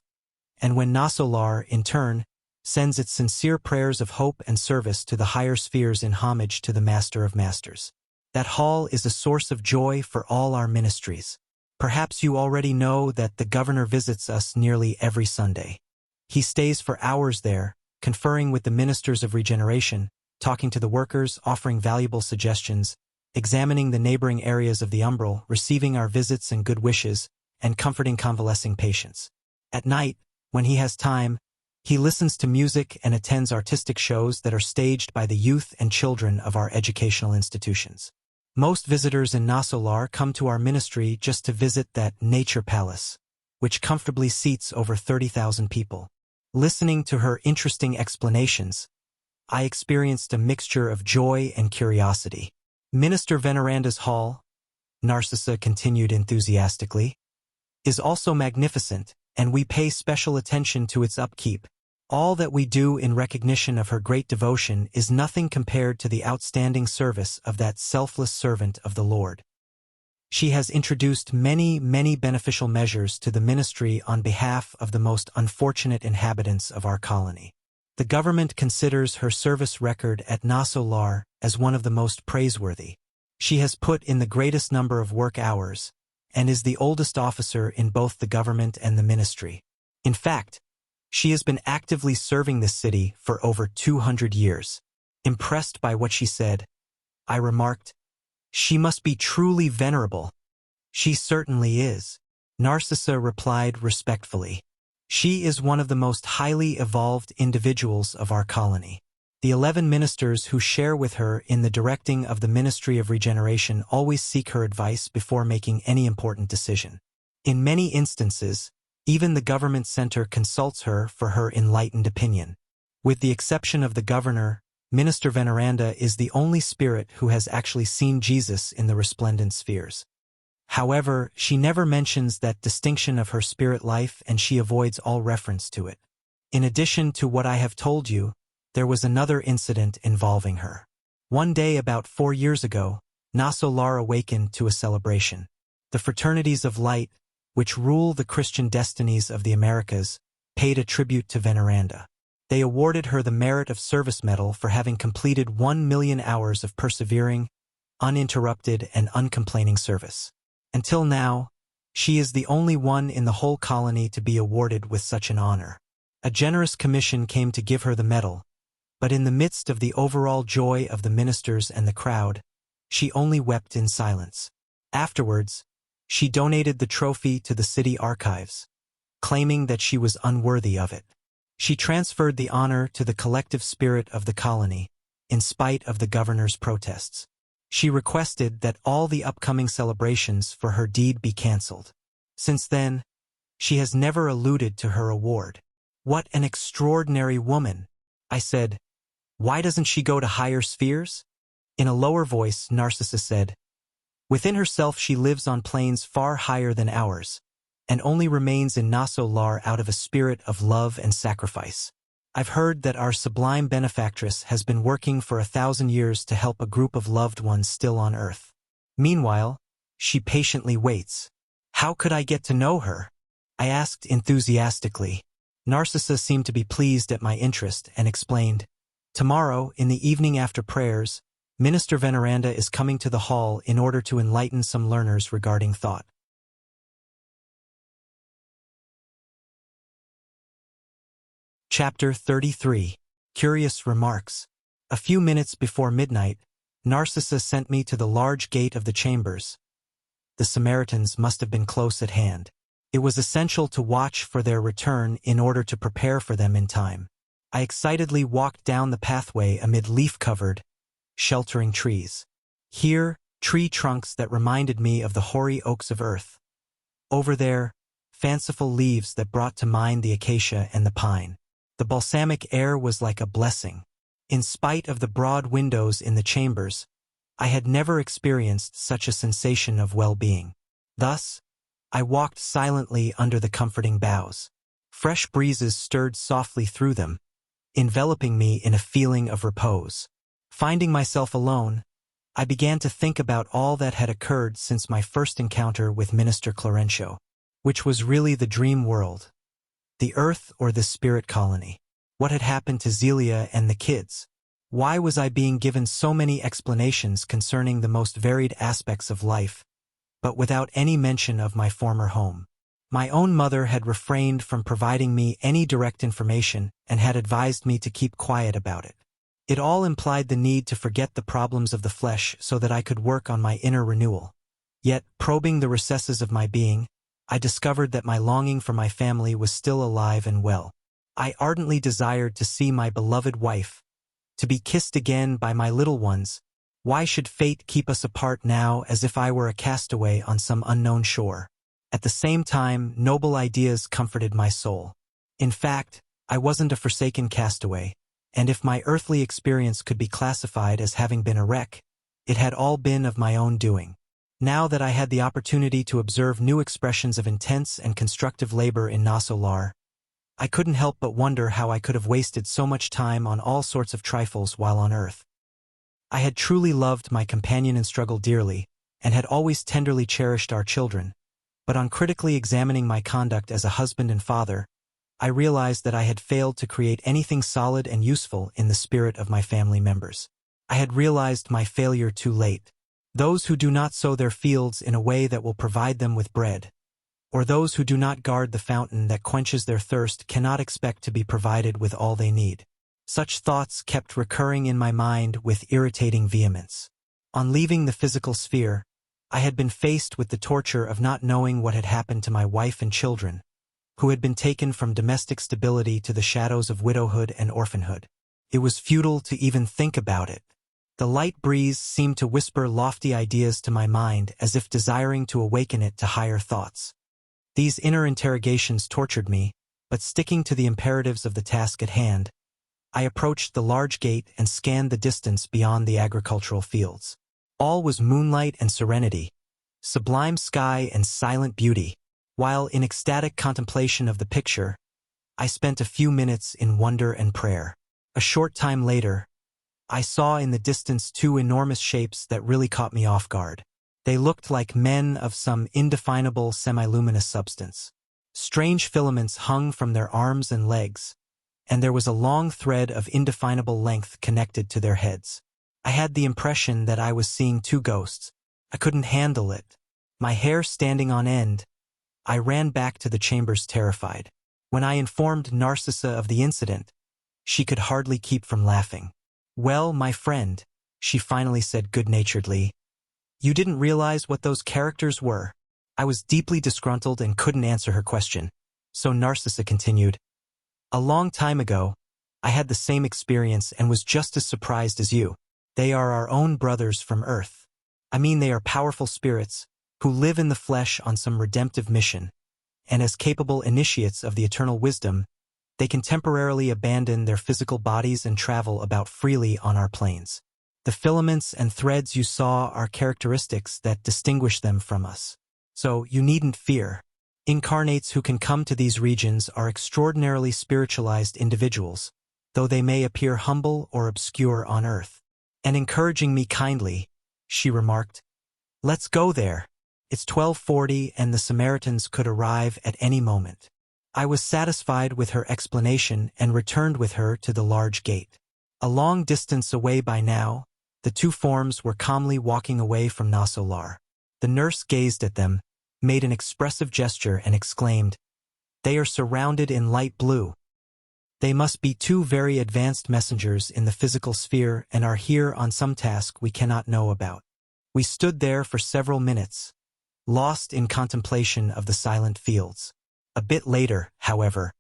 and when Nosso Lar, in turn, sends its sincere prayers of hope and service to the higher spheres in homage to the Master of Masters. That hall is a source of joy for all our ministries. Perhaps you already know that the governor visits us nearly every Sunday. He stays for hours there, conferring with the ministers of regeneration, talking to the workers, offering valuable suggestions, examining the neighboring areas of the umbral, receiving our visits and good wishes, and comforting convalescing patients. At night, when he has time, he listens to music and attends artistic shows that are staged by the youth and children of our educational institutions. Most visitors in Nosso Lar come to our ministry just to visit that nature palace, which comfortably seats over 30,000 people. Listening to her interesting explanations, I experienced a mixture of joy and curiosity. Minister Veneranda's hall, Narcissa continued enthusiastically, is also magnificent, and we pay special attention to its upkeep. All that we do in recognition of her great devotion is nothing compared to the outstanding service of that selfless servant of the Lord. She has introduced many beneficial measures to the ministry on behalf of the most unfortunate inhabitants of our colony. The government considers her service record at Nosso Lar as one of the most praiseworthy. She has put in the greatest number of work hours, and is the oldest officer in both the government and the ministry. In fact, she has been actively serving this city for over 200 years. Impressed by what she said, I remarked, "She must be truly venerable." "She certainly is," Narcissa replied respectfully. "She is one of the most highly evolved individuals of our colony." The 11 ministers who share with her in the directing of the Ministry of Regeneration always seek her advice before making any important decision. In many instances, even the government center consults her for her enlightened opinion. With the exception of the governor, Minister Veneranda is the only spirit who has actually seen Jesus in the resplendent spheres. However, she never mentions that distinction of her spirit life, and she avoids all reference to it. In addition to what I have told you, there was another incident involving her. One day about 4 years ago, Nosso Lar awakened to a celebration. The fraternities of light, which rule the Christian destinies of the Americas, paid a tribute to Veneranda. They awarded her the Merit of Service Medal for having completed 1 million hours of persevering, uninterrupted, and uncomplaining service. Until now, she is the only one in the whole colony to be awarded with such an honor. A generous commission came to give her the medal, but in the midst of the overall joy of the ministers and the crowd, she only wept in silence. Afterwards, she donated the trophy to the city archives, claiming that she was unworthy of it. She transferred the honor to the collective spirit of the colony, in spite of the governor's protests. She requested that all the upcoming celebrations for her deed be cancelled. Since then, she has never alluded to her award. "What an extraordinary woman," I said. "Why doesn't she go to higher spheres?" In a lower voice, Narcissa said, "Within herself she lives on planes far higher than ours, and only remains in Nosso Lar out of a spirit of love and sacrifice. I've heard that our sublime benefactress has been working for 1,000 years to help a group of loved ones still on earth. Meanwhile, she patiently waits. How could I get to know her?" I asked enthusiastically. Narcissa seemed to be pleased at my interest and explained, "Tomorrow, in the evening after prayers, Minister Veneranda is coming to the hall in order to enlighten some learners regarding thought." Chapter 33. Curious Remarks. A few minutes before midnight, Narcissa sent me to the large gate of the chambers. The Samaritans must have been close at hand. It was essential to watch for their return in order to prepare for them in time. I excitedly walked down the pathway amid leaf-covered, sheltering trees. Here, tree trunks that reminded me of the hoary oaks of earth. Over there, fanciful leaves that brought to mind the acacia and the pine. The balsamic air was like a blessing. In spite of the broad windows in the chambers, I had never experienced such a sensation of well-being. Thus, I walked silently under the comforting boughs. Fresh breezes stirred softly through them, enveloping me in a feeling of repose. Finding myself alone, I began to think about all that had occurred since my first encounter with Minister Clarencio. Which was really the dream world? The Earth or the spirit colony? What had happened to Zelia and the kids? Why was I being given so many explanations concerning the most varied aspects of life, but without any mention of my former home? My own mother had refrained from providing me any direct information and had advised me to keep quiet about it. It all implied the need to forget the problems of the flesh so that I could work on my inner renewal. Yet, probing the recesses of my being, I discovered that my longing for my family was still alive and well. I ardently desired to see my beloved wife, to be kissed again by my little ones. Why should fate keep us apart now as if I were a castaway on some unknown shore? At the same time, noble ideas comforted my soul. In fact, I wasn't a forsaken castaway, and if my earthly experience could be classified as having been a wreck, it had all been of my own doing. Now that I had the opportunity to observe new expressions of intense and constructive labor in Nosso Lar, I couldn't help but wonder how I could have wasted so much time on all sorts of trifles while on earth. I had truly loved my companion in struggle dearly, and had always tenderly cherished our children, but on critically examining my conduct as a husband and father, I realized that I had failed to create anything solid and useful in the spirit of my family members. I had realized my failure too late. Those who do not sow their fields in a way that will provide them with bread, or those who do not guard the fountain that quenches their thirst cannot expect to be provided with all they need. Such thoughts kept recurring in my mind with irritating vehemence. On leaving the physical sphere, I had been faced with the torture of not knowing what had happened to my wife and children, who had been taken from domestic stability to the shadows of widowhood and orphanhood. It was futile to even think about it. The light breeze seemed to whisper lofty ideas to my mind as if desiring to awaken it to higher thoughts. These inner interrogations tortured me, but sticking to the imperatives of the task at hand, I approached the large gate and scanned the distance beyond the agricultural fields. All was moonlight and serenity, sublime sky and silent beauty. While in ecstatic contemplation of the picture, I spent a few minutes in wonder and prayer. A short time later, I saw in the distance two enormous shapes that really caught me off guard. They looked like men of some indefinable semi-luminous substance. Strange filaments hung from their arms and legs, and there was a long thread of indefinable length connected to their heads. I had the impression that I was seeing two ghosts. I couldn't handle it. My hair standing on end, I ran back to the chambers terrified. When I informed Narcissa of the incident, she could hardly keep from laughing. "Well, my friend," she finally said good-naturedly, "you didn't realize what those characters were." I was deeply disgruntled and couldn't answer her question, so Narcissa continued, "A long time ago, I had the same experience and was just as surprised as you. They are our own brothers from Earth. I mean, they are powerful spirits who live in the flesh on some redemptive mission, and as capable initiates of the eternal wisdom, they can temporarily abandon their physical bodies and travel about freely on our planes. The filaments and threads you saw are characteristics that distinguish them from us. So you needn't fear. Incarnates who can come to these regions are extraordinarily spiritualized individuals, though they may appear humble or obscure on earth." And encouraging me kindly, she remarked, "Let's go there. It's 12:40 and the Samaritans could arrive at any moment." I was satisfied with her explanation and returned with her to the large gate. A long distance away by now, the two forms were calmly walking away from Nosso Lar. The nurse gazed at them, made an expressive gesture and exclaimed, "They are surrounded in light blue. They must be two very advanced messengers in the physical sphere and are here on some task we cannot know about." We stood there for several minutes, lost in contemplation of the silent fields. A bit later, however,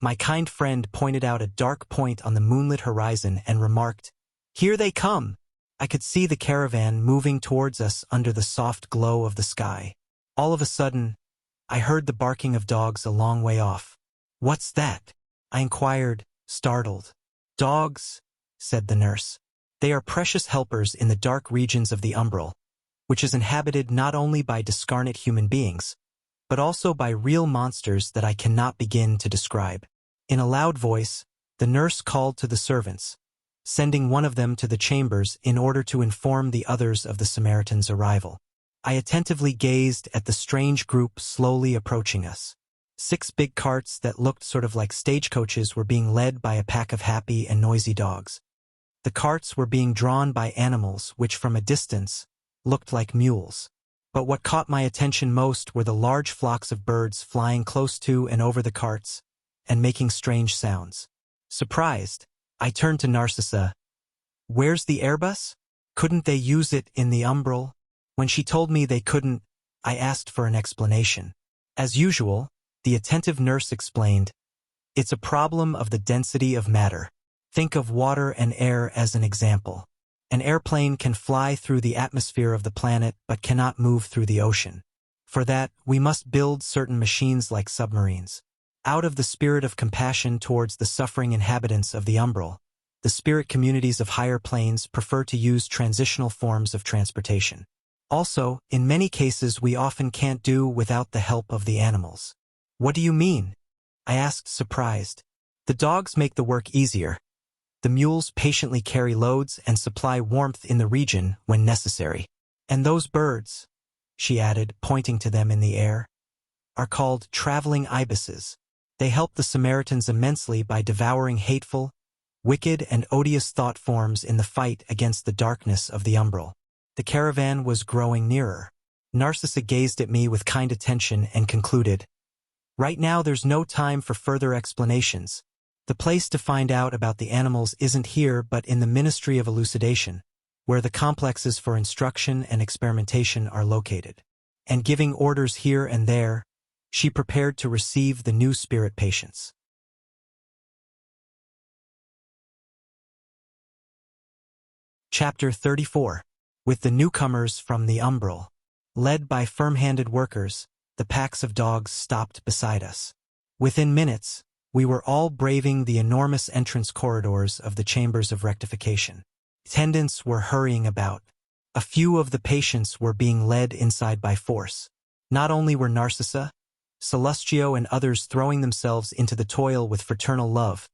my kind friend pointed out a dark point on the moonlit horizon and remarked, "Here they come." I could see the caravan moving towards us under the soft glow of the sky. All of a sudden, I heard the barking of dogs a long way off. "What's that?" I inquired, startled. "Dogs," said the nurse. "They are precious helpers in the dark regions of the umbral, which is inhabited not only by discarnate human beings, but also by real monsters that I cannot begin to describe." In a loud voice, the nurse called to the servants, sending one of them to the chambers in order to inform the others of the Samaritan's arrival. I attentively gazed at the strange group slowly approaching us. 6 big carts that looked sort of like stagecoaches were being led by a pack of happy and noisy dogs. The carts were being drawn by animals which from a distance looked like mules. But what caught my attention most were the large flocks of birds flying close to and over the carts and making strange sounds. Surprised, I turned to Narcissa. "Where's the Airbus? Couldn't they use it in the umbral?" When she told me they couldn't, I asked for an explanation. As usual, the attentive nurse explained, "It's a problem of the density of matter. Think of water and air as an example. An airplane can fly through the atmosphere of the planet but cannot move through the ocean. For that, we must build certain machines like submarines. Out of the spirit of compassion towards the suffering inhabitants of the umbral, the spirit communities of higher planes prefer to use transitional forms of transportation. Also, in many cases we often can't do without the help of the animals." "What do you mean?" I asked, surprised. "The dogs make the work easier. The mules patiently carry loads and supply warmth in the region when necessary. And those birds," she added, pointing to them in the air, "are called traveling ibises. They help the Samaritans immensely by devouring hateful, wicked, and odious thought forms in the fight against the darkness of the umbral." The caravan was growing nearer. Narcissa gazed at me with kind attention and concluded, "Right now there's no time for further explanations. The place to find out about the animals isn't here but in the Ministry of Elucidation, where the complexes for instruction and experimentation are located." And giving orders here and there, she prepared to receive the new spirit patients. Chapter 34. With the newcomers from the umbral. Led by firm-handed workers, the packs of dogs stopped beside us. Within minutes, we were all braving the enormous entrance corridors of the chambers of rectification. Attendants were hurrying about. A few of the patients were being led inside by force. Not only were Narcissa, Celestio, and others throwing themselves into the toil with fraternal love,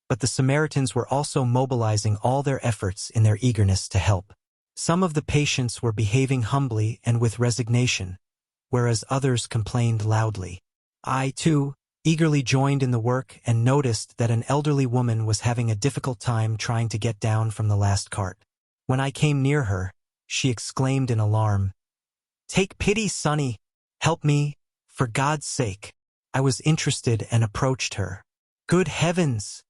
but the Samaritans were also mobilizing all their efforts in their eagerness to help. Some of the patients were behaving humbly and with resignation, whereas others complained loudly. I, too, eagerly joined in the work and noticed that an elderly woman was having a difficult time trying to get down from the last cart. When I came near her, she exclaimed in alarm, "Take pity, Sonny! Help me, for God's sake!" I was interested and approached her. "Good heavens!"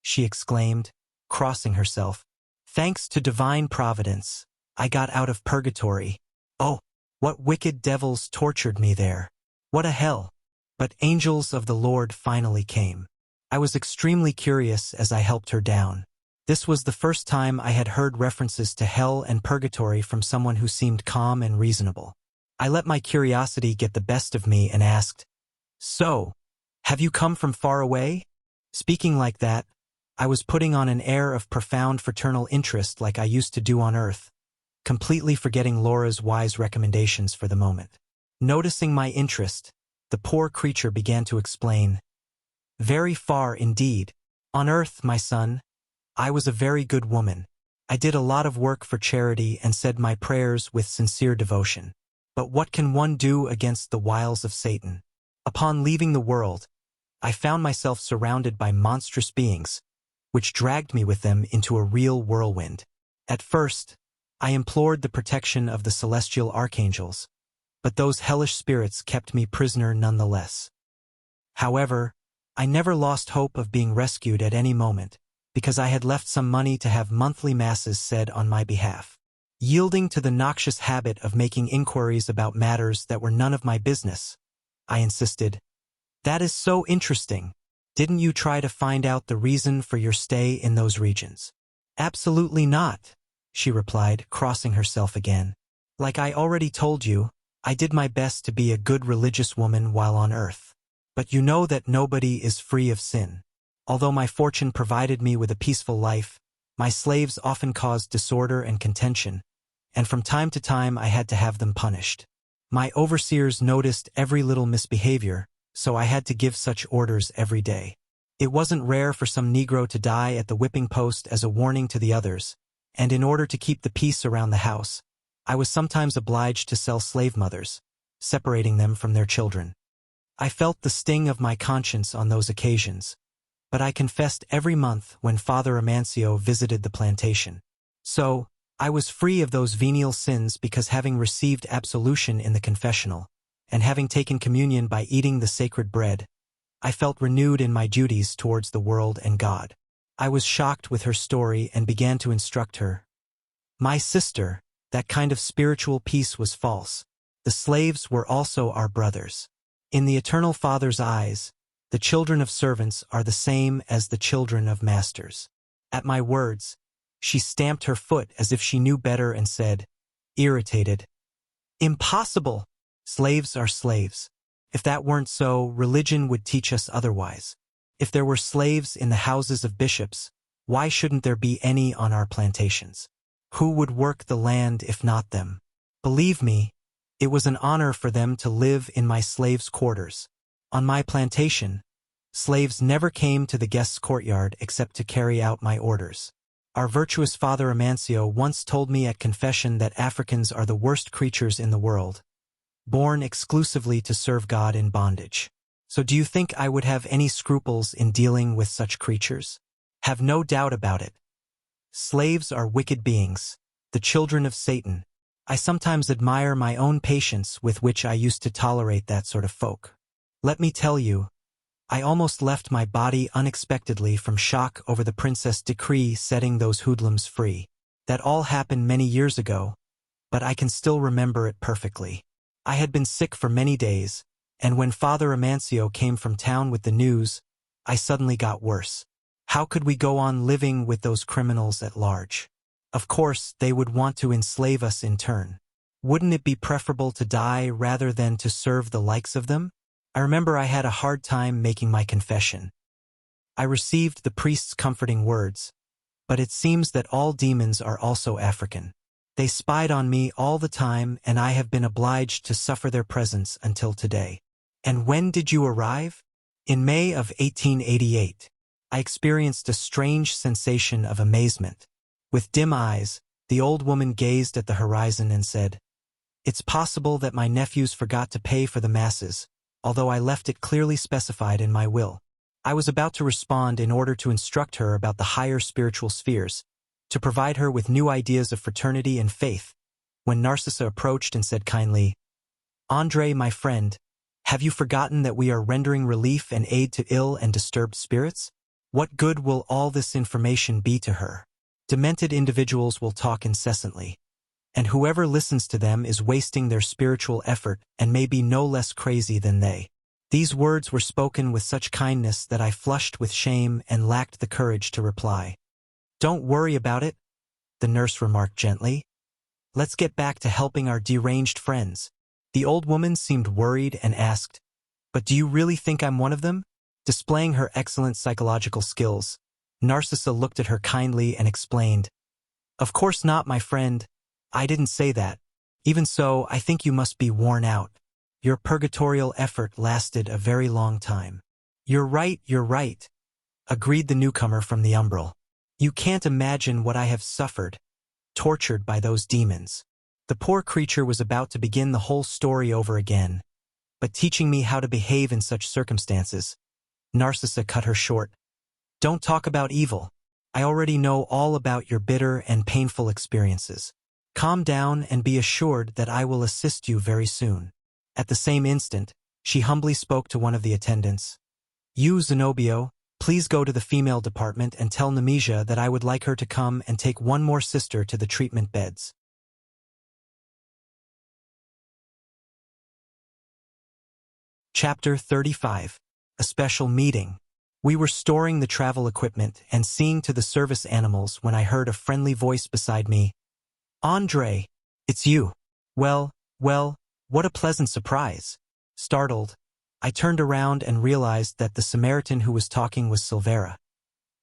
she exclaimed, crossing herself. "Thanks to divine providence, I got out of purgatory. Oh, what wicked devils tortured me there! What a hell! But angels of the Lord finally came." I was extremely curious as I helped her down. This was the first time I had heard references to hell and purgatory from someone who seemed calm and reasonable. I let my curiosity get the best of me and asked, "So, have you come from far away?" Speaking like that, I was putting on an air of profound fraternal interest like I used to do on Earth, completely forgetting Laura's wise recommendations for the moment. Noticing my interest, the poor creature began to explain. "Very far indeed. On Earth, my son, I was a very good woman. I did a lot of work for charity and said my prayers with sincere devotion. But what can one do against the wiles of Satan? Upon leaving the world, I found myself surrounded by monstrous beings, which dragged me with them into a real whirlwind. At first, I implored the protection of the celestial archangels, but those hellish spirits kept me prisoner nonetheless. However, I never lost hope of being rescued at any moment, because I had left some money to have monthly masses said on my behalf. Yielding to the noxious habit of making inquiries about matters that were none of my business, I insisted, "That is so interesting. Didn't you try to find out the reason for your stay in those regions?" "Absolutely not," she replied, crossing herself again. Like I already told you, I did my best to be a good religious woman while on earth. But you know that nobody is free of sin. Although my fortune provided me with a peaceful life, my slaves often caused disorder and contention, and from time to time I had to have them punished. My overseers noticed every little misbehavior, so I had to give such orders every day. It wasn't rare for some Negro to die at the whipping post as a warning to the others, and in order to keep the peace around the house, I was sometimes obliged to sell slave mothers, separating them from their children. I felt the sting of my conscience on those occasions, but I confessed every month when Father Amancio visited the plantation. So, I was free of those venial sins because having received absolution in the confessional, and having taken communion by eating the sacred bread, I felt renewed in my duties towards the world and God. I was shocked with her story and began to instruct her. My sister, that kind of spiritual peace was false. The slaves were also our brothers. In the Eternal Father's eyes, the children of servants are the same as the children of masters. At my words, she stamped her foot as if she knew better and said, irritated, "Impossible! Slaves are slaves. If that weren't so, religion would teach us otherwise. If there were slaves in the houses of bishops, why shouldn't there be any on our plantations? Who would work the land if not them? Believe me, it was an honor for them to live in my slaves' quarters. On my plantation, slaves never came to the guests' courtyard except to carry out my orders. Our virtuous Father Amancio once told me at confession that Africans are the worst creatures in the world, born exclusively to serve God in bondage. So do you think I would have any scruples in dealing with such creatures? Have no doubt about it. Slaves are wicked beings, the children of Satan. I sometimes admire my own patience with which I used to tolerate that sort of folk. Let me tell you, I almost left my body unexpectedly from shock over the princess' decree setting those hoodlums free. That all happened many years ago, but I can still remember it perfectly. I had been sick for many days, and when Father Amancio came from town with the news, I suddenly got worse. How could we go on living with those criminals at large? Of course, they would want to enslave us in turn. Wouldn't it be preferable to die rather than to serve the likes of them? I remember I had a hard time making my confession. I received the priest's comforting words, but it seems that all demons are also African. They spied on me all the time, and I have been obliged to suffer their presence until today. And when did you arrive? In May of 1888. I experienced a strange sensation of amazement. With dim eyes, the old woman gazed at the horizon and said, "It's possible that my nephews forgot to pay for the masses, although I left it clearly specified in my will." I was about to respond in order to instruct her about the higher spiritual spheres, to provide her with new ideas of fraternity and faith, when Narcissa approached and said kindly, "André, my friend, have you forgotten that we are rendering relief and aid to ill and disturbed spirits? What good will all this information be to her? Demented individuals will talk incessantly, and whoever listens to them is wasting their spiritual effort and may be no less crazy than they." These words were spoken with such kindness that I flushed with shame and lacked the courage to reply. "Don't worry about it," the nurse remarked gently. "Let's get back to helping our deranged friends." The old woman seemed worried and asked, "But do you really think I'm one of them?" Displaying her excellent psychological skills, Narcissa looked at her kindly and explained, "Of course not, my friend. I didn't say that. Even so, I think you must be worn out. Your purgatorial effort lasted a very long time." You're right, agreed the newcomer from the umbral. "You can't imagine what I have suffered, tortured by those demons." The poor creature was about to begin the whole story over again, but teaching me how to behave in such circumstances, Narcissa cut her short. "Don't talk about evil. I already know all about your bitter and painful experiences. Calm down and be assured that I will assist you very soon." At the same instant, she humbly spoke to one of the attendants. "You, Zenobio, please go to the female department and tell Nemesia that I would like her to come and take one more sister to the treatment beds." Chapter 35. A Special Meeting. We were storing the travel equipment and seeing to the service animals when I heard a friendly voice beside me, André, it's you. Well, what a pleasant surprise. Startled, I turned around and realized that the Samaritan who was talking was Silvera,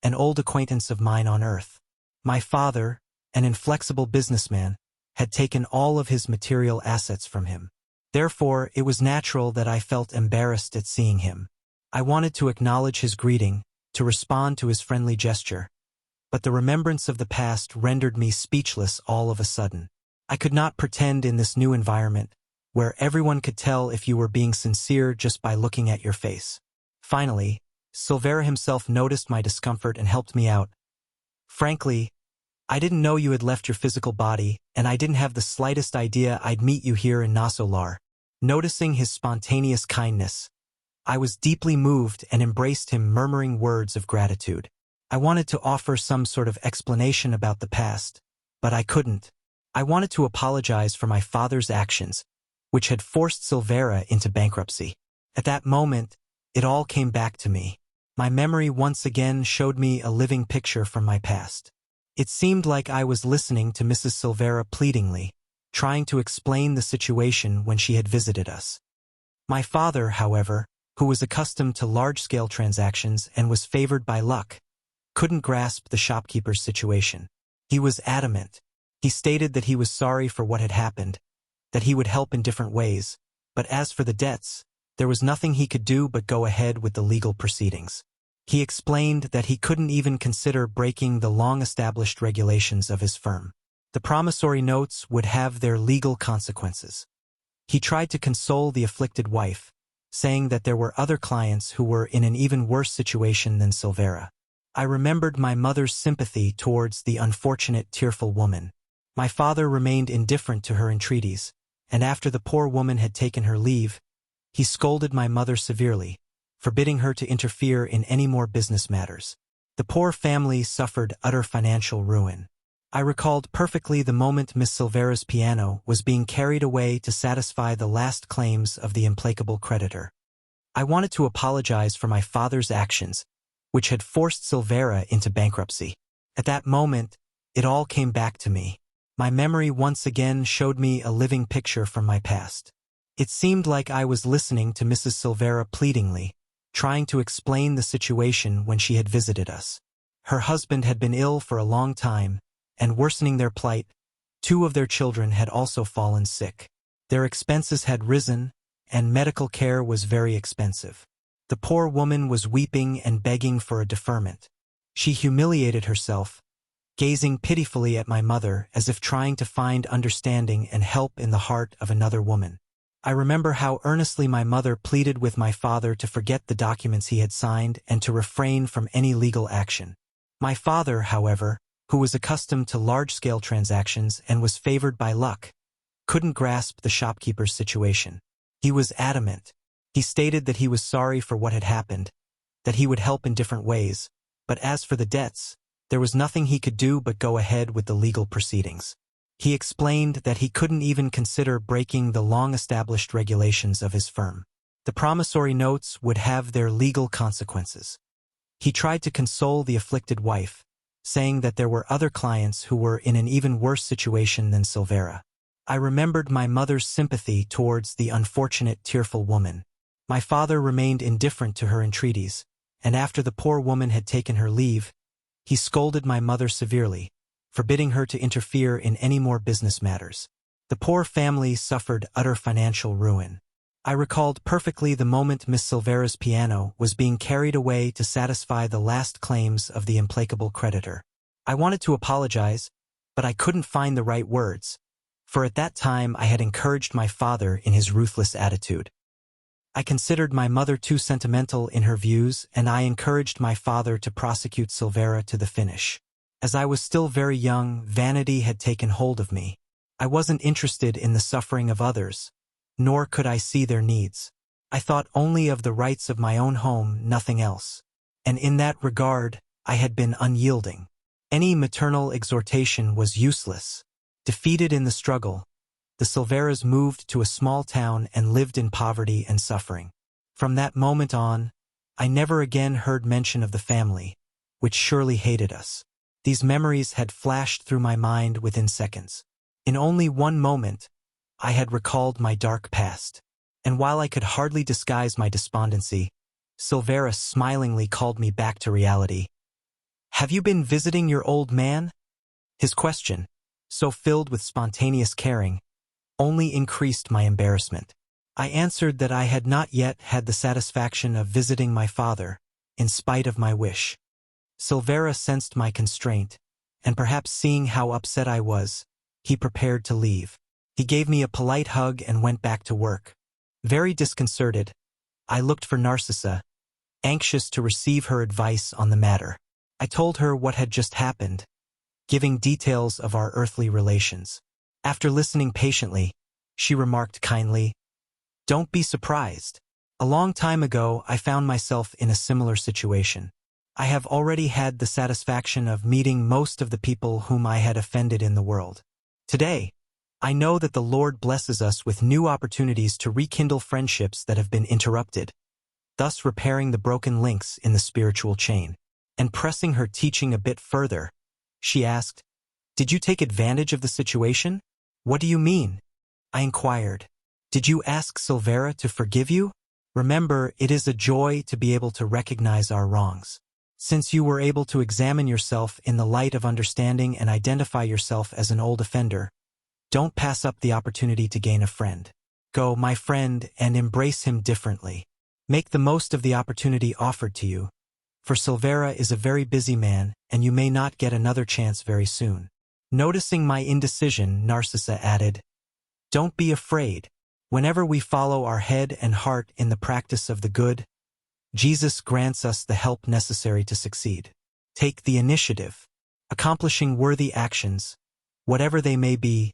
an old acquaintance of mine on earth. My father, an inflexible businessman, had taken all of his material assets from him. Therefore, it was natural that I felt embarrassed at seeing him. I wanted to acknowledge his greeting, to respond to his friendly gesture, but the remembrance of the past rendered me speechless all of a sudden. I could not pretend in this new environment, where everyone could tell if you were being sincere just by looking at your face. Finally, Silvera himself noticed my discomfort and helped me out. Frankly, I didn't know you had left your physical body, and I didn't have the slightest idea I'd meet you here in Nosso Lar. Noticing his spontaneous kindness, I was deeply moved and embraced him, murmuring words of gratitude. I wanted to offer some sort of explanation about the past, but I couldn't. I wanted to apologize for my father's actions, which had forced Silvera into bankruptcy. At that moment, it all came back to me. My memory once again showed me a living picture from my past. It seemed like I was listening to Mrs. Silvera pleadingly, trying to explain the situation when she had visited us. My father, however, who was accustomed to large-scale transactions and was favored by luck, couldn't grasp the shopkeeper's situation. He was adamant. He stated that he was sorry for what had happened, that he would help in different ways, but as for the debts, there was nothing he could do but go ahead with the legal proceedings. He explained that he couldn't even consider breaking the long-established regulations of his firm. The promissory notes would have their legal consequences. He tried to console the afflicted wife, saying that there were other clients who were in an even worse situation than Silvera. I remembered my mother's sympathy towards the unfortunate, tearful woman. My father remained indifferent to her entreaties, and after the poor woman had taken her leave, he scolded my mother severely, forbidding her to interfere in any more business matters. The poor family suffered utter financial ruin. I recalled perfectly the moment Miss Silvera's piano was being carried away to satisfy the last claims of the implacable creditor. I wanted to apologize for my father's actions, which had forced Silvera into bankruptcy. At that moment, it all came back to me. My memory once again showed me a living picture from my past. It seemed like I was listening to Mrs. Silvera pleadingly, trying to explain the situation when she had visited us. Her husband had been ill for a long time, and worsening their plight, 2 of their children had also fallen sick. Their expenses had risen, and medical care was very expensive. The poor woman was weeping and begging for a deferment. She humiliated herself, gazing pitifully at my mother as if trying to find understanding and help in the heart of another woman. I remember how earnestly my mother pleaded with my father to forget the documents he had signed and to refrain from any legal action. My father, however, who was accustomed to large-scale transactions and was favored by luck, couldn't grasp the shopkeeper's situation. He was adamant. He stated that he was sorry for what had happened, that he would help in different ways, but as for the debts, there was nothing he could do but go ahead with the legal proceedings. He explained that he couldn't even consider breaking the long-established regulations of his firm. The promissory notes would have their legal consequences. He tried to console the afflicted wife, saying that there were other clients who were in an even worse situation than Silvera. I remembered my mother's sympathy towards the unfortunate, tearful woman. My father remained indifferent to her entreaties, and after the poor woman had taken her leave, he scolded my mother severely, forbidding her to interfere in any more business matters. The poor family suffered utter financial ruin. I recalled perfectly the moment Miss Silvera's piano was being carried away to satisfy the last claims of the implacable creditor. I wanted to apologize, but I couldn't find the right words, for at that time I had encouraged my father in his ruthless attitude. I considered my mother too sentimental in her views, and I encouraged my father to prosecute Silvera to the finish. As I was still very young, vanity had taken hold of me. I wasn't interested in the suffering of others, nor could I see their needs. I thought only of the rights of my own home, nothing else. And in that regard, I had been unyielding. Any maternal exhortation was useless. Defeated in the struggle, the Silveras moved to a small town and lived in poverty and suffering. From that moment on, I never again heard mention of the family, which surely hated us. These memories had flashed through my mind within seconds. In only one moment, I had recalled my dark past. And while I could hardly disguise my despondency, Silvera smilingly called me back to reality. "Have you been visiting your old man?" His question, so filled with spontaneous caring, only increased my embarrassment. I answered that I had not yet had the satisfaction of visiting my father, in spite of my wish. Silvera sensed my constraint, and perhaps seeing how upset I was, he prepared to leave. He gave me a polite hug and went back to work. Very disconcerted, I looked for Narcissa, anxious to receive her advice on the matter. I told her what had just happened, giving details of our earthly relations. After listening patiently, she remarked kindly, "Don't be surprised. A long time ago, I found myself in a similar situation. I have already had the satisfaction of meeting most of the people whom I had offended in the world. Today, I know that the Lord blesses us with new opportunities to rekindle friendships that have been interrupted, thus repairing the broken links in the spiritual chain." And pressing her teaching a bit further, she asked, "Did you take advantage of the situation?" "What do you mean?" I inquired. "Did you ask Silvera to forgive you? Remember, it is a joy to be able to recognize our wrongs. Since you were able to examine yourself in the light of understanding and identify yourself as an old offender, don't pass up the opportunity to gain a friend. Go, my friend, and embrace him differently. Make the most of the opportunity offered to you, for Silvera is a very busy man, and you may not get another chance very soon." Noticing my indecision, Narcissa added, "Don't be afraid. Whenever we follow our head and heart in the practice of the good, Jesus grants us the help necessary to succeed. Take the initiative. Accomplishing worthy actions, whatever they may be,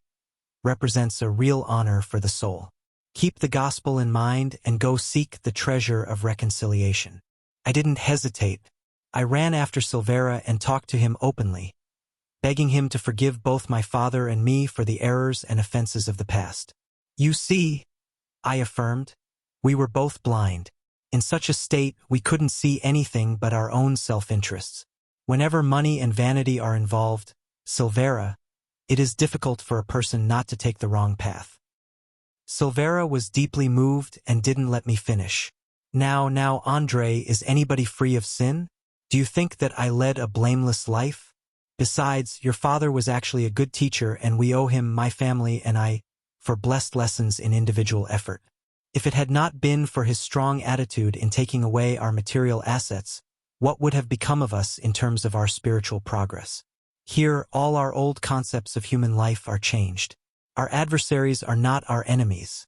represents a real honor for the soul. Keep the gospel in mind and go seek the treasure of reconciliation." I didn't hesitate. I ran after Silvera and talked to him openly, begging him to forgive both my father and me for the errors and offenses of the past. "You see," I affirmed, "we were both blind. In such a state, we couldn't see anything but our own self-interests. Whenever money and vanity are involved, Silvera, it is difficult for a person not to take the wrong path." Silvera was deeply moved and didn't let me finish. Now, André, is anybody free of sin? Do you think that I led a blameless life? Besides, your father was actually a good teacher, and we owe him, my family and I, for blessed lessons in individual effort. If it had not been for his strong attitude in taking away our material assets, what would have become of us in terms of our spiritual progress? Here, all our old concepts of human life are changed. Our adversaries are not our enemies.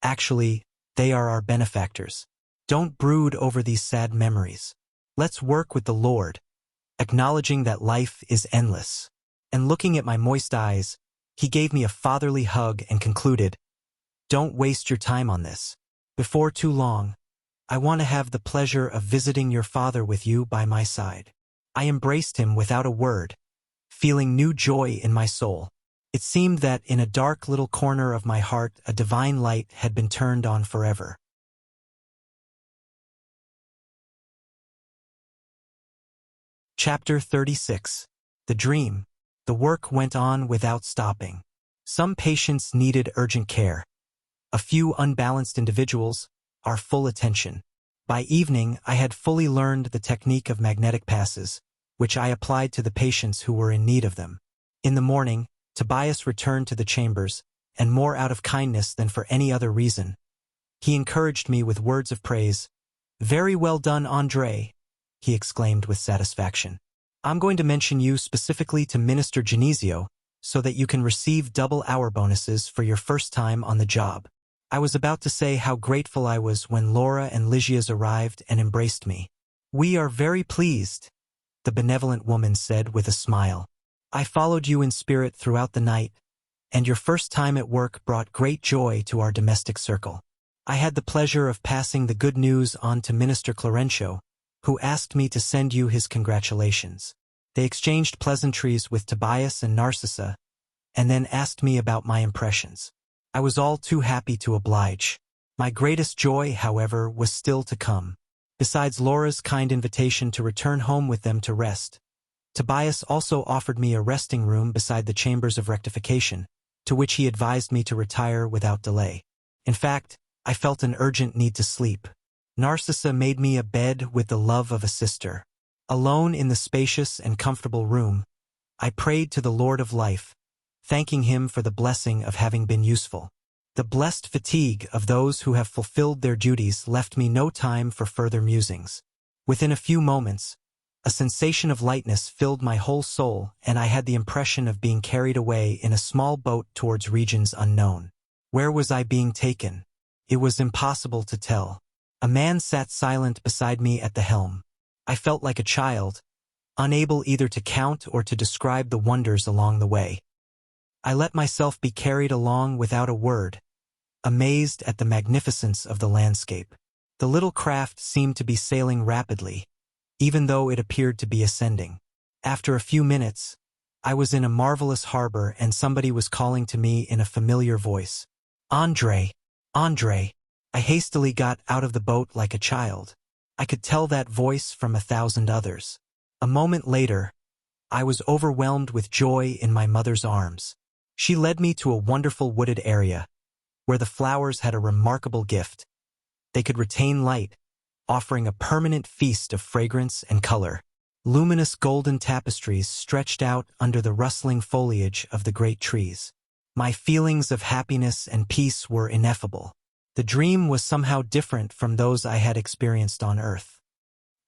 Actually, they are our benefactors. Don't brood over these sad memories. Let's work with the Lord, acknowledging that life is endless. And looking at my moist eyes, he gave me a fatherly hug and concluded, "Don't waste your time on this. Before too long, I want to have the pleasure of visiting your father with you by my side." I embraced him without a word, feeling new joy in my soul. It seemed that in a dark little corner of my heart a divine light had been turned on forever. Chapter 36. The Dream. The work went on without stopping. Some patients needed urgent care. A few unbalanced individuals, our full attention. By evening, I had fully learned the technique of magnetic passes, which I applied to the patients who were in need of them. In the morning, Tobias returned to the chambers, and more out of kindness than for any other reason. He encouraged me with words of praise. "Very well done, André," he exclaimed with satisfaction. "I'm going to mention you specifically to Minister Genesio, so that you can receive double hour bonuses for your first time on the job." I was about to say how grateful I was when Laura and Lygias arrived and embraced me. "We are very pleased," the benevolent woman said with a smile. "I followed you in spirit throughout the night, and your first time at work brought great joy to our domestic circle. I had the pleasure of passing the good news on to Minister Clarencio, who asked me to send you his congratulations." They exchanged pleasantries with Tobias and Narcissa, and then asked me about my impressions. I was all too happy to oblige. My greatest joy, however, was still to come. Besides Laura's kind invitation to return home with them to rest, Tobias also offered me a resting room beside the chambers of rectification, to which he advised me to retire without delay. In fact, I felt an urgent need to sleep. Narcissa made me a bed with the love of a sister. Alone in the spacious and comfortable room, I prayed to the Lord of life, thanking him for the blessing of having been useful. The blessed fatigue of those who have fulfilled their duties left me no time for further musings. Within a few moments, a sensation of lightness filled my whole soul, and I had the impression of being carried away in a small boat towards regions unknown. Where was I being taken? It was impossible to tell. A man sat silent beside me at the helm. I felt like a child, unable either to count or to describe the wonders along the way. I let myself be carried along without a word, amazed at the magnificence of the landscape. The little craft seemed to be sailing rapidly, even though it appeared to be ascending. After a few minutes, I was in a marvelous harbor and somebody was calling to me in a familiar voice. "André! André!" I hastily got out of the boat like a child. I could tell that voice from 1,000 others. A moment later, I was overwhelmed with joy in my mother's arms. She led me to a wonderful wooded area, where the flowers had a remarkable gift. They could retain light, offering a permanent feast of fragrance and color. Luminous golden tapestries stretched out under the rustling foliage of the great trees. My feelings of happiness and peace were ineffable. The dream was somehow different from those I had experienced on earth.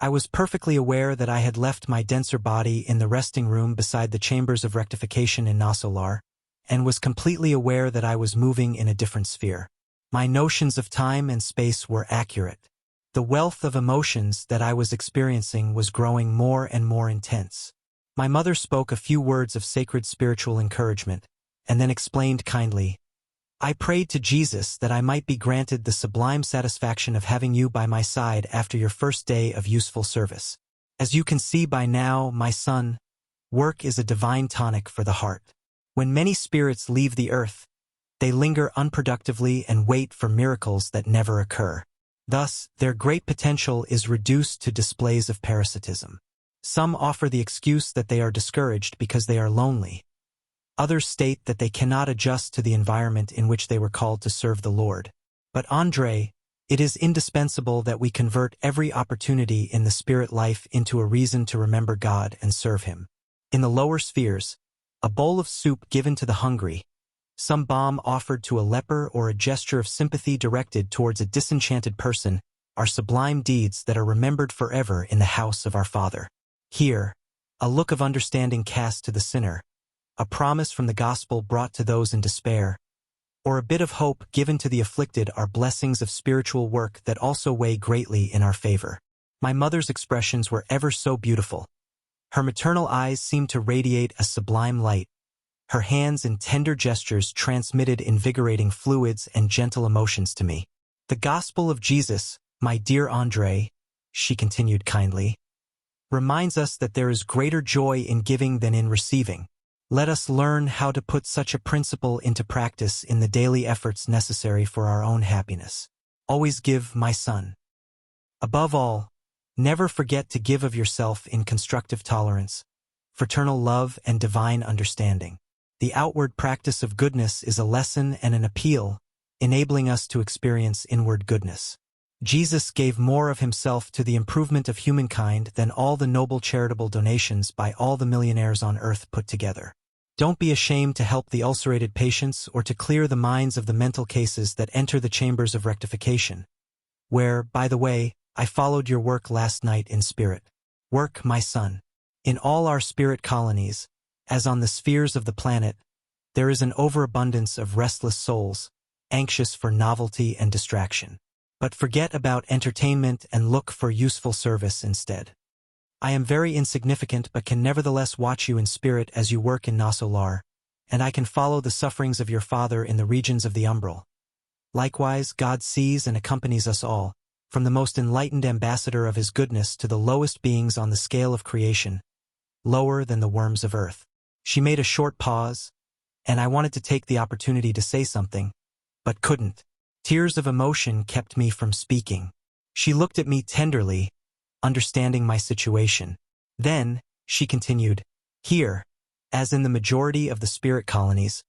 I was perfectly aware that I had left my denser body in the resting room beside the chambers of rectification in Nosso Lar, and was completely aware that I was moving in a different sphere. My notions of time and space were accurate. The wealth of emotions that I was experiencing was growing more and more intense. My mother spoke a few words of sacred spiritual encouragement, and then explained kindly, "I prayed to Jesus that I might be granted the sublime satisfaction of having you by my side after your first day of useful service. As you can see by now, my son, work is a divine tonic for the heart. When many spirits leave the earth, they linger unproductively and wait for miracles that never occur. Thus, their great potential is reduced to displays of parasitism. Some offer the excuse that they are discouraged because they are lonely. Others state that they cannot adjust to the environment in which they were called to serve the Lord. But André, it is indispensable that we convert every opportunity in the spirit life into a reason to remember God and serve Him. In the lower spheres, a bowl of soup given to the hungry, some balm offered to a leper, or a gesture of sympathy directed towards a disenchanted person are sublime deeds that are remembered forever in the house of our Father. Here, a look of understanding cast to the sinner, a promise from the gospel brought to those in despair, or a bit of hope given to the afflicted are blessings of spiritual work that also weigh greatly in our favor. My mother's expressions were ever so beautiful. Her maternal eyes seemed to radiate a sublime light. Her hands in tender gestures transmitted invigorating fluids and gentle emotions to me. "The gospel of Jesus, my dear André," she continued kindly, "reminds us that there is greater joy in giving than in receiving. Let us learn how to put such a principle into practice in the daily efforts necessary for our own happiness. Always give, my son. Above all, never forget to give of yourself in constructive tolerance, fraternal love, and divine understanding. The outward practice of goodness is a lesson and an appeal, enabling us to experience inward goodness. Jesus gave more of himself to the improvement of humankind than all the noble charitable donations by all the millionaires on earth put together. Don't be ashamed to help the ulcerated patients or to clear the minds of the mental cases that enter the chambers of rectification, where, by the way, I followed your work last night in spirit. Work, my son. In all our spirit colonies, as on the spheres of the planet, there is an overabundance of restless souls, anxious for novelty and distraction. But forget about entertainment and look for useful service instead. I am very insignificant but can nevertheless watch you in spirit as you work in Nosso Lar, and I can follow the sufferings of your Father in the regions of the umbral. Likewise, God sees and accompanies us all, from the most enlightened ambassador of his goodness to the lowest beings on the scale of creation, lower than the worms of earth. She made a short pause, and I wanted to take the opportunity to say something, but couldn't. Tears of emotion kept me from speaking. She looked at me tenderly, understanding my situation. Then, she continued, "Here, as in the majority of the spirit colonies,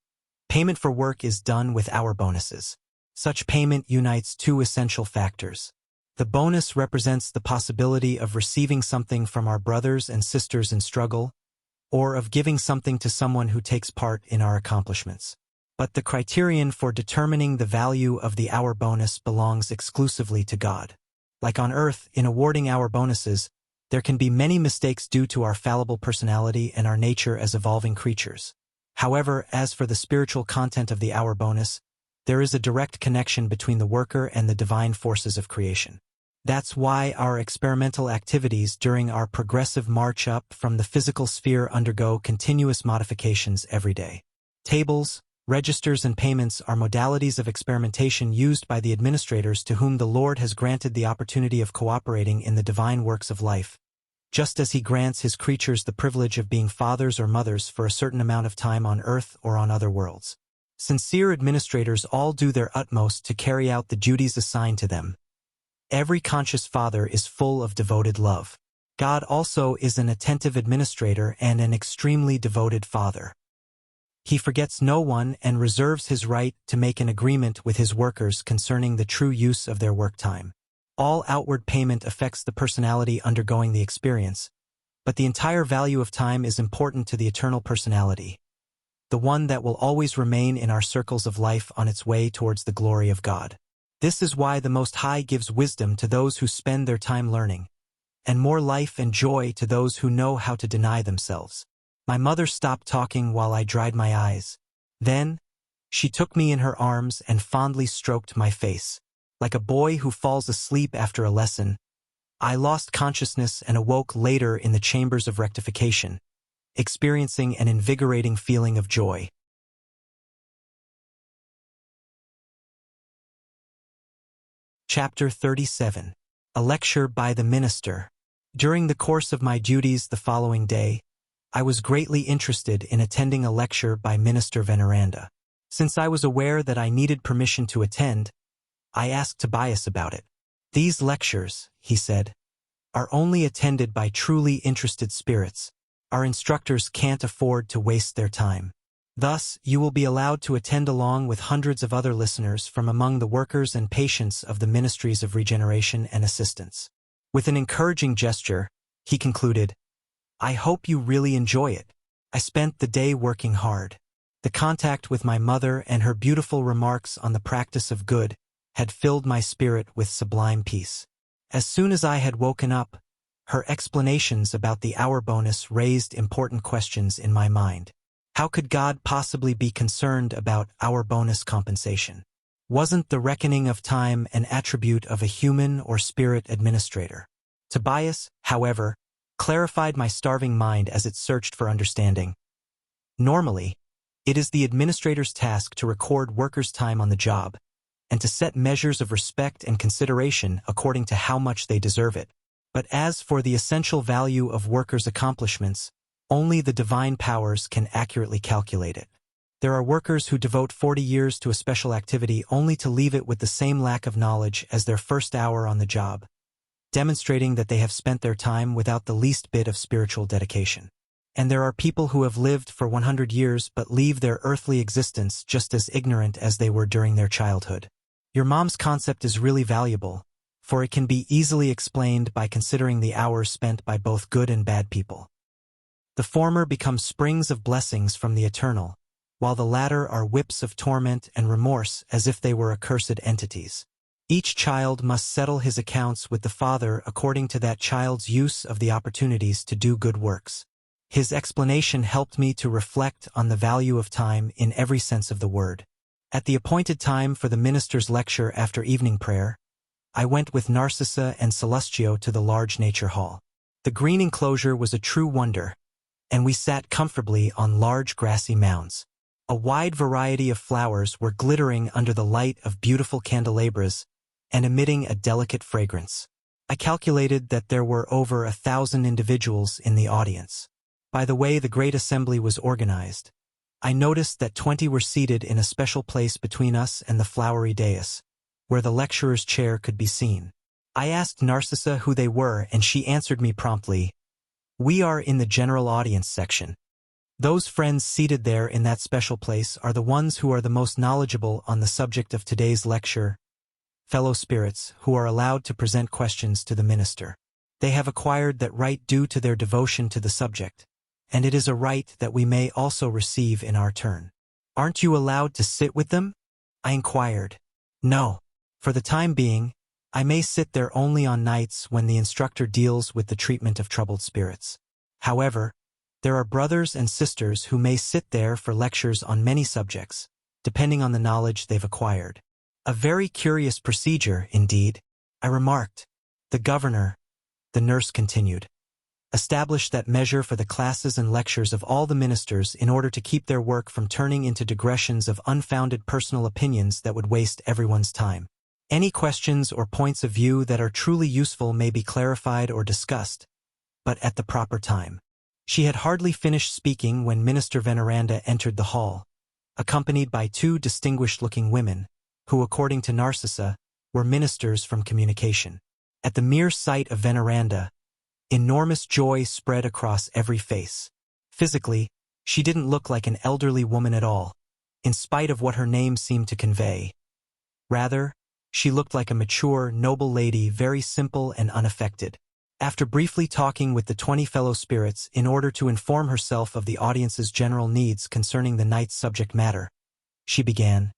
Payment for work is done with hour bonuses. Such payment unites two essential factors. The bonus represents the possibility of receiving something from our brothers and sisters in struggle, or of giving something to someone who takes part in our accomplishments. But the criterion for determining the value of the hour bonus belongs exclusively to God. Like on Earth, in awarding hour bonuses, there can be many mistakes due to our fallible personality and our nature as evolving creatures. However, as for the spiritual content of the hour bonus, there is a direct connection between the worker and the divine forces of creation. That's why our experimental activities during our progressive march up from the physical sphere undergo continuous modifications every day. Tables, registers, and payments are modalities of experimentation used by the administrators to whom the Lord has granted the opportunity of cooperating in the divine works of life, just as He grants His creatures the privilege of being fathers or mothers for a certain amount of time on earth or on other worlds. Sincere administrators all do their utmost to carry out the duties assigned to them. Every conscious father is full of devoted love. God also is an attentive administrator and an extremely devoted father. He forgets no one and reserves His right to make an agreement with His workers concerning the true use of their work time. All outward payment affects the personality undergoing the experience, but the entire value of time is important to the eternal personality, the one that will always remain in our circles of life on its way towards the glory of God. This is why the Most High gives wisdom to those who spend their time learning, and more life and joy to those who know how to deny themselves. My mother stopped talking while I dried my eyes. Then, she took me in her arms and fondly stroked my face. Like a boy who falls asleep after a lesson, I lost consciousness and awoke later in the chambers of rectification, experiencing an invigorating feeling of joy. Chapter 37. A Lecture by the Minister. During the course of my duties the following day, I was greatly interested in attending a lecture by Minister Veneranda. Since I was aware that I needed permission to attend, I asked Tobias about it. "These lectures," he said, "are only attended by truly interested spirits. Our instructors can't afford to waste their time. Thus, you will be allowed to attend along with hundreds of other listeners from among the workers and patients of the ministries of regeneration and assistance." With an encouraging gesture, he concluded, "I hope you really enjoy it. I spent the day working hard." The contact with my mother and her beautiful remarks on the practice of good had filled my spirit with sublime peace. As soon as I had woken up, her explanations about the hour bonus raised important questions in my mind. How could God possibly be concerned about hour bonus compensation? Wasn't the reckoning of time an attribute of a human or spirit administrator? Tobias, however, clarified my starving mind as it searched for understanding. Normally, it is the administrator's task to record workers' time on the job, and to set measures of respect and consideration according to how much they deserve it. But as for the essential value of workers' accomplishments, only the divine powers can accurately calculate it. There are workers who devote 40 years to a special activity only to leave it with the same lack of knowledge as their first hour on the job, demonstrating that they have spent their time without the least bit of spiritual dedication. And there are people who have lived for 100 years but leave their earthly existence just as ignorant as they were during their childhood. Your mom's concept is really valuable, for it can be easily explained by considering the hours spent by both good and bad people. The former become springs of blessings from the eternal, while the latter are whips of torment and remorse as if they were accursed entities. Each child must settle his accounts with the Father according to that child's use of the opportunities to do good works. His explanation helped me to reflect on the value of time in every sense of the word. At the appointed time for the minister's lecture after evening prayer, I went with Narcissa and Celestio to the large nature hall. The green enclosure was a true wonder, and we sat comfortably on large grassy mounds. A wide variety of flowers were glittering under the light of beautiful candelabras and emitting a delicate fragrance. I calculated that there were over 1,000 individuals in the audience. By the way the great assembly was organized, I noticed that 20 were seated in a special place between us and the flowery dais, where the lecturer's chair could be seen. I asked Narcissa who they were, and she answered me promptly, "We are in the general audience section." Those friends seated there in that special place are the ones who are the most knowledgeable on the subject of today's lecture, fellow spirits who are allowed to present questions to the minister. They have acquired that right due to their devotion to the subject, and it is a right that we may also receive in our turn. Aren't you allowed to sit with them? I inquired. No. For the time being, I may sit there only on nights when the instructor deals with the treatment of troubled spirits. However, there are brothers and sisters who may sit there for lectures on many subjects, depending on the knowledge they've acquired. A very curious procedure, indeed, I remarked. The governor, the nurse continued, established that measure for the classes and lectures of all the ministers in order to keep their work from turning into digressions of unfounded personal opinions that would waste everyone's time. Any questions or points of view that are truly useful may be clarified or discussed, but at the proper time. She had hardly finished speaking when Minister Veneranda entered the hall, accompanied by two distinguished-looking women, who, according to Narcissa, were ministers from communication. At the mere sight of Veneranda, enormous joy spread across every face. Physically, she didn't look like an elderly woman at all, in spite of what her name seemed to convey. Rather, she looked like a mature, noble lady, very simple and unaffected. After briefly talking with the 20 fellow spirits in order to inform herself of the audience's general needs concerning the night's subject matter, she began,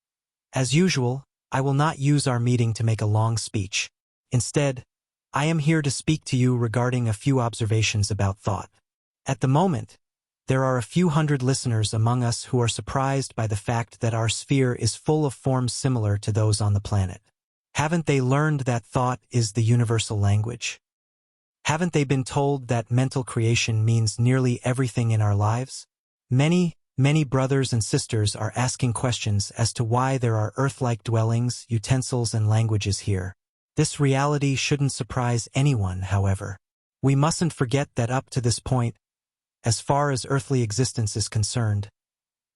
"As usual, I will not use our meeting to make a long speech. Instead, I am here to speak to you regarding a few observations about thought. At the moment, there are a few hundred listeners among us who are surprised by the fact that our sphere is full of forms similar to those on the planet. Haven't they learned that thought is the universal language? Haven't they been told that mental creation means nearly everything in our lives? Many brothers and sisters are asking questions as to why there are earth-like dwellings, utensils, and languages here. This reality shouldn't surprise anyone, however. We mustn't forget that up to this point, as far as earthly existence is concerned,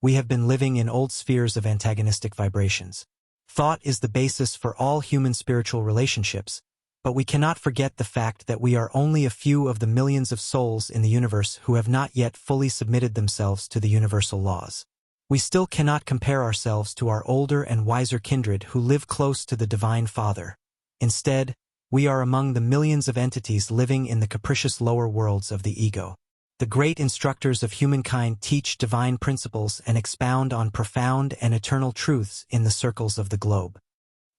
we have been living in old spheres of antagonistic vibrations. Thought is the basis for all human spiritual relationships, but we cannot forget the fact that we are only a few of the millions of souls in the universe who have not yet fully submitted themselves to the universal laws. We still cannot compare ourselves to our older and wiser kindred who live close to the Divine Father. Instead, we are among the millions of entities living in the capricious lower worlds of the ego. The great instructors of humankind teach divine principles and expound on profound and eternal truths in the circles of the globe.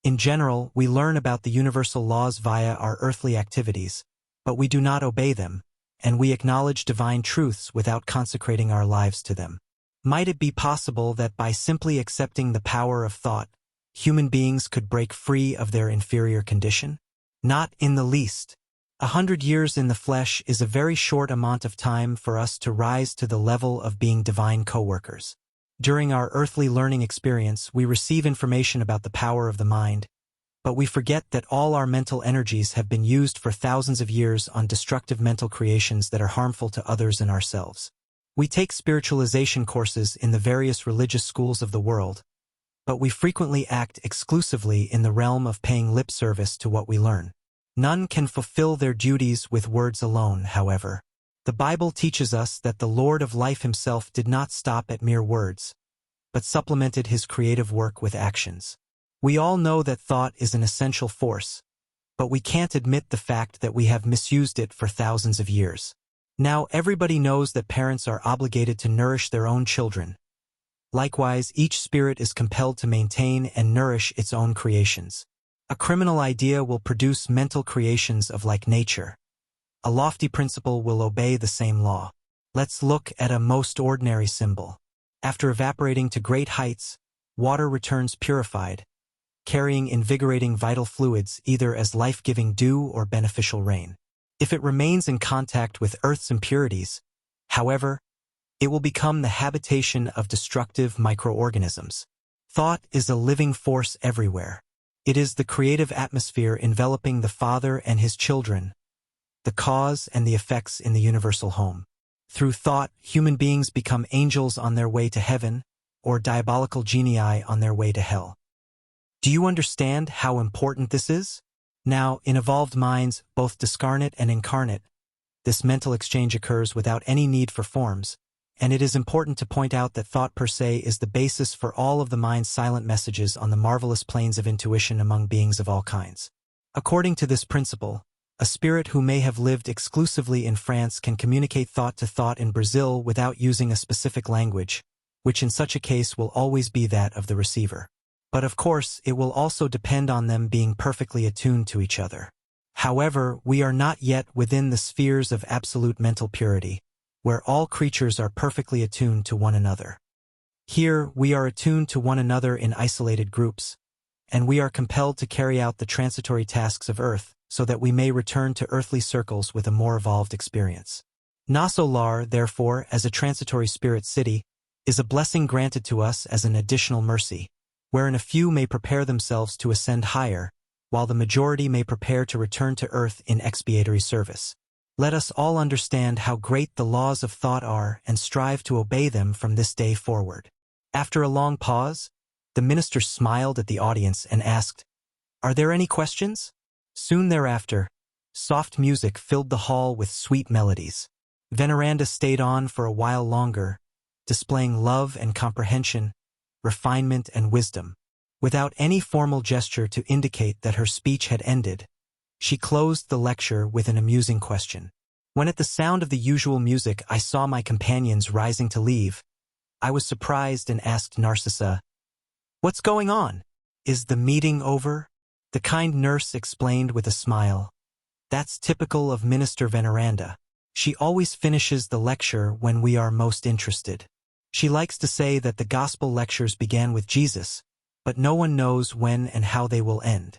In general, we learn about the universal laws via our earthly activities, but we do not obey them, and we acknowledge divine truths without consecrating our lives to them. Might it be possible that by simply accepting the power of thought, human beings could break free of their inferior condition? Not in the least. 100 years in the flesh is a very short amount of time for us to rise to the level of being divine co-workers. During our earthly learning experience, we receive information about the power of the mind, but we forget that all our mental energies have been used for thousands of years on destructive mental creations that are harmful to others and ourselves. We take spiritualization courses in the various religious schools of the world, but we frequently act exclusively in the realm of paying lip service to what we learn. None can fulfill their duties with words alone, however. The Bible teaches us that the Lord of life himself did not stop at mere words, but supplemented his creative work with actions. We all know that thought is an essential force, but we can't admit the fact that we have misused it for thousands of years. Now everybody knows that parents are obligated to nourish their own children. Likewise, each spirit is compelled to maintain and nourish its own creations. A criminal idea will produce mental creations of like nature. A lofty principle will obey the same law. Let's look at a most ordinary symbol. After evaporating to great heights, water returns purified, carrying invigorating vital fluids either as life-giving dew or beneficial rain. If it remains in contact with Earth's impurities, however, it will become the habitation of destructive microorganisms. Thought is a living force everywhere. It is the creative atmosphere enveloping the Father and his children, the cause and the effects in the universal home. Through thought, human beings become angels on their way to heaven, or diabolical genii on their way to hell. Do you understand how important this is? Now, in evolved minds, both discarnate and incarnate, this mental exchange occurs without any need for forms, and it is important to point out that thought per se is the basis for all of the mind's silent messages on the marvelous planes of intuition among beings of all kinds. According to this principle, a spirit who may have lived exclusively in France can communicate thought to thought in Brazil without using a specific language, which in such a case will always be that of the receiver. But of course, it will also depend on them being perfectly attuned to each other. However, we are not yet within the spheres of absolute mental purity, where all creatures are perfectly attuned to one another. Here, we are attuned to one another in isolated groups, and we are compelled to carry out the transitory tasks of Earth so that we may return to earthly circles with a more evolved experience. Nosso Lar, therefore, as a transitory spirit city, is a blessing granted to us as an additional mercy, wherein a few may prepare themselves to ascend higher, while the majority may prepare to return to Earth in expiatory service. Let us all understand how great the laws of thought are and strive to obey them from this day forward. After a long pause, the minister smiled at the audience and asked, "Are there any questions?" Soon thereafter, soft music filled the hall with sweet melodies. Veneranda stayed on for a while longer, displaying love and comprehension, refinement and wisdom. Without any formal gesture to indicate that her speech had ended, she closed the lecture with an amusing question. When at the sound of the usual music I saw my companions rising to leave, I was surprised and asked Narcissa, "What's going on? Is the meeting over?" The kind nurse explained with a smile, "That's typical of Minister Veneranda. She always finishes the lecture when we are most interested. She likes to say that the gospel lectures began with Jesus, but no one knows when and how they will end."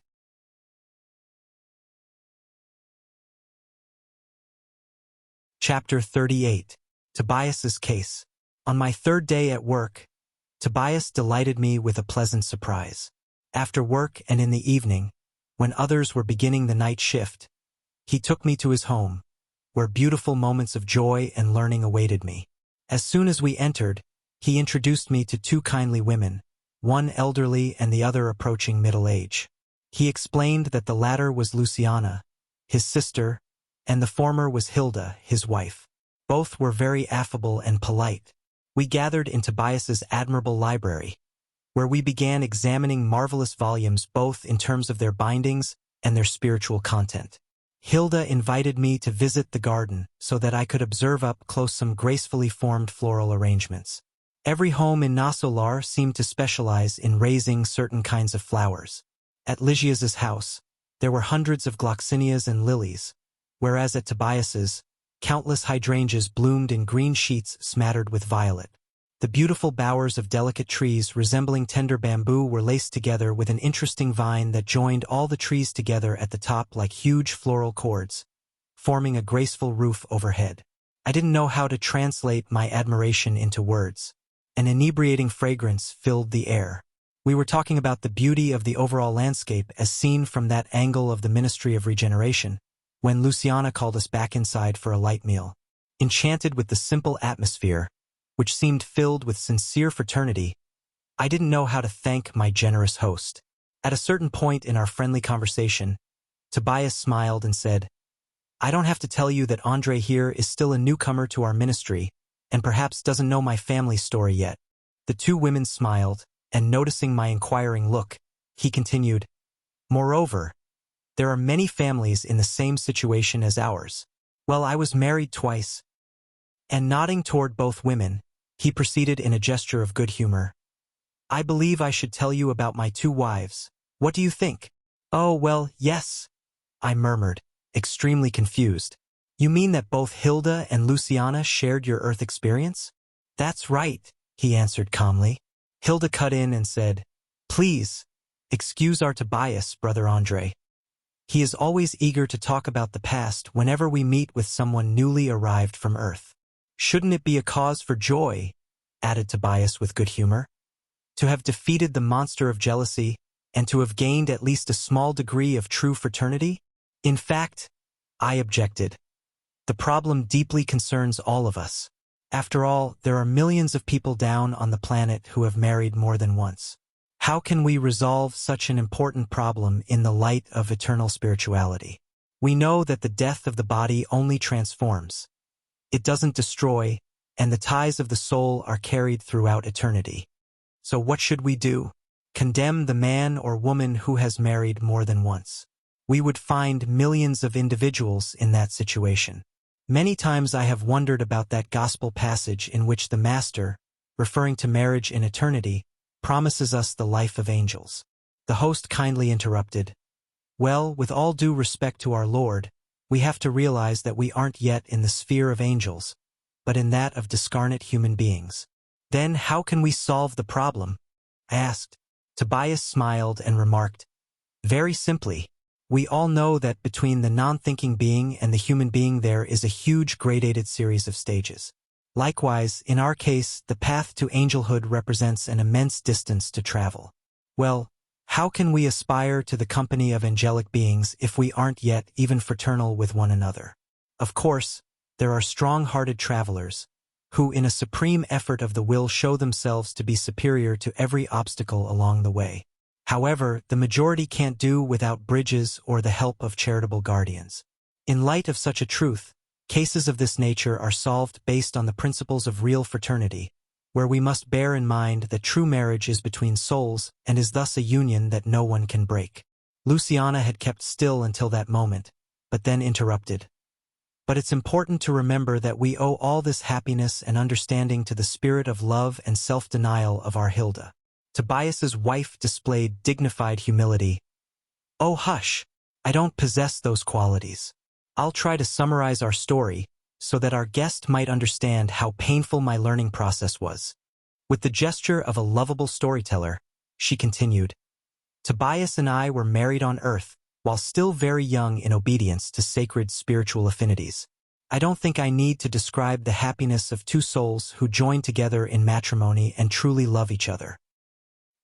Chapter 38. Tobias's Case. On my third day at work, Tobias delighted me with a pleasant surprise. After work and in the evening, when others were beginning the night shift, he took me to his home, where beautiful moments of joy and learning awaited me. As soon as we entered, he introduced me to two kindly women, one elderly and the other approaching middle age. He explained that the latter was Luciana, his sister, and the former was Hilda, his wife. Both were very affable and polite. We gathered in Tobias's admirable library, where we began examining marvelous volumes both in terms of their bindings and their spiritual content. Hilda invited me to visit the garden so that I could observe up close some gracefully formed floral arrangements. Every home in Nosso Lar seemed to specialize in raising certain kinds of flowers. At Lygia's house, there were hundreds of gloxinias and lilies, whereas at Tobias's, countless hydrangeas bloomed in green sheets smattered with violet. The beautiful bowers of delicate trees resembling tender bamboo were laced together with an interesting vine that joined all the trees together at the top like huge floral cords, forming a graceful roof overhead. I didn't know how to translate my admiration into words. An inebriating fragrance filled the air. We were talking about the beauty of the overall landscape as seen from that angle of the Ministry of Regeneration, when Luciana called us back inside for a light meal. Enchanted with the simple atmosphere, which seemed filled with sincere fraternity, I didn't know how to thank my generous host. At a certain point in our friendly conversation, Tobias smiled and said, "I don't have to tell you that André here is still a newcomer to our ministry and perhaps doesn't know my family story yet." The two women smiled, and noticing my inquiring look, he continued, "Moreover, there are many families in the same situation as ours. Well, I was married twice." And nodding toward both women, he proceeded in a gesture of good humor, "I believe I should tell you about my two wives. What do you think?" "Oh, well, yes," I murmured, extremely confused. "You mean that both Hilda and Luciana shared your Earth experience?" "That's right," he answered calmly. Hilda cut in and said, "Please, excuse our Tobias, Brother André. He is always eager to talk about the past whenever we meet with someone newly arrived from Earth." "Shouldn't it be a cause for joy," added Tobias with good humor, "to have defeated the monster of jealousy and to have gained at least a small degree of true fraternity?" "In fact," I objected, "the problem deeply concerns all of us. After all, there are millions of people down on the planet who have married more than once. How can we resolve such an important problem in the light of eternal spirituality? We know that the death of the body only transforms. It doesn't destroy, and the ties of the soul are carried throughout eternity. So what should we do? Condemn the man or woman who has married more than once. We would find millions of individuals in that situation. Many times I have wondered about that gospel passage in which the Master, referring to marriage in eternity, promises us the life of angels. The host kindly interrupted, "Well, with all due respect to our Lord, we have to realize that we aren't yet in the sphere of angels, but in that of discarnate human beings." "Then how can we solve the problem?" I asked. Tobias smiled and remarked, "Very simply. We all know that between the non-thinking being and the human being there is a huge gradated series of stages. Likewise, in our case, the path to angelhood represents an immense distance to travel. Well, how can we aspire to the company of angelic beings if we aren't yet even fraternal with one another? Of course, there are strong-hearted travelers, who in a supreme effort of the will show themselves to be superior to every obstacle along the way. However, the majority can't do without bridges or the help of charitable guardians. In light of such a truth, cases of this nature are solved based on the principles of real fraternity, where we must bear in mind that true marriage is between souls and is thus a union that no one can break. Luciana had kept still until that moment, but then interrupted. But it's important to remember that we owe all this happiness and understanding to the spirit of love and self-denial of our Hilda. Tobias's wife displayed dignified humility. "Oh, hush! I don't possess those qualities. I'll try to summarize our story so that our guest might understand how painful my learning process was." With the gesture of a lovable storyteller, she continued, "Tobias and I were married on earth, while still very young in obedience to sacred spiritual affinities. I don't think I need to describe the happiness of two souls who join together in matrimony and truly love each other.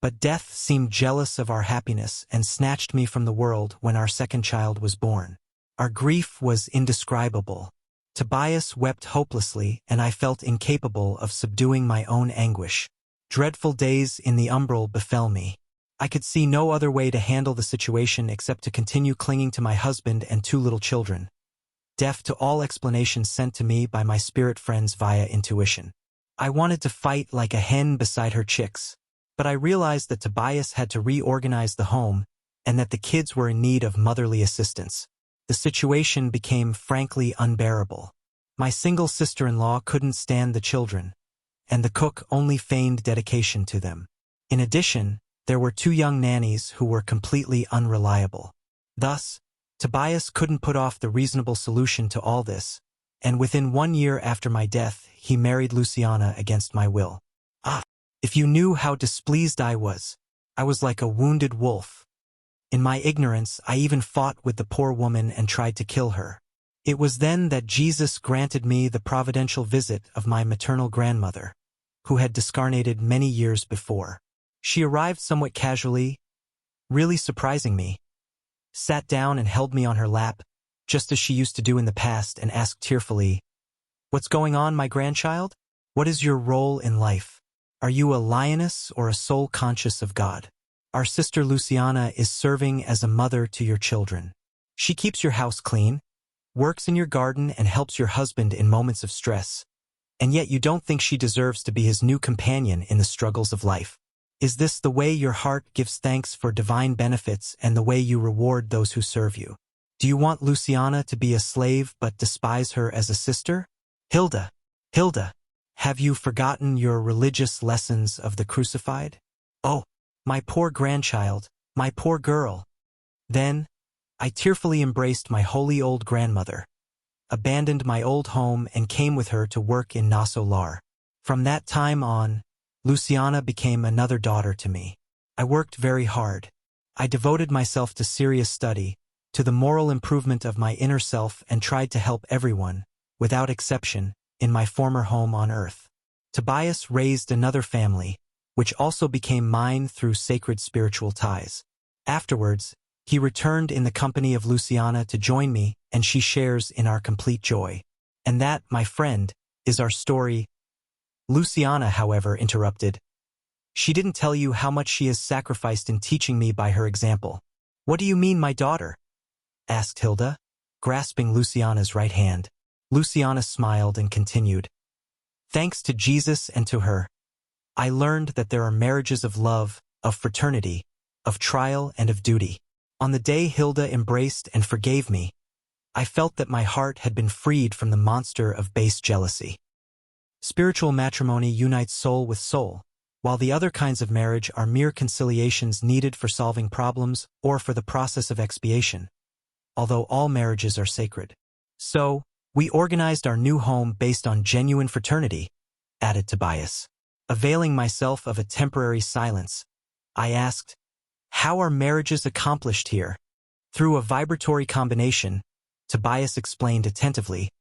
But death seemed jealous of our happiness and snatched me from the world when our second child was born. Our grief was indescribable. Tobias wept hopelessly, and I felt incapable of subduing my own anguish. Dreadful days in the umbral befell me. I could see no other way to handle the situation except to continue clinging to my husband and two little children, deaf to all explanations sent to me by my spirit friends via intuition. I wanted to fight like a hen beside her chicks, but I realized that Tobias had to reorganize the home and that the kids were in need of motherly assistance. The situation became frankly unbearable. My single sister-in-law couldn't stand the children, and the cook only feigned dedication to them. In addition, there were two young nannies who were completely unreliable. Thus, Tobias couldn't put off the reasonable solution to all this, and within 1 year after my death, he married Luciana against my will. Ah, if you knew how displeased I was like a wounded wolf. In my ignorance, I even fought with the poor woman and tried to kill her. It was then that Jesus granted me the providential visit of my maternal grandmother, who had discarnated many years before. She arrived somewhat casually, really surprising me, sat down and held me on her lap, just as she used to do in the past, and asked tearfully, "What's going on, my grandchild? What is your role in life? Are you a lioness or a soul conscious of God? Our sister Luciana is serving as a mother to your children. She keeps your house clean, works in your garden, and helps your husband in moments of stress, and yet you don't think she deserves to be his new companion in the struggles of life. Is this the way your heart gives thanks for divine benefits and the way you reward those who serve you? Do you want Luciana to be a slave but despise her as a sister? Hilda, Hilda, have you forgotten your religious lessons of the crucified? Oh, my poor grandchild, my poor girl." Then, I tearfully embraced my holy old grandmother, abandoned my old home, and came with her to work in Nosso Lar. From that time on, Luciana became another daughter to me. I worked very hard. I devoted myself to serious study, to the moral improvement of my inner self, and tried to help everyone, without exception, in my former home on earth. Tobias raised another family, which also became mine through sacred spiritual ties. Afterwards, he returned in the company of Luciana to join me, and she shares in our complete joy. And that, my friend, is our story. Luciana, however, interrupted. "She didn't tell you how much she has sacrificed in teaching me by her example." "What do you mean, my daughter?" asked Hilda, grasping Luciana's right hand. Luciana smiled and continued. Thanks to Jesus and to her, I learned that there are marriages of love, of fraternity, of trial and of duty. On the day Hilda embraced and forgave me, I felt that my heart had been freed from the monster of base jealousy. Spiritual matrimony unites soul with soul, while the other kinds of marriage are mere conciliations needed for solving problems or for the process of expiation, although all marriages are sacred. So, we organized our new home based on genuine fraternity, added Tobias. Availing myself of a temporary silence, I asked, "How are marriages accomplished here?" "Through a vibratory combination," Tobias explained attentively,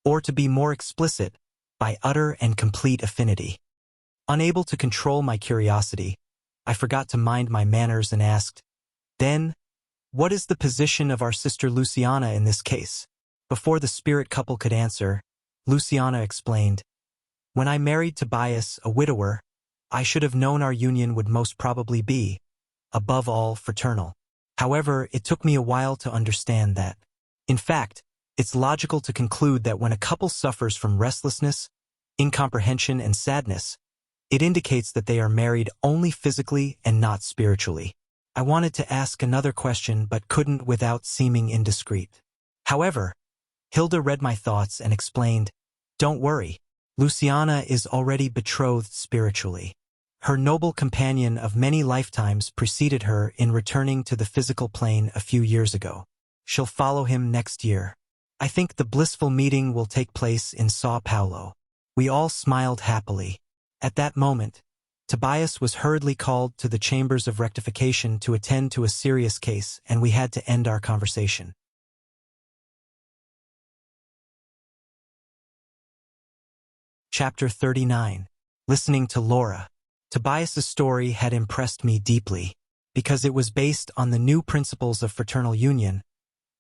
"or to be more explicit, by utter and complete affinity." Unable to control my curiosity, I forgot to mind my manners and asked, "Then, what is the position of our sister Luciana in this case?" Before the spirit couple could answer, Luciana explained, "When I married Tobias, a widower, I should have known our union would most probably be, above all, fraternal. However, it took me a while to understand that. In fact, it's logical to conclude that when a couple suffers from restlessness, incomprehension, and sadness, it indicates that they are married only physically and not spiritually." I wanted to ask another question but couldn't without seeming indiscreet. However, Hilda read my thoughts and explained, "Don't worry, Luciana is already betrothed spiritually. Her noble companion of many lifetimes preceded her in returning to the physical plane a few years ago. She'll follow him next year. I think the blissful meeting will take place in São Paulo." We all smiled happily. At that moment, Tobias was hurriedly called to the chambers of rectification to attend to a serious case, and we had to end our conversation. Chapter 39. Listening to Laura. Tobias's story had impressed me deeply. Because it was based on the new principles of fraternal union,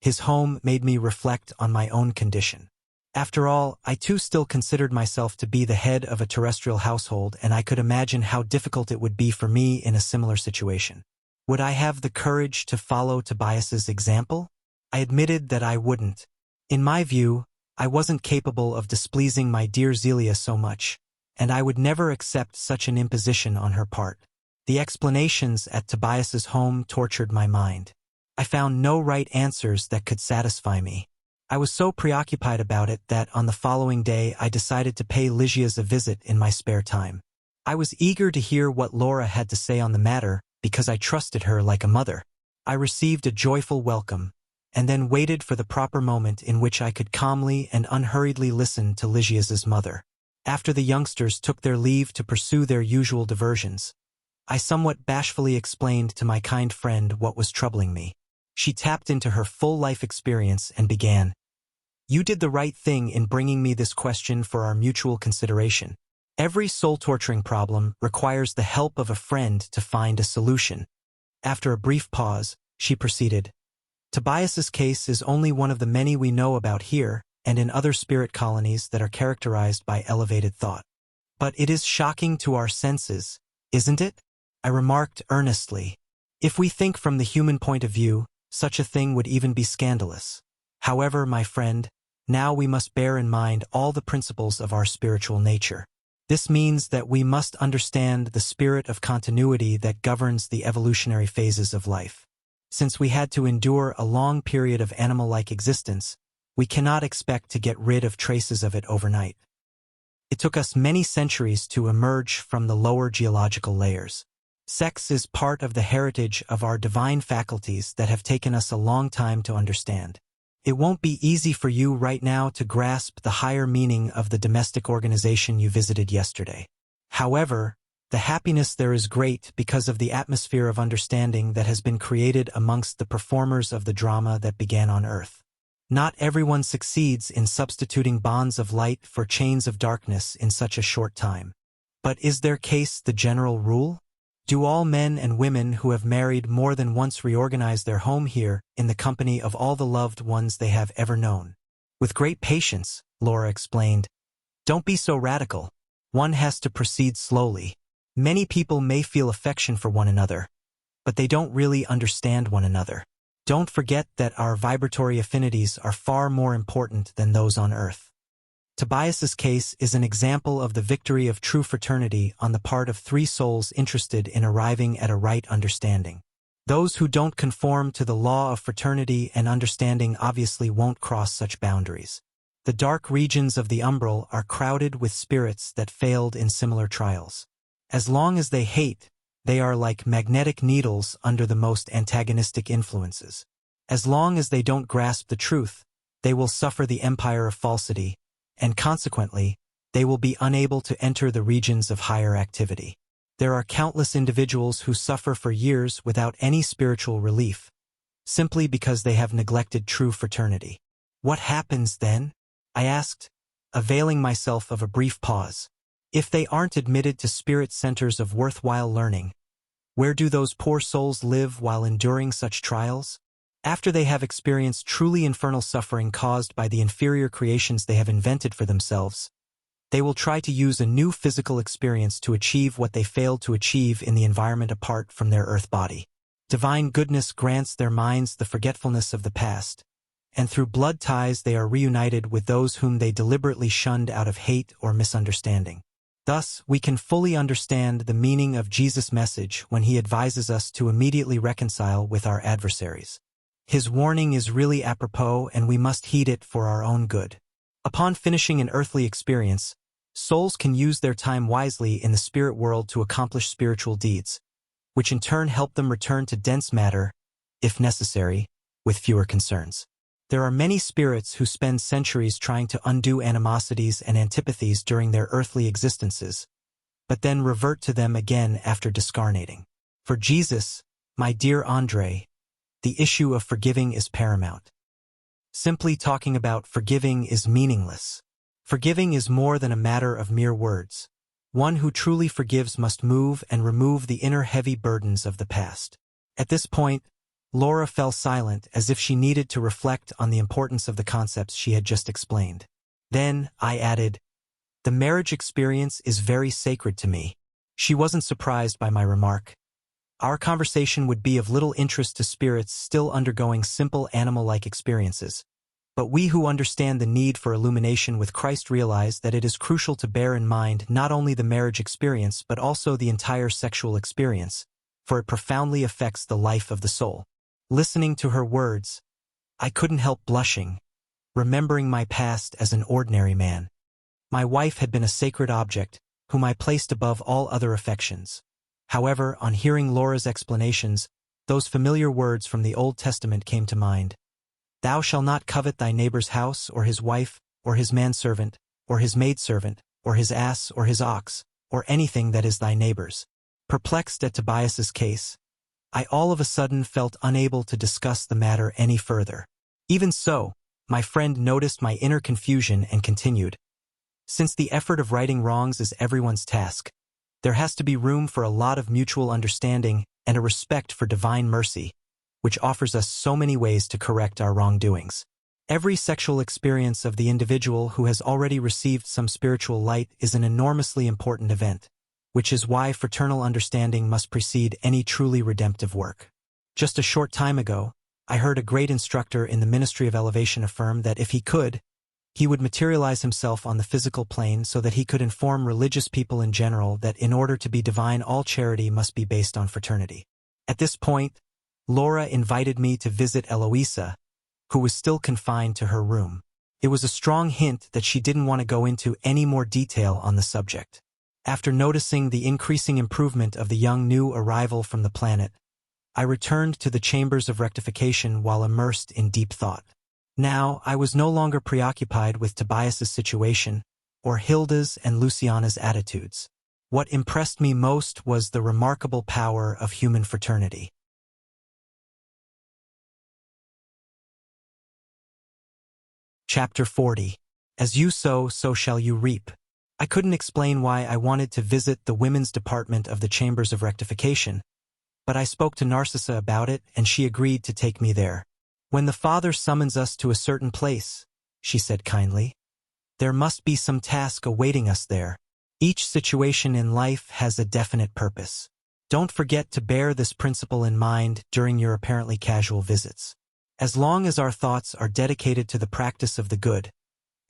his home made me reflect on my own condition. After all, I too still considered myself to be the head of a terrestrial household, and I could imagine how difficult it would be for me in a similar situation. Would I have the courage to follow Tobias's example? I admitted that I wouldn't. In my view, I wasn't capable of displeasing my dear Zelia so much, and I would never accept such an imposition on her part. The explanations at Tobias's home tortured my mind. I found no right answers that could satisfy me. I was so preoccupied about it that on the following day I decided to pay Lygia's a visit in my spare time. I was eager to hear what Laura had to say on the matter because I trusted her like a mother. I received a joyful welcome, and then waited for the proper moment in which I could calmly and unhurriedly listen to Lygia's mother. After the youngsters took their leave to pursue their usual diversions, I somewhat bashfully explained to my kind friend what was troubling me. She tapped into her full life experience and began, "You did the right thing in bringing me this question for our mutual consideration. Every soul-torturing problem requires the help of a friend to find a solution." After a brief pause, she proceeded, "Tobias's case is only one of the many we know about here and in other spirit colonies that are characterized by elevated thought. But it is shocking to our senses, isn't it?" I remarked earnestly. "If we think from the human point of view, such a thing would even be scandalous. However, my friend, now we must bear in mind all the principles of our spiritual nature. This means that we must understand the spirit of continuity that governs the evolutionary phases of life. Since we had to endure a long period of animal-like existence, we cannot expect to get rid of traces of it overnight. It took us many centuries to emerge from the lower geological layers. Sex is part of the heritage of our divine faculties that have taken us a long time to understand. It won't be easy for you right now to grasp the higher meaning of the domestic organization you visited yesterday. However, the happiness there is great because of the atmosphere of understanding that has been created amongst the performers of the drama that began on Earth. Not everyone succeeds in substituting bonds of light for chains of darkness in such a short time. But is their case the general rule? Do all men and women who have married more than once reorganize their home here in the company of all the loved ones they have ever known? With great patience, Laura explained. Don't be so radical. One has to proceed slowly. Many people may feel affection for one another, but they don't really understand one another. Don't forget that our vibratory affinities are far more important than those on Earth. Tobias's case is an example of the victory of true fraternity on the part of three souls interested in arriving at a right understanding. Those who don't conform to the law of fraternity and understanding obviously won't cross such boundaries. The dark regions of the umbral are crowded with spirits that failed in similar trials. As long as they hate, they are like magnetic needles under the most antagonistic influences. As long as they don't grasp the truth, they will suffer the empire of falsity, and consequently, they will be unable to enter the regions of higher activity. There are countless individuals who suffer for years without any spiritual relief, simply because they have neglected true fraternity. What happens then? I asked, availing myself of a brief pause. If they aren't admitted to spirit centers of worthwhile learning, where do those poor souls live while enduring such trials? After they have experienced truly infernal suffering caused by the inferior creations they have invented for themselves, they will try to use a new physical experience to achieve what they failed to achieve in the environment apart from their earth body. Divine goodness grants their minds the forgetfulness of the past, and through blood ties they are reunited with those whom they deliberately shunned out of hate or misunderstanding. Thus, we can fully understand the meaning of Jesus' message when he advises us to immediately reconcile with our adversaries. His warning is really apropos, and we must heed it for our own good. Upon finishing an earthly experience, souls can use their time wisely in the spirit world to accomplish spiritual deeds, which in turn help them return to dense matter, if necessary, with fewer concerns. There are many spirits who spend centuries trying to undo animosities and antipathies during their earthly existences, but then revert to them again after discarnating. For Jesus, my dear André, the issue of forgiving is paramount. Simply talking about forgiving is meaningless. Forgiving is more than a matter of mere words. One who truly forgives must move and remove the inner heavy burdens of the past. At this point, Laura fell silent as if she needed to reflect on the importance of the concepts she had just explained. Then, I added, the marriage experience is very sacred to me. She wasn't surprised by my remark. Our conversation would be of little interest to spirits still undergoing simple animal-like experiences. But we who understand the need for illumination with Christ realize that it is crucial to bear in mind not only the marriage experience but also the entire sexual experience, for it profoundly affects the life of the soul. Listening to her words, I couldn't help blushing, remembering my past as an ordinary man. My wife had been a sacred object, whom I placed above all other affections. However, on hearing Laura's explanations, those familiar words from the Old Testament came to mind. Thou shalt not covet thy neighbor's house, or his wife, or his manservant, or his maidservant, or his ass, or his ox, or anything that is thy neighbor's. Perplexed at Tobias's case, I all of a sudden felt unable to discuss the matter any further. Even so, my friend noticed my inner confusion and continued, since the effort of righting wrongs is everyone's task, there has to be room for a lot of mutual understanding and a respect for divine mercy, which offers us so many ways to correct our wrongdoings. Every sexual experience of the individual who has already received some spiritual light is an enormously important event, which is why fraternal understanding must precede any truly redemptive work. Just a short time ago, I heard a great instructor in the Ministry of Elevation affirm that if he could, he would materialize himself on the physical plane so that he could inform religious people in general that in order to be divine, all charity must be based on fraternity. At this point, Laura invited me to visit Eloisa, who was still confined to her room. It was a strong hint that she didn't want to go into any more detail on the subject. After noticing the increasing improvement of the young new arrival from the planet, I returned to the chambers of rectification while immersed in deep thought. Now, I was no longer preoccupied with Tobias's situation or Hilda's and Luciana's attitudes. What impressed me most was the remarkable power of human fraternity. Chapter 40. As you sow, so shall you reap. I couldn't explain why I wanted to visit the women's department of the Chambers of Rectification, but I spoke to Narcissa about it and she agreed to take me there. When the Father summons us to a certain place, she said kindly, there must be some task awaiting us there. Each situation in life has a definite purpose. Don't forget to bear this principle in mind during your apparently casual visits. As long as our thoughts are dedicated to the practice of the good,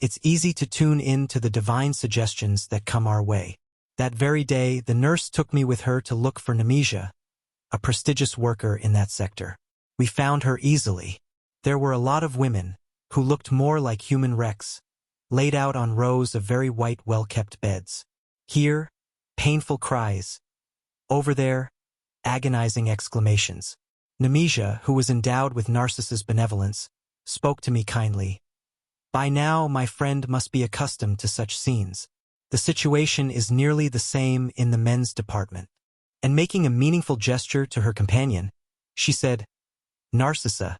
It's easy to tune in to the divine suggestions that come our way. That very day, the nurse took me with her to look for Nemesia, a prestigious worker in that sector. We found her easily. There were a lot of women, who looked more like human wrecks, laid out on rows of very white, well-kept beds. Here, painful cries. Over there, agonizing exclamations. Nemesia, who was endowed with Narcissus' benevolence, spoke to me kindly. By now, my friend must be accustomed to such scenes. The situation is nearly the same in the men's department. And making a meaningful gesture to her companion, she said, Narcissa,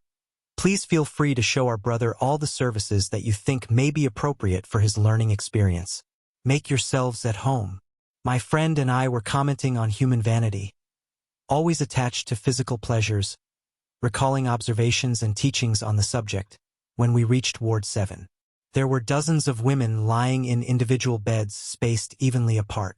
please feel free to show our brother all the services that you think may be appropriate for his learning experience. Make yourselves at home. My friend and I were commenting on human vanity, always attached to physical pleasures, recalling observations and teachings on the subject, when we reached Ward 7. There were dozens of women lying in individual beds spaced evenly apart.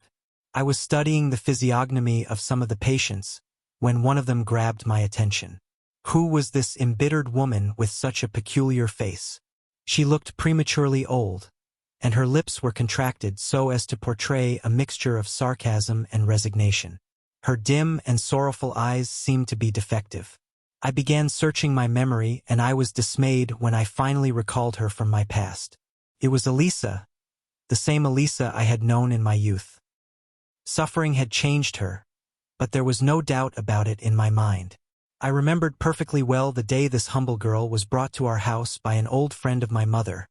I was studying the physiognomy of some of the patients, when one of them grabbed my attention. Who was this embittered woman with such a peculiar face? She looked prematurely old, and her lips were contracted so as to portray a mixture of sarcasm and resignation. Her dim and sorrowful eyes seemed to be defective. I began searching my memory, and I was dismayed when I finally recalled her from my past. It was Elisa, the same Elisa I had known in my youth. Suffering had changed her, but there was no doubt about it in my mind. I remembered perfectly well the day this humble girl was brought to our house by an old friend of my mother,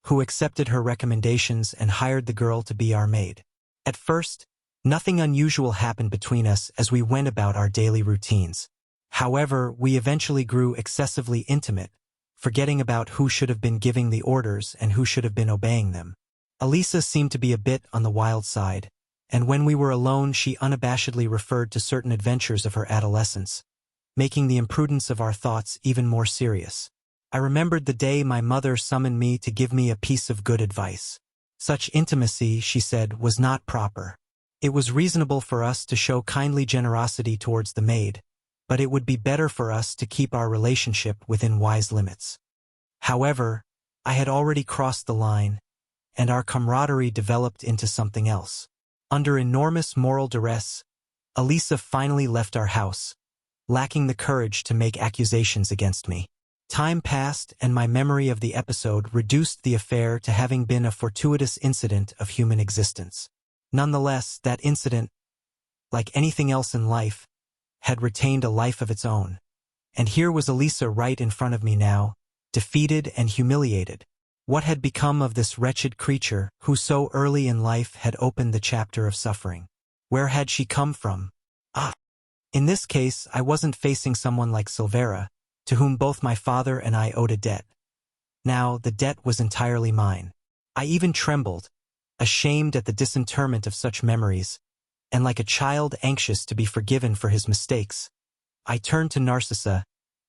who accepted her recommendations and hired the girl to be our maid. At first, nothing unusual happened between us as we went about our daily routines. However, we eventually grew excessively intimate, forgetting about who should have been giving the orders and who should have been obeying them. Elisa seemed to be a bit on the wild side, and when we were alone she unabashedly referred to certain adventures of her adolescence, making the imprudence of our thoughts even more serious. I remembered the day my mother summoned me to give me a piece of good advice. Such intimacy, she said, was not proper. It was reasonable for us to show kindly generosity towards the maid, but it would be better for us to keep our relationship within wise limits. However, I had already crossed the line, and our camaraderie developed into something else. Under enormous moral duress, Elisa finally left our house, lacking the courage to make accusations against me. Time passed, and my memory of the episode reduced the affair to having been a fortuitous incident of human existence. Nonetheless, that incident, like anything else in life, had retained a life of its own. And here was Elisa right in front of me now, defeated and humiliated. What had become of this wretched creature who so early in life had opened the chapter of suffering? Where had she come from? In this case, I wasn't facing someone like Silvera, to whom both my father and I owed a debt. Now, the debt was entirely mine. I even trembled, ashamed at the disinterment of such memories, and like a child anxious to be forgiven for his mistakes, I turned to Narcissa,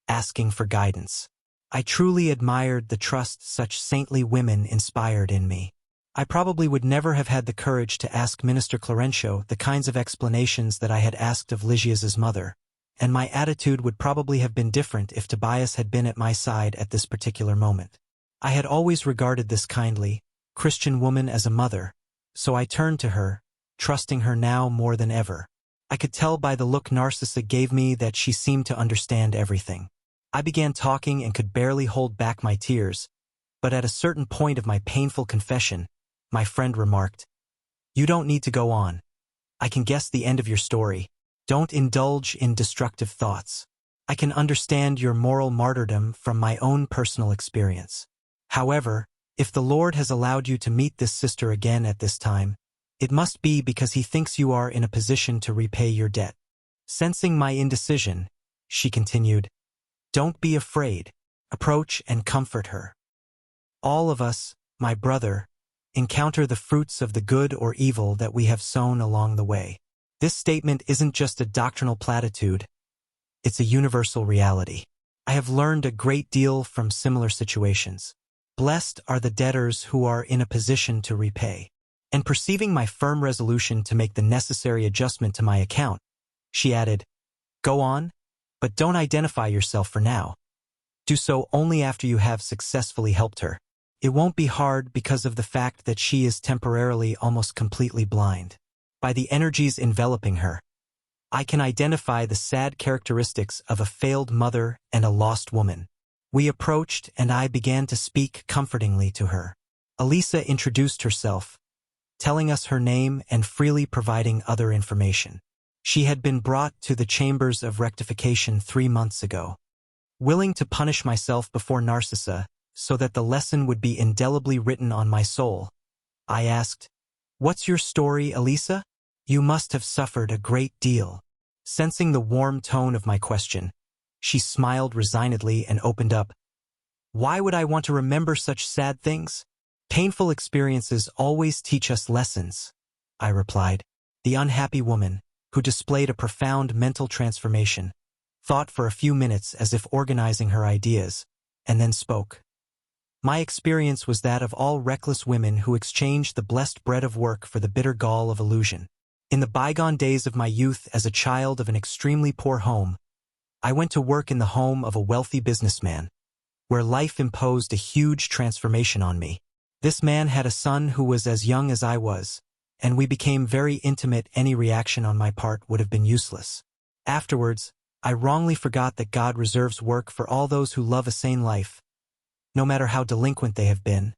asking for guidance. I truly admired the trust such saintly women inspired in me. I probably would never have had the courage to ask Minister Clarencio the kinds of explanations that I had asked of Lygia's mother, and my attitude would probably have been different if Tobias had been at my side at this particular moment. I had always regarded this kindly, Christian woman as a mother, so I turned to her, trusting her now more than ever. I could tell by the look Narcissa gave me that she seemed to understand everything. I began talking and could barely hold back my tears, but at a certain point of my painful confession, my friend remarked, "You don't need to go on. I can guess the end of your story. Don't indulge in destructive thoughts. I can understand your moral martyrdom from my own personal experience. However, if the Lord has allowed you to meet this sister again at this time, it must be because he thinks you are in a position to repay your debt." Sensing my indecision, she continued, "Don't be afraid. Approach and comfort her. All of us, my brother, encounter the fruits of the good or evil that we have sown along the way. This statement isn't just a doctrinal platitude, it's a universal reality. I have learned a great deal from similar situations. Blessed are the debtors who are in a position to repay." And perceiving my firm resolution to make the necessary adjustment to my account, she added, "Go on, but don't identify yourself for now. Do so only after you have successfully helped her. It won't be hard because of the fact that she is temporarily almost completely blind. By the energies enveloping her, I can identify the sad characteristics of a failed mother and a lost woman. We approached and I began to speak comfortingly to her. Elisa introduced herself, telling us her name and freely providing other information. She had been brought to the chambers of rectification 3 months ago. Willing to punish myself before Narcissa, so that the lesson would be indelibly written on my soul, I asked, "What's your story, Elisa? You must have suffered a great deal." Sensing the warm tone of my question, she smiled resignedly and opened up. "Why would I want to remember such sad things? Painful experiences always teach us lessons," I replied. The unhappy woman, who displayed a profound mental transformation, thought for a few minutes as if organizing her ideas, and then spoke. "My experience was that of all reckless women who exchanged the blessed bread of work for the bitter gall of illusion. In the bygone days of my youth as a child of an extremely poor home, I went to work in the home of a wealthy businessman, where life imposed a huge transformation on me. This man had a son who was as young as I was, and we became very intimate. Any reaction on my part would have been useless. Afterwards, I wrongly forgot that God reserves work for all those who love a sane life, no matter how delinquent they have been,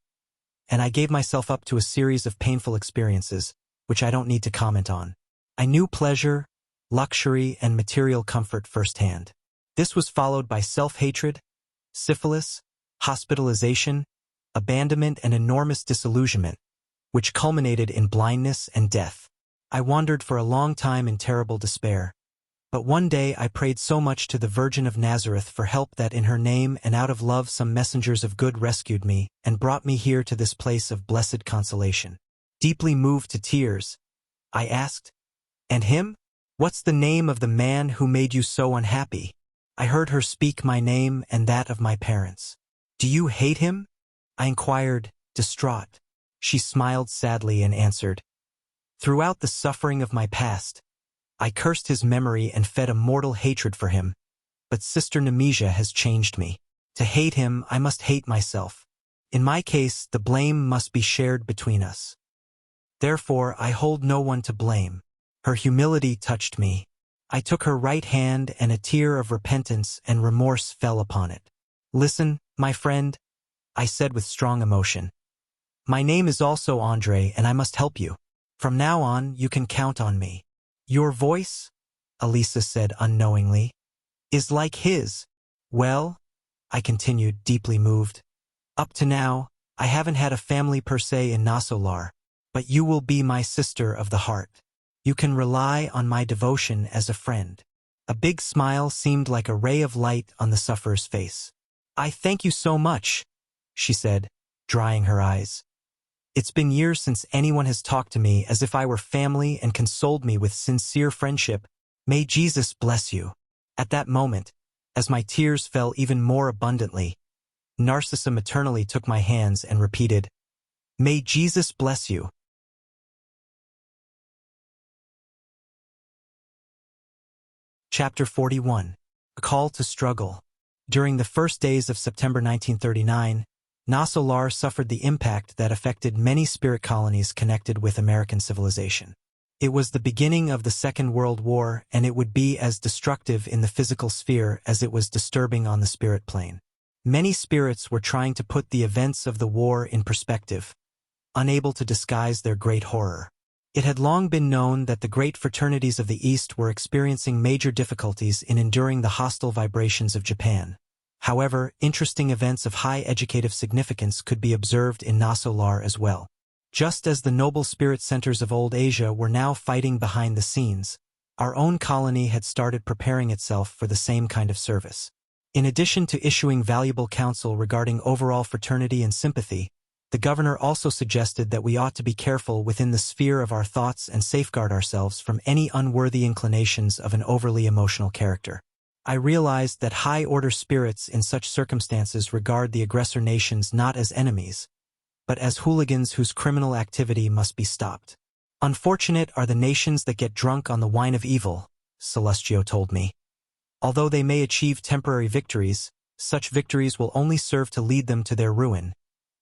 and I gave myself up to a series of painful experiences, which I don't need to comment on. I knew pleasure, luxury, and material comfort firsthand. This was followed by self-hatred, syphilis, hospitalization, abandonment, and enormous disillusionment, which culminated in blindness and death. I wandered for a long time in terrible despair. But one day I prayed so much to the Virgin of Nazareth for help that in her name and out of love some messengers of good rescued me and brought me here to this place of blessed consolation. Deeply moved to tears, I asked, "And him? What's the name of the man who made you so unhappy?" I heard her speak my name and that of my parents. "Do you hate him?" I inquired, distraught. She smiled sadly and answered, "Throughout the suffering of my past, I cursed his memory and fed a mortal hatred for him, but Sister Nemesia has changed me. To hate him, I must hate myself. In my case, the blame must be shared between us. Therefore, I hold no one to blame." Her humility touched me. I took her right hand and a tear of repentance and remorse fell upon it. "Listen, my friend," I said with strong emotion. "My name is also André and I must help you. From now on, you can count on me." "Your voice," Elisa said unknowingly, "is like his." "Well," I continued, deeply moved, "up to now, I haven't had a family per se in Nosso Lar, but you will be my sister of the heart. You can rely on my devotion as a friend." A big smile seemed like a ray of light on the sufferer's face. "I thank you so much," she said, drying her eyes. "It's been years since anyone has talked to me as if I were family and consoled me with sincere friendship. May Jesus bless you." At that moment, as my tears fell even more abundantly, Narcissa maternally took my hands and repeated, "May Jesus bless you." Chapter 41. A Call to Struggle. During the first days of September 1939, Nosso Lar suffered the impact that affected many spirit colonies connected with American civilization. It was the beginning of the Second World War, and it would be as destructive in the physical sphere as it was disturbing on the spirit plane. Many spirits were trying to put the events of the war in perspective, unable to disguise their great horror. It had long been known that the great fraternities of the East were experiencing major difficulties in enduring the hostile vibrations of Japan. However, interesting events of high educative significance could be observed in Nosso Lar as well. Just as the noble spirit centers of old Asia were now fighting behind the scenes, our own colony had started preparing itself for the same kind of service. In addition to issuing valuable counsel regarding overall fraternity and sympathy, the governor also suggested that we ought to be careful within the sphere of our thoughts and safeguard ourselves from any unworthy inclinations of an overly emotional character. I realized that high-order spirits in such circumstances regard the aggressor nations not as enemies, but as hooligans whose criminal activity must be stopped. "Unfortunate are the nations that get drunk on the wine of evil," Celestio told me. "Although they may achieve temporary victories, such victories will only serve to lead them to their ruin,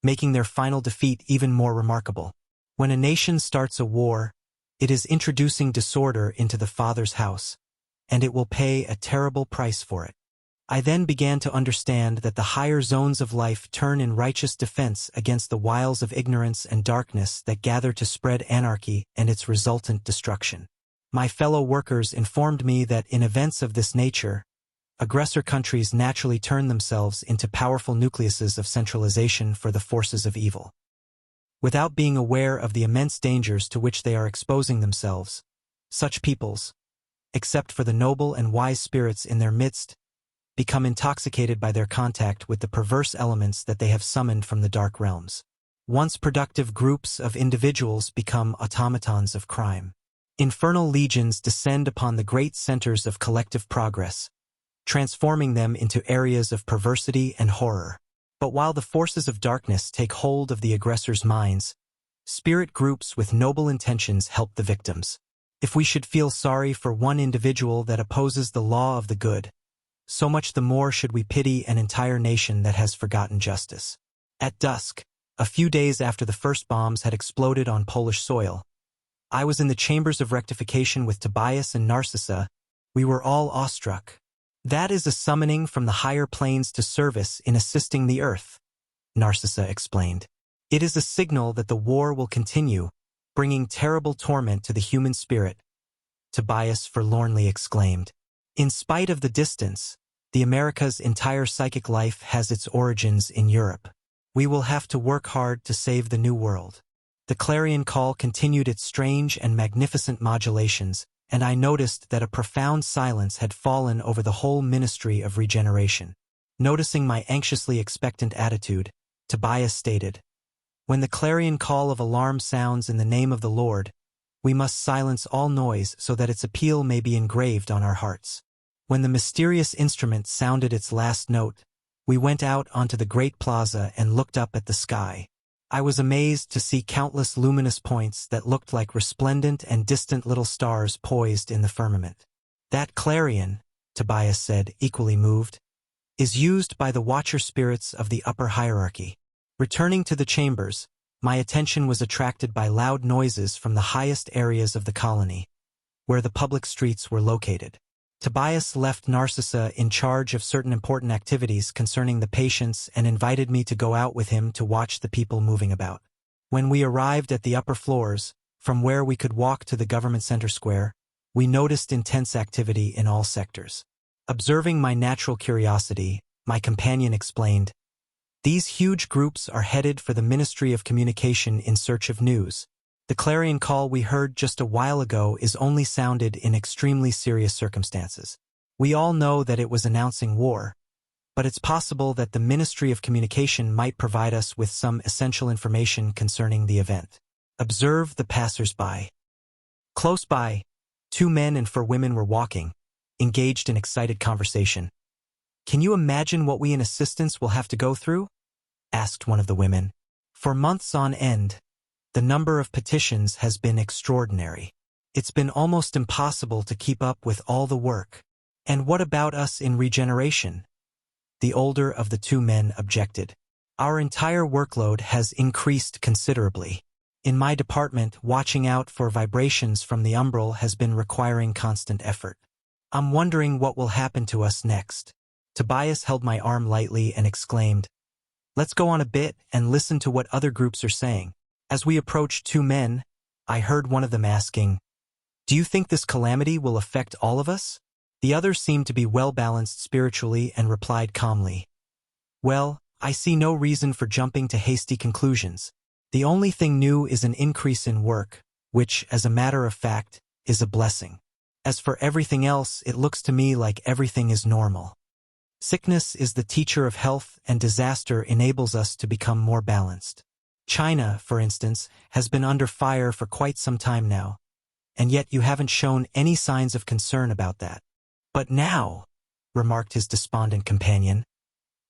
making their final defeat even more remarkable. When a nation starts a war, it is introducing disorder into the Father's house, and it will pay a terrible price for it. I then began to understand that the higher zones of life turn in righteous defense against the wiles of ignorance and darkness that gather to spread anarchy and its resultant destruction. My fellow workers informed me that in events of this nature, aggressor countries naturally turn themselves into powerful nucleuses of centralization for the forces of evil. Without being aware of the immense dangers to which they are exposing themselves, such peoples, except for the noble and wise spirits in their midst, become intoxicated by their contact with the perverse elements that they have summoned from the dark realms. Once productive groups of individuals become automatons of crime. Infernal legions descend upon the great centers of collective progress, transforming them into areas of perversity and horror. But while the forces of darkness take hold of the aggressors' minds, spirit groups with noble intentions help the victims. If we should feel sorry for one individual that opposes the law of the good, so much the more should we pity an entire nation that has forgotten justice. At dusk, a few days after the first bombs had exploded on Polish soil, I was in the chambers of rectification with Tobias and Narcissa. We were all awestruck. "That is a summoning from the higher planes to service in assisting the earth," Narcissa explained. "It is a signal that the war will continue, bringing terrible torment to the human spirit," Tobias forlornly exclaimed. "In spite of the distance, the America's entire psychic life has its origins in Europe. We will have to work hard to save the new world." The clarion call continued its strange and magnificent modulations, and I noticed that a profound silence had fallen over the whole ministry of regeneration. Noticing my anxiously expectant attitude, Tobias stated, "When the clarion call of alarm sounds in the name of the Lord, we must silence all noise so that its appeal may be engraved on our hearts." When the mysterious instrument sounded its last note, we went out onto the great plaza and looked up at the sky. I was amazed to see countless luminous points that looked like resplendent and distant little stars poised in the firmament. "That clarion," Tobias said, equally moved, "is used by the watcher spirits of the upper hierarchy." Returning to the chambers, my attention was attracted by loud noises from the highest areas of the colony, where the public streets were located. Tobias left Narcissa in charge of certain important activities concerning the patients and invited me to go out with him to watch the people moving about. When we arrived at the upper floors, from where we could walk to the government center square, we noticed intense activity in all sectors. Observing my natural curiosity, my companion explained, "These huge groups are headed for the Ministry of Communication in search of news. The clarion call we heard just a while ago is only sounded in extremely serious circumstances. We all know that it was announcing war, but it's possible that the Ministry of Communication might provide us with some essential information concerning the event." Observe the passers-by. Close by, 2 men and 4 women were walking, engaged in excited conversation. "Can you imagine what we in assistance will have to go through?" asked one of the women. "For months on end, the number of petitions has been extraordinary. It's been almost impossible to keep up with all the work." "And what about us in regeneration?" the older of the 2 men objected. "Our entire workload has increased considerably. In my department, watching out for vibrations from the umbral has been requiring constant effort. I'm wondering what will happen to us next." Tobias held my arm lightly and exclaimed, "Let's go on a bit and listen to what other groups are saying." As we approached 2 men, I heard one of them asking, "Do you think this calamity will affect all of us?" The other seemed to be well-balanced spiritually and replied calmly, "Well, I see no reason for jumping to hasty conclusions. The only thing new is an increase in work, which, as a matter of fact, is a blessing. As for everything else, it looks to me like everything is normal. Sickness is the teacher of health, and disaster enables us to become more balanced. China, for instance, has been under fire for quite some time now, and yet you haven't shown any signs of concern about that." "But now," remarked his despondent companion,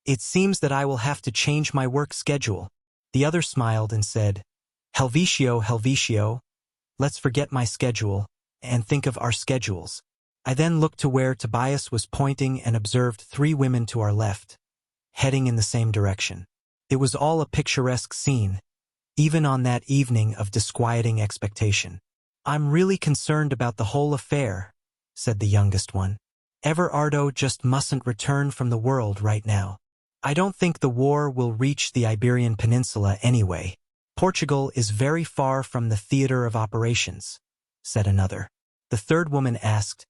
"it seems that I will have to change my work schedule." The other smiled and said, Helvetio, Helvetio, let's forget my schedule and think of our schedules." I then looked to where Tobias was pointing and observed 3 women to our left, heading in the same direction. It was all a picturesque scene, even on that evening of disquieting expectation. "I'm really concerned about the whole affair," said the youngest one. "Everardo just mustn't return from the world right now. I don't think the war will reach the Iberian Peninsula anyway. Portugal is very far from the theater of operations," said another. The third woman asked,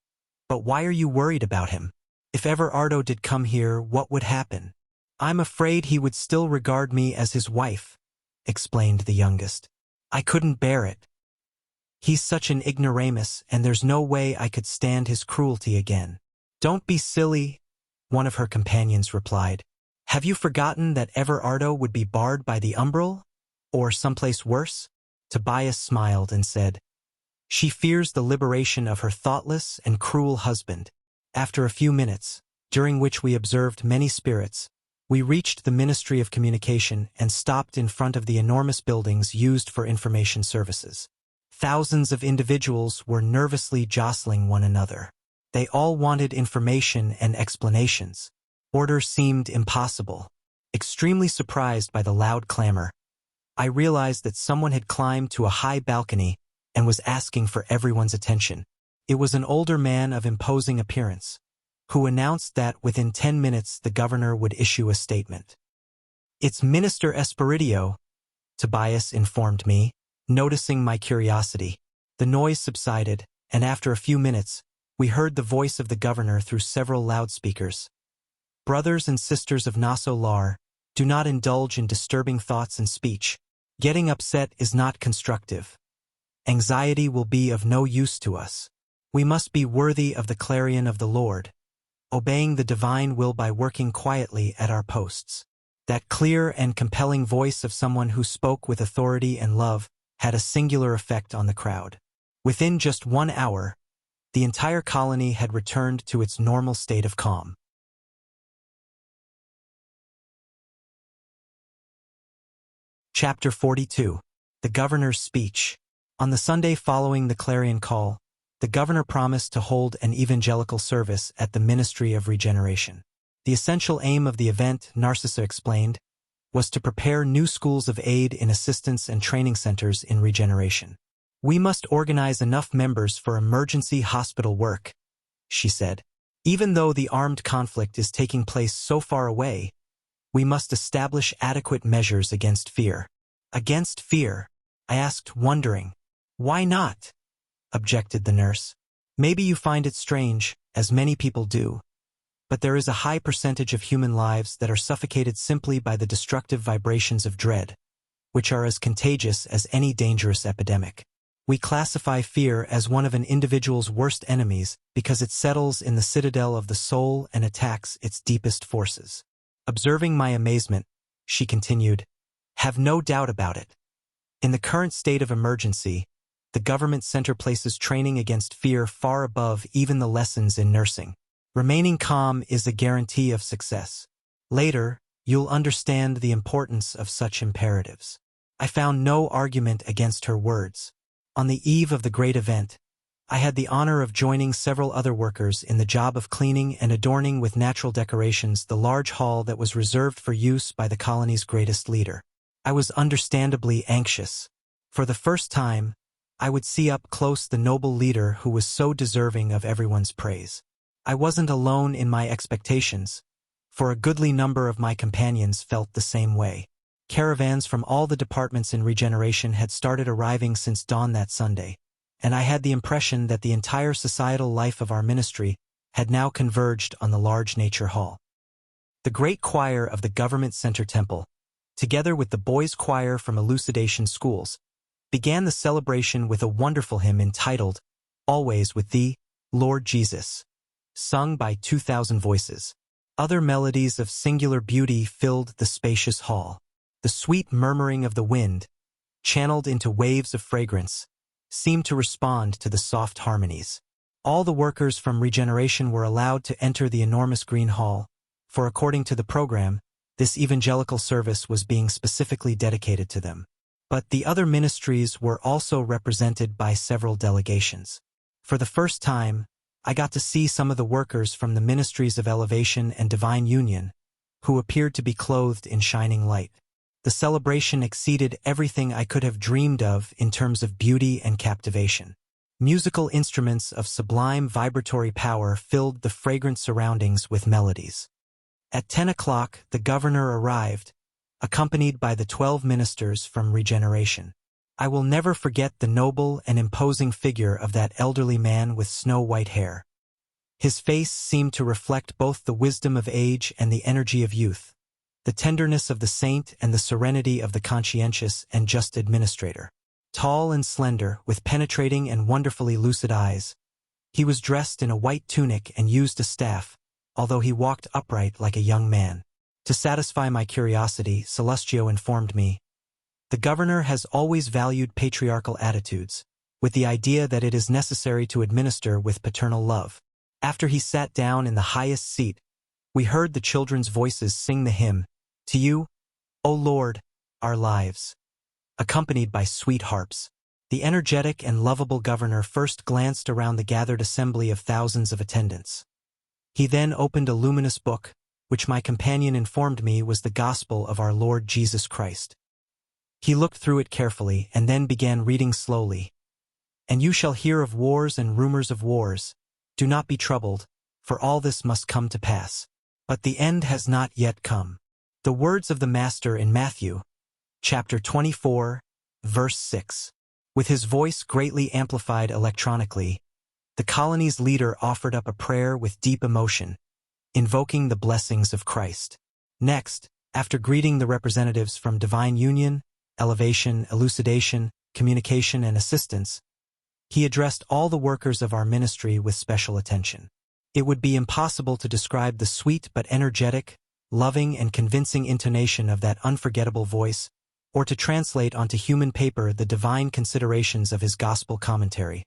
"But why are you worried about him? If Everardo did come here, what would happen?" "I'm afraid he would still regard me as his wife," explained the youngest. "I couldn't bear it. He's such an ignoramus, and there's no way I could stand his cruelty again." "Don't be silly," one of her companions replied. "Have you forgotten that Everardo would be barred by the umbral? Or someplace worse?" Tobias smiled and said, "She fears the liberation of her thoughtless and cruel husband." After a few minutes, during which we observed many spirits, we reached the Ministry of Communication and stopped in front of the enormous buildings used for information services. Thousands of individuals were nervously jostling one another. They all wanted information and explanations. Order seemed impossible. Extremely surprised by the loud clamor, I realized that someone had climbed to a high balcony and was asking for everyone's attention. It was an older man of imposing appearance, who announced that within 10 minutes the governor would issue a statement. "It's Minister Espiridio," Tobias informed me, noticing my curiosity. The noise subsided, and after a few minutes, we heard the voice of the governor through several loudspeakers. "Brothers and sisters of Nosso Lar, do not indulge in disturbing thoughts and speech. Getting upset is not constructive. Anxiety will be of no use to us. We must be worthy of the clarion of the Lord, obeying the divine will by working quietly at our posts." That clear and compelling voice of someone who spoke with authority and love had a singular effect on the crowd. Within just 1 hour, the entire colony had returned to its normal state of calm. Chapter 42. The Governor's Speech. On the Sunday following the clarion call, the governor promised to hold an evangelical service at the Ministry of Regeneration. The essential aim of the event, Narcissa explained, was to prepare new schools of aid in assistance and training centers in regeneration. "We must organize enough members for emergency hospital work," she said. "Even though the armed conflict is taking place so far away, we must establish adequate measures against fear." "Against fear?" I asked, wondering. "Why not?" objected the nurse. "Maybe you find it strange, as many people do, but there is a high percentage of human lives that are suffocated simply by the destructive vibrations of dread, which are as contagious as any dangerous epidemic. We classify fear as one of an individual's worst enemies because it settles in the citadel of the soul and attacks its deepest forces." Observing my amazement, she continued, "Have no doubt about it. In the current state of emergency, the government center places training against fear far above even the lessons in nursing. Remaining calm is a guarantee of success. Later, you'll understand the importance of such imperatives." I found no argument against her words. On the eve of the great event, I had the honor of joining several other workers in the job of cleaning and adorning with natural decorations the large hall that was reserved for use by the colony's greatest leader. I was understandably anxious. For the first time, I would see up close the noble leader who was so deserving of everyone's praise. I wasn't alone in my expectations, for a goodly number of my companions felt the same way. Caravans from all the departments in regeneration had started arriving since dawn that Sunday, and I had the impression that the entire societal life of our ministry had now converged on the large nature hall. The great choir of the Government Center Temple, together with the boys' choir from elucidation schools, began the celebration with a wonderful hymn entitled, "Always with Thee, Lord Jesus," sung by 2,000 voices. Other melodies of singular beauty filled the spacious hall. The sweet murmuring of the wind, channeled into waves of fragrance, seemed to respond to the soft harmonies. All the workers from regeneration were allowed to enter the enormous green hall, for according to the program, this evangelical service was being specifically dedicated to them. But the other ministries were also represented by several delegations. For the first time, I got to see some of the workers from the ministries of elevation and divine union, who appeared to be clothed in shining light. The celebration exceeded everything I could have dreamed of in terms of beauty and captivation. Musical instruments of sublime vibratory power filled the fragrant surroundings with melodies. At 10 o'clock, the governor arrived, accompanied by the 12 ministers from Regeneration. I will never forget the noble and imposing figure of that elderly man with snow-white hair. His face seemed to reflect both the wisdom of age and the energy of youth, the tenderness of the saint and the serenity of the conscientious and just administrator. Tall and slender, with penetrating and wonderfully lucid eyes, he was dressed in a white tunic and used a staff, although he walked upright like a young man. To satisfy my curiosity, Celestio informed me, "The governor has always valued patriarchal attitudes, with the idea that it is necessary to administer with paternal love." After he sat down in the highest seat, we heard the children's voices sing the hymn, "To you, O Lord, our lives," accompanied by sweet harps. The energetic and lovable governor first glanced around the gathered assembly of thousands of attendants. He then opened a luminous book, which my companion informed me was the Gospel of our Lord Jesus Christ. He looked through it carefully and then began reading slowly. "And you shall hear of wars and rumors of wars. Do not be troubled, for all this must come to pass. But the end has not yet come." The words of the Master in Matthew, chapter 24, verse 6. With his voice greatly amplified electronically, the colony's leader offered up a prayer with deep emotion, invoking the blessings of Christ. Next, after greeting the representatives from divine union, elevation, elucidation, communication, and assistance, he addressed all the workers of our ministry with special attention. It would be impossible to describe the sweet but energetic, loving and convincing intonation of that unforgettable voice, or to translate onto human paper the divine considerations of his gospel commentary,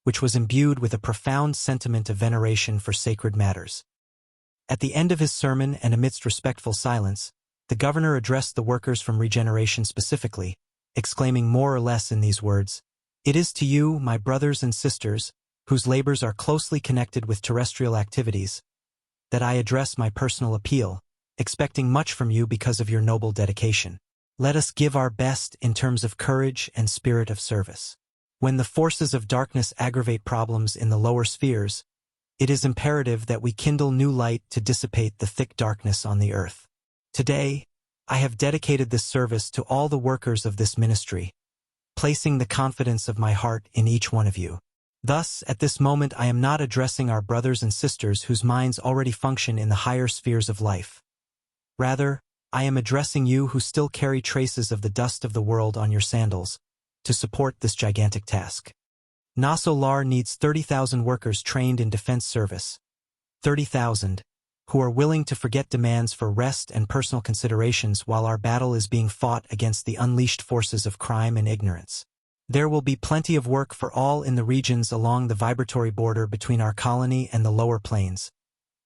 which was imbued with a profound sentiment of veneration for sacred matters. At the end of his sermon and amidst respectful silence, the governor addressed the workers from Regeneration specifically, exclaiming more or less in these words, "It is to you, my brothers and sisters, whose labors are closely connected with terrestrial activities, that I address my personal appeal, expecting much from you because of your noble dedication. Let us give our best in terms of courage and spirit of service. When the forces of darkness aggravate problems in the lower spheres, it is imperative that we kindle new light to dissipate the thick darkness on the earth. Today, I have dedicated this service to all the workers of this ministry, placing the confidence of my heart in each one of you. Thus, at this moment I am not addressing our brothers and sisters whose minds already function in the higher spheres of life. Rather, I am addressing you who still carry traces of the dust of the world on your sandals, to support this gigantic task. Nosso Lar needs 30,000 workers trained in defense service. 30,000, who are willing to forget demands for rest and personal considerations while our battle is being fought against the unleashed forces of crime and ignorance. There will be plenty of work for all in the regions along the vibratory border between our colony and the lower plains,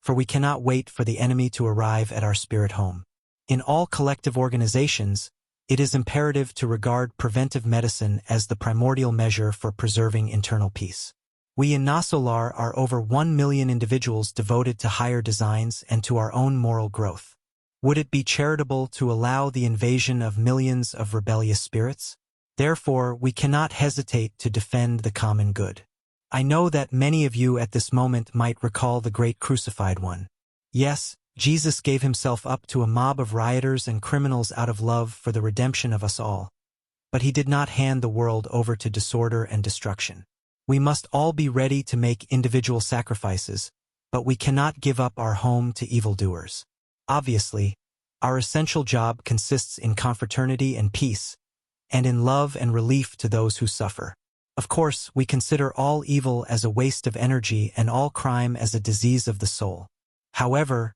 for we cannot wait for the enemy to arrive at our spirit home. In all collective organizations, it is imperative to regard preventive medicine as the primordial measure for preserving internal peace. We in Nosso Lar are over 1 million individuals devoted to higher designs and to our own moral growth. Would it be charitable to allow the invasion of millions of rebellious spirits? Therefore, we cannot hesitate to defend the common good. I know that many of you at this moment might recall the great crucified one. Yes, Jesus gave himself up to a mob of rioters and criminals out of love for the redemption of us all. But he did not hand the world over to disorder and destruction. We must all be ready to make individual sacrifices, but we cannot give up our home to evildoers. Obviously, our essential job consists in confraternity and peace, and in love and relief to those who suffer. Of course, we consider all evil as a waste of energy and all crime as a disease of the soul. However,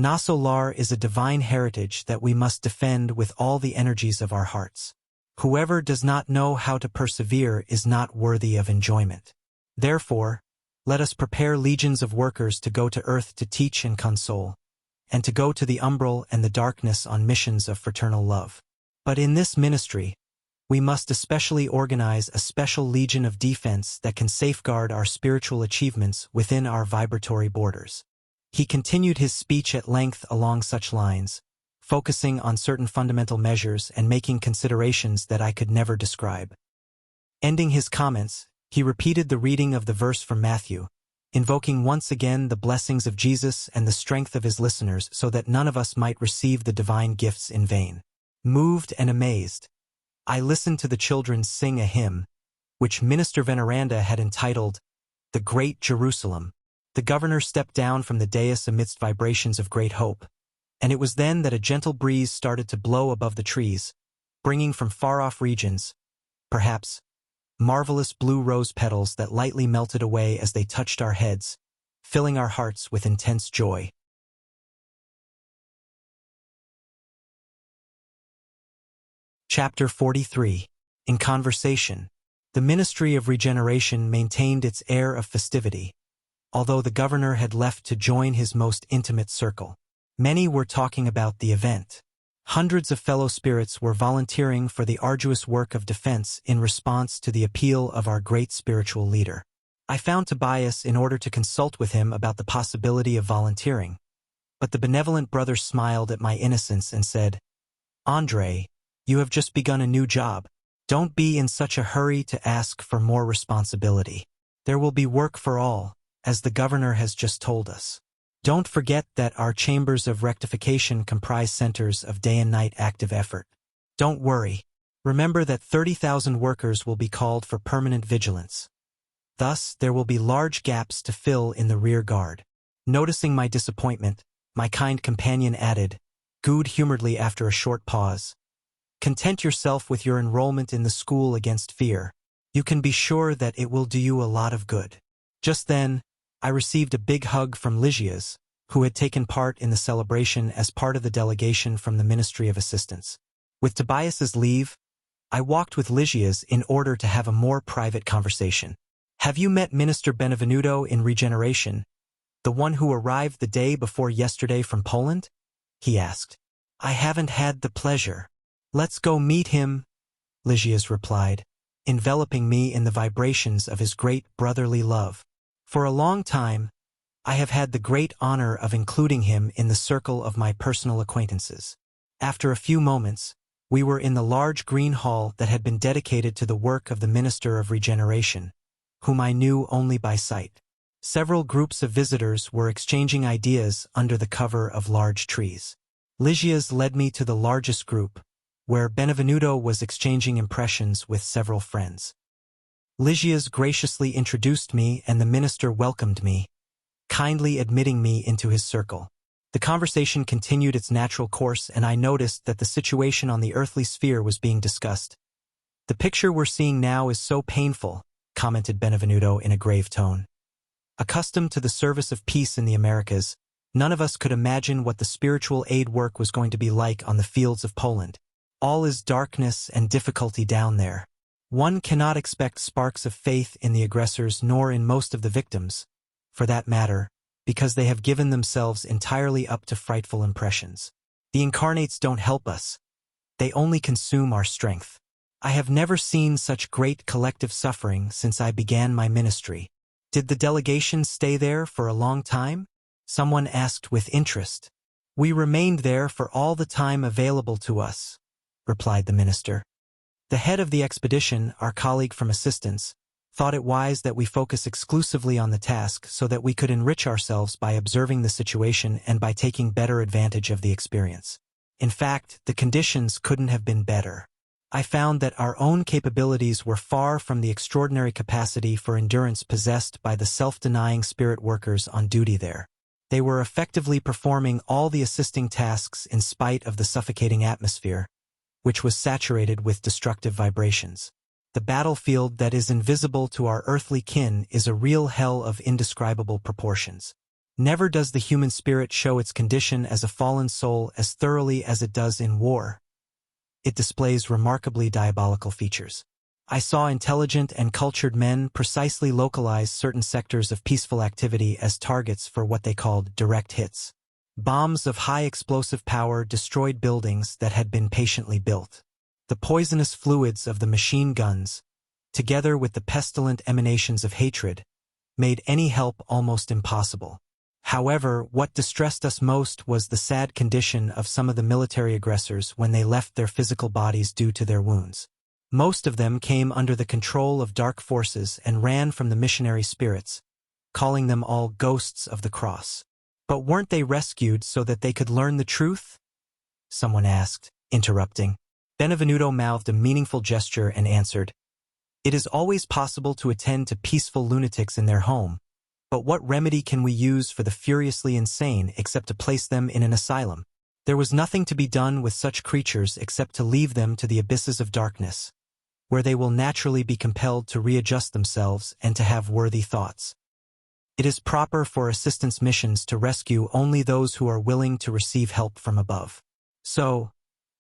Nosso Lar is a divine heritage that we must defend with all the energies of our hearts. Whoever does not know how to persevere is not worthy of enjoyment. Therefore, let us prepare legions of workers to go to earth to teach and console, and to go to the umbral and the darkness on missions of fraternal love. But in this ministry, we must especially organize a special legion of defense that can safeguard our spiritual achievements within our vibratory borders. He continued his speech at length along such lines, focusing on certain fundamental measures and making considerations that I could never describe. Ending his comments, he repeated the reading of the verse from Matthew, invoking once again the blessings of Jesus and the strength of his listeners so that none of us might receive the divine gifts in vain. Moved and amazed, I listened to the children sing a hymn, which Minister Veneranda had entitled, "The Great Jerusalem." The governor stepped down from the dais amidst vibrations of great hope, and it was then that a gentle breeze started to blow above the trees, bringing from far-off regions, perhaps, marvelous blue rose petals that lightly melted away as they touched our heads, filling our hearts with intense joy. Chapter 43. In conversation. The Ministry of Regeneration maintained its air of festivity, although the governor had left to join his most intimate circle. Many were talking about the event. Hundreds of fellow spirits were volunteering for the arduous work of defense in response to the appeal of our great spiritual leader. I found Tobias in order to consult with him about the possibility of volunteering, but the benevolent brother smiled at my innocence and said, "André, you have just begun a new job. Don't be in such a hurry to ask for more responsibility. There will be work for all, as the governor has just told us. Don't forget that our chambers of rectification comprise centers of day and night active effort. Don't worry. Remember that 30,000 workers will be called for permanent vigilance. Thus, there will be large gaps to fill in the rear guard." Noticing my disappointment, my kind companion added, good-humoredly after a short pause, "Content yourself with your enrollment in the school against fear. You can be sure that it will do you a lot of good." Just then, I received a big hug from Lygias, who had taken part in the celebration as part of the delegation from the Ministry of Assistance. With Tobias's leave, I walked with Lygias in order to have a more private conversation. "Have you met Minister Benvenuto in Regeneration, the one who arrived the day before yesterday from Poland?" he asked. "I haven't had the pleasure." "Let's go meet him," Lygias replied, enveloping me in the vibrations of his great brotherly love. For a long time, I have had the great honor of including him in the circle of my personal acquaintances. After a few moments, we were in the large green hall that had been dedicated to the work of the Minister of Regeneration, whom I knew only by sight. Several groups of visitors were exchanging ideas under the cover of large trees. Lygias led me to the largest group, where Benvenuto was exchanging impressions with several friends. Lygias graciously introduced me and the minister welcomed me, kindly admitting me into his circle. The conversation continued its natural course and I noticed that the situation on the earthly sphere was being discussed. "The picture we're seeing now is so painful," commented Benvenuto in a grave tone. Accustomed to the service of peace in the Americas, none of us could imagine what the spiritual aid work was going to be like on the fields of Poland. All is darkness and difficulty down there. One cannot expect sparks of faith in the aggressors nor in most of the victims, for that matter, because they have given themselves entirely up to frightful impressions. The incarnates don't help us. They only consume our strength. I have never seen such great collective suffering since I began my ministry. "Did the delegation stay there for a long time?" someone asked with interest. "We remained there for all the time available to us," replied the minister. "The head of the expedition, our colleague from Assistance, thought it wise that we focus exclusively on the task so that we could enrich ourselves by observing the situation and by taking better advantage of the experience. In fact, the conditions couldn't have been better. I found that our own capabilities were far from the extraordinary capacity for endurance possessed by the self-denying spirit workers on duty there. They were effectively performing all the assisting tasks in spite of the suffocating atmosphere, which was saturated with destructive vibrations. The battlefield that is invisible to our earthly kin is a real hell of indescribable proportions. Never does the human spirit show its condition as a fallen soul as thoroughly as it does in war. It displays remarkably diabolical features. I saw intelligent and cultured men precisely localize certain sectors of peaceful activity as targets for what they called direct hits. Bombs of high explosive power destroyed buildings that had been patiently built. The poisonous fluids of the machine guns, together with the pestilent emanations of hatred, made any help almost impossible. However, what distressed us most was the sad condition of some of the military aggressors when they left their physical bodies due to their wounds. Most of them came under the control of dark forces and ran from the missionary spirits, calling them all ghosts of the cross. But weren't they rescued so that they could learn the truth? Someone asked, interrupting. Benvenuto mouthed a meaningful gesture and answered, "It is always possible to attend to peaceful lunatics in their home, but what remedy can we use for the furiously insane except to place them in an asylum? There was nothing to be done with such creatures except to leave them to the abysses of darkness, where they will naturally be compelled to readjust themselves and to have worthy thoughts. It is proper for assistance missions to rescue only those who are willing to receive help from above." So,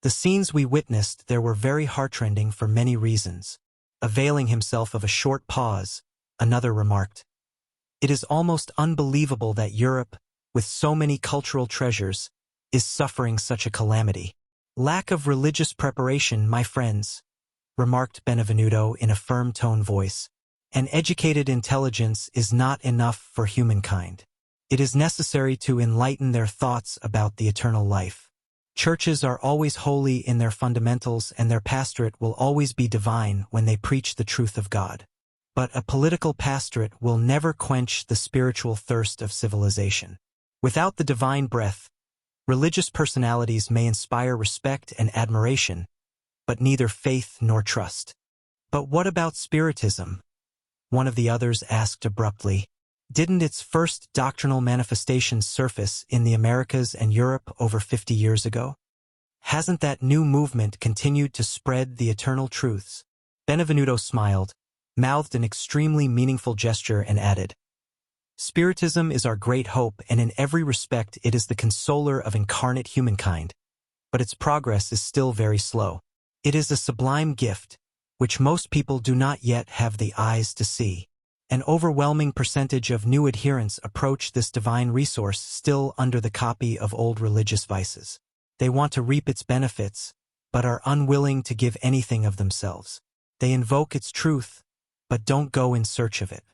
the scenes we witnessed there were very heartrending for many reasons. Availing himself of a short pause, another remarked, "It is almost unbelievable that Europe, with so many cultural treasures, is suffering such a calamity." "Lack of religious preparation, my friends," remarked Benvenuto in a firm tone voice. "An educated intelligence is not enough for humankind. It is necessary to enlighten their thoughts about the eternal life. Churches are always holy in their fundamentals and their pastorate will always be divine when they preach the truth of God. But a political pastorate will never quench the spiritual thirst of civilization. Without the divine breath, religious personalities may inspire respect and admiration, but neither faith nor trust." "But what about Spiritism?" one of the others asked abruptly. "Didn't its first doctrinal manifestations surface in the Americas and Europe over 50 years ago? Hasn't that new movement continued to spread the eternal truths?" Benvenuto smiled, mouthed an extremely meaningful gesture and added, "Spiritism is our great hope and in every respect it is the consoler of incarnate humankind, but its progress is still very slow. It is a sublime gift, which most people do not yet have the eyes to see. An overwhelming percentage of new adherents approach this divine resource still under the copy of old religious vices. They want to reap its benefits, but are unwilling to give anything of themselves. They invoke its truth, but don't go in search of it.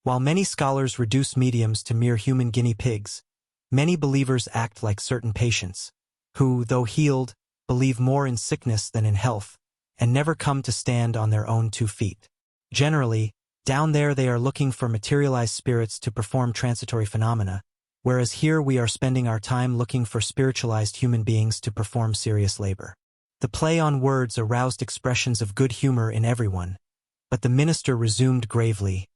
While many scholars reduce mediums to mere human guinea pigs, many believers act like certain patients, who, though healed, believe more in sickness than in health, and never come to stand on their own 2 feet. Generally, down there they are looking for materialized spirits to perform transitory phenomena, whereas here we are spending our time looking for spiritualized human beings to perform serious labor." The play on words aroused expressions of good humor in everyone, but the minister resumed gravely,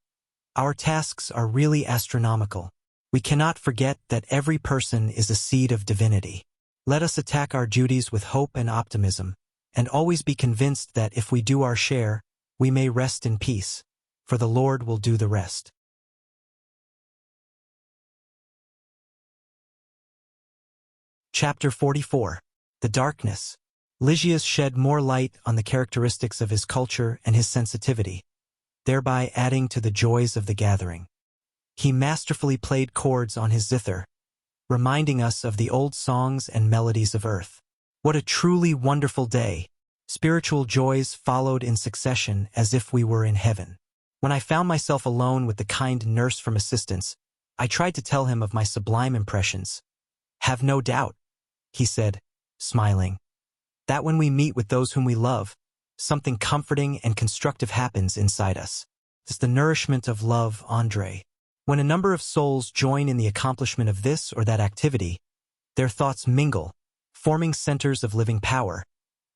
"Our tasks are really astronomical. We cannot forget that every person is a seed of divinity. Let us attack our duties with hope and optimism, and always be convinced that if we do our share, we may rest in peace, for the Lord will do the rest." Chapter 44. The Darkness. Lysias shed more light on the characteristics of his culture and his sensitivity, thereby adding to the joys of the gathering. He masterfully played chords on his zither, reminding us of the old songs and melodies of earth. What a truly wonderful day! Spiritual joys followed in succession as if we were in heaven. When I found myself alone with the kind nurse from assistance, I tried to tell him of my sublime impressions. "Have no doubt," he said, smiling, "that when we meet with those whom we love, something comforting and constructive happens inside us. It's the nourishment of love, André. When a number of souls join in the accomplishment of this or that activity, their thoughts mingle, forming centers of living power,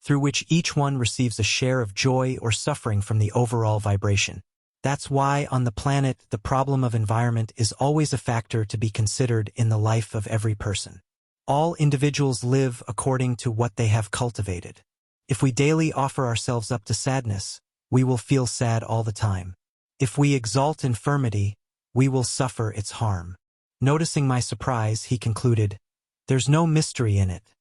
through which each one receives a share of joy or suffering from the overall vibration. That's why on the planet the problem of environment is always a factor to be considered in the life of every person. All individuals live according to what they have cultivated. If we daily offer ourselves up to sadness, we will feel sad all the time. If we exalt infirmity, we will suffer its harm." Noticing my surprise, he concluded, "There's no mystery in it.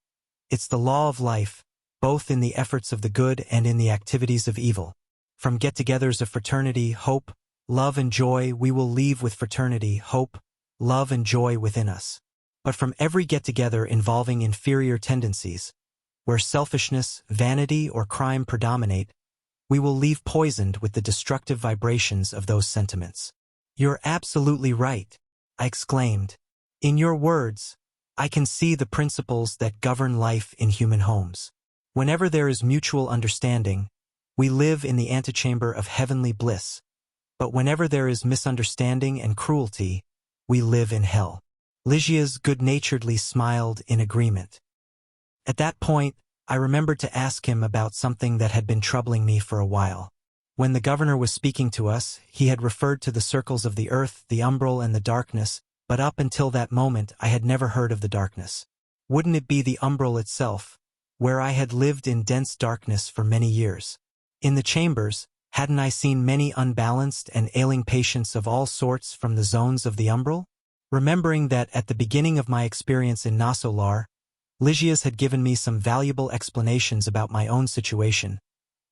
It's the law of life, both in the efforts of the good and in the activities of evil. From get-togethers of fraternity, hope, love, and joy, we will leave with fraternity, hope, love, and joy within us. But from every get-together involving inferior tendencies, where selfishness, vanity, or crime predominate, we will leave poisoned with the destructive vibrations of those sentiments." "You're absolutely right," I exclaimed. In your words, I can see the principles that govern life in human homes. Whenever there is mutual understanding, we live in the antechamber of heavenly bliss, but whenever there is misunderstanding and cruelty, we live in hell. Lygia's good-naturedly smiled in agreement. At that point, I remembered to ask him about something that had been troubling me for a while. When the governor was speaking to us, he had referred to the circles of the earth, the umbral and the darkness, but up until that moment I had never heard of the darkness. Wouldn't it be the umbral itself, where I had lived in dense darkness for many years? In the chambers, hadn't I seen many unbalanced and ailing patients of all sorts from the zones of the umbral? Remembering that at the beginning of my experience in Nosso Lar, Lygia's had given me some valuable explanations about my own situation,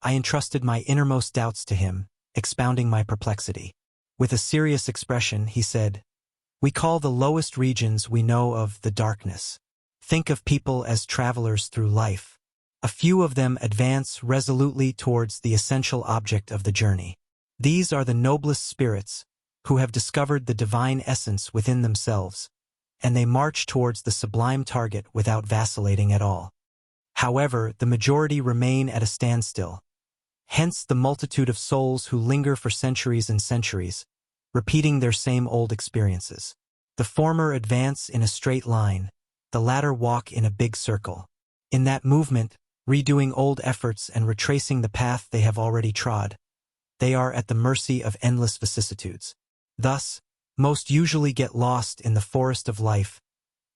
I entrusted my innermost doubts to him, expounding my perplexity. With a serious expression, he said, "We call the lowest regions we know of the darkness. Think of people as travelers through life. A few of them advance resolutely towards the essential object of the journey. These are the noblest spirits, who have discovered the divine essence within themselves, and they march towards the sublime target without vacillating at all. However, the majority remain at a standstill. Hence the multitude of souls who linger for centuries and centuries, repeating their same old experiences. The former advance in a straight line, the latter walk in a big circle. In that movement, redoing old efforts and retracing the path they have already trod, they are at the mercy of endless vicissitudes. Thus, most usually get lost in the forest of life,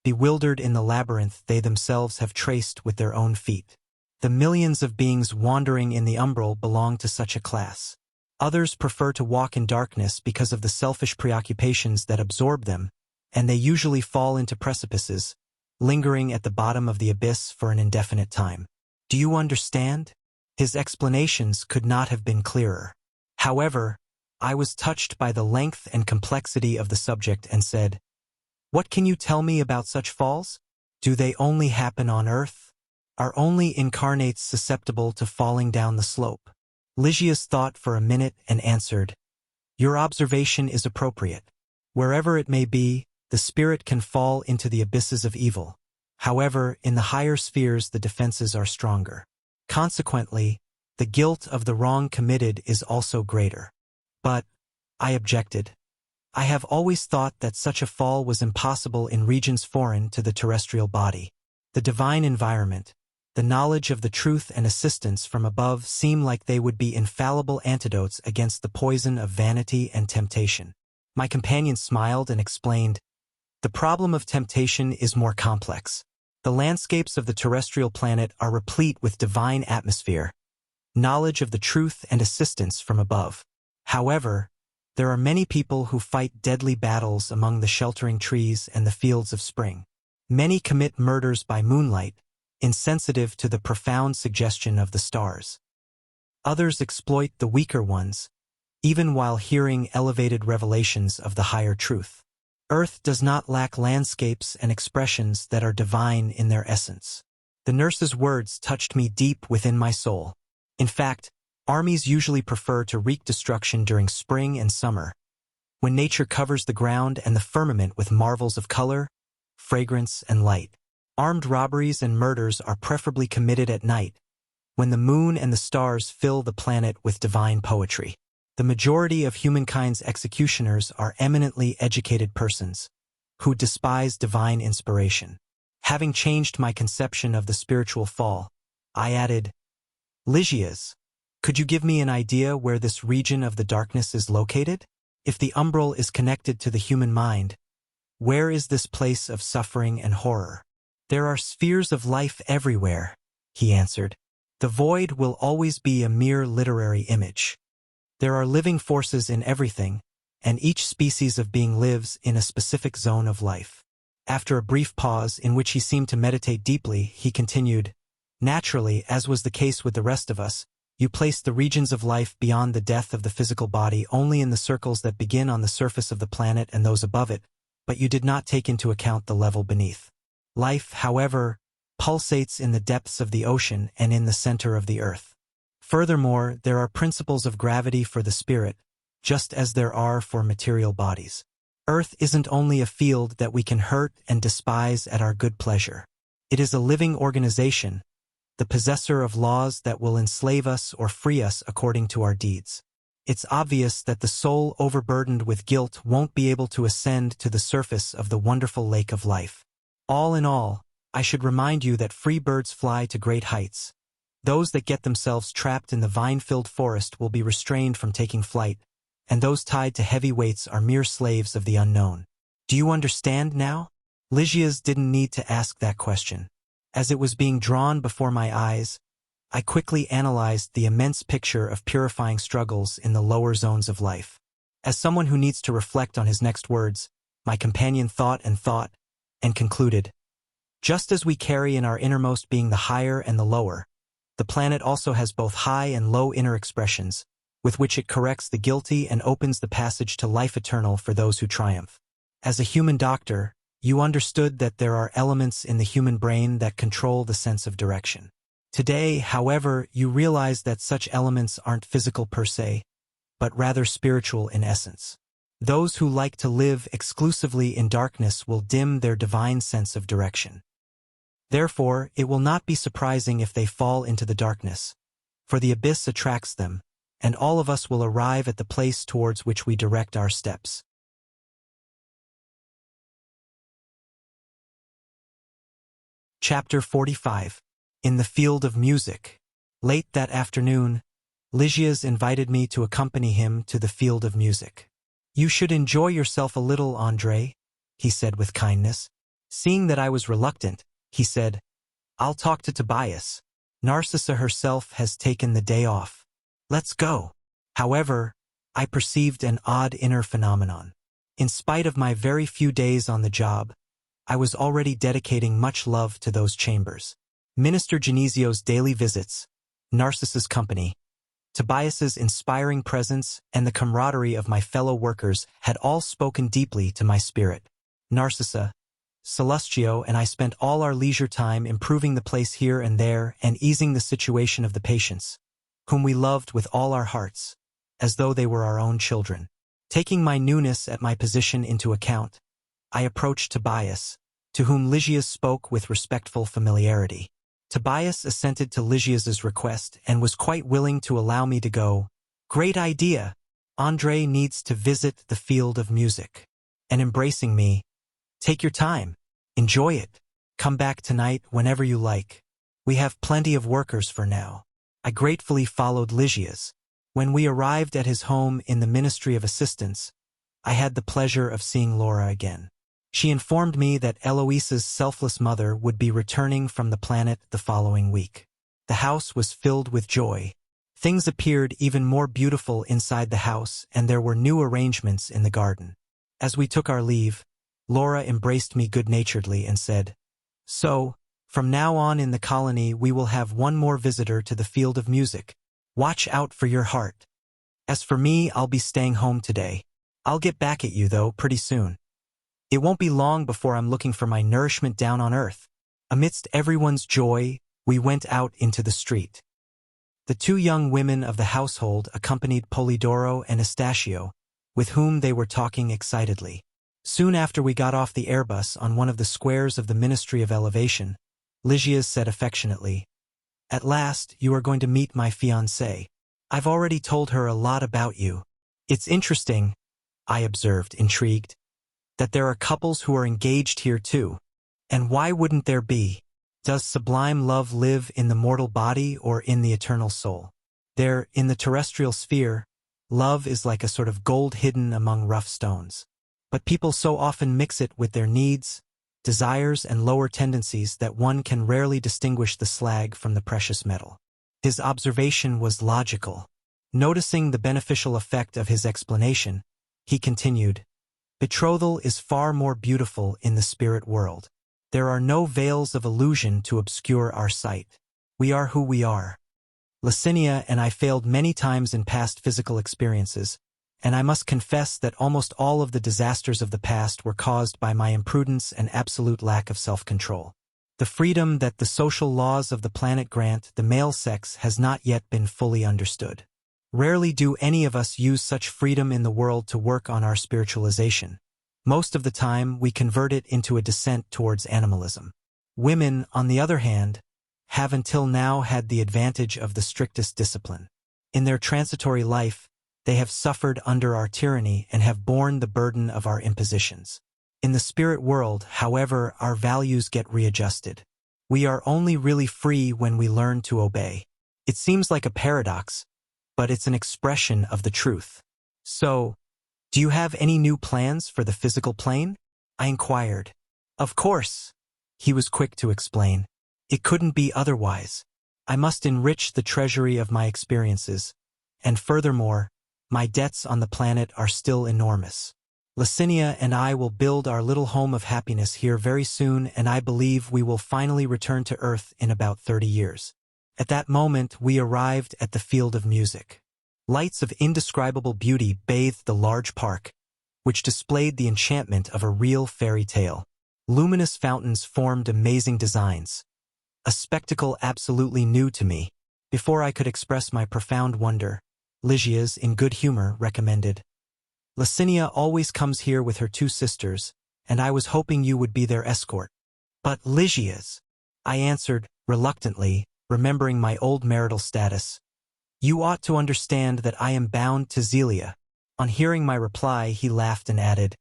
bewildered in the labyrinth they themselves have traced with their own feet. The millions of beings wandering in the umbral belong to such a class. Others prefer to walk in darkness because of the selfish preoccupations that absorb them, and they usually fall into precipices, lingering at the bottom of the abyss for an indefinite time. Do you understand? His explanations could not have been clearer. However, I was touched by the length and complexity of the subject and said, "What can you tell me about such falls? Do they only happen on Earth? Are only incarnates susceptible to falling down the slope?" Lygia's thought for a minute and answered, "Your observation is appropriate. Wherever it may be, the spirit can fall into the abysses of evil. However, in the higher spheres the defenses are stronger. Consequently, the guilt of the wrong committed is also greater." "But," I objected, "I have always thought that such a fall was impossible in regions foreign to the terrestrial body. The divine environment, the knowledge of the truth and assistance from above seem like they would be infallible antidotes against the poison of vanity and temptation." My companion smiled and explained, "The problem of temptation is more complex. The landscapes of the terrestrial planet are replete with divine atmosphere, knowledge of the truth and assistance from above. However, there are many people who fight deadly battles among the sheltering trees and the fields of spring. Many commit murders by moonlight, insensitive to the profound suggestion of the stars. Others exploit the weaker ones, even while hearing elevated revelations of the higher truth. Earth does not lack landscapes and expressions that are divine in their essence." The nurse's words touched me deep within my soul. In fact, armies usually prefer to wreak destruction during spring and summer, when nature covers the ground and the firmament with marvels of color, fragrance, and light. Armed robberies and murders are preferably committed at night, when the moon and the stars fill the planet with divine poetry. The majority of humankind's executioners are eminently educated persons, who despise divine inspiration. Having changed my conception of the spiritual fall, I added, "Lygia's, could you give me an idea where this region of the darkness is located? If the umbral is connected to the human mind, where is this place of suffering and horror?" "There are spheres of life everywhere," he answered. "The void will always be a mere literary image. There are living forces in everything, and each species of being lives in a specific zone of life." After a brief pause in which he seemed to meditate deeply, he continued, "Naturally, as was the case with the rest of us, you place the regions of life beyond the death of the physical body only in the circles that begin on the surface of the planet and those above it, but you did not take into account the level beneath. Life, however, pulsates in the depths of the ocean and in the center of the earth. Furthermore, there are principles of gravity for the spirit, just as there are for material bodies. Earth isn't only a field that we can hurt and despise at our good pleasure. It is a living organization, the possessor of laws that will enslave us or free us according to our deeds. It's obvious that the soul overburdened with guilt won't be able to ascend to the surface of the wonderful lake of life. All in all, I should remind you that free birds fly to great heights. Those that get themselves trapped in the vine-filled forest will be restrained from taking flight, and those tied to heavy weights are mere slaves of the unknown. Do you understand now? Lysias didn't need to ask that question. As it was being drawn before my eyes, I quickly analyzed the immense picture of purifying struggles in the lower zones of life. As someone who needs to reflect on his next words, my companion thought, and concluded, just as we carry in our innermost being the higher and the lower, the planet also has both high and low inner expressions, with which it corrects the guilty and opens the passage to life eternal for those who triumph. As a human doctor, you understood that there are elements in the human brain that control the sense of direction. Today, however, you realize that such elements aren't physical per se, but rather spiritual in essence. Those who like to live exclusively in darkness will dim their divine sense of direction. Therefore, it will not be surprising if they fall into the darkness, for the abyss attracts them, and all of us will arrive at the place towards which we direct our steps. Chapter 45. In the Field of Music. Late that afternoon, Lysias invited me to accompany him to the field of music. You should enjoy yourself a little, André, he said with kindness. Seeing that I was reluctant, he said, I'll talk to Tobias. Narcissa herself has taken the day off. Let's go. However, I perceived an odd inner phenomenon. In spite of my very few days on the job, I was already dedicating much love to those chambers. Minister Genesio's daily visits, Narcissa's company, Tobias's inspiring presence, and the camaraderie of my fellow workers had all spoken deeply to my spirit. Narcissa, Celestio, and I spent all our leisure time improving the place here and there and easing the situation of the patients, whom we loved with all our hearts, as though they were our own children. Taking my newness at my position into account, I approached Tobias, to whom Lysias spoke with respectful familiarity. Tobias assented to Lysias's request and was quite willing to allow me to go. Great idea! André needs to visit the field of music. And embracing me, take your time. Enjoy it. Come back tonight whenever you like. We have plenty of workers for now. I gratefully followed Lysias. When we arrived at his home in the Ministry of Assistance, I had the pleasure of seeing Laura again. She informed me that Eloise's selfless mother would be returning from the planet the following week. The house was filled with joy. Things appeared even more beautiful inside the house, and there were new arrangements in the garden. As we took our leave, Laura embraced me good-naturedly and said, So, from now on in the colony we will have one more visitor to the field of music. Watch out for your heart. As for me, I'll be staying home today. I'll get back at you, though, pretty soon. It won't be long before I'm looking for my nourishment down on earth. Amidst everyone's joy, we went out into the street. The two young women of the household accompanied Polidoro and Estachio, with whom they were talking excitedly. Soon after we got off the Airbus on one of the squares of the Ministry of Elevation, Lysias said affectionately, At last, you are going to meet my fiancée. I've already told her a lot about you. It's interesting, I observed, intrigued, that there are couples who are engaged here too. And why wouldn't there be? Does sublime love live in the mortal body or in the eternal soul? There, in the terrestrial sphere, love is like a sort of gold hidden among rough stones. But people so often mix it with their needs, desires, and lower tendencies that one can rarely distinguish the slag from the precious metal. His observation was logical. Noticing the beneficial effect of his explanation, he continued, Betrothal is far more beautiful in the spirit world. There are no veils of illusion to obscure our sight. We are who we are. Licinia and I failed many times in past physical experiences, and I must confess that almost all of the disasters of the past were caused by my imprudence and absolute lack of self-control. The freedom that the social laws of the planet grant the male sex has not yet been fully understood. Rarely do any of us use such freedom in the world to work on our spiritualization, Most of the time, we convert it into a descent towards animalism. Women, on the other hand, have until now had the advantage of the strictest discipline. In their transitory life, they have suffered under our tyranny and have borne the burden of our impositions. In the spirit world, however, our values get readjusted. We are only really free when we learn to obey. It seems like a paradox, but it's an expression of the truth. So, do you have any new plans for the physical plane? I inquired. Of course, he was quick to explain. It couldn't be otherwise. I must enrich the treasury of my experiences, and furthermore, my debts on the planet are still enormous. Licinia and I will build our little home of happiness here very soon, and I believe we will finally return to Earth in about 30 years. At that moment, we arrived at the field of music. Lights of indescribable beauty bathed the large park, which displayed the enchantment of a real fairy tale. Luminous fountains formed amazing designs, a spectacle absolutely new to me. Before I could express my profound wonder, Lygia's, in good humor, recommended, "Licinia always comes here with her 2 sisters, and I was hoping you would be their escort." "But Lygia's," I answered, reluctantly, remembering my old marital status. "You ought to understand that I am bound to Zelia." On hearing my reply, he laughed and added,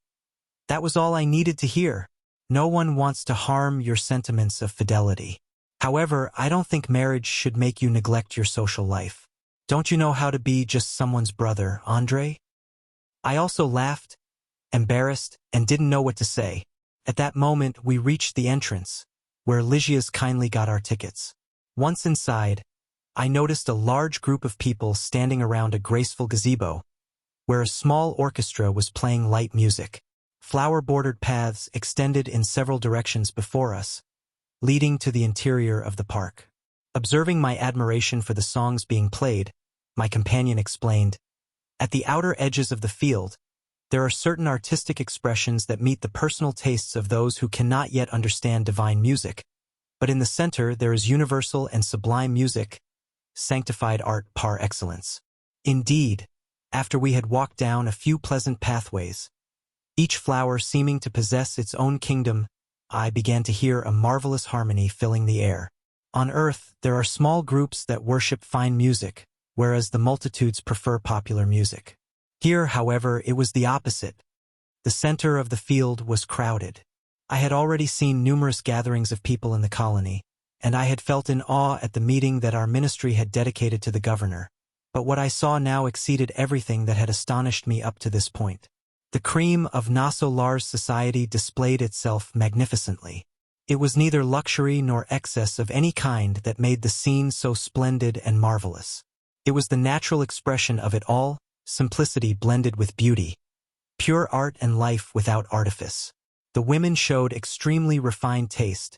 "That was all I needed to hear. No one wants to harm your sentiments of fidelity. However, I don't think marriage should make you neglect your social life. Don't you know how to be just someone's brother, André?" I also laughed, embarrassed, and didn't know what to say. At that moment, we reached the entrance, where Lygia's kindly got our tickets. Once inside, I noticed a large group of people standing around a graceful gazebo, where a small orchestra was playing light music. Flower-bordered paths extended in several directions before us, leading to the interior of the park. Observing my admiration for the songs being played, my companion explained, "At the outer edges of the field, there are certain artistic expressions that meet the personal tastes of those who cannot yet understand divine music, but in the center there is universal and sublime music, sanctified art par excellence." Indeed, after we had walked down a few pleasant pathways, each flower seeming to possess its own kingdom, I began to hear a marvelous harmony filling the air. On Earth, there are small groups that worship fine music, whereas the multitudes prefer popular music. Here, however, it was the opposite. The center of the field was crowded. I had already seen numerous gatherings of people in the colony, and I had felt in awe at the meeting that our ministry had dedicated to the governor. But what I saw now exceeded everything that had astonished me up to this point. The cream of Nosso Lar's society displayed itself magnificently. It was neither luxury nor excess of any kind that made the scene so splendid and marvelous. It was the natural expression of it all, simplicity blended with beauty, pure art and life without artifice. The women showed extremely refined taste,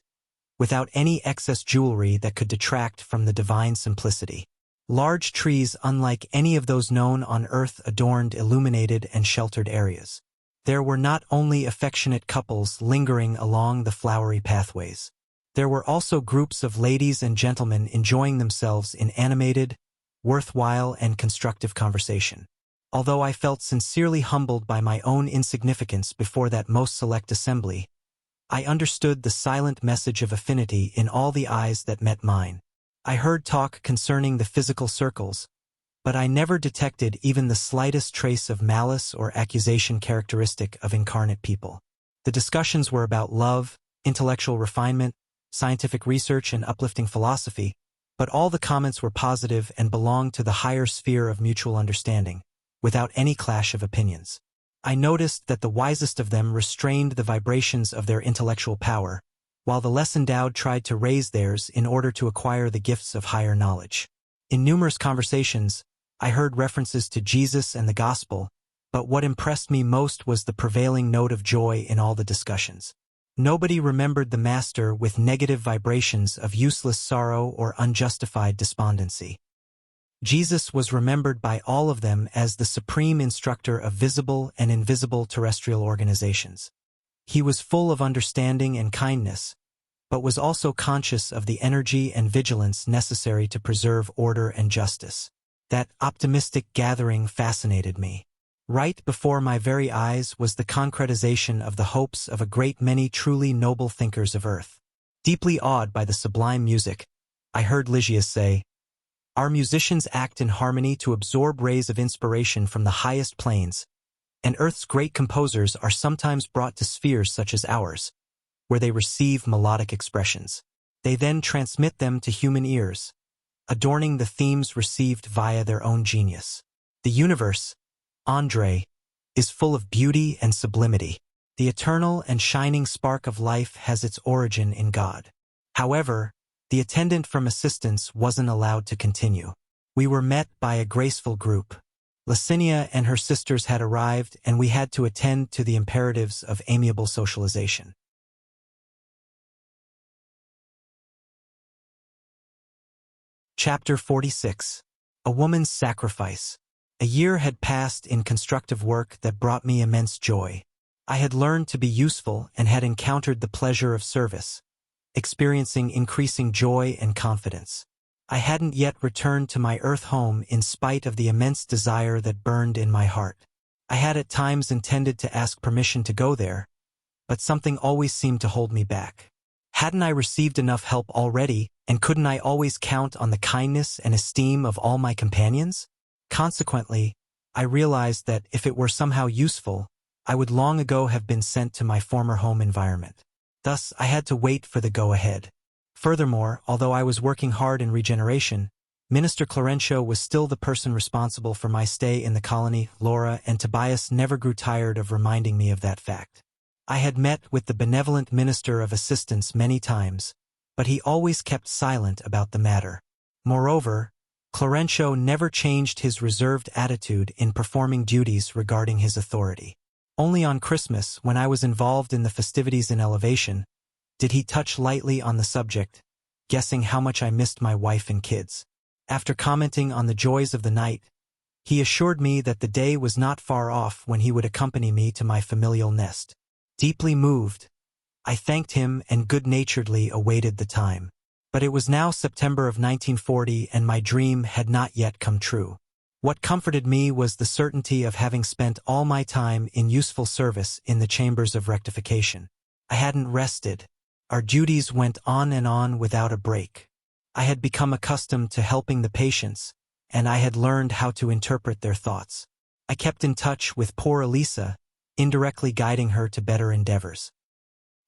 without any excess jewelry that could detract from the divine simplicity. Large trees unlike any of those known on Earth adorned illuminated and sheltered areas. There were not only affectionate couples lingering along the flowery pathways. There were also groups of ladies and gentlemen enjoying themselves in animated, worthwhile, and constructive conversation. Although I felt sincerely humbled by my own insignificance before that most select assembly, I understood the silent message of affinity in all the eyes that met mine. I heard talk concerning the physical circles, but I never detected even the slightest trace of malice or accusation characteristic of incarnate people. The discussions were about love, intellectual refinement, scientific research, and uplifting philosophy, but all the comments were positive and belonged to the higher sphere of mutual understanding, without any clash of opinions. I noticed that the wisest of them restrained the vibrations of their intellectual power, while the less endowed tried to raise theirs in order to acquire the gifts of higher knowledge. In numerous conversations, I heard references to Jesus and the gospel, but what impressed me most was the prevailing note of joy in all the discussions. Nobody remembered the Master with negative vibrations of useless sorrow or unjustified despondency. Jesus was remembered by all of them as the supreme instructor of visible and invisible terrestrial organizations. He was full of understanding and kindness, but was also conscious of the energy and vigilance necessary to preserve order and justice. That optimistic gathering fascinated me. Right before my very eyes was the concretization of the hopes of a great many truly noble thinkers of earth. Deeply awed by the sublime music, I heard Lysias say, "Our musicians act in harmony to absorb rays of inspiration from the highest planes, and Earth's great composers are sometimes brought to spheres such as ours, where they receive melodic expressions. They then transmit them to human ears, adorning the themes received via their own genius. The universe, André, is full of beauty and sublimity. The eternal and shining spark of life has its origin in God." However, the attendant from assistance wasn't allowed to continue. We were met by a graceful group. Licinia and her sisters had arrived, and we had to attend to the imperatives of amiable socialization. Chapter 46. A Woman's Sacrifice. A year had passed in constructive work that brought me immense joy. I had learned to be useful and had encountered the pleasure of service, experiencing increasing joy and confidence. I hadn't yet returned to my earth home in spite of the immense desire that burned in my heart. I had at times intended to ask permission to go there, but something always seemed to hold me back. Hadn't I received enough help already, and couldn't I always count on the kindness and esteem of all my companions? Consequently, I realized that if it were somehow useful, I would long ago have been sent to my former home environment. Thus, I had to wait for the go-ahead. Furthermore, although I was working hard in regeneration, Minister Clarencio was still the person responsible for my stay in the colony. Laura and Tobias never grew tired of reminding me of that fact. I had met with the benevolent Minister of Assistance many times, but he always kept silent about the matter. Moreover, Clarencio never changed his reserved attitude in performing duties regarding his authority. Only on Christmas, when I was involved in the festivities in Elevation, did he touch lightly on the subject, guessing how much I missed my wife and kids. After commenting on the joys of the night, he assured me that the day was not far off when he would accompany me to my familial nest. Deeply moved, I thanked him and good-naturedly awaited the time. But it was now September of 1940 and my dream had not yet come true. What comforted me was the certainty of having spent all my time in useful service in the chambers of rectification. I hadn't rested. Our duties went on without a break. I had become accustomed to helping the patients, and I had learned how to interpret their thoughts. I kept in touch with poor Elisa, indirectly guiding her to better endeavors.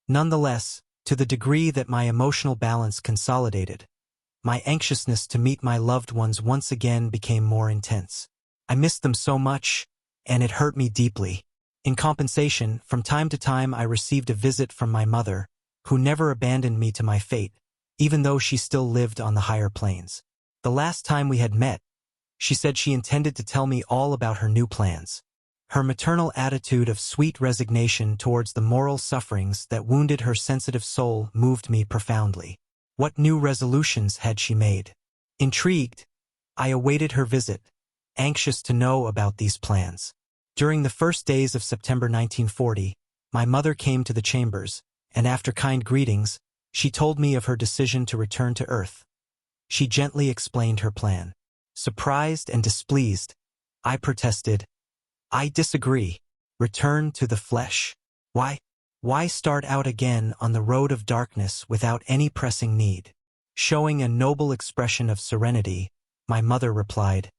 Nonetheless, to the degree that my emotional balance consolidated, my anxiousness to meet my loved ones once again became more intense. I missed them so much, and it hurt me deeply. In compensation, from time to time I received a visit from my mother, who never abandoned me to my fate, even though she still lived on the higher planes. The last time we had met, she said she intended to tell me all about her new plans. Her maternal attitude of sweet resignation towards the moral sufferings that wounded her sensitive soul moved me profoundly. What new resolutions had she made? Intrigued, I awaited her visit, anxious to know about these plans. During the first days of September 1940, my mother came to the chambers, and after kind greetings, she told me of her decision to return to Earth. She gently explained her plan. Surprised and displeased, I protested, "I disagree. Return to the flesh. Why? Why start out again on the road of darkness without any pressing need?" Showing a noble expression of serenity, my mother replied,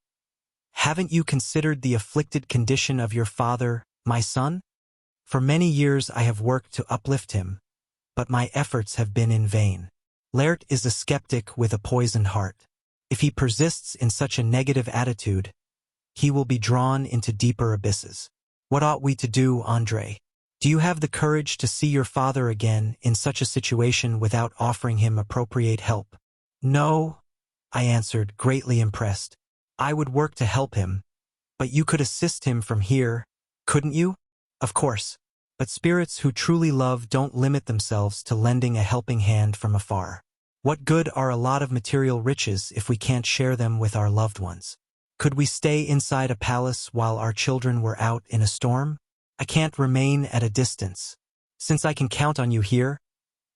"Haven't you considered the afflicted condition of your father, my son? For many years I have worked to uplift him, but my efforts have been in vain. Laert is a skeptic with a poisoned heart. If he persists in such a negative attitude, he will be drawn into deeper abysses. What ought we to do, André? Do you have the courage to see your father again in such a situation without offering him appropriate help?" "No," I answered, greatly impressed. "I would work to help him, but you could assist him from here, couldn't you?" "Of course. But spirits who truly love don't limit themselves to lending a helping hand from afar. What good are a lot of material riches if we can't share them with our loved ones? Could we stay inside a palace while our children were out in a storm? I can't remain at a distance. Since I can count on you here,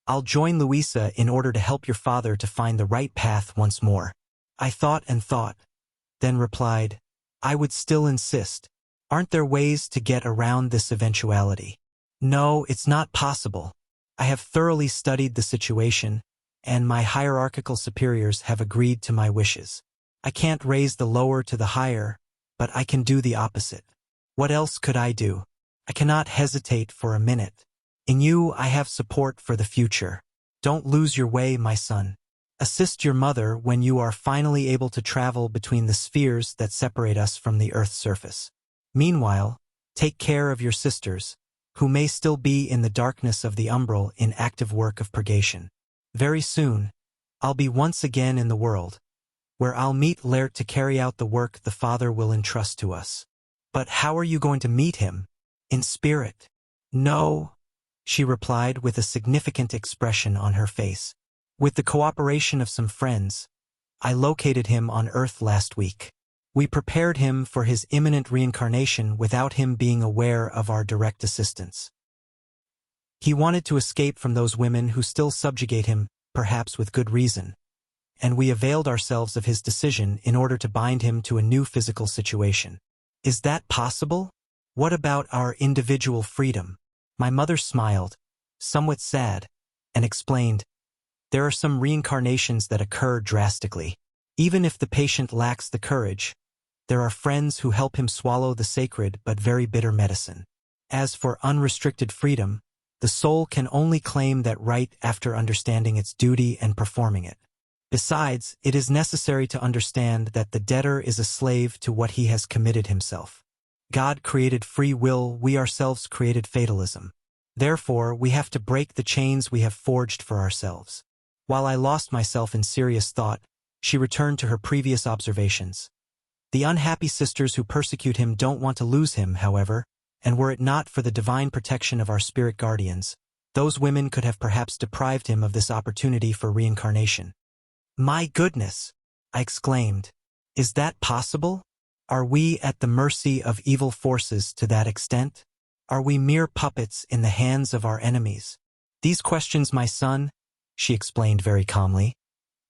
I'll join Luisa in order to help your father to find the right path once more." I thought and thought, then replied, "I would still insist. Aren't there ways to get around this eventuality? No, it's not possible. I have thoroughly studied the situation, and my hierarchical superiors have agreed to my wishes. I can't raise the lower to the higher, but I can do the opposite. What else could I do? I cannot hesitate for a minute. In you, I have support for the future. Don't lose your way, my son. Assist your mother when you are finally able to travel between the spheres that separate us from the Earth's surface. Meanwhile, take care of your sisters, who may still be in the darkness of the umbral in active work of purgation. Very soon, I'll be once again in the world, where I'll meet Laert to carry out the work the Father will entrust to us. But how are you going to meet him? In spirit? No, she replied with a significant expression on her face. With the cooperation of some friends, I located him on Earth last week. We prepared him for his imminent reincarnation without him being aware of our direct assistance. He wanted to escape from those women who still subjugate him, perhaps with good reason, and we availed ourselves of his decision in order to bind him to a new physical situation. Is that possible? What about our individual freedom? My mother smiled, somewhat sad, and explained, there are some reincarnations that occur drastically. Even if the patient lacks the courage, there are friends who help him swallow the sacred but very bitter medicine. As for unrestricted freedom, the soul can only claim that right after understanding its duty and performing it. Besides, it is necessary to understand that the debtor is a slave to what he has committed himself. God created free will, we ourselves created fatalism. Therefore, we have to break the chains we have forged for ourselves. While I lost myself in serious thought, she returned to her previous observations. The unhappy sisters who persecute him don't want to lose him, however, and were it not for the divine protection of our spirit guardians, those women could have perhaps deprived him of this opportunity for reincarnation. My goodness! I exclaimed. Is that possible? Are we at the mercy of evil forces to that extent? Are we mere puppets in the hands of our enemies? These questions, my son, she explained very calmly,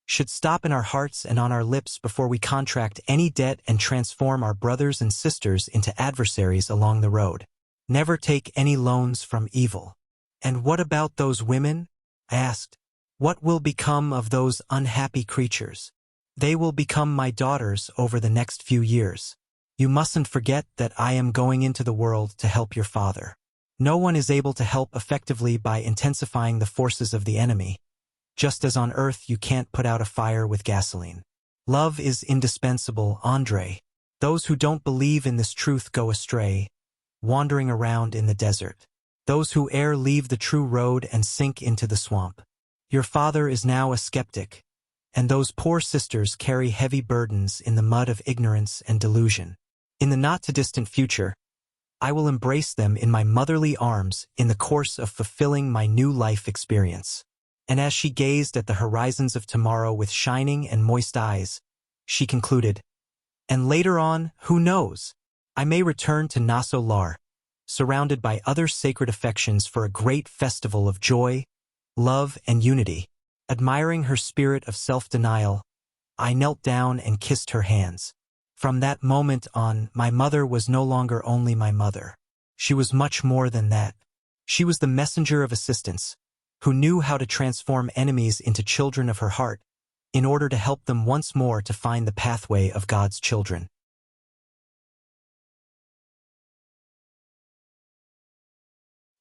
should stop in our hearts and on our lips before we contract any debt and transform our brothers and sisters into adversaries along the road. Never take any loans from evil. And what about those women? I asked. What will become of those unhappy creatures? They will become my daughters over the next few years. You mustn't forget that I am going into the world to help your father. No one is able to help effectively by intensifying the forces of the enemy. Just as on Earth you can't put out a fire with gasoline. Love is indispensable, André. Those who don't believe in this truth go astray, wandering around in the desert. Those who err leave the true road and sink into the swamp. Your father is now a skeptic, and those poor sisters carry heavy burdens in the mud of ignorance and delusion. In the not-too-distant future, I will embrace them in my motherly arms in the course of fulfilling my new life experience. And as she gazed at the horizons of tomorrow with shining and moist eyes, she concluded, and later on, who knows? I may return to Nosso Lar, surrounded by other sacred affections for a great festival of joy, love, and unity. Admiring her spirit of self-denial, I knelt down and kissed her hands. From that moment on, my mother was no longer only my mother. She was much more than that. She was the messenger of assistance, who knew how to transform enemies into children of her heart, in order to help them once more to find the pathway of God's children.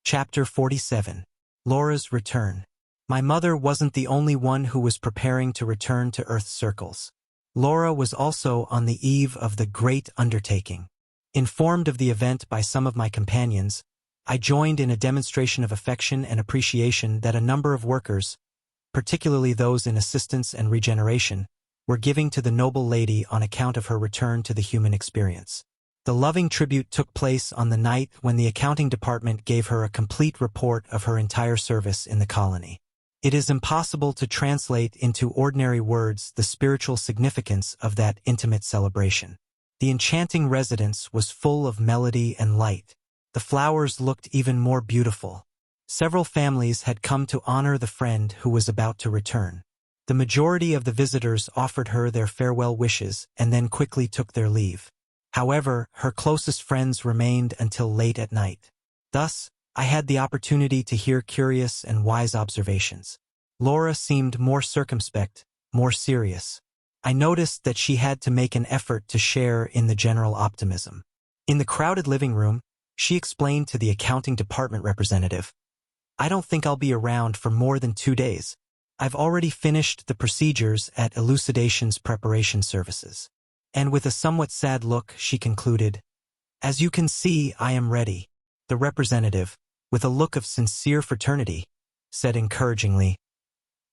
Chapter 47. Laura's Return. My mother wasn't the only one who was preparing to return to Earth's circles. Laura was also on the eve of the great undertaking. Informed of the event by some of my companions, I joined in a demonstration of affection and appreciation that a number of workers, particularly those in assistance and regeneration, were giving to the noble lady on account of her return to the human experience. The loving tribute took place on the night when the accounting department gave her a complete report of her entire service in the colony. It is impossible to translate into ordinary words the spiritual significance of that intimate celebration. The enchanting residence was full of melody and light. The flowers looked even more beautiful. Several families had come to honor the friend who was about to return. The majority of the visitors offered her their farewell wishes and then quickly took their leave. However, her closest friends remained until late at night. Thus, I had the opportunity to hear curious and wise observations. Laura seemed more circumspect, more serious. I noticed that she had to make an effort to share in the general optimism. In the crowded living room, she explained to the accounting department representative, "I don't think I'll be around for more than 2 days. I've already finished the procedures at Elucidation's preparation services." And with a somewhat sad look, she concluded, "As you can see, I am ready." The representative, with a look of sincere fraternity, said encouragingly,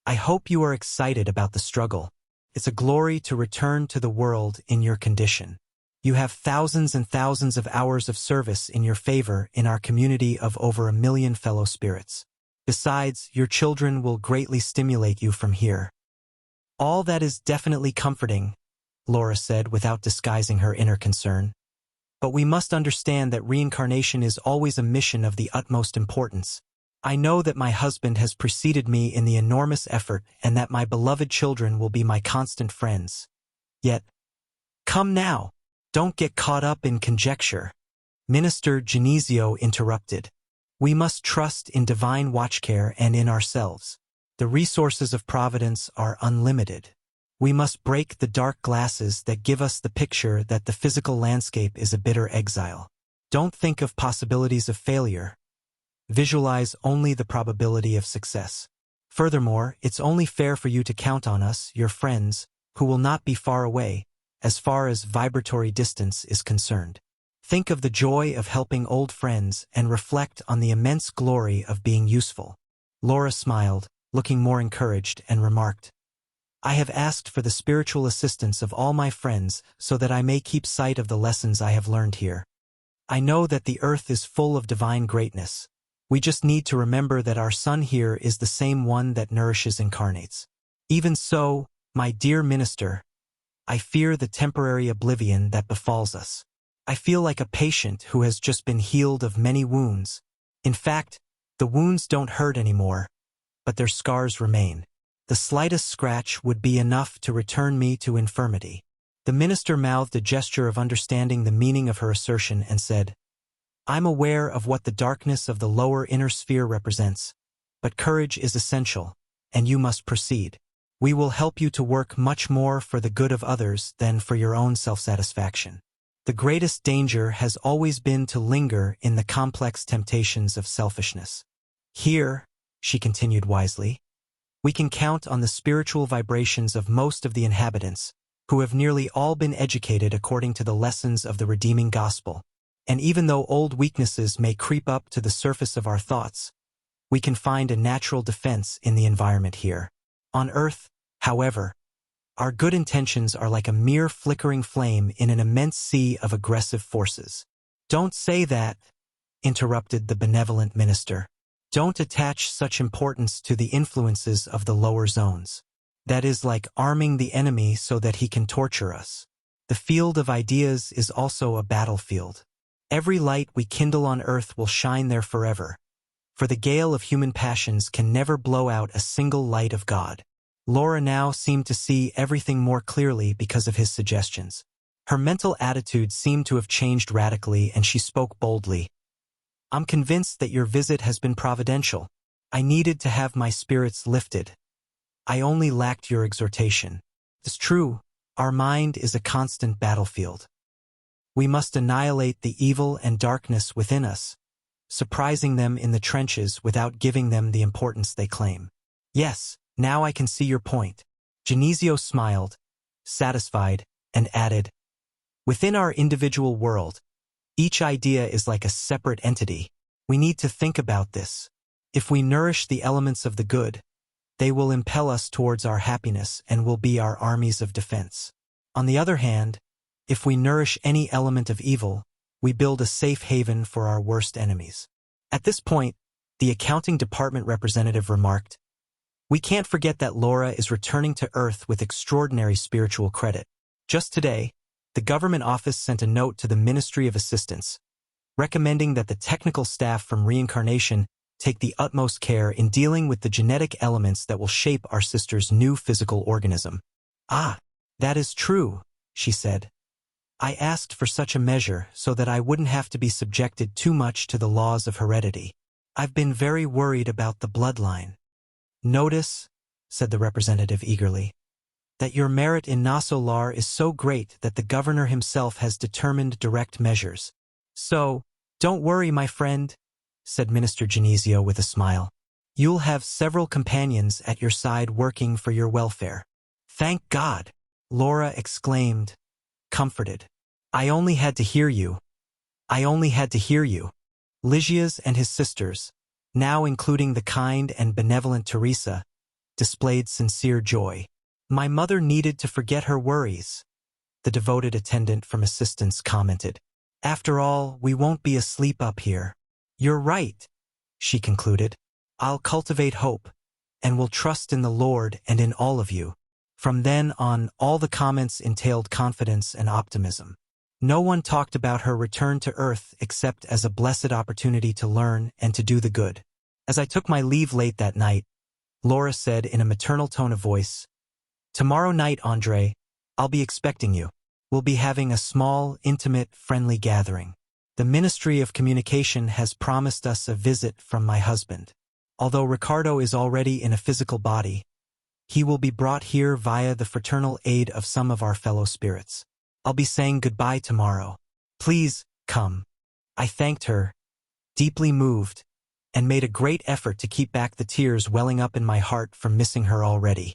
"I hope you are excited about the struggle. It's a glory to return to the world in your condition. You have thousands and thousands of hours of service in your favor in our community of over 1 million fellow spirits. Besides, your children will greatly stimulate you from here." "All that is definitely comforting," Laura said without disguising her inner concern. "But we must understand that reincarnation is always a mission of the utmost importance. I know that my husband has preceded me in the enormous effort and that my beloved children will be my constant friends. Yet, come now, don't get caught up in conjecture." Minister Genesio interrupted. "We must trust in divine watchcare and in ourselves. The resources of providence are unlimited. We must break the dark glasses that give us the picture that the physical landscape is a bitter exile. Don't think of possibilities of failure. Visualize only the probability of success. Furthermore, it's only fair for you to count on us, your friends, who will not be far away, as far as vibratory distance is concerned. Think of the joy of helping old friends and reflect on the immense glory of being useful." Laura smiled, looking more encouraged, and remarked, "I have asked for the spiritual assistance of all my friends so that I may keep sight of the lessons I have learned here. I know that the earth is full of divine greatness. We just need to remember that our sun here is the same one that nourishes incarnates. Even so, my dear minister, I fear the temporary oblivion that befalls us. I feel like a patient who has just been healed of many wounds. In fact, the wounds don't hurt anymore, but their scars remain. The slightest scratch would be enough to return me to infirmity." The minister mouthed a gesture of understanding the meaning of her assertion and said, "I'm aware of what the darkness of the lower inner sphere represents, but courage is essential, and you must proceed. We will help you to work much more for the good of others than for your own self-satisfaction. The greatest danger has always been to linger in the complex temptations of selfishness. Here," she continued wisely, "we can count on the spiritual vibrations of most of the inhabitants, who have nearly all been educated according to the lessons of the redeeming gospel. And even though old weaknesses may creep up to the surface of our thoughts, we can find a natural defense in the environment here. On Earth, however, our good intentions are like a mere flickering flame in an immense sea of aggressive forces." "Don't say that," interrupted the benevolent minister. "Don't attach such importance to the influences of the lower zones. That is like arming the enemy so that he can torture us. The field of ideas is also a battlefield. Every light we kindle on earth will shine there forever, for the gale of human passions can never blow out a single light of God." Laura now seemed to see everything more clearly because of his suggestions. Her mental attitude seemed to have changed radically, and she spoke boldly. "I'm convinced that your visit has been providential. I needed to have my spirits lifted. I only lacked your exhortation. It's true, our mind is a constant battlefield. We must annihilate the evil and darkness within us, surprising them in the trenches without giving them the importance they claim." "Yes, now I can see your point." Genesio smiled, satisfied, and added, "Within our individual world, each idea is like a separate entity. We need to think about this. If we nourish the elements of the good, they will impel us towards our happiness and will be our armies of defense. On the other hand, if we nourish any element of evil, we build a safe haven for our worst enemies." At this point, the accounting department representative remarked, "We can't forget that Laura is returning to Earth with extraordinary spiritual credit. Just today, the government office sent a note to the Ministry of Assistance, recommending that the technical staff from reincarnation take the utmost care in dealing with the genetic elements that will shape our sister's new physical organism." "Ah, that is true," she said. I asked for such a measure so that I wouldn't have to be subjected too much to the laws of heredity. I've been very worried about the bloodline. Notice, said the representative eagerly, that your merit in Nosso Lar is so great that the governor himself has determined direct measures. So, don't worry, my friend, said Minister Genesio with a smile. You'll have several companions at your side working for your welfare. Thank God, Laura exclaimed, comforted. I only had to hear you. I only had to hear you. Lygias and his sisters, now including the kind and benevolent Teresa, displayed sincere joy. My mother needed to forget her worries, the devoted attendant from assistance commented. After all, we won't be asleep up here. You're right, she concluded. I'll cultivate hope, and will trust in the Lord and in all of you. From then on, all the comments entailed confidence and optimism. No one talked about her return to Earth except as a blessed opportunity to learn and to do the good. As I took my leave late that night, Laura said in a maternal tone of voice, Tomorrow night, André, I'll be expecting you. We'll be having a small, intimate, friendly gathering. The Ministry of Communication has promised us a visit from my husband. Although Ricardo is already in a physical body, he will be brought here via the fraternal aid of some of our fellow spirits. I'll be saying goodbye tomorrow. Please, come. I thanked her, deeply moved, and made a great effort to keep back the tears welling up in my heart from missing her already.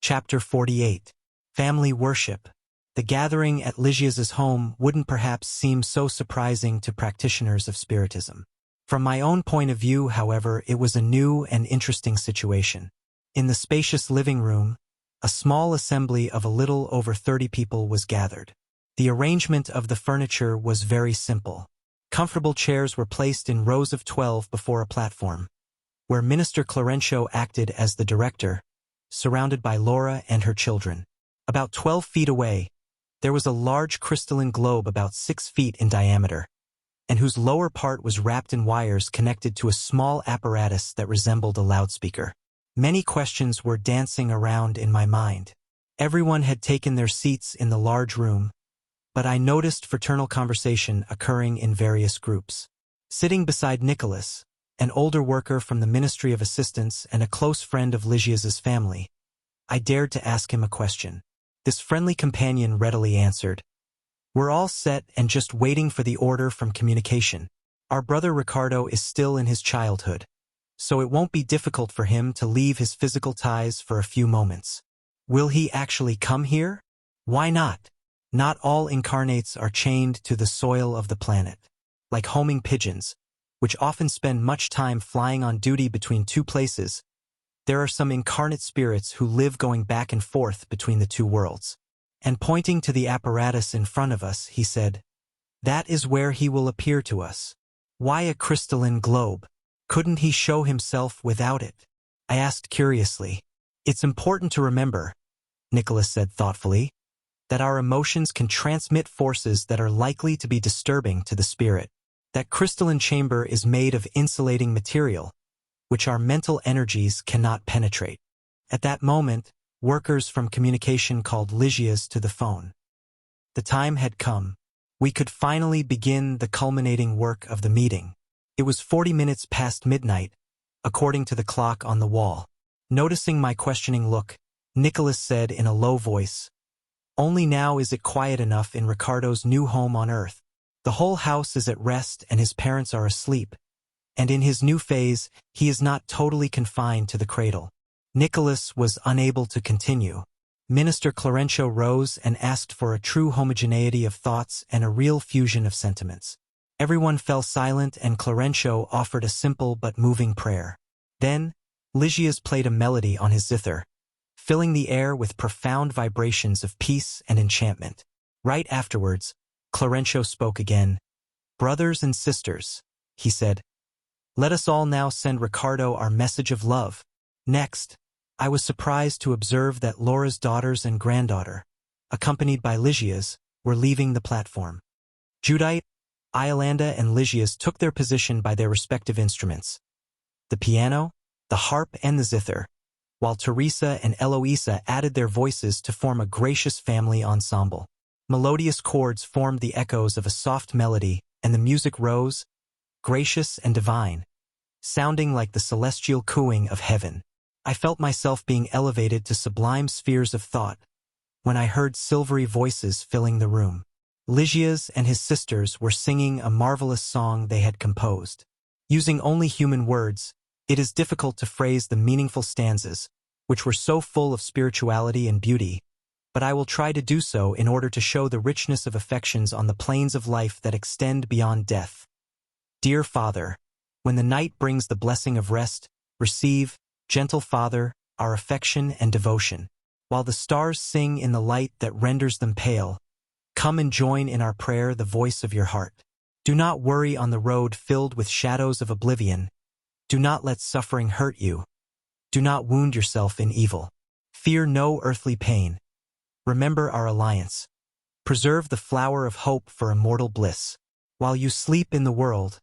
Chapter 48. Family Worship. The gathering at Lygias's home wouldn't perhaps seem so surprising to practitioners of Spiritism. From my own point of view, however, it was a new and interesting situation. In the spacious living room, a small assembly of a little over 30 people was gathered. The arrangement of the furniture was very simple. Comfortable chairs were placed in rows of 12 before a platform, where Minister Clarencio acted as the director, surrounded by Laura and her children. About 12 feet away, there was a large crystalline globe about 6 feet in diameter, and whose lower part was wrapped in wires connected to a small apparatus that resembled a loudspeaker. Many questions were dancing around in my mind. Everyone had taken their seats in the large room, but I noticed fraternal conversation occurring in various groups. Sitting beside Nicholas, an older worker from the Ministry of Assistance and a close friend of Lygias's family, I dared to ask him a question. This friendly companion readily answered, We're all set and just waiting for the order from communication. Our brother Ricardo is still in his childhood, so it won't be difficult for him to leave his physical ties for a few moments. Will he actually come here? Why not? Not all incarnates are chained to the soil of the planet. Like homing pigeons, which often spend much time flying on duty between two places, there are some incarnate spirits who live going back and forth between the two worlds. And pointing to the apparatus in front of us, he said, That is where he will appear to us. Why a crystalline globe? Couldn't he show himself without it? I asked curiously. It's important to remember, Nicholas said thoughtfully, that our emotions can transmit forces that are likely to be disturbing to the spirit. That crystalline chamber is made of insulating material, which our mental energies cannot penetrate. At that moment, workers from communication called Lygias to the phone. The time had come. We could finally begin the culminating work of the meeting. It was 40 minutes past midnight, according to the clock on the wall. Noticing my questioning look, Nicholas said in a low voice, Only now is it quiet enough in Ricardo's new home on Earth. The whole house is at rest and his parents are asleep, and in his new phase, he is not totally confined to the cradle. Nicholas was unable to continue. Minister Clarencio rose and asked for a true homogeneity of thoughts and a real fusion of sentiments. Everyone fell silent and Clarencio offered a simple but moving prayer. Then, Lygias played a melody on his zither, filling the air with profound vibrations of peace and enchantment. Right afterwards, Clarencio spoke again. Brothers and sisters, he said, let us all now send Ricardo our message of love. Next, I was surprised to observe that Laura's daughters and granddaughter, accompanied by Lygias, were leaving the platform. Judite, Iolanda and Lygias took their position by their respective instruments. The piano, the harp and the zither, while Teresa and Eloisa added their voices to form a gracious family ensemble. Melodious chords formed the echoes of a soft melody, and the music rose, gracious and divine, sounding like the celestial cooing of heaven. I felt myself being elevated to sublime spheres of thought when I heard silvery voices filling the room. Lysias and his sisters were singing a marvelous song they had composed. Using only human words, it is difficult to phrase the meaningful stanzas, which were so full of spirituality and beauty, but I will try to do so in order to show the richness of affections on the planes of life that extend beyond death. Dear Father, when the night brings the blessing of rest, receive, gentle Father, our affection and devotion. While the stars sing in the light that renders them pale, come and join in our prayer the voice of your heart. Do not worry on the road filled with shadows of oblivion. Do not let suffering hurt you. Do not wound yourself in evil. Fear no earthly pain. Remember our alliance. Preserve the flower of hope for immortal bliss. While you sleep in the world,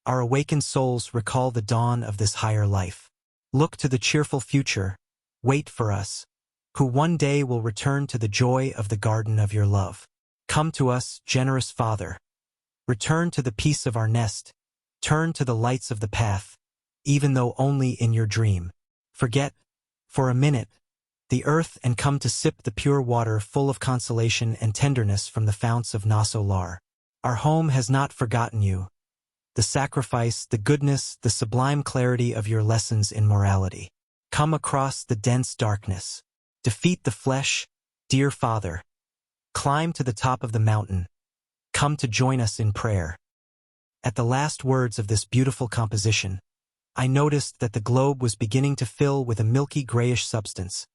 our awakened souls recall the dawn of this higher life. Look to the cheerful future, wait for us, who one day will return to the joy of the garden of your love. Come to us, generous Father. Return to the peace of our nest. Turn to the lights of the path, even though only in your dream. Forget, for a minute, the earth and come to sip the pure water full of consolation and tenderness from the founts of Nosso Lar. Our home has not forgotten you. The sacrifice, the goodness, the sublime clarity of your lessons in morality. Come across the dense darkness. Defeat the flesh, dear Father. Climb to the top of the mountain. Come to join us in prayer. At the last words of this beautiful composition, I noticed that the globe was beginning to fill with a milky grayish substance,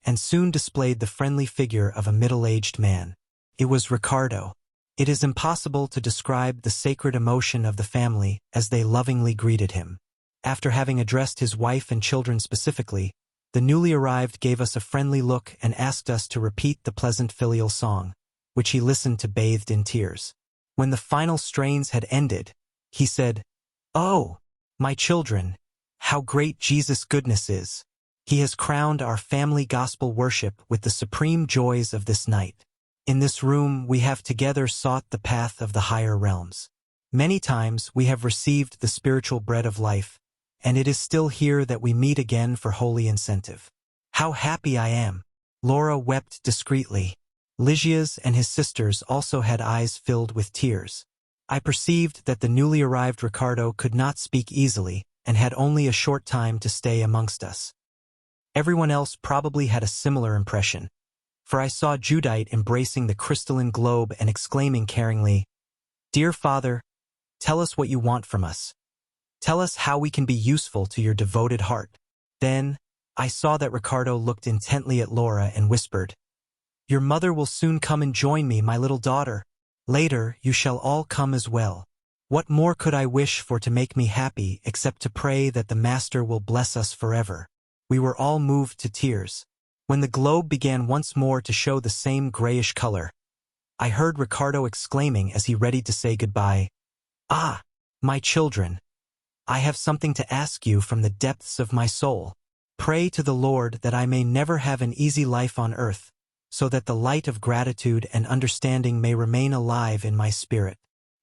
and soon displayed the friendly figure of a middle-aged man. It was Ricardo. It is impossible to describe the sacred emotion of the family as they lovingly greeted him. After having addressed his wife and children specifically, the newly arrived gave us a friendly look and asked us to repeat the pleasant filial song, which he listened to bathed in tears. When the final strains had ended, he said, "Oh, my children, how great Jesus' goodness is! He has crowned our family gospel worship with the supreme joys of this night. In this room we have together sought the path of the higher realms. Many times we have received the spiritual bread of life, and it is still here that we meet again for holy incentive. How happy I am!" Laura wept discreetly. Lysias and his sisters also had eyes filled with tears. I perceived that the newly arrived Ricardo could not speak easily and had only a short time to stay amongst us. Everyone else probably had a similar impression, for I saw Judite embracing the crystalline globe and exclaiming caringly, "Dear Father, tell us what you want from us. Tell us how we can be useful to your devoted heart." Then, I saw that Ricardo looked intently at Laura and whispered, "Your mother will soon come and join me, my little daughter. Later, you shall all come as well. What more could I wish for to make me happy except to pray that the Master will bless us forever?" We were all moved to tears. When the globe began once more to show the same grayish color, I heard Ricardo exclaiming as he readied to say goodbye, "Ah, my children, I have something to ask you from the depths of my soul. Pray to the Lord that I may never have an easy life on earth, so that the light of gratitude and understanding may remain alive in my spirit."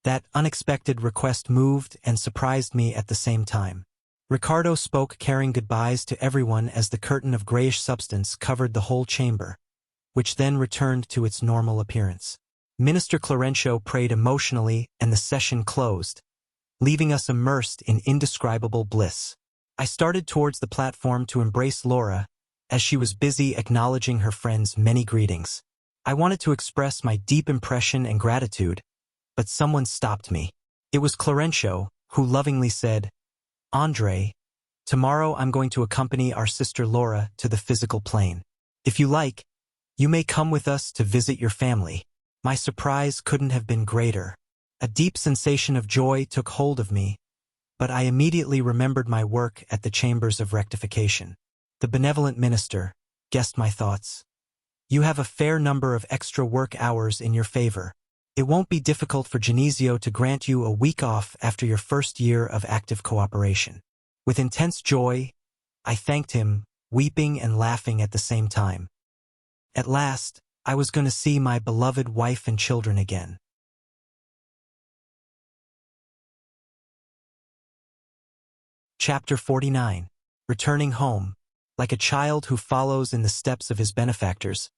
That unexpected request moved and surprised me at the same time. Ricardo spoke caring goodbyes to everyone as the curtain of grayish substance covered the whole chamber, which then returned to its normal appearance. Minister Clarencio prayed emotionally and the session closed, leaving us immersed in indescribable bliss. I started towards the platform to embrace Laura, as she was busy acknowledging her friend's many greetings. I wanted to express my deep impression and gratitude, but someone stopped me. It was Clarencio, who lovingly said, "André, tomorrow I'm going to accompany our sister Laura to the physical plane. If you like, you may come with us to visit your family." My surprise couldn't have been greater. A deep sensation of joy took hold of me, but I immediately remembered my work at the Chambers of Rectification. The benevolent minister guessed my thoughts. "You have a fair number of extra work hours in your favor. It won't be difficult for Genesio to grant you a week off after your first year of active cooperation." With intense joy, I thanked him, weeping and laughing at the same time. At last, I was going to see my beloved wife and children again. Chapter 49. Returning home. Like a child who follows in the steps of his benefactors,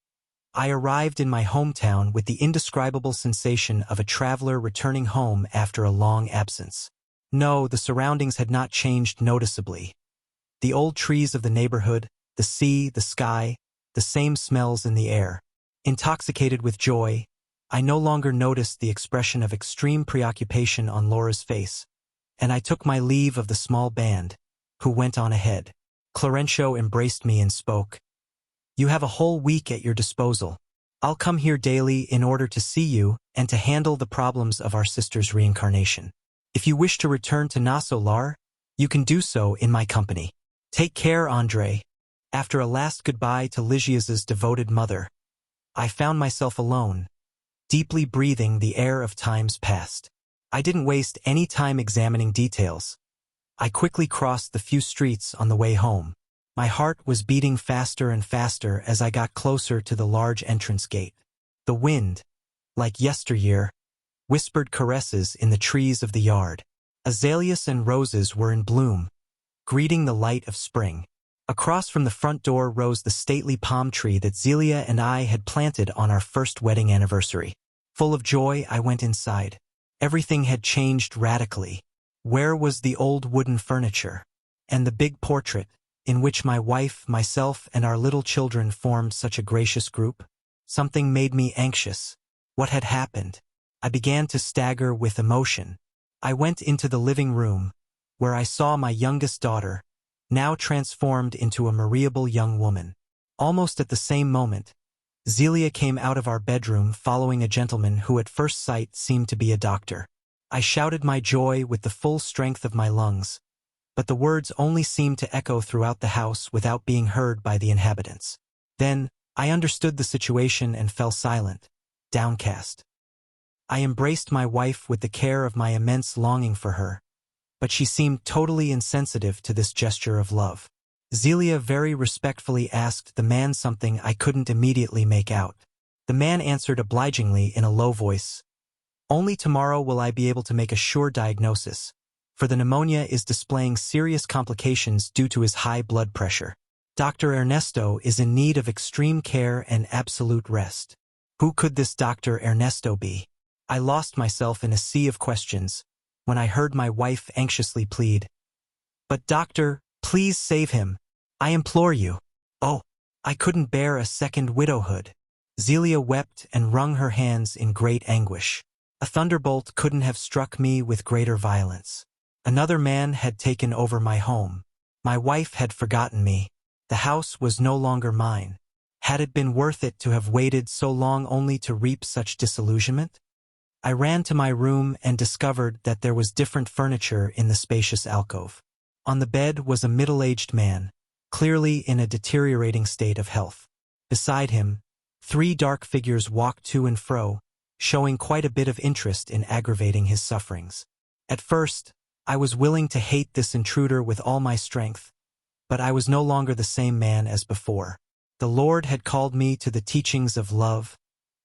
I arrived in my hometown with the indescribable sensation of a traveler returning home after a long absence. No, the surroundings had not changed noticeably. The old trees of the neighborhood, the sea, the sky, the same smells in the air. Intoxicated with joy, I no longer noticed the expression of extreme preoccupation on Laura's face, and I took my leave of the small band, who went on ahead. Clarencio embraced me and spoke. "You have a whole week at your disposal. I'll come here daily in order to see you and to handle the problems of our sister's reincarnation. If you wish to return to Nosso Lar, you can do so in my company. Take care, André." After a last goodbye to Lygia's devoted mother, I found myself alone, deeply breathing the air of times past. I didn't waste any time examining details. I quickly crossed the few streets on the way home. My heart was beating faster and faster as I got closer to the large entrance gate. The wind, like yesteryear, whispered caresses in the trees of the yard. Azaleas and roses were in bloom, greeting the light of spring. Across from the front door rose the stately palm tree that Zelia and I had planted on our first wedding anniversary. Full of joy, I went inside. Everything had changed radically. Where was the old wooden furniture? And the big portrait, in which my wife, myself, and our little children formed such a gracious group? Something made me anxious. What had happened? I began to stagger with emotion. I went into the living room, where I saw my youngest daughter, now transformed into a mariable young woman. Almost at the same moment, Zelia came out of our bedroom following a gentleman who at first sight seemed to be a doctor. I shouted my joy with the full strength of my lungs, but the words only seemed to echo throughout the house without being heard by the inhabitants. Then, I understood the situation and fell silent, downcast. I embraced my wife with the care of my immense longing for her, but she seemed totally insensitive to this gesture of love. Zelia very respectfully asked the man something I couldn't immediately make out. The man answered obligingly in a low voice, "Only tomorrow will I be able to make a sure diagnosis, for the pneumonia is displaying serious complications due to his high blood pressure. Dr. Ernesto is in need of extreme care and absolute rest." Who could this Dr. Ernesto be? I lost myself in a sea of questions when I heard my wife anxiously plead, "But doctor, please save him. I implore you." Oh, I couldn't bear a second widowhood. Zelia wept and wrung her hands in great anguish. A thunderbolt couldn't have struck me with greater violence. Another man had taken over my home. My wife had forgotten me. The house was no longer mine. Had it been worth it to have waited so long only to reap such disillusionment? I ran to my room and discovered that there was different furniture in the spacious alcove. On the bed was a middle-aged man, clearly in a deteriorating state of health. Beside him, 3 dark figures walked to and fro, showing quite a bit of interest in aggravating his sufferings. At first, I was willing to hate this intruder with all my strength, but I was no longer the same man as before. The Lord had called me to the teachings of love,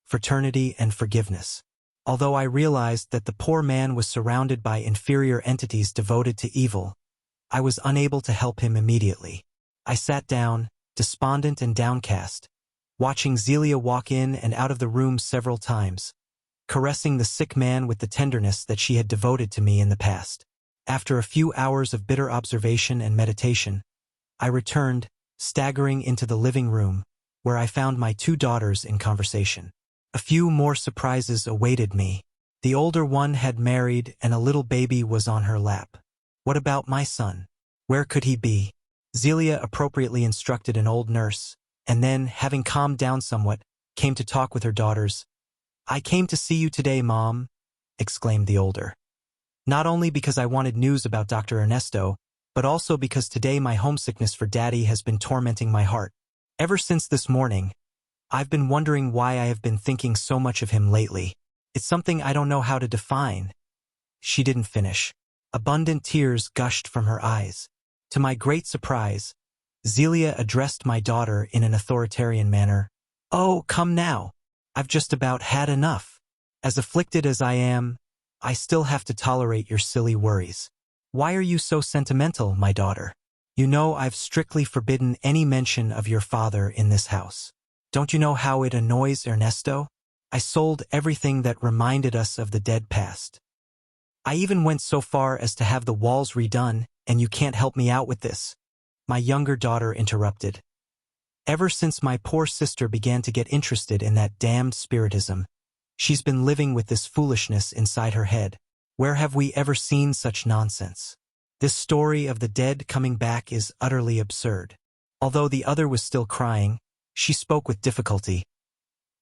fraternity, and forgiveness. Although I realized that the poor man was surrounded by inferior entities devoted to evil, I was unable to help him immediately. I sat down, despondent and downcast, watching Zelia walk in and out of the room several times, caressing the sick man with the tenderness that she had devoted to me in the past. After a few hours of bitter observation and meditation, I returned, staggering into the living room, where I found my 2 daughters in conversation. A few more surprises awaited me. The older one had married and a little baby was on her lap. What about my son? Where could he be? Zelia appropriately instructed an old nurse, and then, having calmed down somewhat, came to talk with her daughters. "I came to see you today, Mom," exclaimed the older. "Not only because I wanted news about Dr. Ernesto, but also because today my homesickness for Daddy has been tormenting my heart. Ever since this morning, I've been wondering why I have been thinking so much of him lately. It's something I don't know how to define." She didn't finish. Abundant tears gushed from her eyes. To my great surprise, Zelia addressed my daughter in an authoritarian manner. "Oh, come now. I've just about had enough. As afflicted as I am, I still have to tolerate your silly worries. Why are you so sentimental, my daughter? You know I've strictly forbidden any mention of your father in this house. Don't you know how it annoys Ernesto? I sold everything that reminded us of the dead past. I even went so far as to have the walls redone, and you can't help me out with this." My younger daughter interrupted. "Ever since my poor sister began to get interested in that damned Spiritism, she's been living with this foolishness inside her head. Where have we ever seen such nonsense? This story of the dead coming back is utterly absurd." Although the other was still crying, she spoke with difficulty.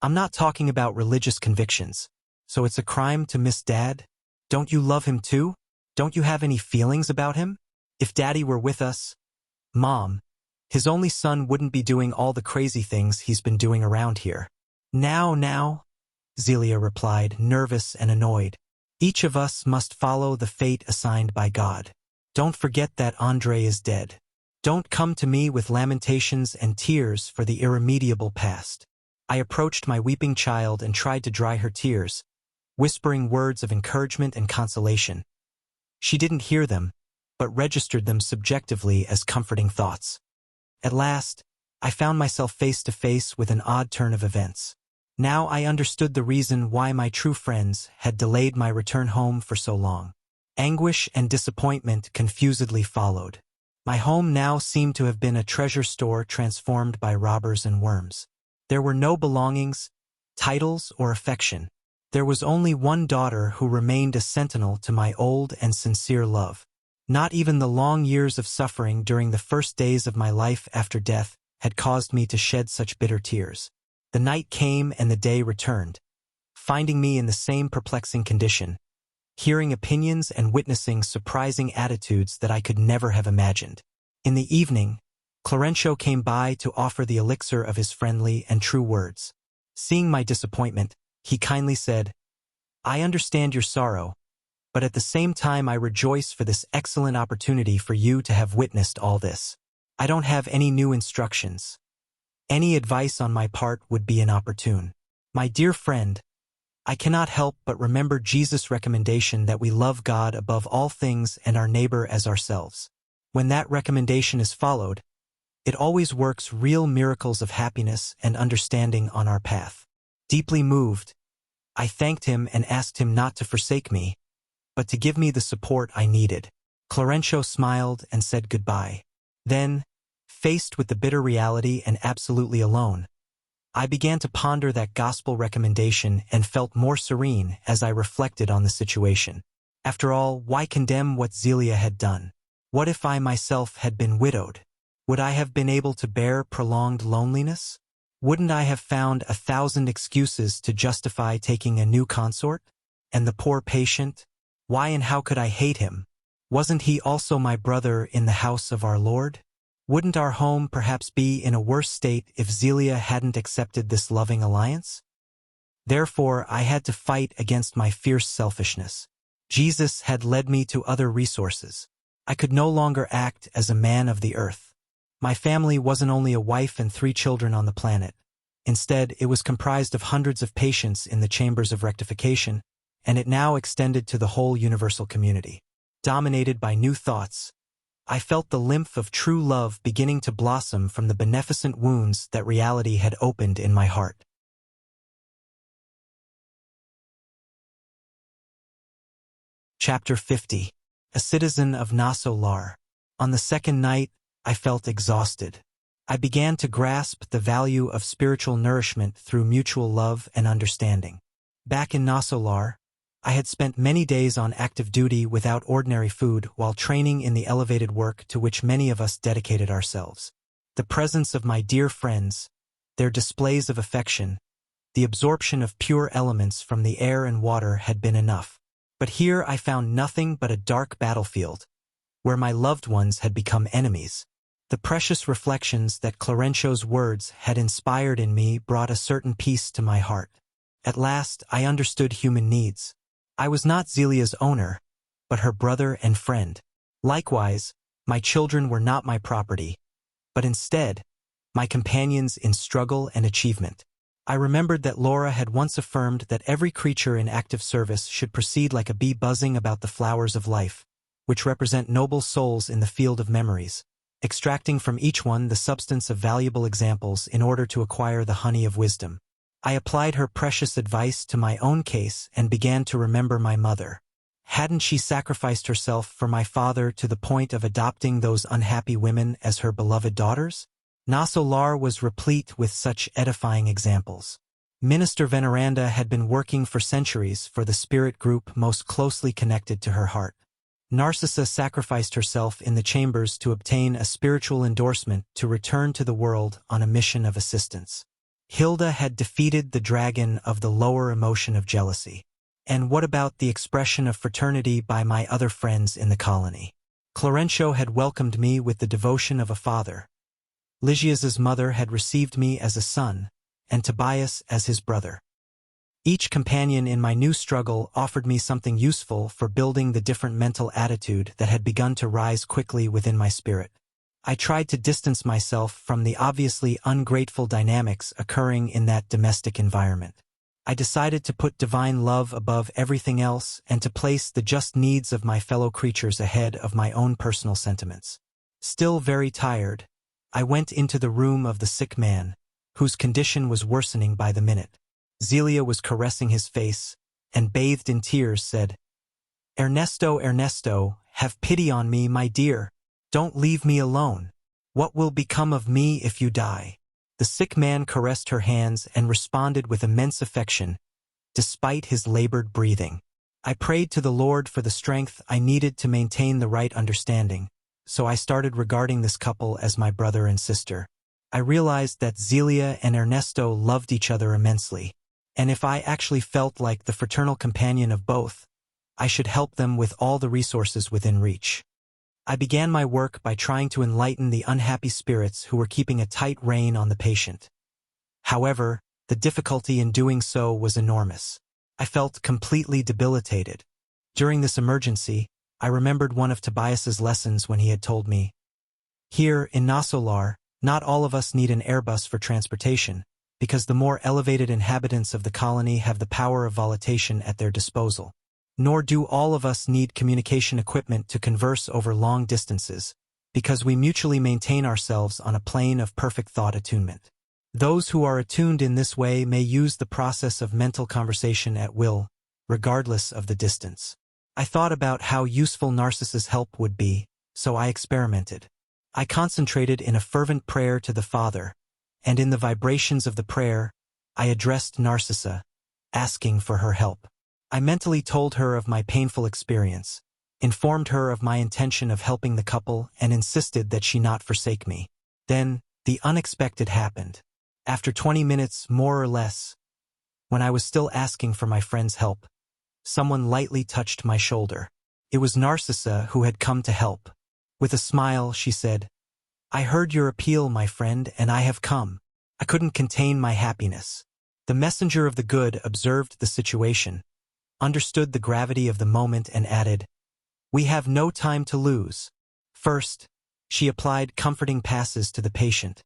"I'm not talking about religious convictions. So it's a crime to miss Dad? Don't you love him too? Don't you have any feelings about him? If Daddy were with us, Mom, his only son wouldn't be doing all the crazy things he's been doing around here." Now, Zelia replied, nervous and annoyed. "Each of us must follow the fate assigned by God. Don't forget that André is dead. Don't come to me with lamentations and tears for the irremediable past." I approached my weeping child and tried to dry her tears, whispering words of encouragement and consolation. She didn't hear them, but registered them subjectively as comforting thoughts. At last, I found myself face to face with an odd turn of events. Now I understood the reason why my true friends had delayed my return home for so long. Anguish and disappointment confusedly followed. My home now seemed to have been a treasure store transformed by robbers and worms. There were no belongings, titles, or affection. There was only one daughter who remained a sentinel to my old and sincere love. Not even the long years of suffering during the first days of my life after death had caused me to shed such bitter tears. The night came and the day returned, finding me in the same perplexing condition, hearing opinions and witnessing surprising attitudes that I could never have imagined. In the evening, Clarencio came by to offer the elixir of his friendly and true words. Seeing my disappointment, he kindly said, "I understand your sorrow, but at the same time I rejoice for this excellent opportunity for you to have witnessed all this. I don't have any new instructions. Any advice on my part would be inopportune. My dear friend, I cannot help but remember Jesus' recommendation that we love God above all things and our neighbor as ourselves. When that recommendation is followed, it always works real miracles of happiness and understanding on our path." Deeply moved, I thanked him and asked him not to forsake me, but to give me the support I needed. Clarencio smiled and said goodbye. Then, faced with the bitter reality and absolutely alone, I began to ponder that gospel recommendation and felt more serene as I reflected on the situation. After all, why condemn what Zelia had done? What if I myself had been widowed? Would I have been able to bear prolonged loneliness? Wouldn't I have found 1,000 excuses to justify taking a new consort? And the poor patient? Why and how could I hate him? Wasn't he also my brother in the house of our Lord? Wouldn't our home perhaps be in a worse state if Zelia hadn't accepted this loving alliance? Therefore, I had to fight against my fierce selfishness. Jesus had led me to other resources. I could no longer act as a man of the earth. My family wasn't only a wife and 3 children on the planet. Instead, it was comprised of hundreds of patients in the chambers of rectification, and it now extended to the whole universal community. Dominated by new thoughts, I felt the lymph of true love beginning to blossom from the beneficent wounds that reality had opened in my heart. Chapter 50. A Citizen of Nosso Lar. On the second night, I felt exhausted. I began to grasp the value of spiritual nourishment through mutual love and understanding. Back in Nosso Lar, I had spent many days on active duty without ordinary food while training in the elevated work to which many of us dedicated ourselves. The presence of my dear friends, their displays of affection, the absorption of pure elements from the air and water had been enough. But here I found nothing but a dark battlefield, where my loved ones had become enemies. The precious reflections that Clarencio's words had inspired in me brought a certain peace to my heart. At last, I understood human needs. I was not Zelia's owner, but her brother and friend. Likewise, my children were not my property, but instead, my companions in struggle and achievement. I remembered that Laura had once affirmed that every creature in active service should proceed like a bee buzzing about the flowers of life, which represent noble souls in the field of memories, extracting from each one the substance of valuable examples in order to acquire the honey of wisdom. I applied her precious advice to my own case and began to remember my mother. Hadn't she sacrificed herself for my father to the point of adopting those unhappy women as her beloved daughters? Nosso Lar was replete with such edifying examples. Minister Veneranda had been working for centuries for the spirit group most closely connected to her heart. Narcissa sacrificed herself in the chambers to obtain a spiritual endorsement to return to the world on a mission of assistance. Hilda had defeated the dragon of the lower emotion of jealousy. And what about the expression of fraternity by my other friends in the colony? Clarencio had welcomed me with the devotion of a father. Lygia's mother had received me as a son, and Tobias as his brother. Each companion in my new struggle offered me something useful for building the different mental attitude that had begun to rise quickly within my spirit. I tried to distance myself from the obviously ungrateful dynamics occurring in that domestic environment. I decided to put divine love above everything else and to place the just needs of my fellow creatures ahead of my own personal sentiments. Still very tired, I went into the room of the sick man, whose condition was worsening by the minute. Zelia was caressing his face, and bathed in tears said, "Ernesto, Ernesto, have pity on me, my dear. Don't leave me alone. What will become of me if you die?" The sick man caressed her hands and responded with immense affection, despite his labored breathing. I prayed to the Lord for the strength I needed to maintain the right understanding, so I started regarding this couple as my brother and sister. I realized that Zelia and Ernesto loved each other immensely, and if I actually felt like the fraternal companion of both, I should help them with all the resources within reach. I began my work by trying to enlighten the unhappy spirits who were keeping a tight rein on the patient. However, the difficulty in doing so was enormous. I felt completely debilitated. During this emergency, I remembered one of Tobias's lessons when he had told me, "Here, in Nosso Lar, not all of us need an Airbus for transportation, because the more elevated inhabitants of the colony have the power of volitation at their disposal. Nor do all of us need communication equipment to converse over long distances, because we mutually maintain ourselves on a plane of perfect thought attunement. Those who are attuned in this way may use the process of mental conversation at will, regardless of the distance." I thought about how useful Narcissa's help would be, so I experimented. I concentrated in a fervent prayer to the Father, and in the vibrations of the prayer, I addressed Narcissa, asking for her help. I mentally told her of my painful experience, informed her of my intention of helping the couple, and insisted that she not forsake me. Then, the unexpected happened. After 20 minutes, more or less, when I was still asking for my friend's help, someone lightly touched my shoulder. It was Narcissa who had come to help. With a smile, she said, "I heard your appeal, my friend, and I have come." I couldn't contain my happiness. The messenger of the good observed the situation, understood the gravity of the moment, and added, "We have no time to lose." First, she applied comforting passes to the patient,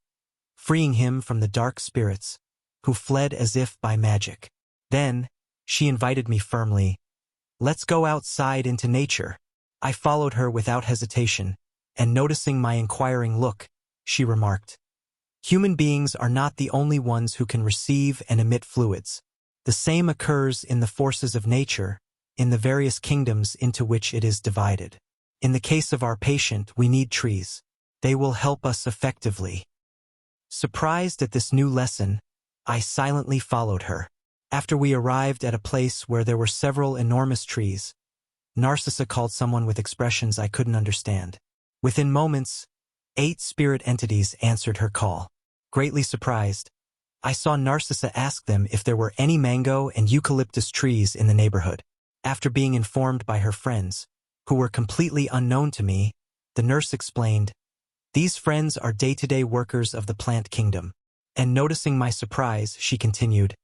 freeing him from the dark spirits, who fled as if by magic. Then, she invited me firmly, "Let's go outside into nature." I followed her without hesitation, and noticing my inquiring look, she remarked, "Human beings are not the only ones who can receive and emit fluids. The same occurs in the forces of nature, in the various kingdoms into which it is divided. In the case of our patient, we need trees. They will help us effectively." Surprised at this new lesson, I silently followed her. After we arrived at a place where there were several enormous trees, Narcissa called someone with expressions I couldn't understand. Within moments, 8 spirit entities answered her call. Greatly surprised, I saw Narcissa ask them if there were any mango and eucalyptus trees in the neighborhood. After being informed by her friends, who were completely unknown to me, the nurse explained, "These friends are day-to-day workers of the plant kingdom." And noticing my surprise, she continued,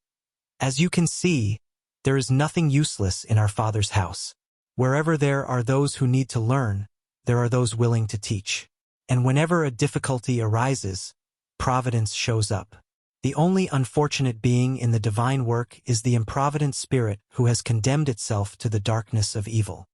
"As you can see, there is nothing useless in our Father's house. Wherever there are those who need to learn, there are those willing to teach." And whenever a difficulty arises, providence shows up. The only unfortunate being in the divine work is the improvident spirit who has condemned itself to the darkness of evil.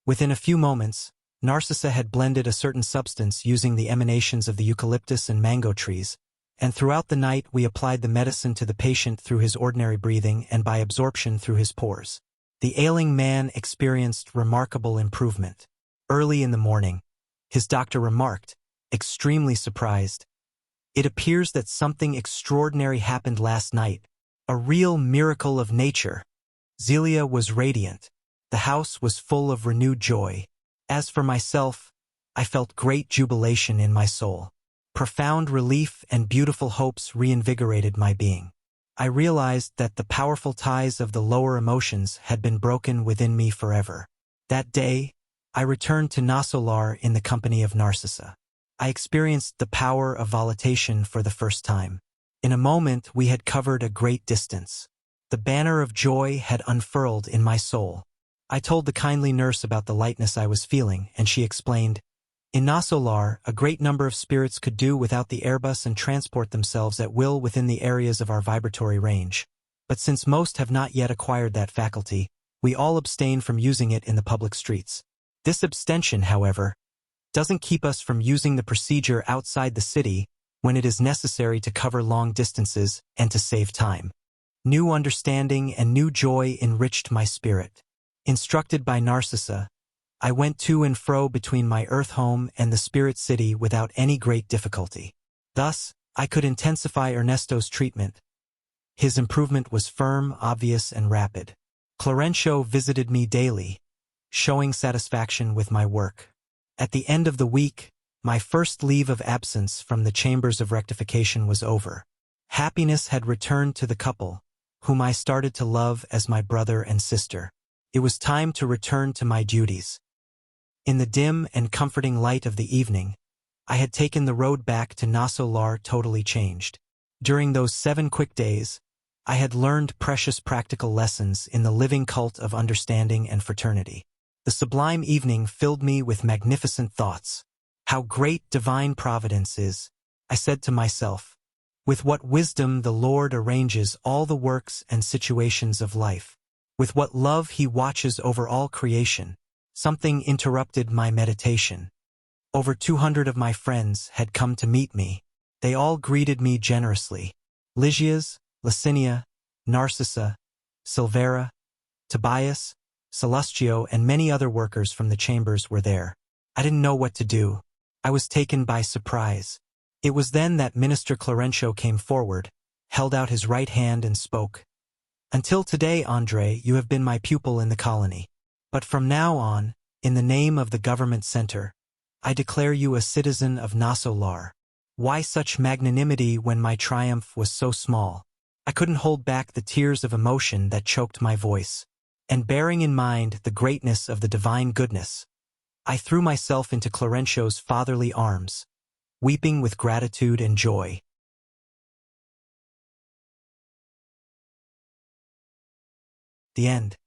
Within a few moments, Narcissa had blended a certain substance using the emanations of the eucalyptus and mango trees, and throughout the night we applied the medicine to the patient through his ordinary breathing and by absorption through his pores. The ailing man experienced remarkable improvement. Early in the morning, his doctor remarked, extremely surprised, "It appears that something extraordinary happened last night, a real miracle of nature." Zelia was radiant. The house was full of renewed joy. As for myself, I felt great jubilation in my soul. Profound relief and beautiful hopes reinvigorated my being. I realized that the powerful ties of the lower emotions had been broken within me forever. That day, I returned to Nosso Lar in the company of Narcissa. I experienced the power of volitation for the first time. In a moment, we had covered a great distance. The banner of joy had unfurled in my soul. I told the kindly nurse about the lightness I was feeling, and she explained, "In Nosso Lar, a great number of spirits could do without the airbus and transport themselves at will within the areas of our vibratory range. But since most have not yet acquired that faculty, we all abstain from using it in the public streets. This abstention, however, doesn't keep us from using the procedure outside the city when it is necessary to cover long distances and to save time." New understanding and new joy enriched my spirit. Instructed by Narcissa, I went to and fro between my earth home and the spirit city without any great difficulty. Thus, I could intensify Ernesto's treatment. His improvement was firm, obvious, and rapid. Clarencio visited me daily, showing satisfaction with my work. At the end of the week, my first leave of absence from the chambers of rectification was over. Happiness had returned to the couple, whom I started to love as my brother and sister. It was time to return to my duties. In the dim and comforting light of the evening, I had taken the road back to Nosso Lar totally changed. During those 7 quick days, I had learned precious practical lessons in the living cult of understanding and fraternity. The sublime evening filled me with magnificent thoughts. How great divine providence is, I said to myself. With what wisdom the Lord arranges all the works and situations of life. With what love he watches over all creation. Something interrupted my meditation. Over 200 of my friends had come to meet me. They all greeted me generously. Lygias, Licinia, Narcissa, Silvera, Tobias, Celestio, and many other workers from the chambers were there. I didn't know what to do. I was taken by surprise. It was then that Minister Clarencio came forward, held out his right hand and spoke. "Until today, André, you have been my pupil in the colony. But from now on, in the name of the government center, I declare you a citizen of Nosso Lar." Why such magnanimity when my triumph was so small? I couldn't hold back the tears of emotion that choked my voice. And bearing in mind the greatness of the divine goodness, I threw myself into Clarencio's fatherly arms, weeping with gratitude and joy. The end.